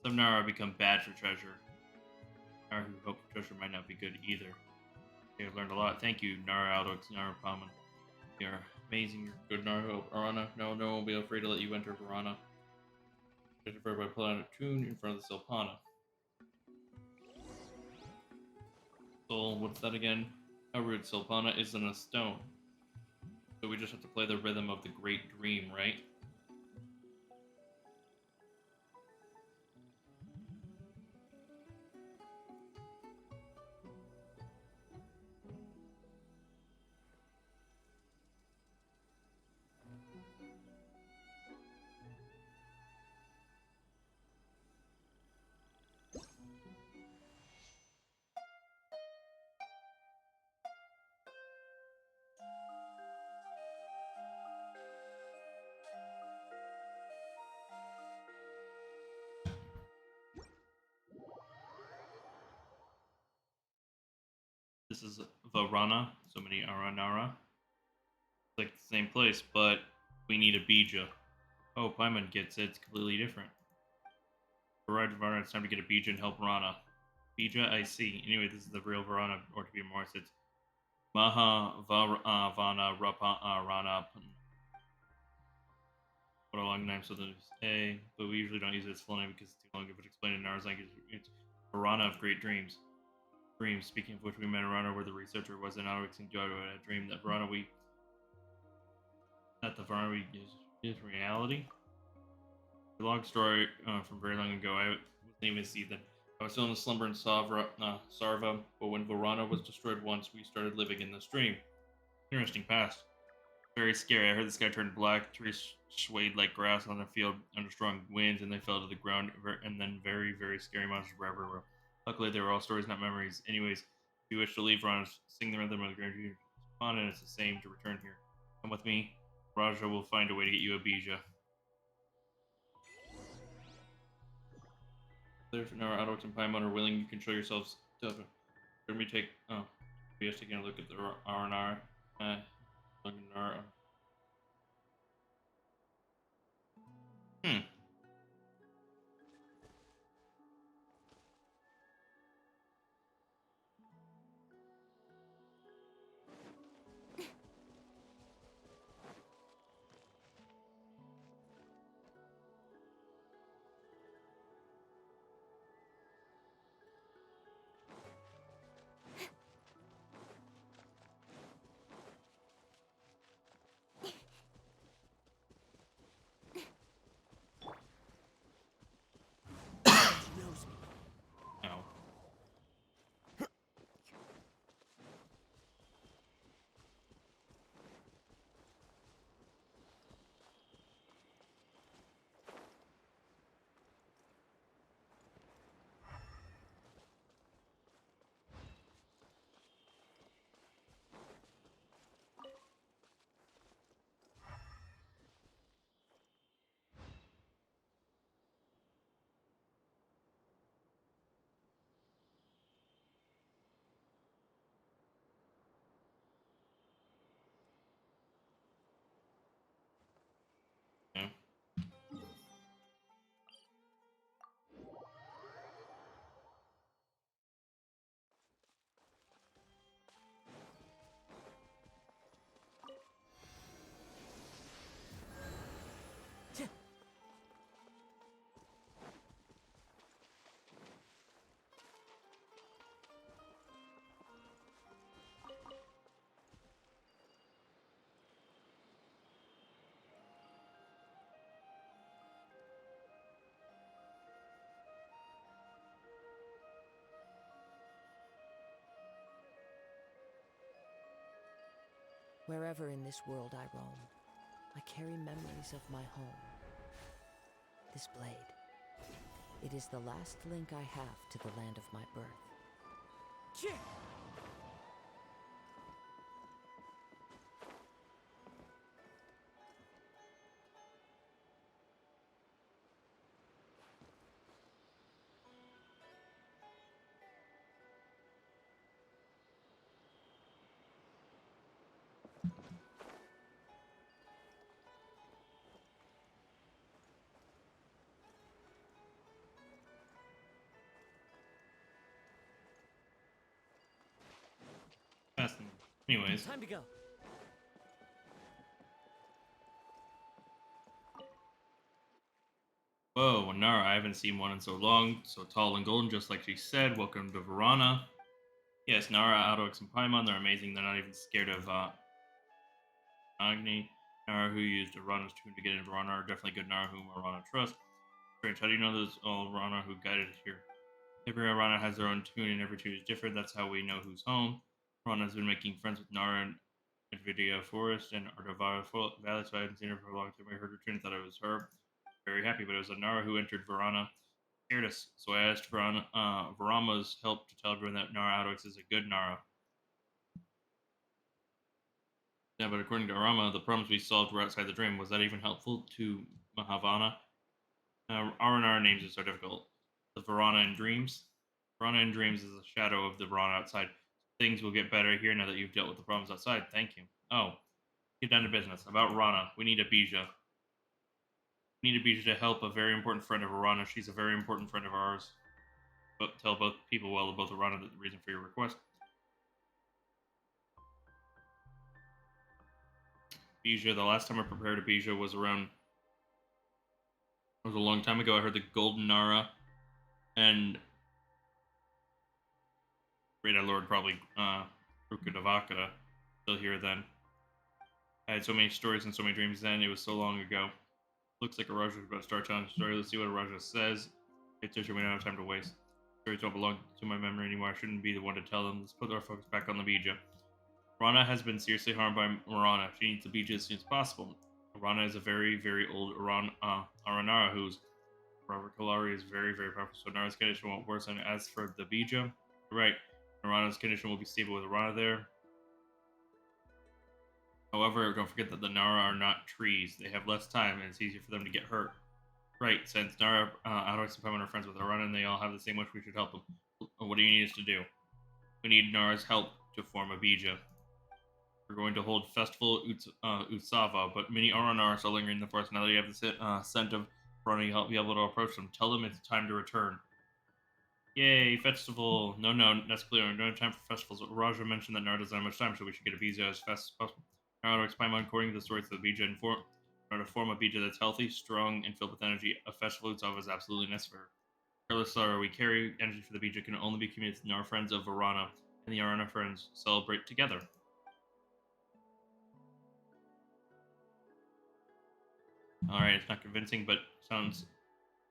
Some Nara become bad for treasure. Nara who hope for treasure might not be good either. I've learned a lot. Thank you, Nara Alduics, Nara Paman. You're amazing. You're good, Nara Hope. Arana, no one will be afraid to let you enter Verana. By pulling a tune in front of the Silpana. Soul, what's that again? How rude. Silpana isn't a stone. So we just have to play the rhythm of the Great Dream, right? This is Varana, so many Aranara. It's like the same place, but we need a Bija. Oh, Paimon gets it. It's completely different. Right, Varana, it's time to get a Bija and help Rana. Bija, I see. Anyway, this is the real Varana, or to be more, it's Maha Vana Rapa Rana. What a long name, so there's A, but we usually don't use its full name because it's too long if it explained in Nara's language. It's Varana of Great Dreams. Dreams, speaking of which, we met Verana where the researcher was in Alduics and Jodo had a dream that Verana is reality. A long story from very long ago. I wasn't even see that. I was still in a slumber in Sarva, but when Verana was destroyed once, we started living in this dream. Interesting past. Very scary. I heard the sky turned black, trees swayed like grass on a field under strong winds, and they fell to the ground, and then very, very scary monsters were everywhere. Luckily, they were all stories, not memories. Anyways, if you wish to leave, Ron, sing the rhythm of the Grand Pond, and it's the same to return here. Come with me. Raja will find a way to get you a Bija. If Nara, Alduics, and Paimon are willing, you can show yourselves. Let me take. Oh, we have taken a look at the R&R. Wherever in this world I roam, I carry memories of my home. This blade, it is the last link I have to the land of my birth. Fascinating. Anyways. Time to go. Whoa, Nara, I haven't seen one in so long. So tall and golden, just like she said. Welcome to Verana. Yes, Nara, Alduics, and Paimon, they're amazing. They're not even scared of Agni. Nara, who used Arana's tune to get into Verana, are definitely good Nara whom Arana trusts. Strange, how do you know there's all Arana who guided us here? Every Arana has their own tune, and every tune is different. That's how we know who's home. Arana has been making friends with Nara in Nvidia Forest and Ardavara Valley, so I hadn't seen her for a long time. I heard her tune and thought it was her. Very happy, but it was a Nara who entered Verana, scared us. So I asked Varama's help to tell everyone that Nara Alduics is a good Nara. Yeah, but according to Arama, the problems we solved were outside the dream. Was that even helpful to Mahavana? R&R names are so difficult. The Verana in Dreams. Verana in Dreams is a shadow of the Verana outside. Things will get better here now that you've dealt with the problems outside. Thank you. Oh, get down to business. About Rana, we need a Bija. We need a Bija to help a very important friend of Arana. She's a very important friend of ours. But tell both people, well, both Arana, the reason for your request. Bija, the last time I prepared a Bija was around... It was a long time ago. I heard the Golden Nara and... Great Lord, probably Ruka Devakata, still here then. I had so many stories and so many dreams then. It was so long ago. Looks like Araja's about to start telling a story. Let's see what Araja says. It's just we don't have time to waste. Stories don't belong to my memory anymore. I shouldn't be the one to tell them. Let's put our focus back on the Bija. Rana has been seriously harmed by Marana. She needs the Bija as soon as possible. Rana is a very, very old Aranara whose Robert Kalari is very, very powerful. So Nara's condition won't worsen. As for the Bija, right, Arana's condition will be stable with Arana there. However, don't forget that the Nara are not trees. They have less time, and it's easier for them to get hurt. Right, since Nara, Alduics, and Paimon are friends with Arana, and they all have the same wish, we should help them. What do you need us to do? We need Nara's help to form a Bija. We're going to hold Festival Utsava, but many Aranara are lingering in the forest. Now that you have the scent of Arana, you'll be able to approach them. Tell them it's time to return. Yay, festival! No, that's clear. We don't have time for festivals. Raja mentioned that Nara doesn't have much time, so we should get a Bija as fast as possible. Nara Paimon, according to the stories of the Bija, in order to form a Bija that's healthy, strong, and filled with energy, a festival itself is absolutely necessary. Regardless of we carry energy for the Bija can only be communicated to our friends of Verana, and the Arana friends celebrate together. Alright, it's not convincing, but sounds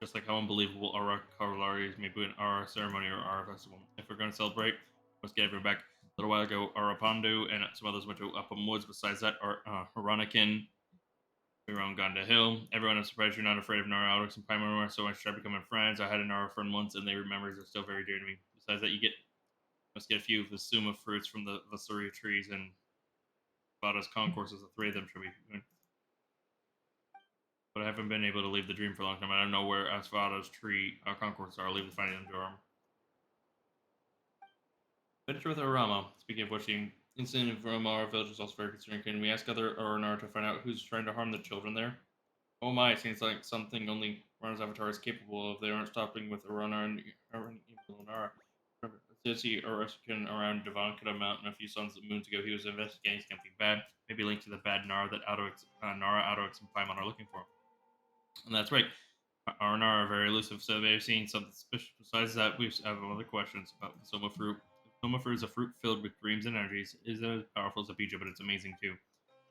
just like how unbelievable Aura Carolari is, maybe an Aura ceremony or Aura festival. If we're going to celebrate, let's get everyone back. A little while ago, Arapandu and some others went to Upham Woods. Besides that, Haranikin, we were on Gonda Hill. Everyone, I'm surprised you're not afraid of Nara Alduics and Paimon so much. Try becoming friends. I had a Nara friend once, and their memories are still very dear to me. Besides that, must get a few of the Suma fruits from the Vasuria trees and Vada's concourses. The three of them should be doing. But I haven't been able to leave the dream for a long time. I don't know where Asvada's tree concourses are. I'll leave the finding them to Arm. Venture with Arama. Speaking of which, the incident from our village is also very concerning. Can we ask other Aranar to find out who's trying to harm the children there? Oh my, it seems like something only Arana's avatar is capable of. They aren't stopping with Aranar and Nara. Sissy Archon around Devankata Mountain a few suns and moons ago. He was investigating something bad, maybe linked to the bad Nara that Nara, Alduics, and Paimon are looking for. And that's right. Aranar are very elusive, so they've seen something suspicious. Besides that, we have other questions about the Soma fruit. Soma fruit is a fruit filled with dreams and energies. It is as powerful as a Bija, but it's amazing too.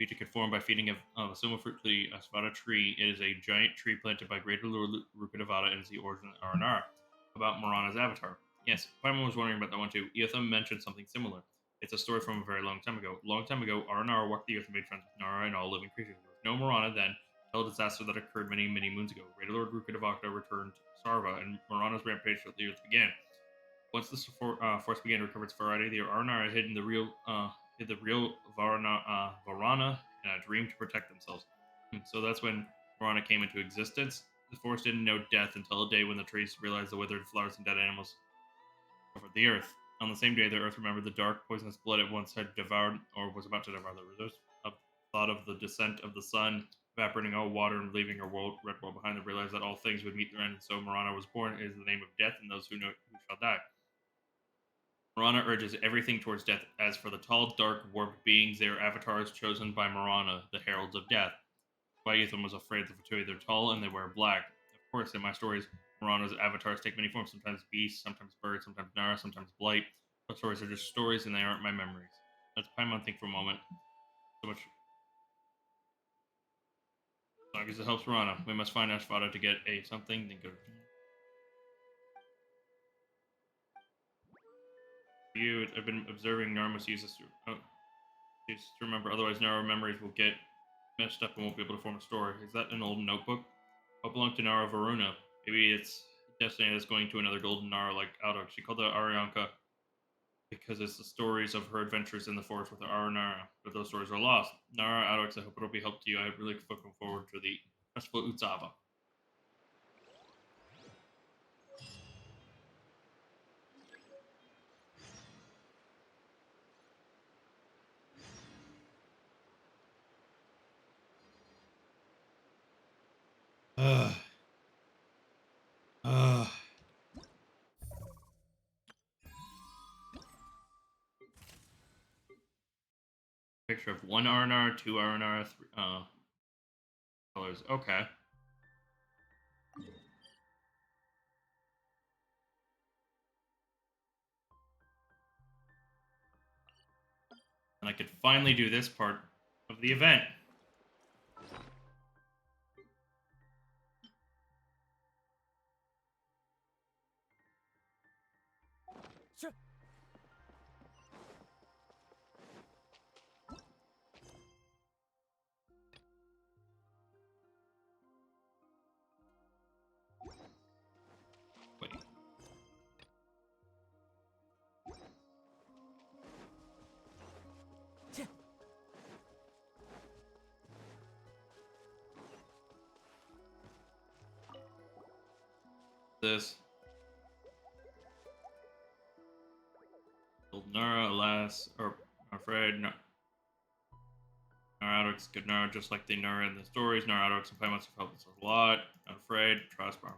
Bija could form by feeding a Soma fruit to the Asvada tree. It is a giant tree planted by Greater Lord Rukadavada and is the origin of Aranar. About Marana's avatar. Yes, Paimon was wondering about that one too. Etham mentioned something similar. It's a story from a very long time ago. A long time ago, Aranara walked the earth and made friends with Nara and all living creatures. There was no Morana then, until a disaster that occurred many, many moons ago. Raider Lord Rukadavaka returned Sarva, and Morana's rampage throughout the earth began. Once the force began to recover its variety, the Aranara hid the real Varana in a dream to protect themselves. So that's when Varana came into existence. The forest didn't know death until a day when the trees realized the withered flowers and dead animals covered the earth. On the same day, the earth remembered the dark, poisonous blood it once had devoured, or was about to devour the rivers. A thought of the descent of the sun, evaporating all water and leaving our red world behind them, realized that all things would meet their end, and so Marana was born. It is the name of death, and those who know who shall die. Marana urges everything towards death. As for the tall, dark, warped beings, they are avatars chosen by Marana, the heralds of death. Why Ethan was afraid of the Fatui. They're tall and they wear black. Of course, in my stories, Marana's avatars take many forms, sometimes beasts, sometimes birds, sometimes Nara, sometimes blight. But stories are just stories and they aren't my memories. Let's Paimon think for a moment. So much. As long as it helps Marana, we must find Ashvada to get a something, then go. For you, I've been observing Nara must use this to remember, otherwise Nara memories will get messed up and won't be able to form a story. Is that an old notebook? What belonged to Nara Varuna? Maybe it's destiny that's going to another golden Nara like Alduics. She called it Arianka because it's the stories of her adventures in the forest with Aranara. But those stories are lost. Nara Alduics, I hope it'll be help to you. I really looking forward to the Festival Utsava. Picture of one Aranara, two Aranara, three colors. Okay. And I could finally do this part of the event. Sure. Wait. This. Nara, alas, or I'm afraid, Nara good Nara, just like the Nara in the stories. Nara and Paimon have helped us a lot. Not afraid, trust Bar.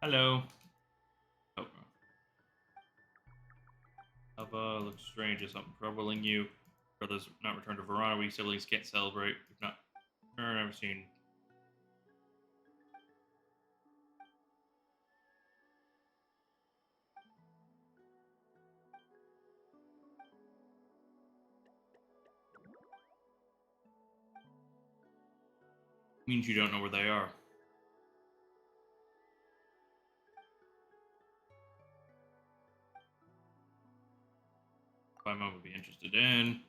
Hello. Oh. Ava looks strange. Is something troubling you? Brothers not returned to Verona. We siblings can't celebrate. We've not never seen. Means you don't know where they are. My mom would be interested in.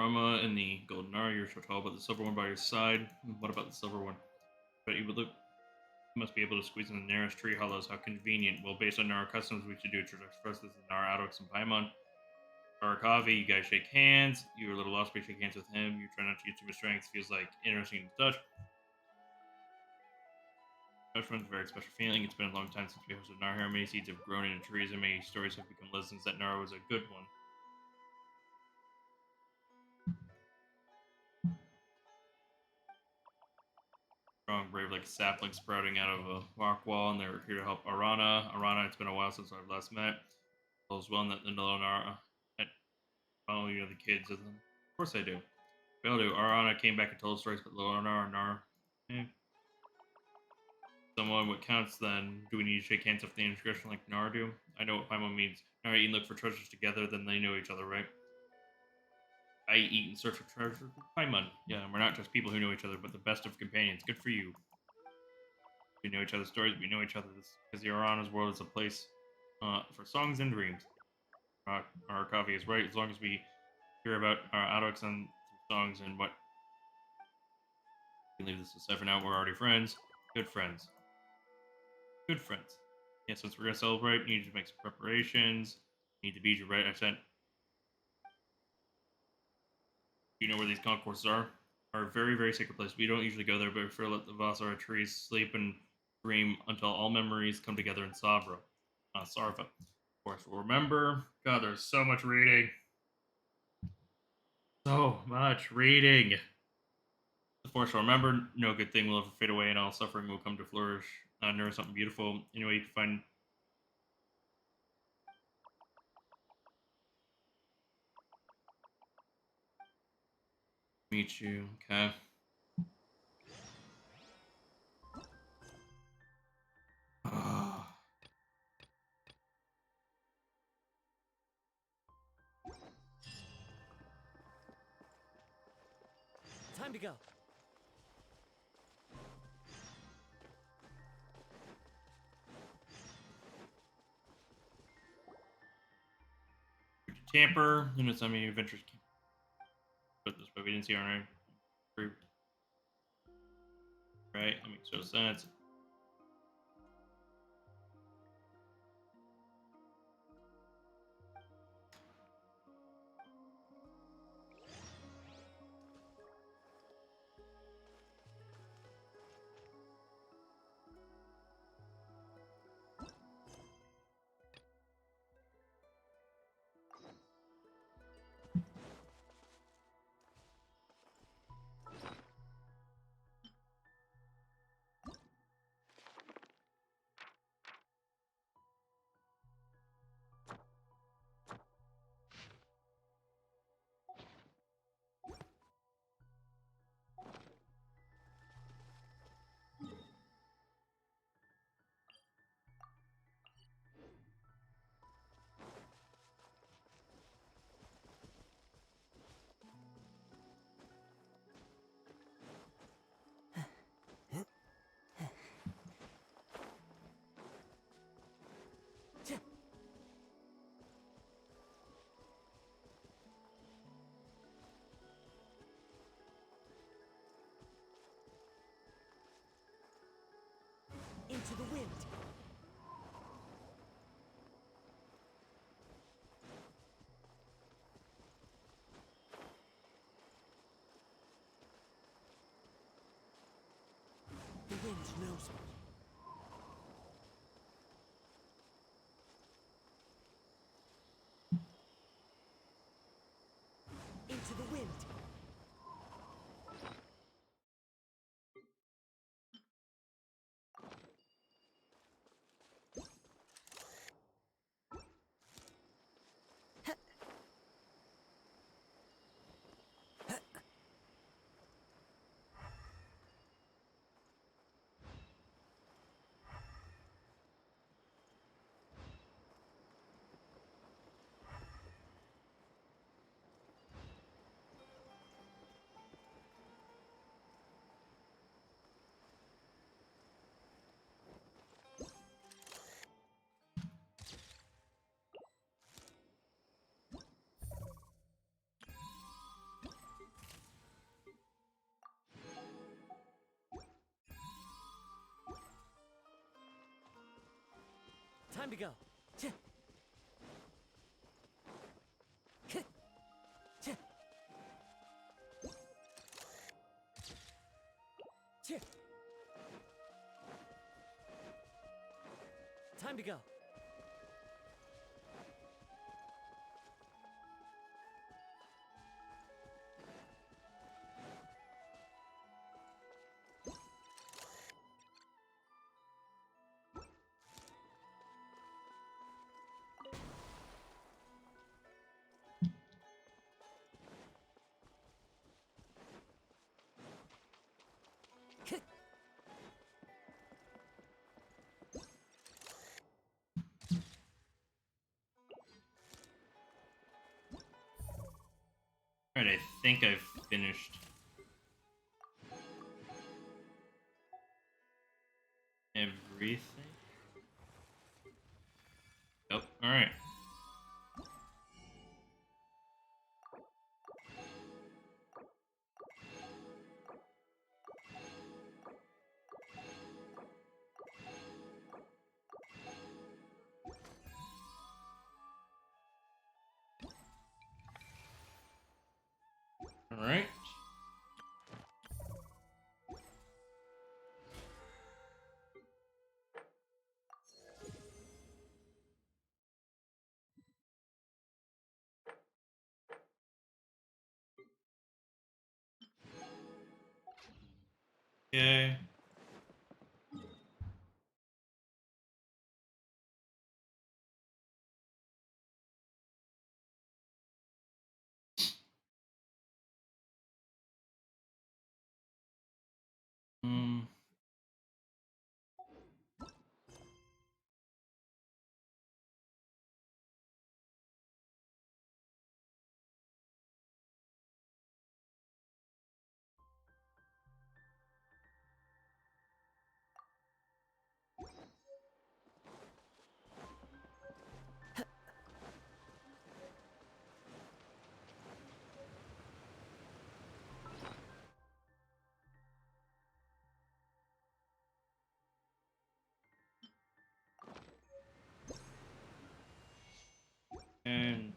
Roma and the golden R, you're so tall, but the silver one by your side. What about the silver one? But you would look. Must be able to squeeze in the nearest tree hollows. How convenient. Well, based on our customs, we should do it first. This is our Alduics and Paimon. Arakavi, you guys shake hands. You're a little lost, but you shake hands with him. You try not to get too much strength. Feels like interesting to touch. Touchman's a very special feeling. It's been a long time since we hosted Narhara. Many seeds have grown into trees, and many stories have become legends that Nara was a good one. Strong, brave, like a sapling sprouting out of a rock wall, and they're here to help Arana. Arana, it's been a while since I've last met. Well, as well that the Nara. Oh, you know the kids of them. Of course I do. We all do. Arana came back and told stories, but Lonar and Nara. Someone, what counts then? Do we need to shake hands after the indiscretion like Nara do? I know what Paimon means. Nara eat and look for treasures together, then they know each other, right? I eat and search for treasure with Paimon. Yeah, we're not just people who know each other, but the best of companions. Good for you. We know each other's stories, we know each other's. Because the Arana's world is a place for songs and dreams. Our coffee is right, as long as we hear about our Alduics and songs and what. We can leave this aside for now. We're already friends. Good friends. Good friends. Yeah, since we're gonna celebrate, we need to make some preparations. Need the beach, right? I sent. You know where these concourses are? Are a very, very sacred place. We don't usually go there, but we prefer to let the Vasara trees sleep and dream until all memories come together in Sarva. Of course, we'll remember. God, there's so much reading. So much reading. The force will remember. No good thing will ever fade away, and all suffering will come to flourish. Nourish something beautiful. Anyway, you can find. Meet you. Okay. Time to go. Tamper. You know, some of you adventures. Put this, but we didn't see our name. Right? That makes no sense. Into the wind. The wind knows me. Into the wind. Time to go. Tch. Tch. Tch. Tch. Time to go. Alright, I think I've finished everything. Yep, alright. Alright. Okay. Hmm. And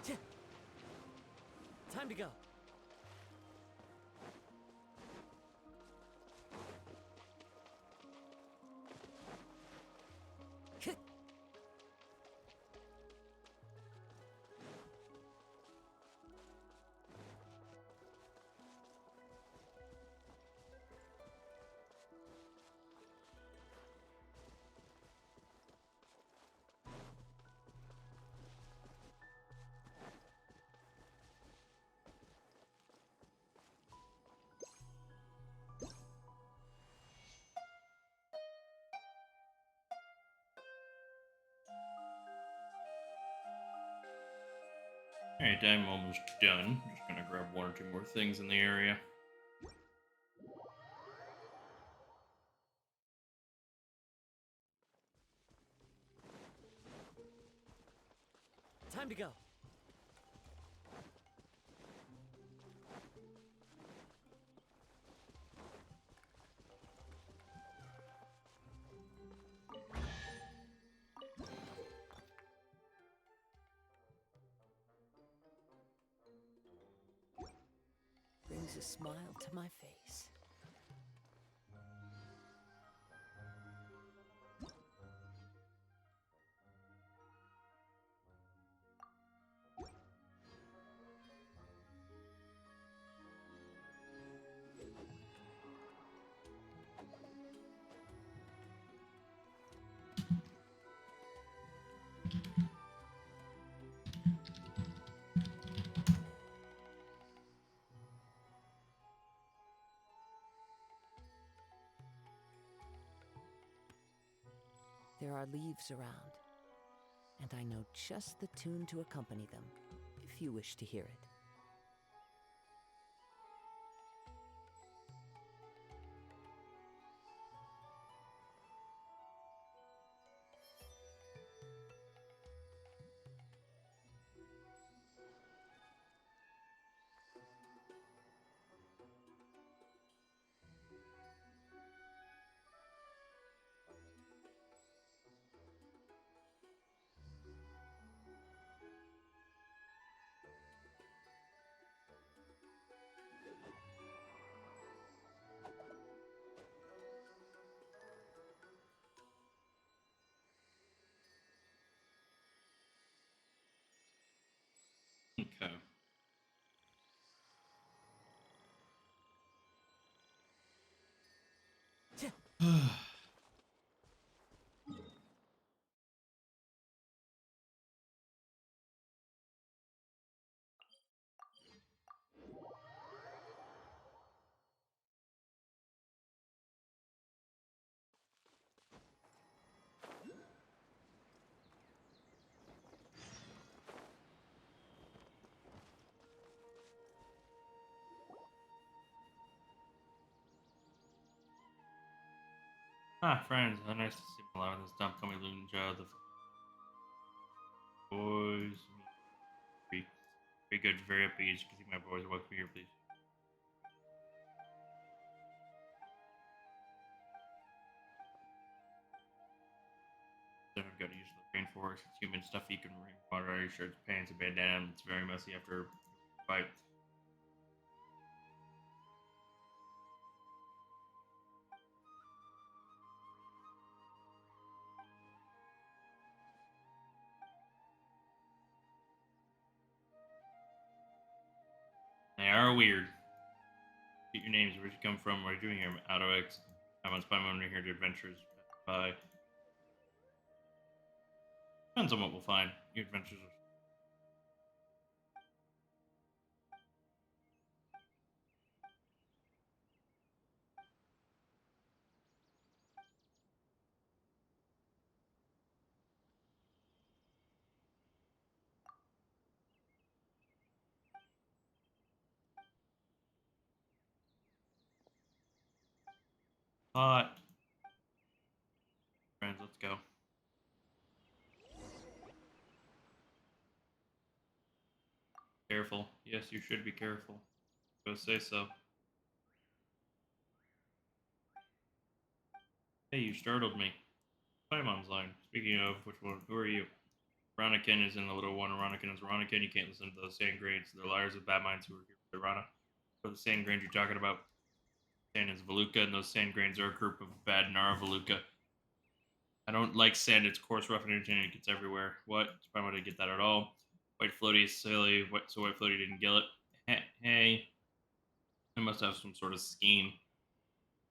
Tch. Time to go. Tch. alright, I'm almost done. Just gonna grab one or two more things in the area. Time to go. Brings a smile to my face. There are leaves around, and I know just the tune to accompany them, if you wish to hear it. Ah, friends, how nice to see them alive in this dump. Call me Lunja, the boys. Very, very good, very upbeat. You can see my boys. Welcome here, please. Then I've got to use the rainforest. It's human stuff. You can water out your shirts, pants, and bandana. It's very messy after a fight. They are weird. Get your names. Where'd you come from? What are you doing here? Alduics. I'm on Spy here to adventures. Bye. Depends on what we'll find. Your adventures are. Hot. Friends, let's go. Careful. Yes, you should be careful. Go say so. Hey, you startled me. Paimon's line. Speaking of which one, who are you? Ronikin is in the little one. Ronikin is Ronikin. You can't listen to those sand grains. They're liars with bad minds who are here for Rana. For the sand grains you're talking about, sand is Valuka, and those sand grains are a group of bad Nara Valuka. I don't like sand. It's coarse, rough, and irritating. It gets everywhere. What? Paimon didn't get that at all. White Floaty is silly. So White Floaty didn't get it. Hey. I must have some sort of scheme.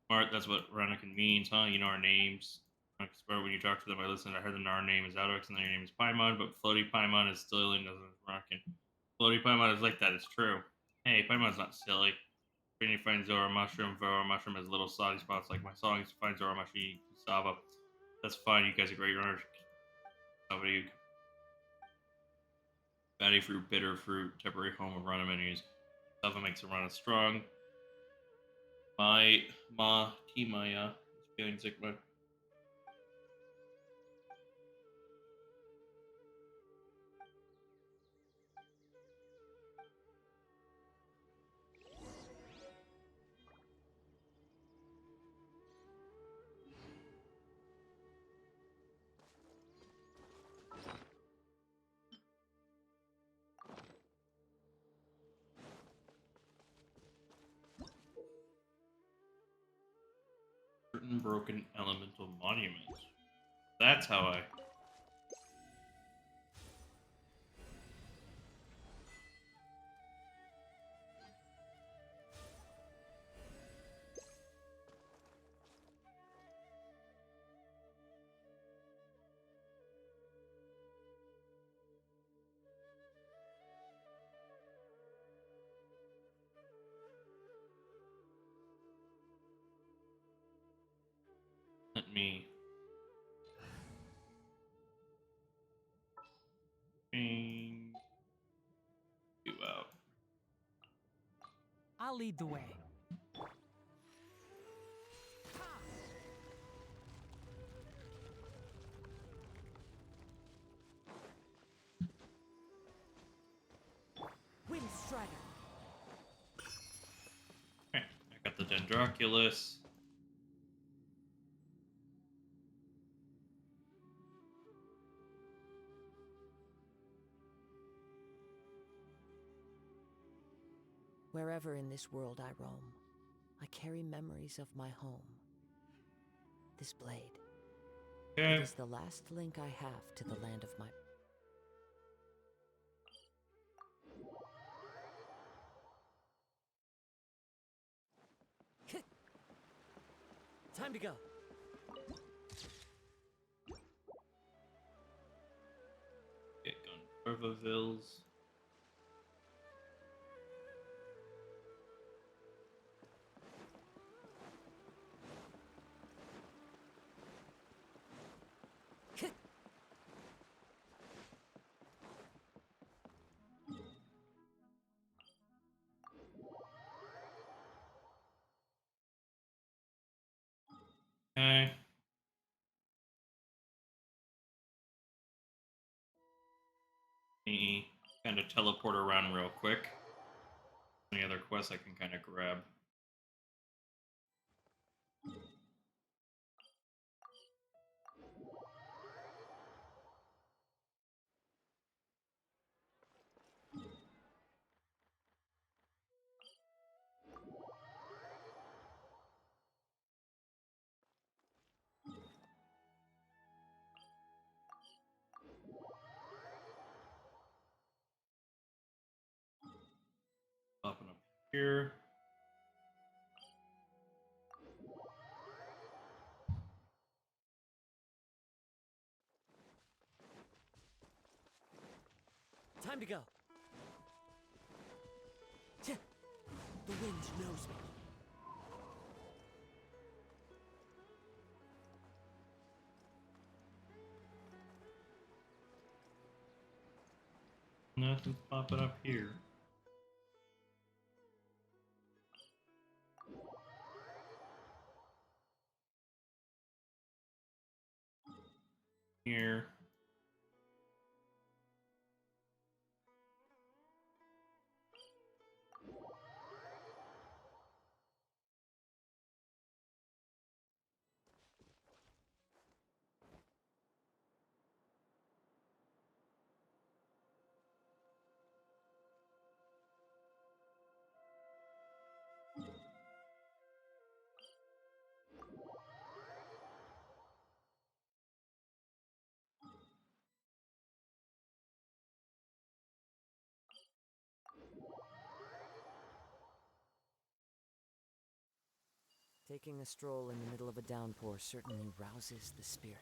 Smart, that's what Ronikin means, huh? You know our names. Smart, when you talk to them, I listen. I heard our name is Alduics and their name is Paimon, but Floaty Paimon is still in Ronikin. Floaty Paimon is like that, it's true. Hey, Paimon's not silly. When you find Zora Mushroom has little salty spots like my songs. Find Zora Mushroom, Sava. That's fine, you guys are great runners. Nobody. Fatty fruit, bitter fruit, temporary home of Rana menus. Sava makes Rana strong. My ma Timaya is feeling sick, but certain broken elemental monuments. That's how I. Let me bring you out. I'll lead the way. Wind Strider. Okay, I got the Dendroculus. Wherever in this world I roam, I carry memories of my home. This blade. Okay. It is the last link I have to the land of my... Time to go. of Avils. Okay. Me kind of teleport around real quick. Any other quests I can kind of grab? Popping up here. Time to go. Tch, the wind knows me. Nothing's popping up here. Here. Taking a stroll in the middle of a downpour certainly rouses the spirit.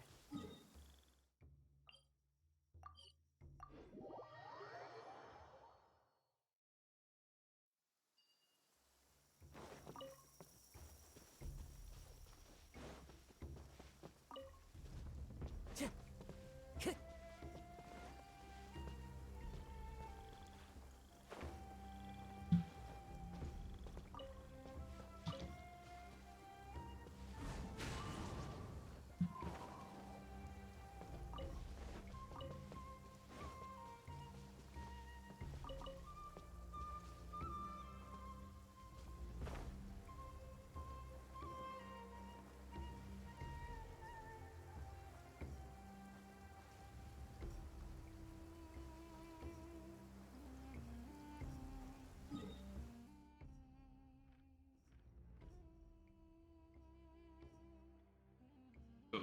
So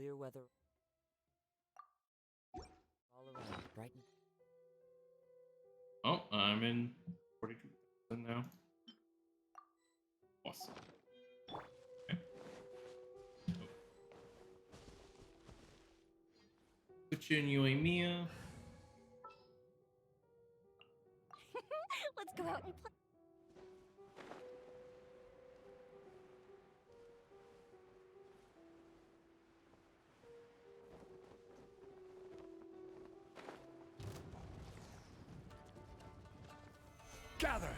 Clear weather all around, bright and oh, I'm in 42,000 now. Awesome. Okay. Switch in Yoimiya. Let's go out and play. Gather!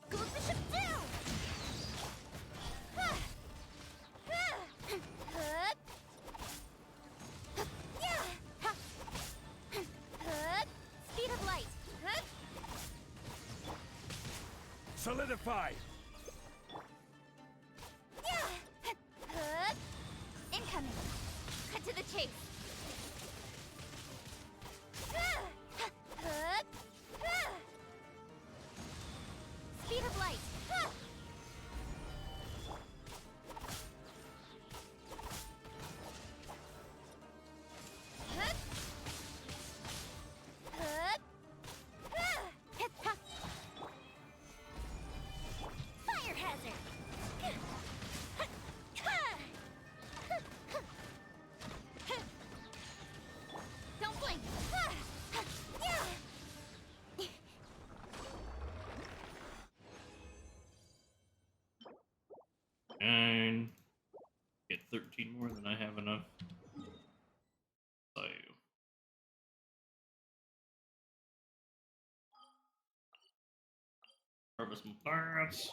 Scoop the ship down! Speed of light! Solidify! Incoming! Cut to the chase! Speed of light! shine. Get 13 more than I have enough. So. Harvest some plants.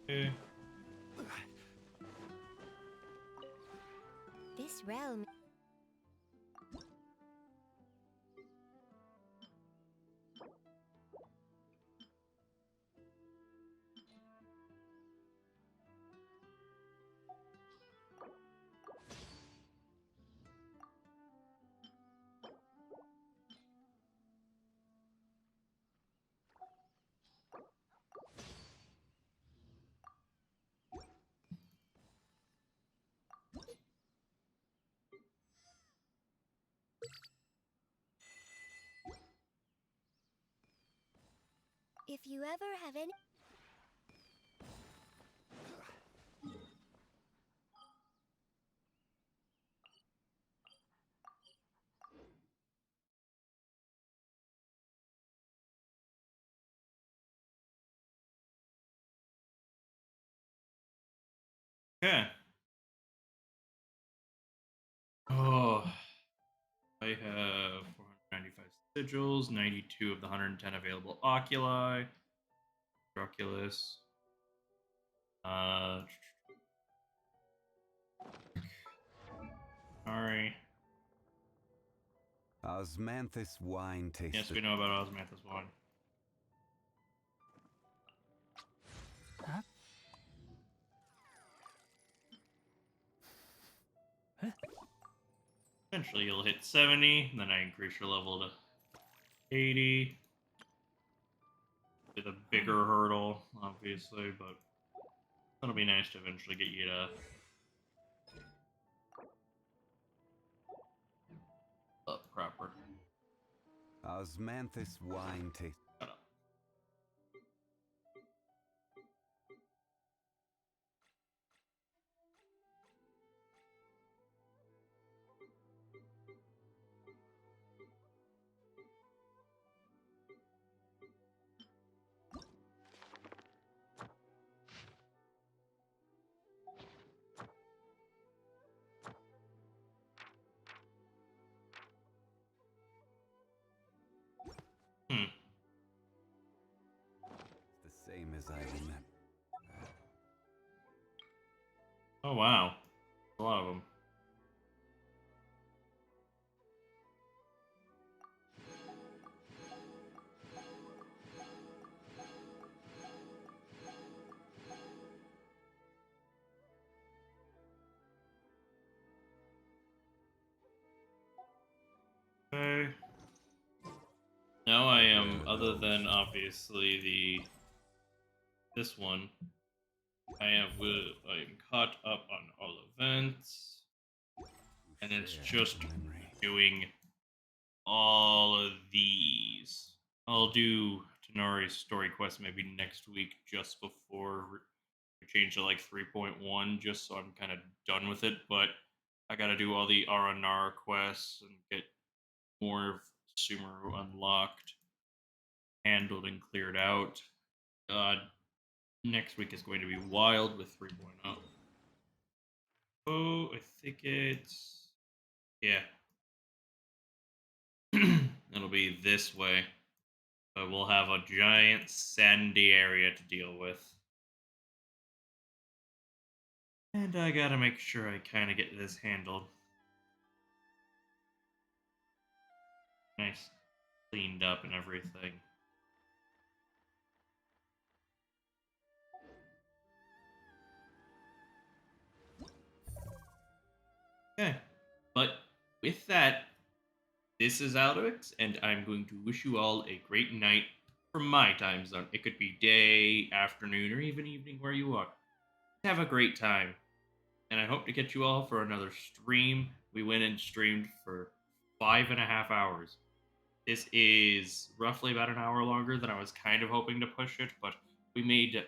Okay. This realm. If you ever have any. Okay. Oh, I have 495 sigils, 92 of the 110 available oculi. Oculus. Sorry. Osmanthus wine tastes. Yes, we know about Osmanthus wine. Huh? Huh? Eventually you'll hit 70, and then I increase your level to 80. With a bigger hurdle, obviously, but it'll be nice to eventually get you to up proper. Osmanthus wine tastes. The same as I remember. Oh wow, a lot of them. Okay. Now I am, other than obviously this one, I am caught up on all events, and it's just doing all of these. I'll do Tenari's story quest maybe next week, just before we change to like 3.1, just so I'm kind of done with it. But I gotta do all the Aranar quests and get more of Sumeru unlocked, handled, and cleared out. Next week is going to be wild with 3.0. Oh, I think it's... yeah. It'll be this way. But we'll have a giant sandy area to deal with. And I gotta make sure I kind of get this handled. Nice. Cleaned up and everything. with that, this is Alduics, and I'm going to wish you all a great night from my time zone. It could be day, afternoon, or even evening where you are. Have a great time. And I hope to catch you all for another stream. We went and streamed for 5.5 hours. This is roughly about an hour longer than I was kind of hoping to push it, but we made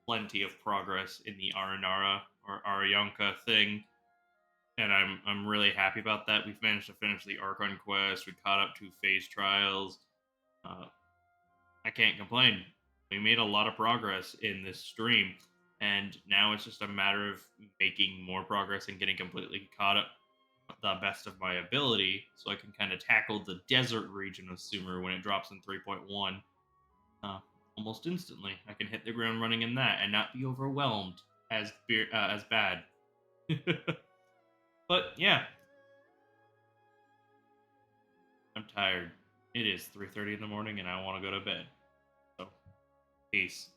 plenty of progress in the Aranara or Arianka thing, and I'm really happy about that. We've managed to finish the Archon quest. We caught up to Fayz trials. Uh, I can't complain. We made a lot of progress in this stream, and now it's just a matter of making more progress and getting completely caught up the best of my ability, so I can kind of tackle the desert region of Sumeru when it drops in 3.1 almost instantly. I can hit the ground running in that and not be overwhelmed as bad. But yeah, I'm tired. It is 3:30 in the morning, and I want to go to bed. So, peace.